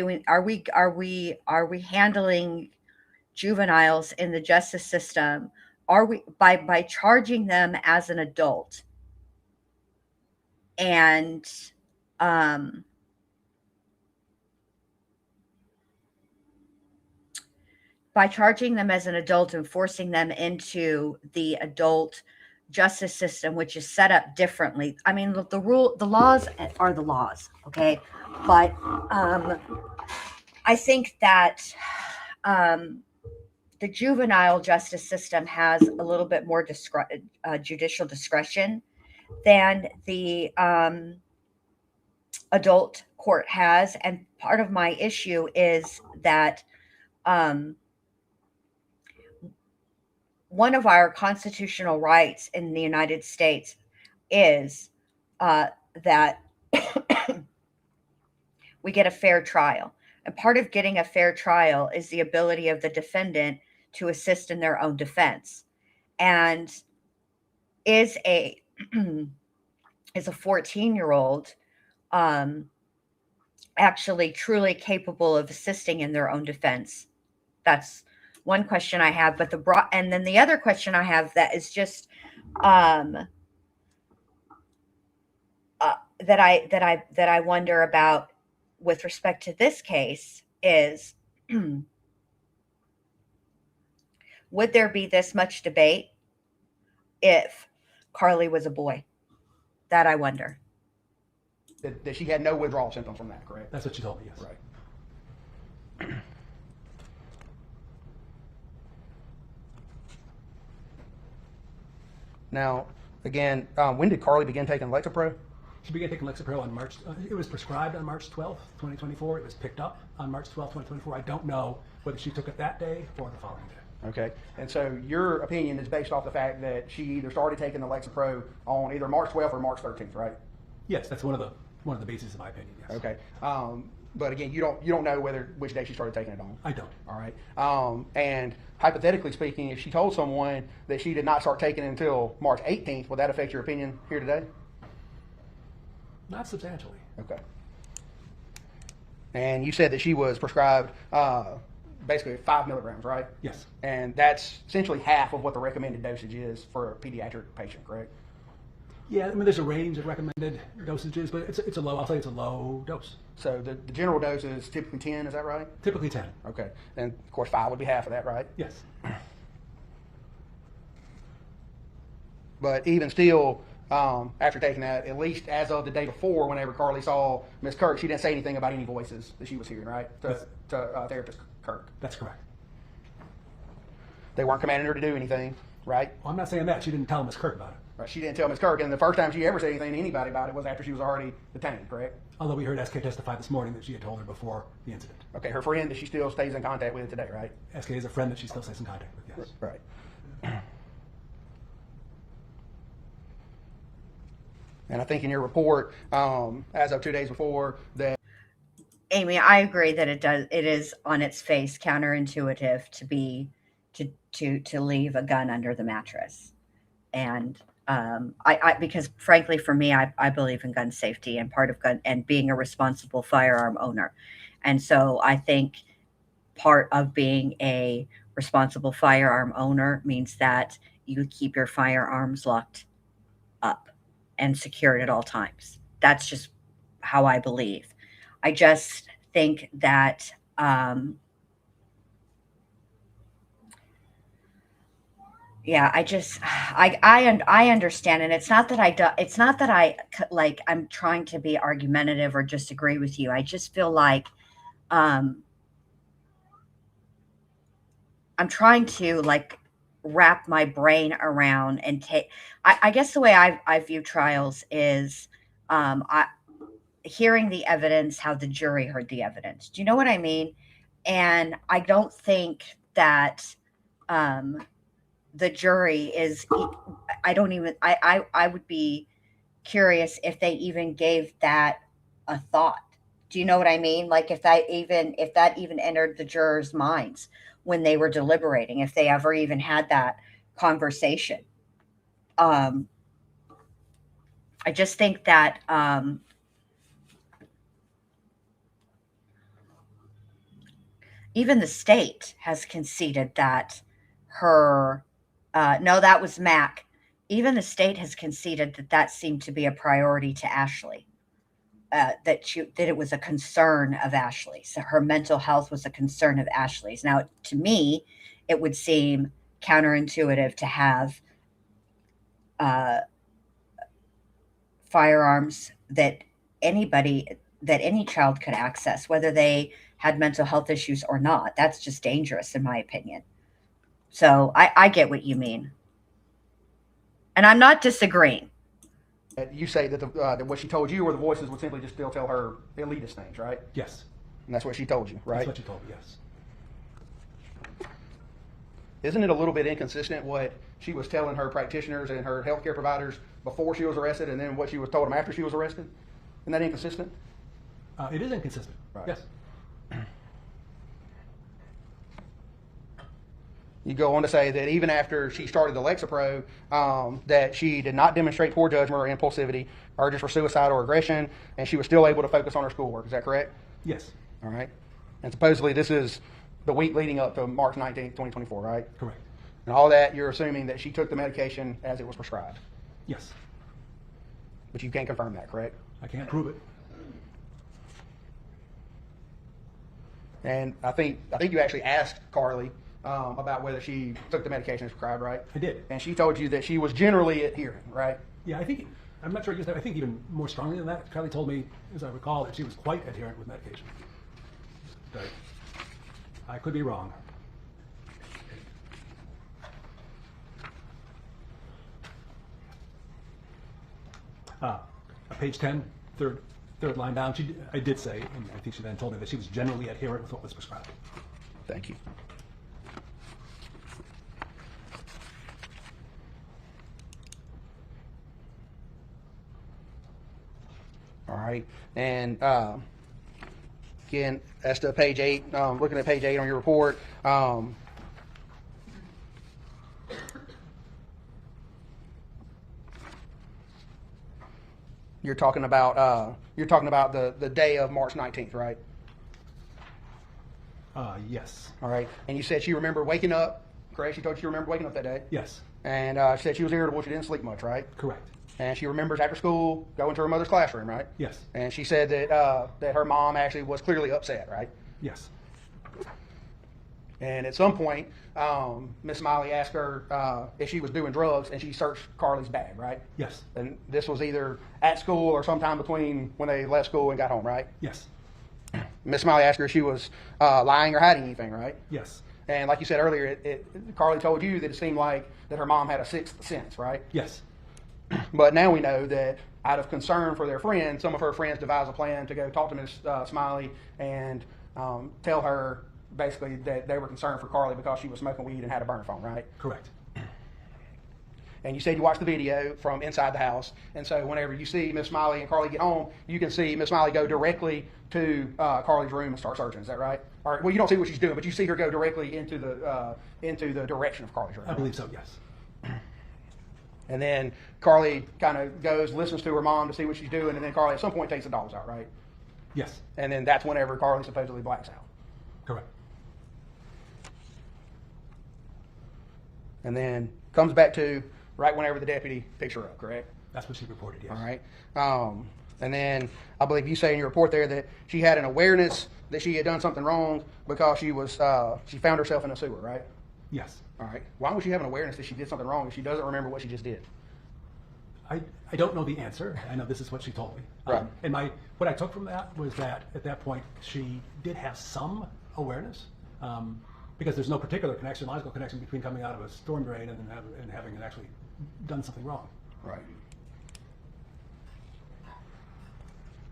handling juveniles in the justice system? Are we by charging them as an adult and by charging them as an adult and forcing them into the adult justice system, which is set up differently. I mean, the laws are the laws, okay? But I think that the juvenile justice system has a little bit more judicial discretion than the adult court has. And part of my issue is that one of our constitutional rights in the United States is that we get a fair trial. And part of getting a fair trial is the ability of the defendant to assist in their own defense. And is a 14-year-old actually truly capable of assisting in their own defense? That's one question I have. But and then the other question I have that is just that I wonder about with respect to this case is would there be this much debate if Carly was a boy? That I wonder. That she had no withdrawal symptoms from that, correct? That's what she told me, yes. Right. Now, again, when did Carly begin taking Lexapro? She began taking Lexapro on March, it was prescribed on March 12th, 2024. It was picked up on March 12th, 2024. I don't know whether she took it that day or the following day. Okay, and so your opinion is based off the fact that she either started taking the Lexapro on either March 12th or March 13th, right? Yes, that's one of the bases of my opinion, yes. Okay, but again, you don't know which day she started taking it on. I don't. All right, and hypothetically speaking, if she told someone that she did not start taking it until March 18th, would that affect your opinion here today? Not substantially. Okay. And you said that she was prescribed basically 5 milligrams, right? Yes. And that's essentially half of what the recommended dosage is for a pediatric patient, correct? Yeah, I mean, there's a range of recommended dosages, but it's a low dose. So the general dose is typically 10, is that right? Typically 10. Okay. And of course 5 would be half of that, right? Yes. But even still, after taking that, at least as of the day before, whenever Carly saw Miss Kirk, she didn't say anything about any voices that she was hearing, right? To therapist Kirk. That's correct. They weren't commanding her to do anything, right? Well, I'm not saying that. She didn't tell Miss Kirk about it. Right. She didn't tell Miss Kirk, and the first time she ever said anything to anybody about it was after she was already detained, correct? Although we heard SK testify this morning that she had told her before the incident. Okay, her friend that she still stays in contact with today, right? SK is a friend that she still stays in contact with, yes. Right. And I think in your report, as of 2 days before, that Amy, I agree that it is on its face counterintuitive to leave a gun under the mattress. And because frankly, for me, I believe in gun safety and part of gun and being a responsible firearm owner. And so I think part of being a responsible firearm owner means that you keep your firearms locked up and secured at all times. That's just how I believe. I just think that Yeah, I understand, and it's not that I do, it's not that like I'm trying to be argumentative or disagree with you. I just feel like um, I'm trying to like wrap my brain around and take. I guess the way I view trials is I hearing the evidence, how the jury heard the evidence. Do you know what I mean? And I don't think that um, the jury is. I don't even. I would be curious if they even gave that a thought. Do you know what I mean? Like if that even entered the jurors' minds when they were deliberating, if they ever even had that conversation. Um, I just think that even the state has conceded that her no, that was Mac. Even the state has conceded that that seemed to be a priority to Ashley. That it was a concern of Ashley's. So her mental health was a concern of Ashley's. Now, to me, it would seem counterintuitive to have uh, firearms that any child could access, whether they had mental health issues or not. That's just dangerous, in my opinion. So I get what you mean, and I'm not disagreeing. You say that that what she told you or the voices would simply just still tell her elitist things, right? Yes. And that's what she told you, right? That's what she told me, yes. Isn't it a little bit inconsistent what she was telling her practitioners and her healthcare providers before she was arrested and then what she was told them after she was arrested? Isn't that inconsistent? It is inconsistent, Right. yes. You go on to say that even after she started the Lexapro, that she did not demonstrate poor judgment or impulsivity, urges for suicide or aggression, and she was still able to focus on her schoolwork. Is that correct? Yes. All right. And supposedly this is the week leading up to March 19th, 2024, right? Correct. And all that, you're assuming that she took the medication as it was prescribed. Yes. But you can't confirm that, correct? I can't prove it. And I think you actually asked Carly about whether she took the medication as prescribed, right? I did. And she told you that she was generally adhering, right? Yeah, I'm not sure I used that. I think even more strongly than that. Carly told me, as I recall, that she was quite adherent with medication. But I could be wrong. Page 10, third line down, I did say, and I think she then told me that she was generally adherent with what was prescribed. Thank you. All right, and again, as to page 8, looking at page 8 on your report, you're talking about the day of March 19th, right? Yes. All right, and you said she remembered waking up, correct? She told you she remembered waking up that day? Yes. And she said she was irritable, she didn't sleep much, right? Correct. And she remembers after school going to her mother's classroom, right? Yes. And she said that her mom actually was clearly upset, right? Yes. And at some point, Miss Smiley asked her if she was doing drugs, and she searched Carly's bag, right? Yes. And this was either at school or sometime between when they left school and got home, right? Yes. Miss Smiley asked her if she was lying or hiding anything, right? Yes. And like you said earlier, Carly told you that it seemed like that her mom had a sixth sense, right? Yes. But now we know that out of concern for their friend, some of her friends devised a plan to go talk to Miss Smiley and tell her basically that they were concerned for Carly because she was smoking weed and had a burn phone, right? Correct. And you said you watched the video from inside the house, and so whenever you see Miss Smiley and Carly get home, you can see Miss Smiley go directly to Carly's room and start searching. Is that right? Or well, you don't see what she's doing, but you see her go directly into the direction of Carly's room. I believe so. Yes. And then Carly kind of goes, listens to her mom to see what she's doing, and then Carly at some point takes the dogs out, right? Yes. And then that's whenever Carly supposedly blacks out. Correct. And then comes back to right whenever the deputy picks her up, correct? That's what she reported, yes. All right. And then I believe you say in your report there that she had an awareness that she had done something wrong because she found herself in a sewer, right? Yes. All right. Why would she have an awareness that she did something wrong if she doesn't remember what she just did? I don't know the answer. I know this is what she told me. Right. And what I took from that was that at that point she did have some awareness, because there's no particular logical connection between coming out of a storm drain and having actually done something wrong. Right.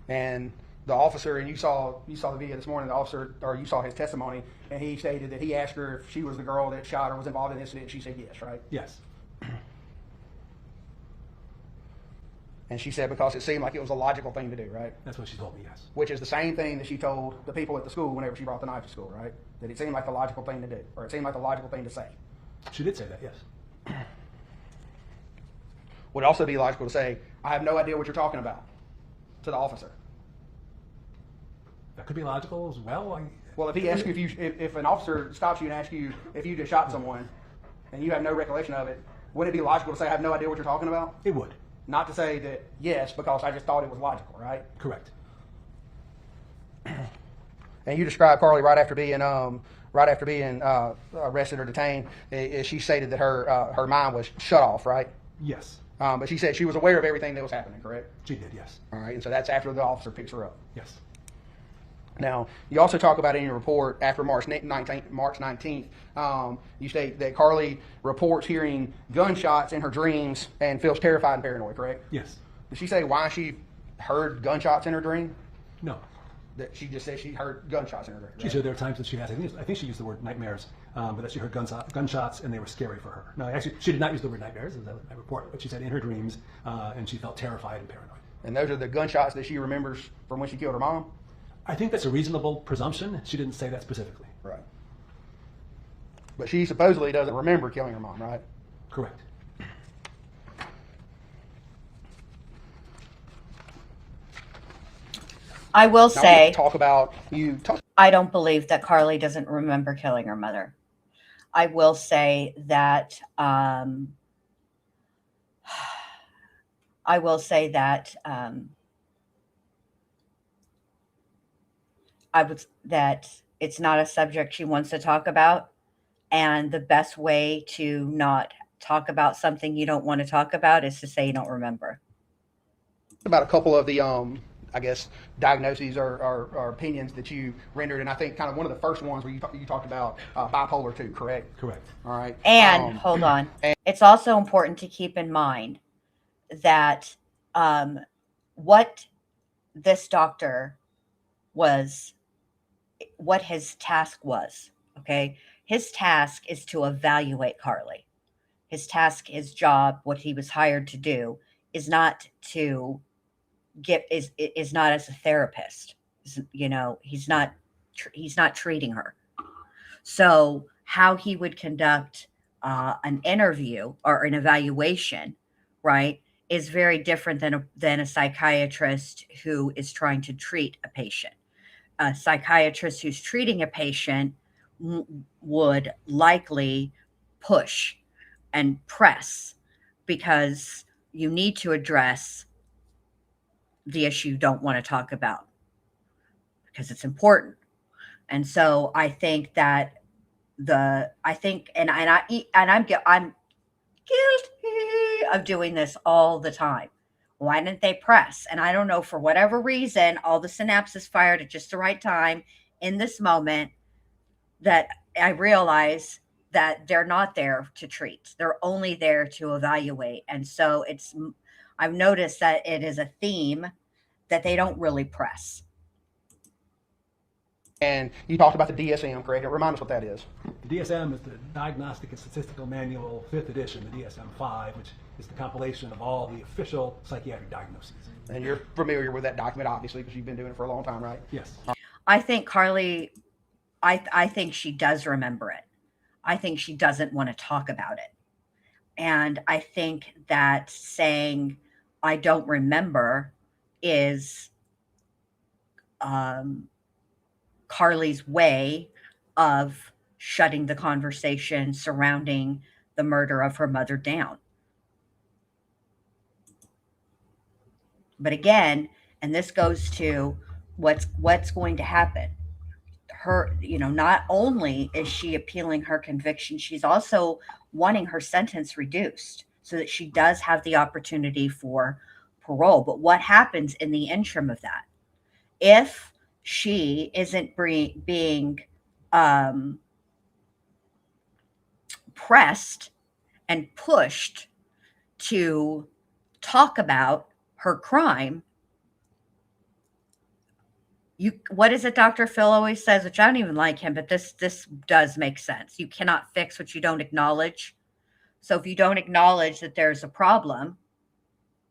And the officer, and you saw the video this morning, the officer, or you saw his testimony, and he stated that he asked her if she was the girl that shot or was involved in the incident, and she said yes, right? Yes. And she said because it seemed like it was a logical thing to do, right? That's what she told me, yes. Which is the same thing that she told the people at the school whenever she brought the knife to school, right? That it seemed like the logical thing to do, or it seemed like the logical thing to say. She did say that, yes. Would it also be logical to say, I have no idea what you're talking about, to the officer? That could be logical as well. Well, if he asks you if an officer stops you and asks you if you just shot someone and you have no recollection of it, would it be logical to say I have no idea what you're talking about? It would. Not to say that yes, because I just thought it was logical, right? Correct. And you described Carly right after being arrested or detained. She stated that her mind was shut off, right? Yes. But she said she was aware of everything that was happening, correct? She did, yes. All right, and so that's after the officer picks her up. Yes. Now, you also talk about in your report after March 19th, you state that Carly reports hearing gunshots in her dreams and feels terrified and paranoid, correct? Yes. Did she say why she heard gunshots in her dream? No. That she just said she heard gunshots in her dream. Right? She said there are times that she has, I think she used the word nightmares, but that she heard gunshots and they were scary for her. No, actually, she did not use the word nightmares, as I report, but she said in her dreams, and she felt terrified and paranoid. And those are the gunshots that she remembers from when she killed her mom? I think that's a reasonable presumption. She didn't say that specifically. Right. But she supposedly doesn't remember killing her mom, right? Correct. I will say, I don't believe that Carly doesn't remember killing her mother. I will say that that it's not a subject she wants to talk about, and the best way to not talk about something you don't want to talk about is to say you don't remember. About a couple of the I guess diagnoses or opinions that you rendered, and I think kind of one of the first ones where you talked about bipolar 2, correct? Correct. All right. And hold on, it's also important to keep in mind that what this doctor was, what his task was, okay? His task is to evaluate Carly. His task, his job, what he was hired to do is not to is not as a therapist. You know, he's not treating her. So how he would conduct an interview or an evaluation, right, is very different than a psychiatrist who is trying to treat a patient. A psychiatrist who's treating a patient would likely push and press because you need to address the issue you don't want to talk about because it's important. And so I think that I'm guilty of doing this all the time. Why didn't they press? And I don't know, for whatever reason, all the synapses fired at just the right time in this moment that I realize that they're not there to treat. They're only there to evaluate. And so I've noticed that it is a theme that they don't really press. And you talked about the DSM, correct? Remind us what that is. The DSM is the Diagnostic and Statistical Manual, 5th edition, the DSM-5, which is the compilation of all the official psychiatric diagnoses. And you're familiar with that document, obviously, because you've been doing it for a long time, right? Yes. I think Carly, I think she does remember it. I think she doesn't want to talk about it. And I think that saying, I don't remember, is Carly's way of shutting the conversation surrounding the murder of her mother down. But again, and this goes to what's going to happen. Her, not only is she appealing her conviction, she's also wanting her sentence reduced so that she does have the opportunity for parole. But what happens in the interim of that? If she isn't being um, pressed and pushed to talk about her crime, what is it Dr. Phil always says, which I don't even like him, but this does make sense. You cannot fix what you don't acknowledge. So if you don't acknowledge that there's a problem,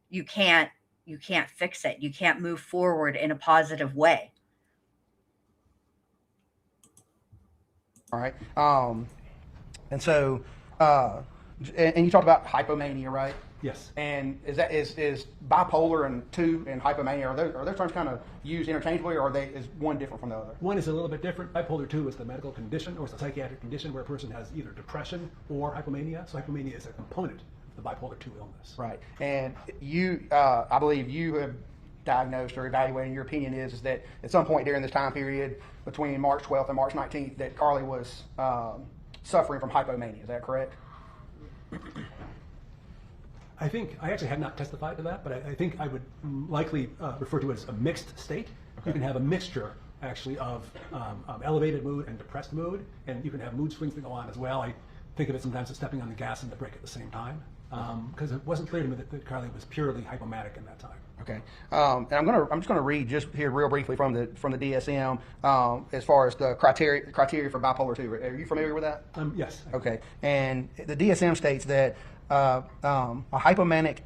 you can't fix it. You can't move forward in a positive way. All right. And so, and you talked about hypomania, right? Yes. And is bipolar and hypomania, are those terms kind of used interchangeably, or is one different from the other? One is a little bit different. Bipolar 2 is the medical condition, or it's a psychiatric condition where a person has either depression or hypomania. So hypomania is a component of the bipolar 2 illness. Right. And you, I believe you have diagnosed or evaluated, your opinion is that at some point during this time period between March 12th and March 19th that Carly was suffering from hypomania. Is that correct? I think, I actually have not testified to that, but I think I would likely refer to it as a mixed state. Okay. You can have a mixture, actually, of elevated mood and depressed mood, and you can have mood swings that go on as well. I think of it sometimes as stepping on the gas and the brake at the same time, because it wasn't clear to me that Carly was purely hypomanic in that time. Okay, and I'm just gonna read just here real briefly from the DSM as far as the criteria for bipolar 2. Are you familiar with that? Yes. Okay, and the DSM states that a hypomanic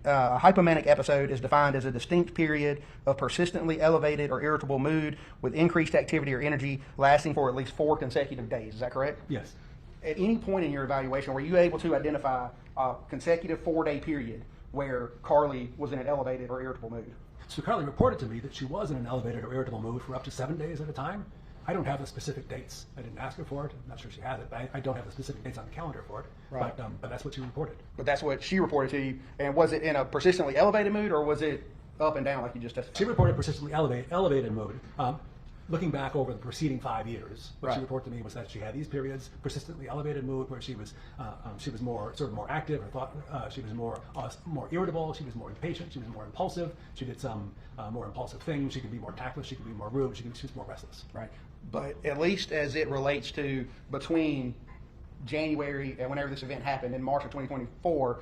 episode is defined as a distinct period of persistently elevated or irritable mood with increased activity or energy lasting for at least 4 consecutive days. Is that correct? Yes. At any point in your evaluation, were you able to identify a consecutive 4-day period where Carly was in an elevated or irritable mood? So Carly reported to me that she was in an elevated or irritable mood for up to 7 days at a time. I don't have the specific dates. I didn't ask her for it. I'm not sure she has it, but I don't have the specific dates on the calendar for it. Right. But that's what she reported. But that's what she reported to you. And was it in a persistently elevated mood, or was it up and down like you just testified? She reported persistently elevated mood. Looking back over the preceding 5 years, what she reported to me was that she had these periods, persistently elevated mood, where she was more active. Her thought, she was more irritable. She was more impatient. She was more impulsive. She did some more impulsive things. She could be more tactless. She could be more rude. She was more restless. Right. But at least as it relates to between January and whenever this event happened in March of 2024,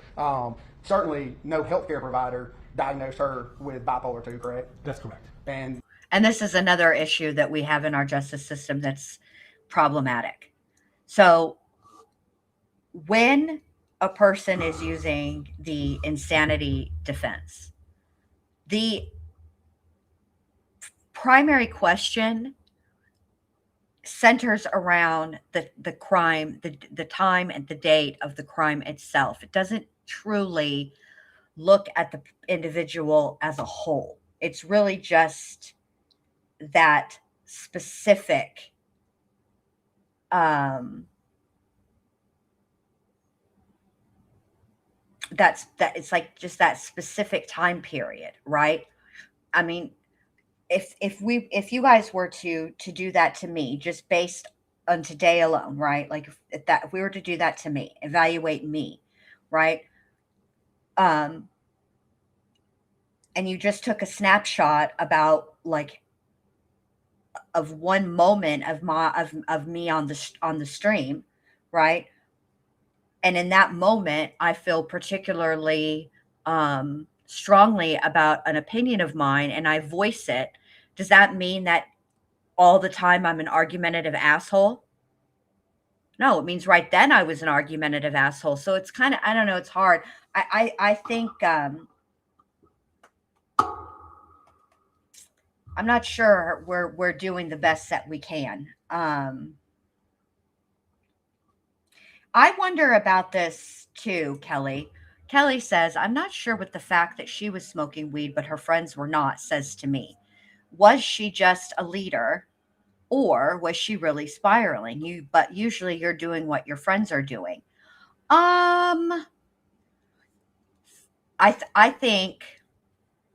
certainly no healthcare provider diagnosed her with bipolar 2, correct? That's correct. And this is another issue that we have in our justice system that's problematic. So when a person is using the insanity defense, the primary question centers around the crime, the time and the date of the crime itself. It doesn't truly look at the individual as a whole. It's really just that specific it's like just that specific time period, right? I mean, if you guys were to do that to me just based on today alone, right? Like if we were to do that to me, evaluate me, right? And you just took a snapshot about like of one moment of me on the stream, right? And in that moment, I feel particularly strongly about an opinion of mine, and I voice it. Does that mean that all the time I'm an argumentative asshole? No, it means right then I was an argumentative asshole. So it's kind of, I don't know, it's hard. I think I'm not sure we're doing the best that we can. I wonder about this too, Kelly. Kelly says, I'm not sure what the fact that she was smoking weed, but her friends were not, says to me. Was she just a leader, or was she really spiraling? But usually you're doing what your friends are doing. I think,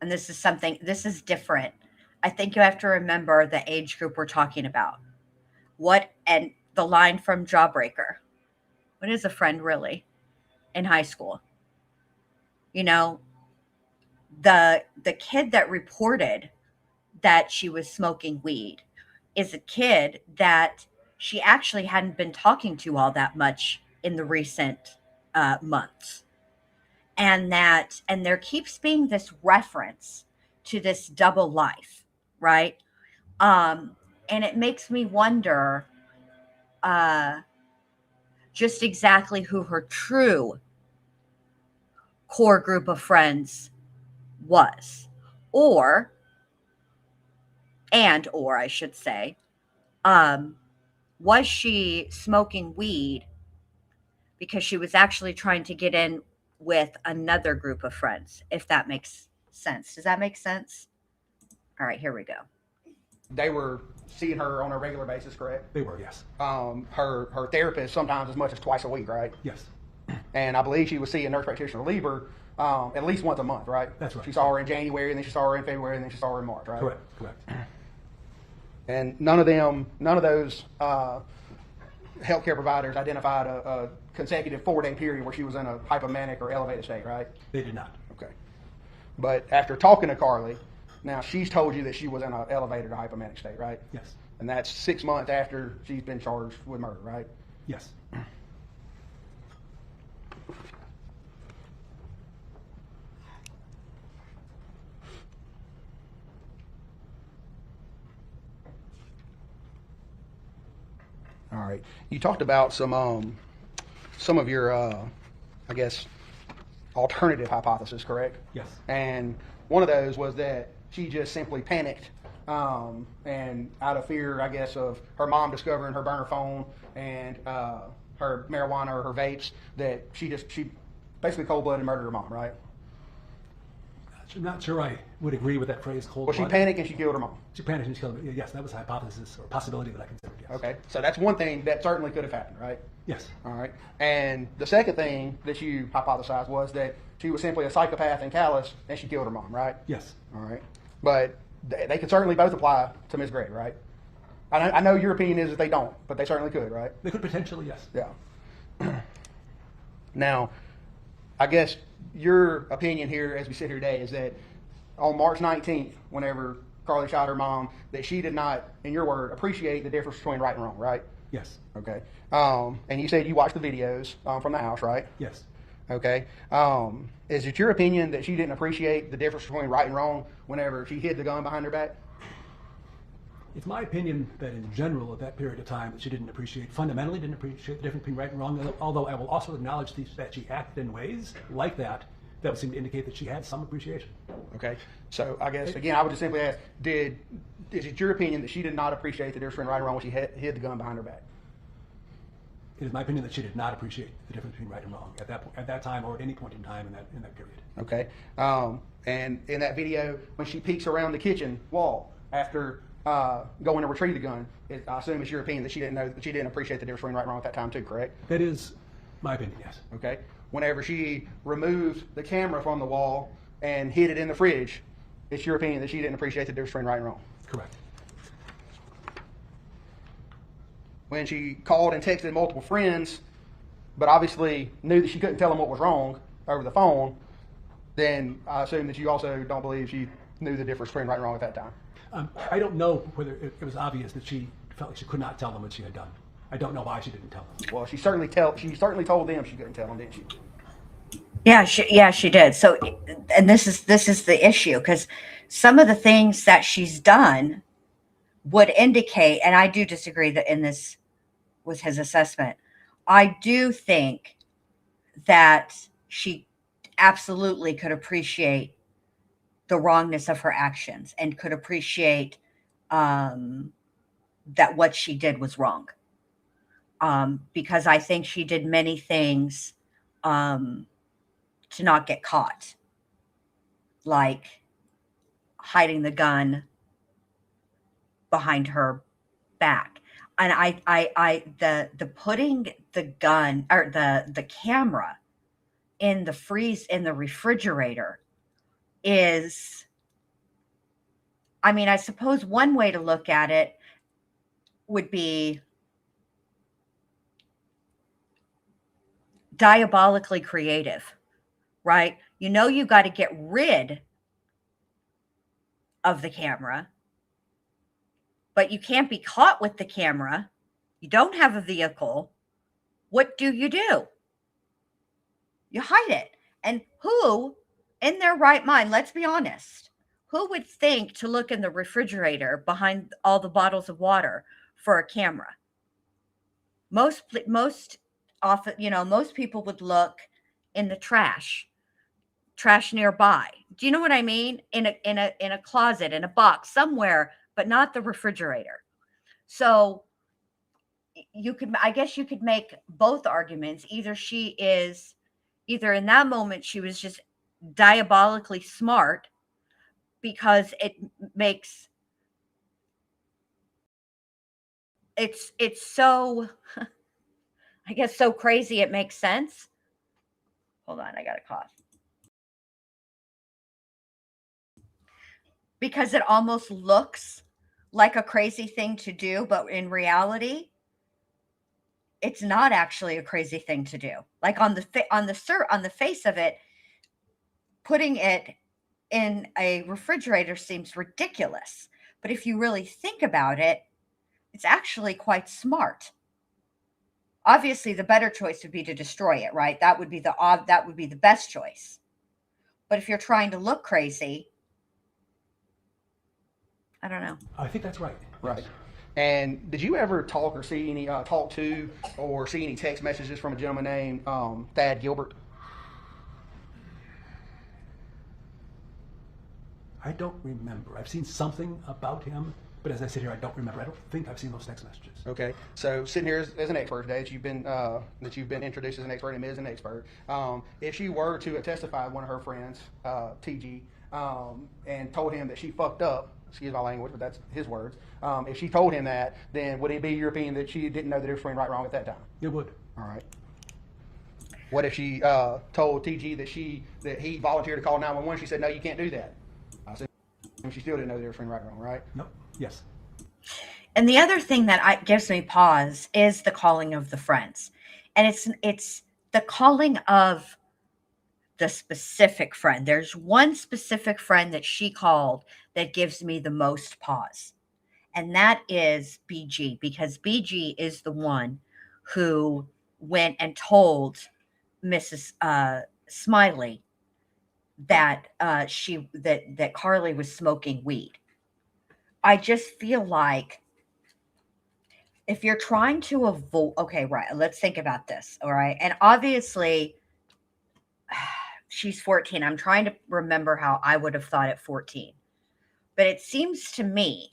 and this is different. I think you have to remember the age group we're talking about. What, and the line from Jawbreaker, what is a friend really in high school? You know, the kid that reported that she was smoking weed is a kid that she actually hadn't been talking to all that much in the recent months. And there keeps being this reference to this double life, right? And it makes me wonder uh, just exactly who her true core group of friends was, or or I should say, um, was she smoking weed because she was actually trying to get in with another group of friends, if that makes sense. Does that make sense? All right, here we go. They were seeing her on a regular basis, correct? They were, yes. Her therapist sometimes as much as twice a week, right? Yes. And I believe she was seeing nurse practitioner Lieber at least once a month, right? That's right. She saw her in January, and then she saw her in February, and then she saw her in March, right? Correct. And none of those healthcare providers identified a consecutive 4-day period where she was in a hypomanic or elevated state, right? They did not. Okay. But after talking to Carly, now she's told you that she was in an elevated or hypomanic state, right? Yes. And that's 6 months after she's been charged with murder, right? Yes. All right. You talked about some of your, I guess, alternative hypothesis, correct? Yes. And one of those was that she just simply panicked, and out of fear, I guess, of her mom discovering her burner phone and her marijuana or her vapes, that she basically cold-blooded murdered her mom, right? I'm not sure I would agree with that phrase, cold Well, she panicked and she killed her mom. She panicked and she killed her. Yes, that was a hypothesis or possibility that I considered, yes. Okay, so that's one thing that certainly could have happened, right? Yes. All right. And the second thing that you hypothesized was that she was simply a psychopath and callous and she killed her mom, right? Yes. All right. But they could certainly both apply to Ms. Gregg, right? I know your opinion is that they don't, but they certainly could, right? They could potentially, yes. Yeah. Now, I guess your opinion here as we sit here today is that on March 19th, whenever Carly shot her mom, that she did not, in your word, appreciate the difference between right and wrong, right? Yes. Okay. And you said you watched the videos from the house, right? Yes. Okay. Is it your opinion that she didn't appreciate the difference between right and wrong whenever she hid the gun behind her back? It's my opinion that in general at that period of time she fundamentally didn't appreciate the difference between right and wrong, although I will also acknowledge that she acted in ways like that would seem to indicate that she had some appreciation. Okay. So I guess, again, I would just simply ask, is it your opinion that she did not appreciate the difference between right and wrong when she hid the gun behind her back? It is my opinion that she did not appreciate the difference between right and wrong at that time or at any point in time in that period. Okay. And in that video, when she peeks around the kitchen wall after going to retrieve the gun, I assume it's your opinion that she didn't appreciate the difference between right and wrong at that time too, correct? That is my opinion, yes. Okay. Whenever she removed the camera from the wall and hid it in the fridge, it's your opinion that she didn't appreciate the difference between right and wrong? Correct. When she called and texted multiple friends, but obviously knew that she couldn't tell them what was wrong over the phone, then I assume that you also don't believe she knew the difference between right and wrong at that time. I don't know whether it was obvious that she felt like she could not tell them what she had done. I don't know why she didn't tell them. Well, she certainly told them she couldn't tell them, didn't she? Yeah, she did. So, and this is the issue, because some of the things that she's done would indicate, and I do disagree that in this with his assessment, I do think that she absolutely could appreciate the wrongness of her actions and could appreciate that what she did was wrong. Because I think she did many things to not get caught, like hiding the gun behind her back. And the putting the gun or the camera in the refrigerator is I mean, I suppose one way to look at it would be diabolically creative, right? You know, you got to get rid of the camera, but you can't be caught with the camera. You don't have a vehicle. What do? You hide it. And who, in their right mind, let's be honest, who would think to look in the refrigerator behind all the bottles of water for a camera? Most often, most people would look in the trash nearby. Do you know what I mean? In a closet, in a box somewhere, but not the refrigerator. So I guess you could make both arguments. Either in that moment she was just diabolically smart because it's so I guess so crazy it makes sense. Hold on, I got a cough. Because it almost looks like a crazy thing to do, but in reality, it's not actually a crazy thing to do. Like on the face of it, putting it in a refrigerator seems ridiculous. But if you really think about it, it's actually quite smart. Obviously, the better choice would be to destroy it, right? That would be the best choice. But if you're trying to look crazy, I don't know. I think that's right. Right. And did you ever talk or see any or see any text messages from a gentleman named Thad Gilbert? I don't remember. I've seen something about him, but as I sit here, I don't remember. I don't think I've seen those text messages. Okay, so sitting here as an expert today, that you've been introduced as an expert and is an expert. If she were to testify one of her friends, TG, and told him that she fucked up, excuse my language, but that's his words. If she told him that, then would it be your opinion that she didn't know the difference between right and wrong at that time? It would. All right. What if she told TG that he volunteered to call 911? She said, no, you can't do that. She still didn't know the difference between right and wrong, right? No. Yes. And the other thing that gives me pause is the calling of the friends. And it's the calling of the specific friend. There's one specific friend that she called that gives me the most pause. And that is BG, because BG is the one who went and told Mrs. Smiley that that Carly was smoking weed. I just feel like if you're trying to avoid, okay, right, let's think about this, all right? And obviously, she's 14. I'm trying to remember how I would have thought at 14. But it seems to me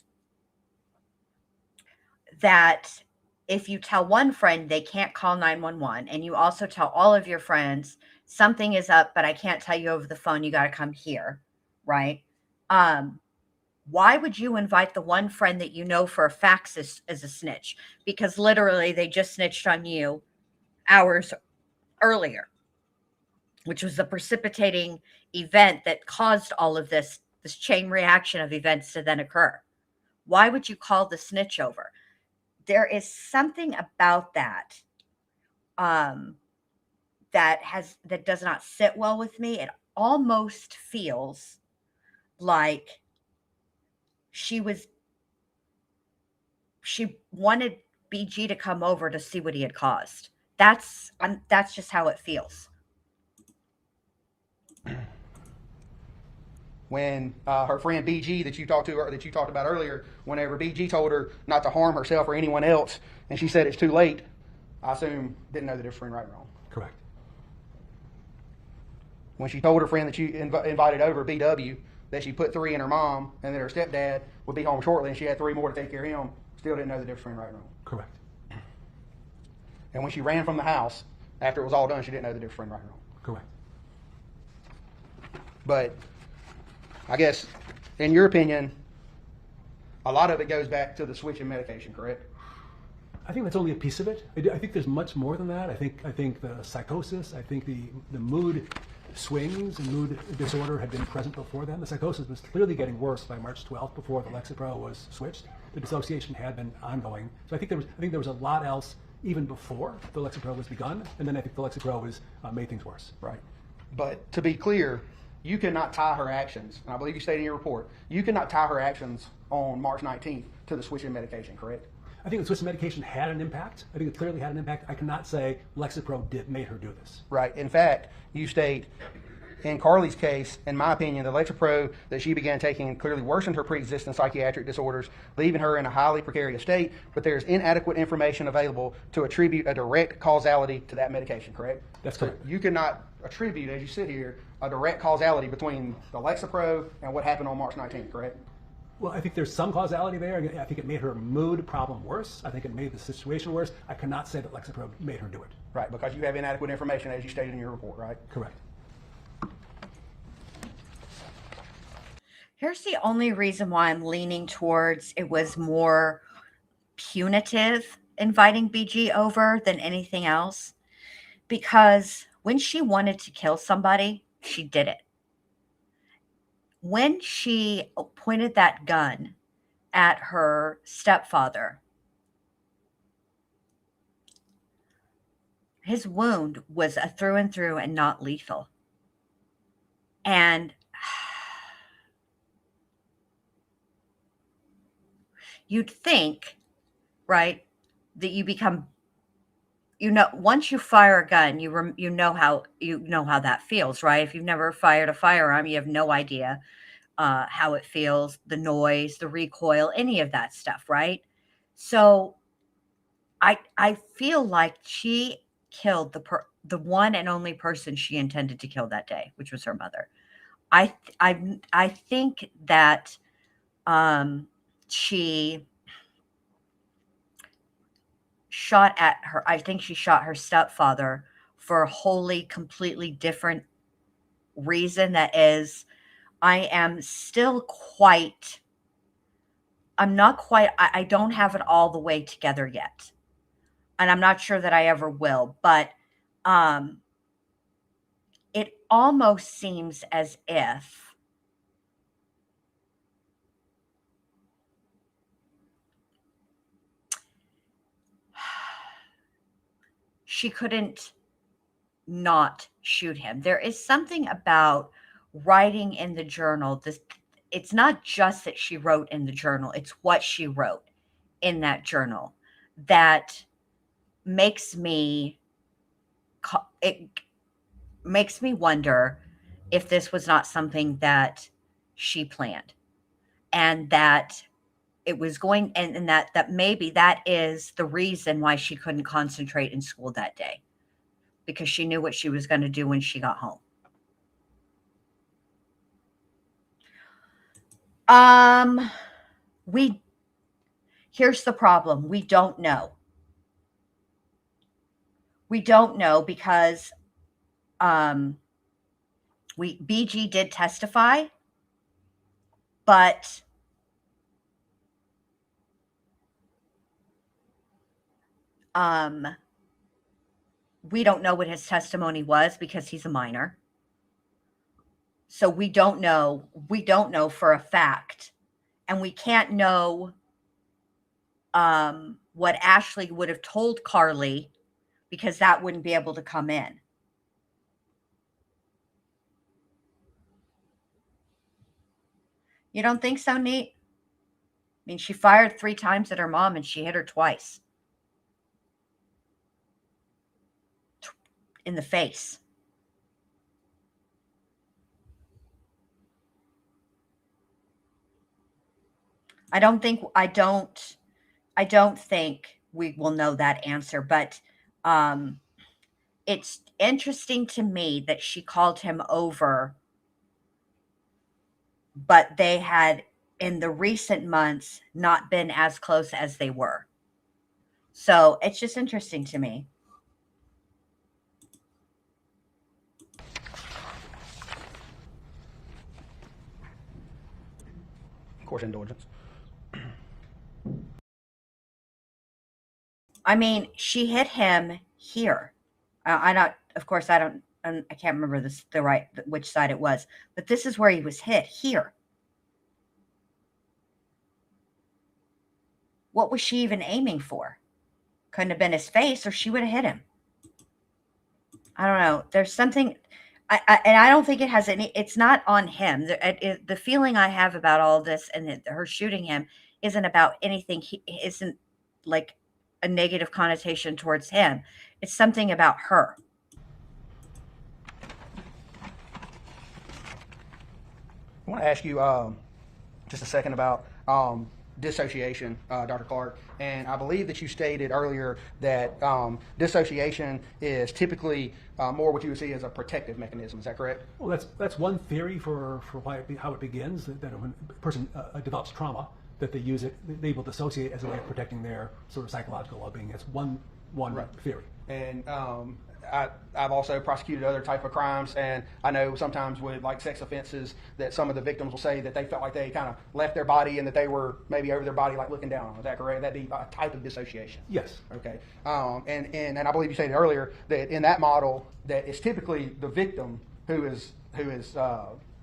that if you tell one friend they can't call 911, and you also tell all of your friends something is up, but I can't tell you over the phone, you got to come here, right? Why would you invite the one friend that you know for a fact is a snitch? Because literally they just snitched on you hours earlier, which was the precipitating event that caused all of this chain reaction of events to then occur. Why would you call the snitch over? There is something about that that does not sit well with me. It almost feels like she wanted BG to come over to see what he had caused. That's just how it feels. When her friend BG that you talked about earlier, whenever BG told her not to harm herself or anyone else, and she said it's too late, I assume didn't know the difference between right and wrong. Correct. When she told her friend that you invited over, BW, that she put 3 in her mom and that her stepdad would be home shortly and she had 3 more to take care of him, still didn't know the difference between right and wrong. Correct. And when she ran from the house after it was all done, she didn't know the difference between right and wrong. Correct. But I guess, in your opinion, a lot of it goes back to the switch in medication, correct? I think that's only a piece of it. I think there's much more than that. I think the psychosis, I think the mood swings and mood disorder had been present before then. The psychosis was clearly getting worse by March 12th before the Lexapro was switched. The dissociation had been ongoing. So I think there was a lot else even before the Lexapro was begun, and then I think the Lexapro was made things worse. Right. But to be clear, you cannot tie her actions, and I believe you stated in your report, you cannot tie her actions on March 19th to the switch in medication, correct? I think the switch in medication had an impact. I think it clearly had an impact. I cannot say Lexapro made her do this. Right. In fact, you state, in Carly's case, in my opinion, the Lexapro that she began taking clearly worsened her pre-existing psychiatric disorders, leaving her in a highly precarious state, but there's inadequate information available to attribute a direct causality to that medication, correct? That's correct. So you cannot attribute, as you sit here, a direct causality between the Lexapro and what happened on March 19th, correct? Well, I think there's some causality there. I think it made her mood problem worse. I think it made the situation worse. I cannot say that Lexapro made her do it. Right, because you have inadequate information, as you stated in your report, right? Correct. Here's the only reason why I'm leaning towards it was more punitive inviting BG over than anything else. Because when she wanted to kill somebody, she did it. When she pointed that gun at her stepfather, his wound was a through and through and not lethal. And you'd think, right, that you become, once you fire a gun, you know how that feels, right? If you've never fired a firearm, you have no idea how it feels, the noise, the recoil, any of that stuff, right? So I feel like she killed the one and only person she intended to kill that day, which was her mother. I think that she shot at her. I think she shot her stepfather for a wholly, completely different reason. That is, I don't have it all the way together yet. And I'm not sure that I ever will, but it almost seems as if she couldn't not shoot him. There is something about writing in the journal. It's not just that she wrote in the journal, it's what she wrote in that journal that makes me wonder if this was not something that she planned, and that it was going, and that maybe that is the reason why she couldn't concentrate in school that day, because she knew what she was going to do when she got home. Here's the problem. We don't know. We don't know because BG did testify, but we don't know what his testimony was because he's a minor. So we don't know for a fact, and we can't know what Ashley would have told Carly, because that wouldn't be able to come in. You don't think so, Neat? I mean, she fired 3 times at her mom and she hit her twice in the face. I don't think we will know that answer, but it's interesting to me that she called him over, but they had in the recent months not been as close as they were. So it's just interesting to me. Court indulgence. I mean, she hit him here. I don't I can't remember which side it was, but this is where he was hit here. What was she even aiming for? Couldn't have been his face, or she would have hit him. I don't know. There's something, and I don't think it has any. It's not on him. The feeling I have about all this and her shooting him isn't about anything. He isn't like a negative connotation towards him. It's something about her. I want to ask you just a second about dissociation, Dr. Clark. And I believe that you stated earlier that dissociation is typically more what you would see as a protective mechanism. Is that correct? Well, that's one theory for how it begins. That when a person develops trauma, that they use it, they will dissociate as a way of protecting their sort of psychological well-being. It's one right. Theory. And I've also prosecuted other type of crimes, and I know sometimes with like sex offenses that some of the victims will say that they felt like they kind of left their body and that they were maybe over their body like looking down on. Is that correct? That'd be a type of dissociation. Yes. Okay. And I believe you stated earlier that in that model that it's typically the victim who is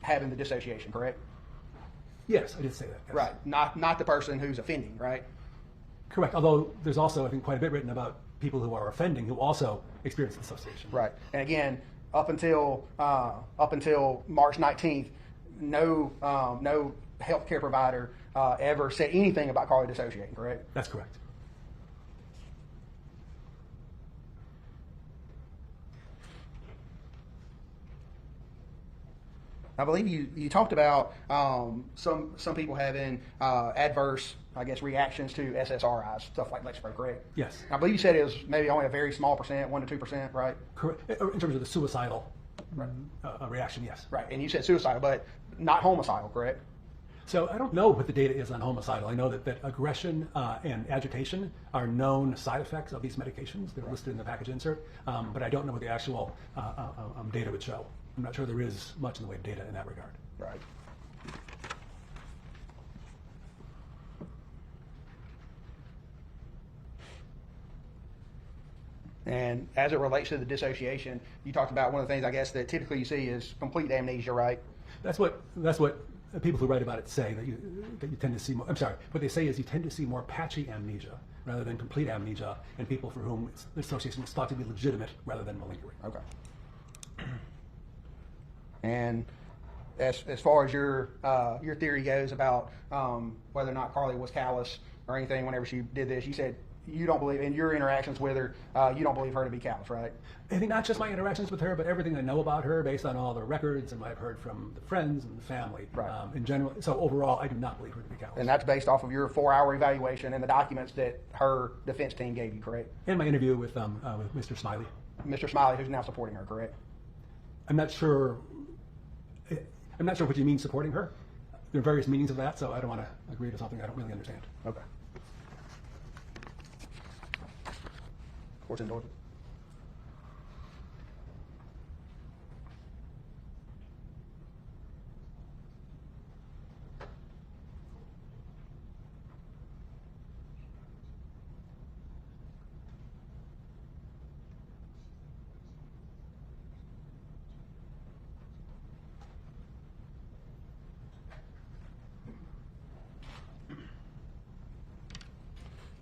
having the dissociation, correct? Yes, I did say that. Yes. Right. Not the person who's offending, right? Correct. Although there's also, I think, quite a bit written about people who are offending who also experience dissociation. Right. And again, up until March 19th, no healthcare provider ever said anything about Carly dissociating. Correct. That's correct. I believe you talked about some people having adverse, I guess, reactions to SSRIs, stuff like Lexapro, correct? Yes. I believe you said it was maybe only a very small percent, 1 to 2%, right? Correct. In terms of the suicidal reaction, yes. Right, and you said suicidal, but not homicidal, correct? So I don't know what the data is on homicidal. I know that aggression and agitation are known side effects of these medications. They're listed in the package insert, but I don't know what the actual data would show. I'm not sure there is much in the way of data in that regard. Right. And as it relates to the dissociation, you talked about one of the things I guess that typically you see is complete amnesia, right? That's what people who write about it say, that you tend to see more. I'm sorry, what they say is you tend to see more patchy amnesia rather than complete amnesia in people for whom the association is thought to be legitimate rather than malingering. Okay. And as far as your theory goes about whether or not Carly was callous or anything whenever she did this, you said you don't believe, in your interactions with her, you don't believe her to be callous, right? I think not just my interactions with her, but everything I know about her based on all the records and what I've heard from the friends and the family in general. So overall, I do not believe her to be callous. And that's based off of your 4-hour evaluation and the documents that her defense team gave you, correct? And my interview with Mr. Smiley. Mr. Smiley, who's now supporting her, correct? I'm not sure what you mean supporting her. There are various meanings of that, so I don't want to agree to something I don't really understand. Okay. Court's endorsement.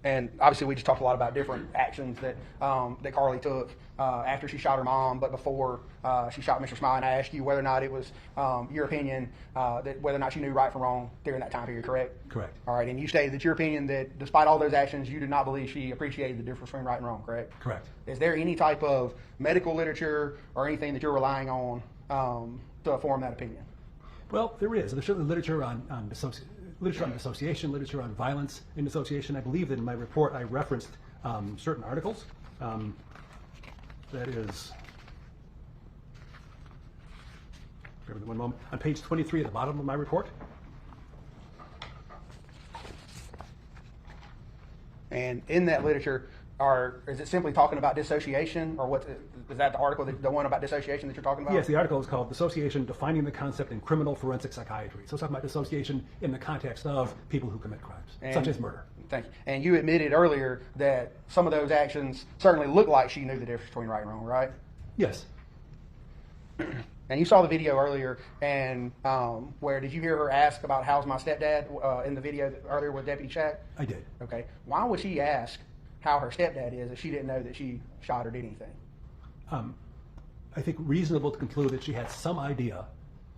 And obviously, we just talked a lot about different actions that that Carly took after she shot her mom, but before she shot Mr. Smiley. And I asked you whether or not it was your opinion that whether or not she knew right from wrong during that time period, correct? Correct. All right, and you stated that your opinion that despite all those actions, you did not believe she appreciated the difference between right and wrong, correct? Correct. Is there any type of medical literature or anything that you're relying on to form that opinion? Well, there is. There's certainly literature on dissociation, literature on violence in dissociation. I believe that in my report I referenced certain articles. That is, bear with me one moment, on page 23 at the bottom of my report. And in that literature, is it simply talking about dissociation, or what is that the article, the one about dissociation that you're talking about? Yes, the article is called Dissociation, Defining the Concept in Criminal Forensic Psychiatry. So it's talking about dissociation in the context of people who commit crimes, such as murder. Thank you. And you admitted earlier that some of those actions certainly look like she knew the difference between right and wrong, right? Yes. And you saw the video earlier, and where did you hear her ask about how's my stepdad in the video earlier with Deputy Shack? I did. Okay. Why would she ask how her stepdad is if she didn't know that she shot or did anything? I think reasonable to conclude that she had some idea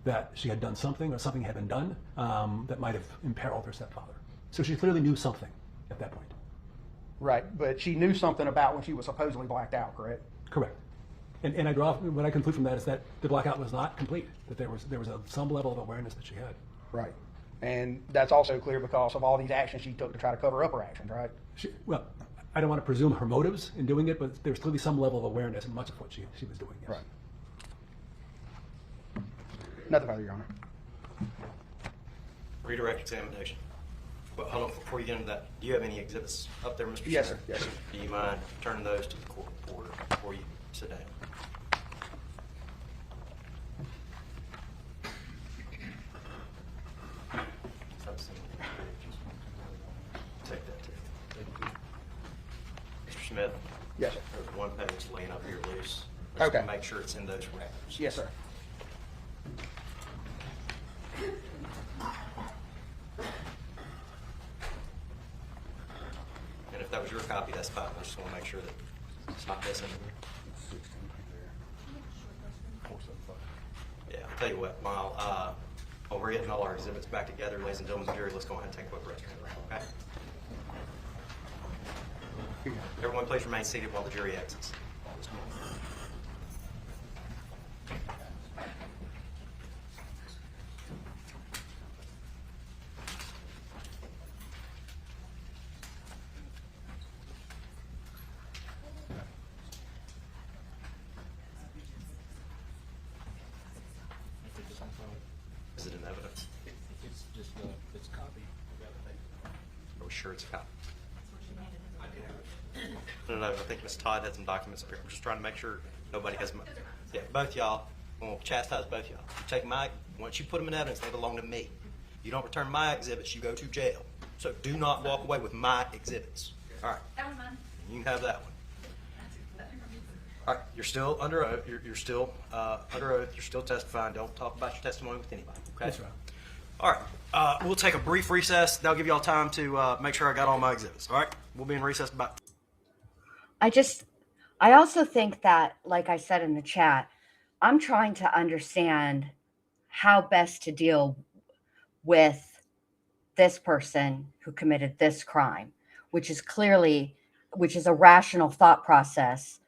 that she had done something or something had been done that might have imperiled her stepfather. So she clearly knew something at that point. Right, but she knew something about when she was supposedly blacked out, correct? Correct. And I draw what I conclude from that is that the blackout was not complete. That there was some level of awareness that she had. Right, and that's also clear because of all these actions she took to try to cover up her actions, right? Well, I don't want to presume her motives in doing it, but there's clearly some level of awareness in much of what she was doing. Yes. Right. Nothing further, Your Honor. Redirect examination. Well, hold on, before you get into that, do you have any exhibits up there, Mr. Yes, Chairman? sir. Yes, sir. Do you mind turning those to the court reporter before you sit down? Take that too. Mr. Smith? Yes, sir. There's one page laying up here loose. Okay. Make sure it's in those records. Yes, sir. And if that was your copy, that's fine. I just want to make sure that it's not missing. Yeah, I'll tell you what, while we're getting all our exhibits back together, ladies and gentlemen of the jury, let's go ahead and take a quick rest. Okay? Everyone please remain seated while the jury exits. Is it in evidence? It's just it's a copy. Are we sure it's a copy? No, I think Ms. Todd had some documents up here. I'm just trying to make sure nobody has my. Yeah, both y'all. I'm going to chastise both y'all. You take my. Once you put them in evidence, they belong to me. You don't return my exhibits, you go to jail. So do not walk away with my exhibits. All right. That was mine. You can have that one. All right. You're still under oath. You're still under oath. You're still testifying. Don't talk about your testimony with anybody. Okay. That's right. All right. We'll take a brief recess. That'll give you all time to make sure I got all my exhibits. All right. We'll be in recess about. I also think that, like I said in the chat, I'm trying to understand how best to deal with this person who committed this crime, which is a rational thought process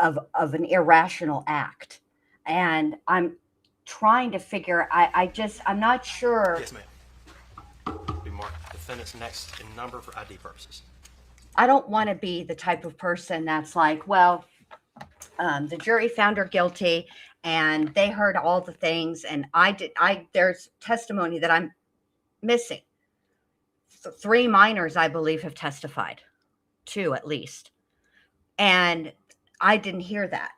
of an irrational act. And I'm trying to figure, I'm not sure. Yes, ma'am. Be marked defendant's next in number for ID purposes. I don't want to be the type of person that's like, well, the jury found her guilty and they heard all the things and there's testimony that I'm missing. 3 minors, I believe, have testified, 2 at least. And I didn't hear that.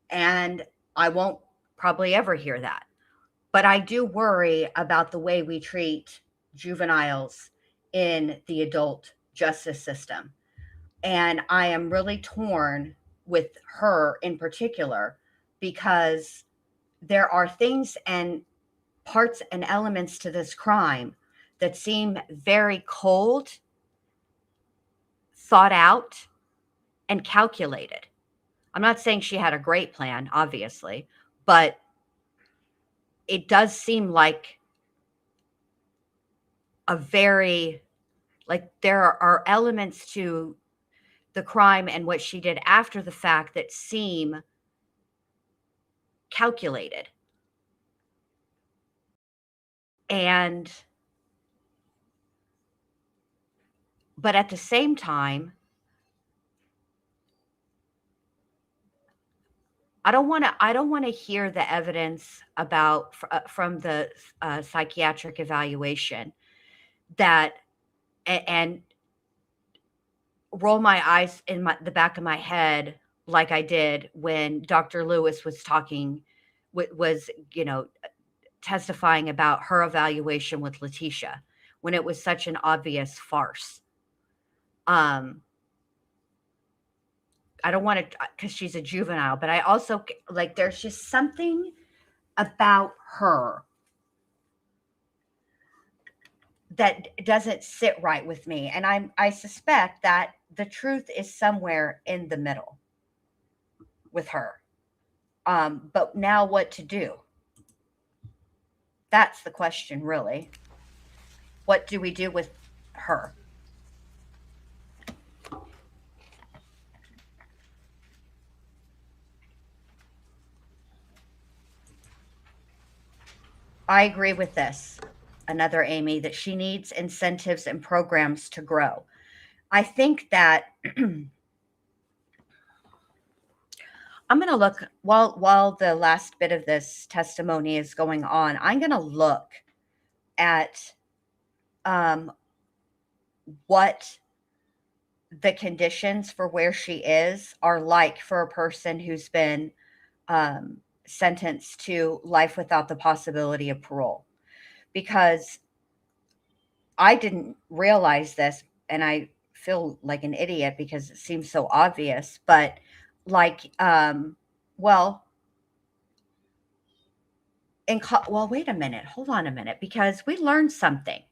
And I won't probably ever hear that. But I do worry about the way we treat juveniles in the adult justice system. And I am really torn with her in particular because there are things and parts and elements to this crime that seem very cold, thought out, and calculated. I'm not saying she had a great plan, obviously, but it does seem like there are elements to the crime and what she did after the fact that seem calculated. But at the same time, I don't want to hear the evidence about from the psychiatric evaluation and roll my eyes in the back of my head like I did when Dr. Lewis was testifying about her evaluation with Letitia, when it was such an obvious farce. I don't want to, because she's a juvenile, but I also, like, there's just something about her that doesn't sit right with me. And I suspect that the truth is somewhere in the middle with her. But now what to do? That's the question, really. What do we do with her? I agree with this. Another Amy, that she needs incentives and programs to grow. I think that I'm going to look while the last bit of this testimony is going on. I'm going to look at what the conditions for where she is are like for a person who's been sentenced to life without the possibility of parole, because I didn't realize this, and I feel like an idiot because it seems so obvious, but like, well, well, wait a minute, hold on a minute, because we learned something.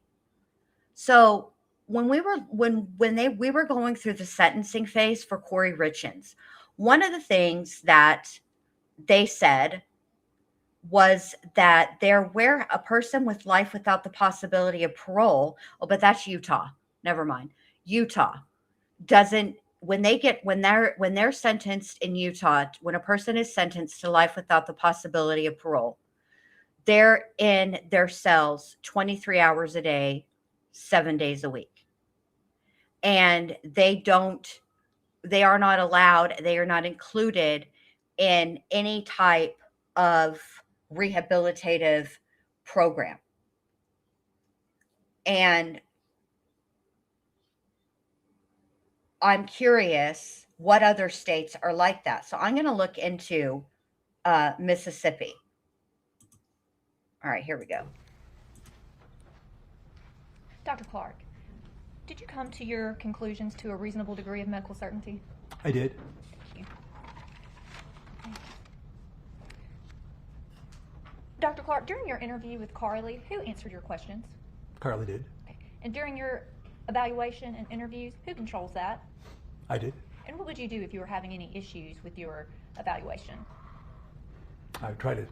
So when we were going through the sentencing phase for Corey Richins, one of the things that they said was that where a person with life without the possibility of parole, oh, but that's Utah. Never mind. Utah doesn't, when they're sentenced in Utah, when a person is sentenced to life without the possibility of parole, they're in their cells 23 hours a day, 7 days a week. And they are not allowed, they are not included in any type of rehabilitative program. And I'm curious what other states are like that. So I'm going to look into Mississippi. All right, here we go. Dr. Clark, did you come to your conclusions to a reasonable degree of medical certainty? I did. Thank you. Dr. Clark, during your interview with Carly, who answered your questions? Carly did. Okay. And during your evaluation and interviews, who controls that? I did. And what would you do if you were having any issues with your evaluation? I would try to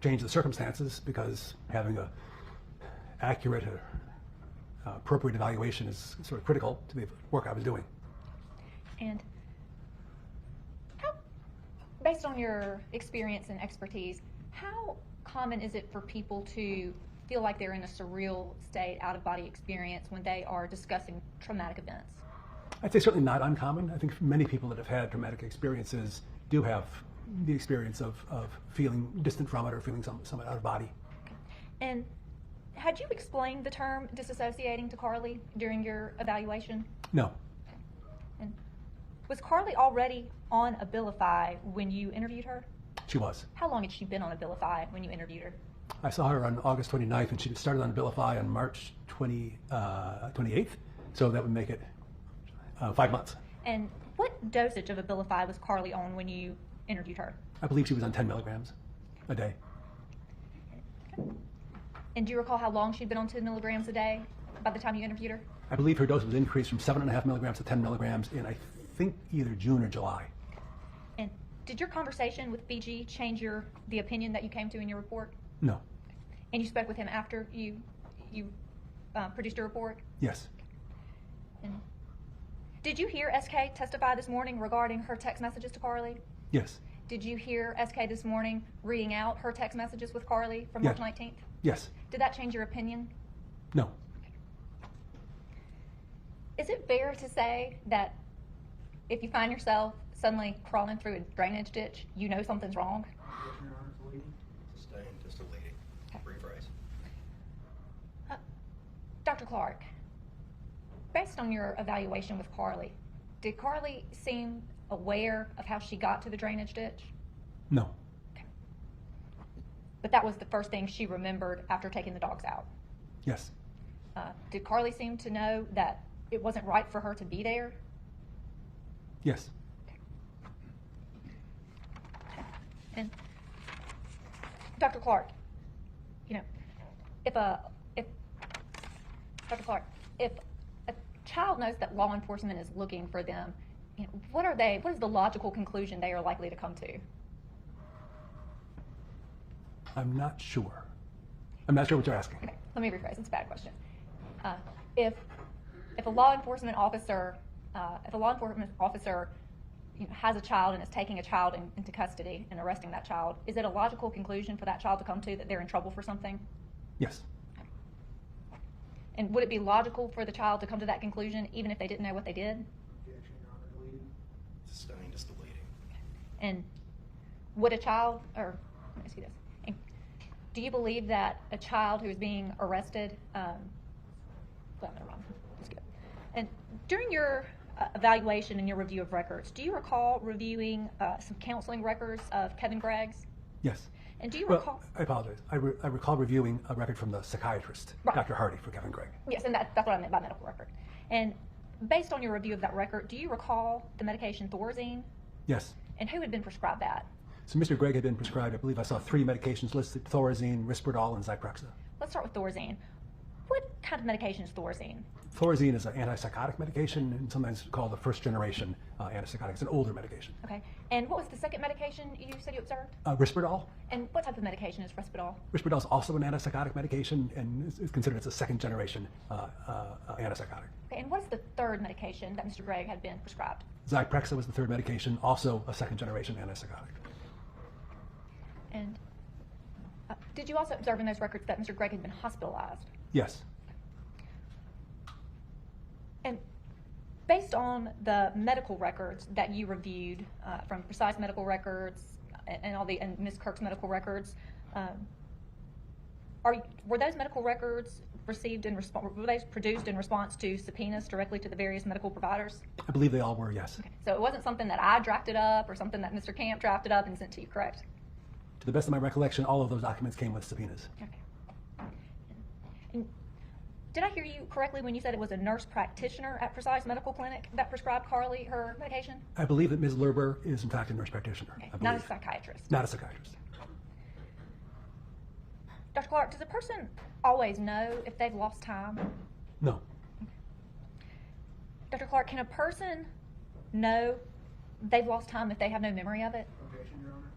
change the circumstances, because having a accurate, appropriate evaluation is sort of critical to the work I was doing. And based on your experience and expertise, how common is it for people to feel like they're in a surreal state, out-of-body experience when they are discussing traumatic events? I'd say certainly not uncommon. I think many people that have had traumatic experiences do have the experience of feeling distant from it or feeling somewhat out of body. Okay. And had you explained the term disassociating to Carly during your evaluation? No. Okay. And was Carly already on Abilify when you interviewed her? She was. How long had she been on Abilify when you interviewed her? I saw her on August 29th, and she started on Abilify on March 28th, so that would make it 5 months. And what dosage of Abilify was Carly on when you interviewed her? I believe she was on 10 milligrams a day. Okay. And do you recall how long she'd been on 10 milligrams a day by the time you interviewed her? I believe her dose was increased from 7.5 milligrams to 10 milligrams in, I think, either June or July. And did your conversation with BG change the opinion that you came to in your report? No. And you spoke with him after you produced your report? Yes. And did you hear SK testify this morning regarding her text messages to Carly? Yes. Did you hear SK this morning reading out her text messages with Carly from March 19th? Yes. Did that change your opinion? No. Is it fair to say that if you find yourself suddenly crawling through a drainage ditch, you know something's wrong? Staying just a lady. Rephrase. Dr. Clark, based on your evaluation with Carly, did Carly seem aware of how she got to the drainage ditch? No. Okay. But that was the first thing she remembered after taking the dogs out? Yes. Did Carly seem to know that it wasn't right for her to be there? Yes. Okay. And Dr. Clark, if Dr. Clark, if a child knows that law enforcement is looking for them, what is the logical conclusion they are likely to come to? I'm not sure. I'm not sure what you're asking. Okay, let me rephrase. It's a bad question. If a law enforcement officer has a child and is taking a child into custody and arresting that child, is it a logical conclusion for that child to come to that they're in trouble for something? Yes. And would it be logical for the child to come to that conclusion even if they didn't know what they did? It's deleting. And would a child, or let me see this. And do you believe that a child who is being arrested, and during your evaluation and your review of records, do you recall reviewing some counseling records of Kevin Gregg's? Yes. And do you recall? I apologize. I recall reviewing a record from the psychiatrist, Right. Dr. Hardy, for Kevin Gregg. Yes, and that's what I meant by medical record. And based on your review of that record, do you recall the medication Thorazine? Yes. And who had been prescribed that? So Mr. Gregg had been prescribed, I believe I saw 3 medications listed: Thorazine, Risperdal, and Zyprexa. Let's start with Thorazine. What kind of medication is Thorazine? Thorazine is an antipsychotic medication and sometimes called the first generation antipsychotic. It's an older medication. Okay. And what was the second medication you said you observed? Risperdal. And what type of medication is Risperdal? Risperdal is also an antipsychotic medication and is considered as a second generation antipsychotic. Okay. And what is the third medication that Mr. Gregg had been prescribed? Zyprexa was the third medication, also a second generation antipsychotic. And did you also observe in those records that Mr. Gregg had been hospitalized? Yes. And based on the medical records that you reviewed, from Precise Medical Records and Ms. Kirk's medical records, were those medical records received were they produced in response to subpoenas directly to the various medical providers? I believe they all were, yes. Okay. So it wasn't something that I drafted up or something that Mr. Camp drafted up and sent to you, correct? To the best of my recollection, all of those documents came with subpoenas. Okay. And did I hear you correctly when you said it was a nurse practitioner at Precise Medical Clinic that prescribed Carly her medication? I believe that Ms. Lerber is in fact a nurse practitioner. Okay. I Not a believe. psychiatrist. Not a psychiatrist. Dr. Clark, does a person always know if they've lost time? No. Dr. Clark, can a person know they've lost time if they have no memory of it? Objection, Your Honor.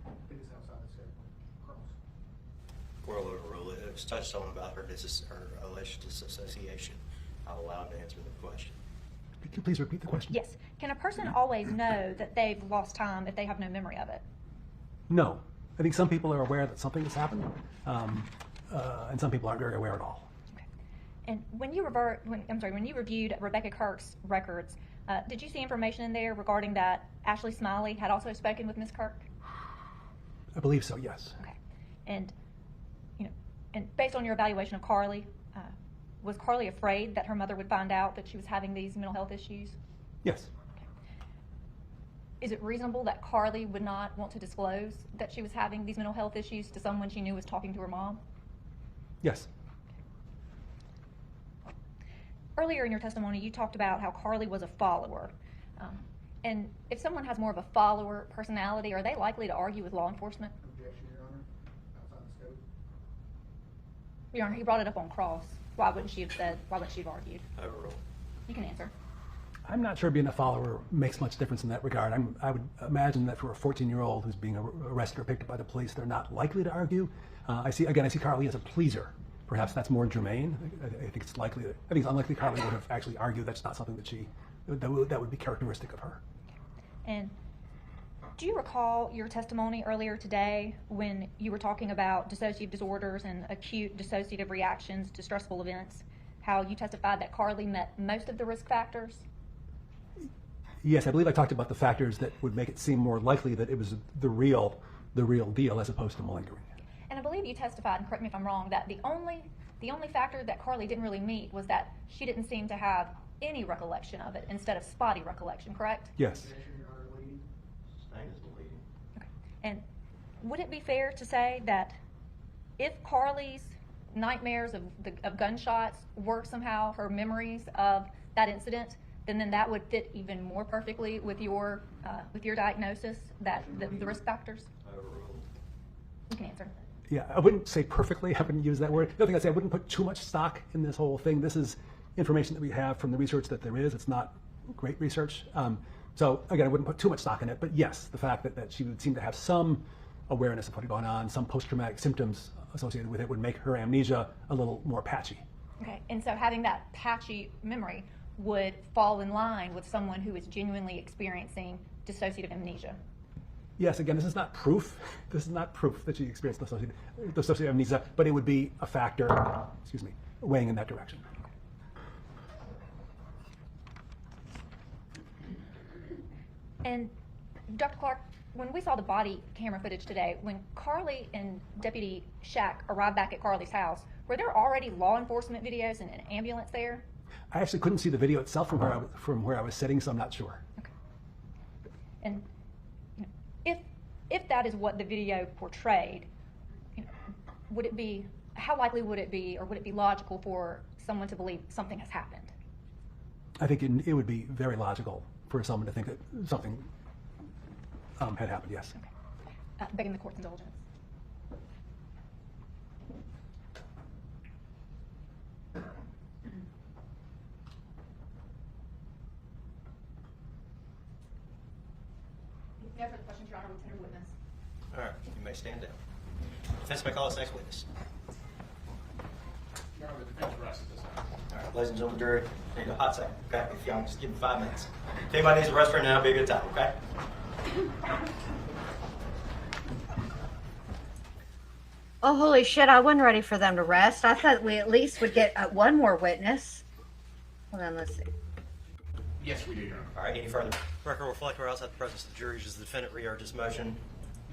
I think it's outside the scope. Cross. Corollary rule, it was touched on about her alleged disassociation. I'll allow him to answer the question. Could you please repeat the question? Yes. Can a person always know that they've lost time if they have no memory of it? No. I think some people are aware that something has happened, and some people aren't very aware at all. Okay. And when you reviewed Rebecca Kirk's records, did you see information in there regarding that Ashley Smiley had also spoken with Ms. Kirk? I believe so, yes. Okay. And and based on your evaluation of Carly, was Carly afraid that her mother would find out that she was having these mental health issues? Yes. Okay. Is it reasonable that Carly would not want to disclose that she was having these mental health issues to someone she knew was talking to her mom? Yes. Earlier in your testimony, you talked about how Carly was a follower. And if someone has more of a follower personality, are they likely to argue with law enforcement? Objection, Your Honor. Outside the scope. Your Honor, he brought it up on cross. Why wouldn't she have argued? Overruled. You can answer. I'm not sure being a follower makes much difference in that regard. I would imagine that for a 14-year-old who's being arrested or picked up by the police, they're not likely to argue. I see Carly as a pleaser. Perhaps that's more germane. I think it's unlikely Carly would have actually argued. That's not something that would be characteristic of her. And do you recall your testimony earlier today when you were talking about dissociative disorders and acute dissociative reactions to stressful events, how you testified that Carly met most of the risk factors? Yes, I believe I talked about the factors that would make it seem more likely that it was the real deal as opposed to malingering. And I believe you testified, and correct me if I'm wrong, that the only factor that Carly didn't really meet was that she didn't seem to have any recollection of it instead of spotty recollection, correct? Yes. Okay. And would it be fair to say that if Carly's nightmares of gunshots were somehow her memories of that incident, then that would fit even more perfectly with your diagnosis, that the risk factors? You can answer. Yeah, I wouldn't say perfectly. I wouldn't use that word. The other thing I'd say, I wouldn't put too much stock in this whole thing. This is information that we have from the research that there is. It's not great research. So again, I wouldn't put too much stock in it. But yes, the fact that she would seem to have some awareness of what had gone on, some post-traumatic symptoms associated with it would make her amnesia a little more patchy. Okay, and so having that patchy memory would fall in line with someone who is genuinely experiencing dissociative amnesia. Yes, again, this is not proof. This is not proof that she experienced dissociative amnesia, but it would be a factor, weighing in that direction. And Dr. Clark, when we saw the body camera footage today, when Carly and Deputy Shack arrived back at Carly's house, were there already law enforcement videos and an ambulance there? I actually couldn't see the video itself from where I was sitting, so I'm not sure. Okay. And if that is what the video portrayed, would it be, how likely would it be, or would it be logical for someone to believe something has happened? I think it would be very logical for someone to think that something had happened, yes. Okay. Begging the court's indulgence. No further questions, Your Honor. Lieutenant witness. All right, you may stand down. Defense may call its next witness. Your Honor, the defense arrested this time. All right, ladies and gentlemen, jury, need a hot second, okay? If y'all just give me 5 minutes. If anybody needs a rest right now, it'll be a good time, okay? Oh, holy shit, I wasn't ready for them to rest. I thought we at least would get one more witness. Hold on, let's see. Yes, we do, Your Honor. All right, any further? Record will reflect where outside the presence of the jury does the defendant re-urge this motion?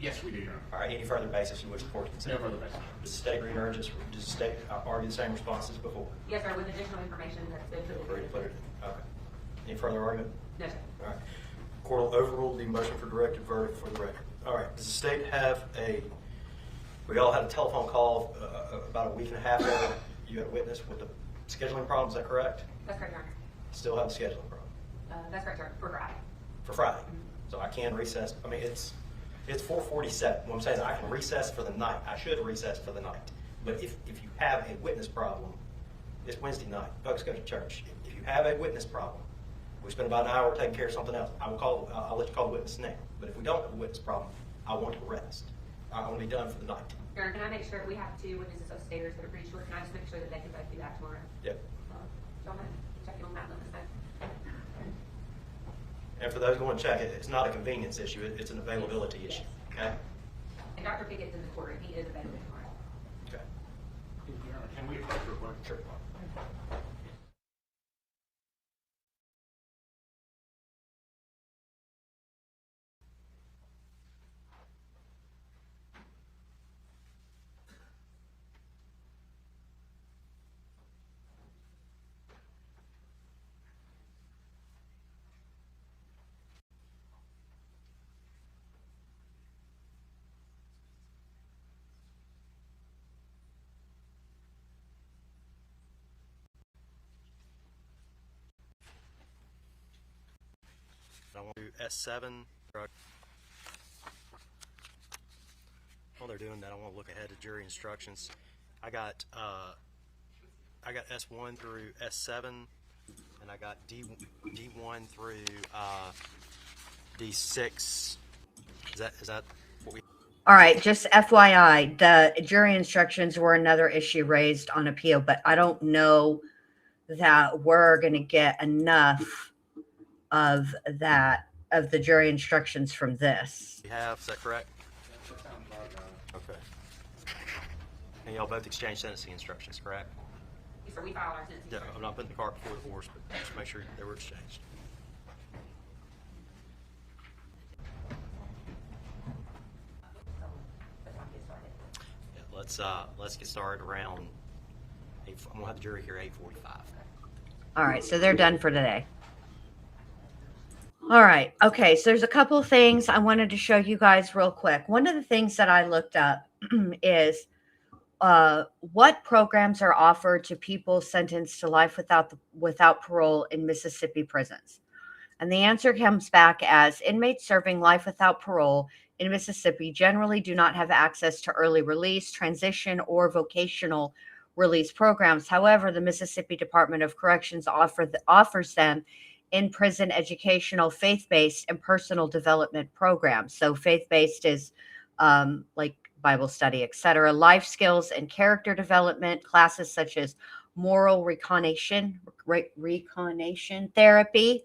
Yes, we do, Your Honor. All right, any further basis in which the court can consider? No further basis. Does the state re-urge this? Does the state argue the same responses before? Yes, sir, with additional information that's been Feel put free to in. put it. Okay. Any further argument? No, sir. All right. Court will overrule the motion for directed verdict for the record. All right. Does the state have we all had a telephone call about a week and a half ago. You had a witness with the scheduling problem, is that correct? That's correct, Your Honor. Still have the scheduling problem? That's correct, Your Honor, for Friday. For Friday. So I can recess. I mean, it's 4:47. What I'm saying is I can recess for the night. I should recess for the night. But if you have a witness problem, it's Wednesday night. Folks go to church. If you have a witness problem, we spend about an hour taking care of something else. I'll let you call the witness now. But if we don't have a witness problem, I want to rest. I want to be done for the night. Your Honor, can I make sure we have 2 witnesses upstairs that are pretty short? Can I just make sure that they can both be back tomorrow? Yep. Y'all mind checking on that, let us know. And for those going to check it, it's not a convenience issue. It's an availability issue. Okay? And Dr. Pickett's in the courtroom. He is available tomorrow. Okay. Your Honor, can we approach real quick? Sure. I want to do S7. While they're doing that, I want to look ahead to jury instructions. I got S1 through S7, and I got D1 through D6. Is that what we? All right, just FYI, the jury instructions were another issue raised on appeal, but I don't know that we're going to get enough of the jury instructions from this. We have, is that correct? Okay. And y'all both exchange sentencing instructions, correct? Yes, sir, we filed our sentencing. Yeah, I'm not putting the cart before the horse, but just make sure they were exchanged. Yeah, let's get started around. I'm gonna have the jury here 8:45. All right, so they're done for today. All right. Okay. So there's a couple of things I wanted to show you guys real quick. One of the things that I looked up is what programs are offered to people sentenced to life without parole in Mississippi prisons. And the answer comes back as inmates serving life without parole in Mississippi generally do not have access to early release, transition, or vocational release programs. However, the Mississippi Department of Corrections offers them in prison educational, faith-based, and personal development programs. So faith-based is like Bible study, etc. Life skills and character development classes such as moral reconation therapy,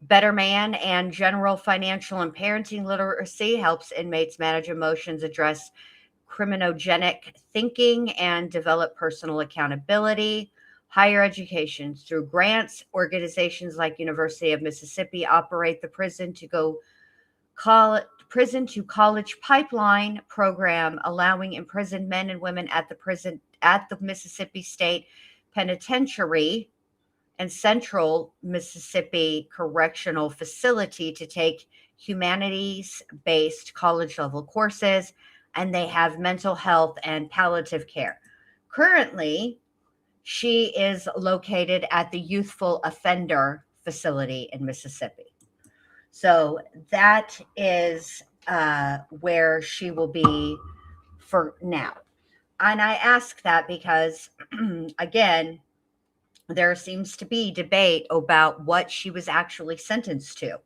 Better Man, and general financial and parenting literacy helps inmates manage emotions, address criminogenic thinking, and develop personal accountability. Higher education through grants, organizations like University of Mississippi operate the prison to college pipeline program, allowing imprisoned men and women at the Mississippi State Penitentiary and Central Mississippi Correctional Facility to take humanities-based college-level courses, and they have mental health and palliative care. Currently, she is located at the Youthful Offender Facility in Mississippi. So that is where she will be for now. And I ask that because, again, there seems to be debate about what she was actually sentenced to.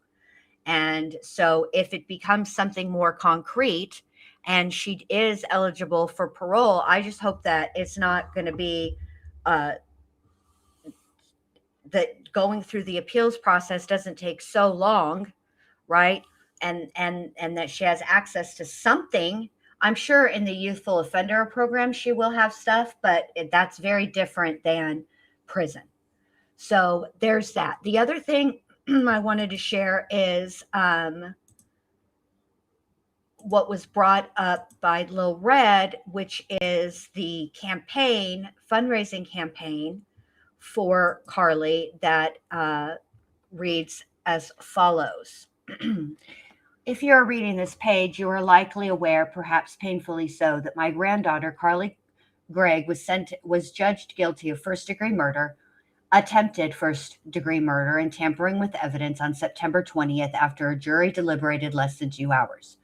And so if it becomes something more concrete and she is eligible for parole, I just hope that it's not going to be that going through the appeals process doesn't take so long, right? And that she has access to something. I'm sure in the youthful offender program she will have stuff, but that's very different than prison. So there's that. The other thing I wanted to share is what was brought up by Lil Red, which is the fundraising campaign for Carly that reads as follows. If you are reading this page, you are likely aware, perhaps painfully so, that my granddaughter, Carly Gregg, was judged guilty of first-degree murder, attempted first-degree murder, and tampering with evidence on September 20th after a jury deliberated less than 2 hours.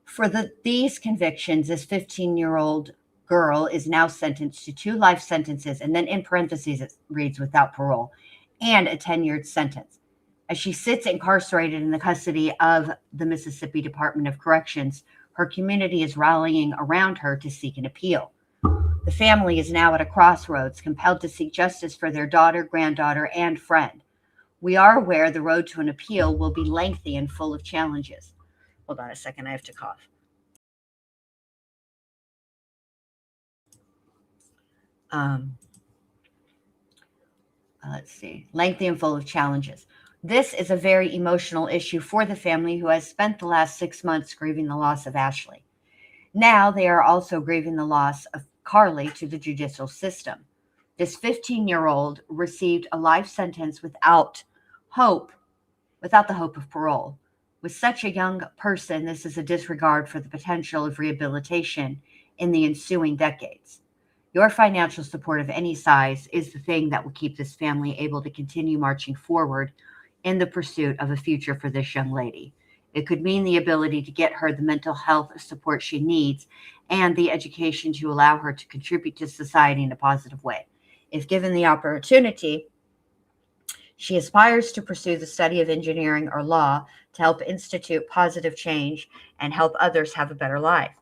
For these convictions, this 15-year-old girl is now sentenced to 2 life sentences, and then in parentheses it reads without parole, and a 10-year sentence. As she sits incarcerated in the custody of the Mississippi Department of Corrections, her community is rallying around her to seek an appeal. The family is now at a crossroads, compelled to seek justice for their daughter, granddaughter, and friend. We are aware the road to an appeal will be lengthy and full of challenges. Hold on a second, I have to cough. Let's see. Lengthy and full of challenges. This is a very emotional issue for the family who has spent the last 6 months grieving the loss of Ashley. Now they are also grieving the loss of Carly to the judicial system. This 15-year-old received a life sentence without the hope of parole. With such a young person, this is a disregard for the potential of rehabilitation in the ensuing decades. Your financial support of any size is the thing that will keep this family able to continue marching forward in the pursuit of a future for this young lady. It could mean the ability to get her the mental health support she needs and the education to allow her to contribute to society in a positive way. If given the opportunity, she aspires to pursue the study of engineering or law to help institute positive change and help others have a better life.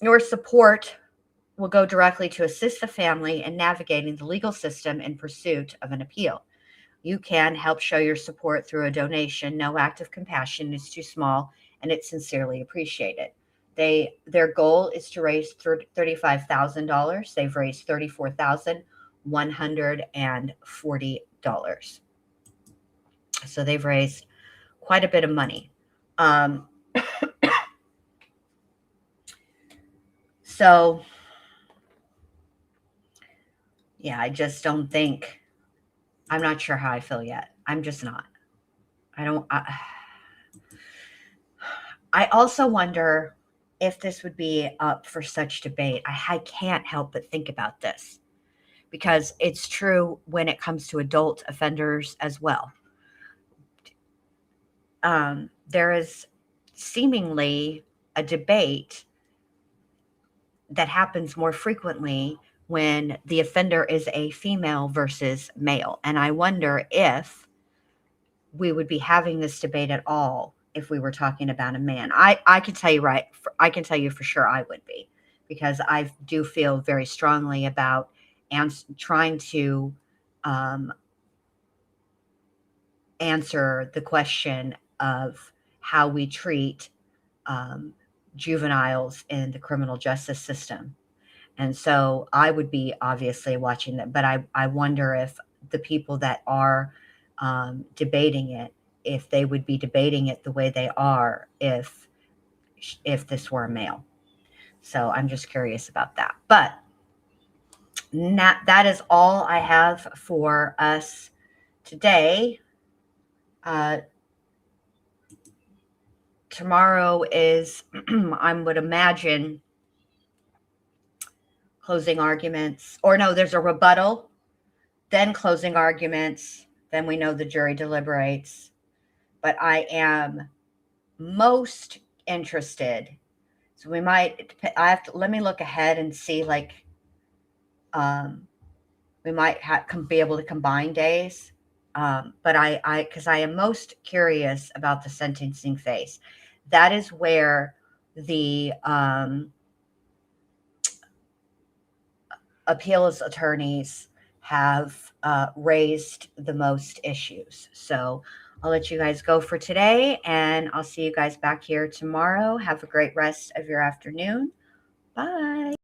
Your support will go directly to assist the family in navigating the legal system in pursuit of an appeal. You can help show your support through a donation. No act of compassion is too small, and it's sincerely appreciated. Their goal is to raise $35,000. They've raised $34,140. So they've raised quite a bit of money. So, yeah, I just don't think. I'm not sure how I feel yet. I'm just not. I also wonder if this would be up for such debate. I can't help but think about this because it's true when it comes to adult offenders as well. There is seemingly a debate that happens more frequently when the offender is a female versus male. And I wonder if we would be having this debate at all if we were talking about a man. I can tell you I can tell you for sure I would be, because I do feel very strongly about trying to answer the question of how we treat juveniles in the criminal justice system. And so I would be obviously watching that, but I wonder if the people that are debating it, if they would be debating it the way they are if this were a male. So I'm just curious about that. But that is all I have for us today. Tomorrow is, I would imagine, closing arguments. Or no, there's a rebuttal, then closing arguments, then we know the jury deliberates. But I am most interested. So let me look ahead and see, like, we might be able to combine days. But because I am most curious about the sentencing phase. That is where the appeals attorneys have raised the most issues. So I'll let you guys go for today, and I'll see you guys back here tomorrow. Have a great rest of your afternoon. Bye.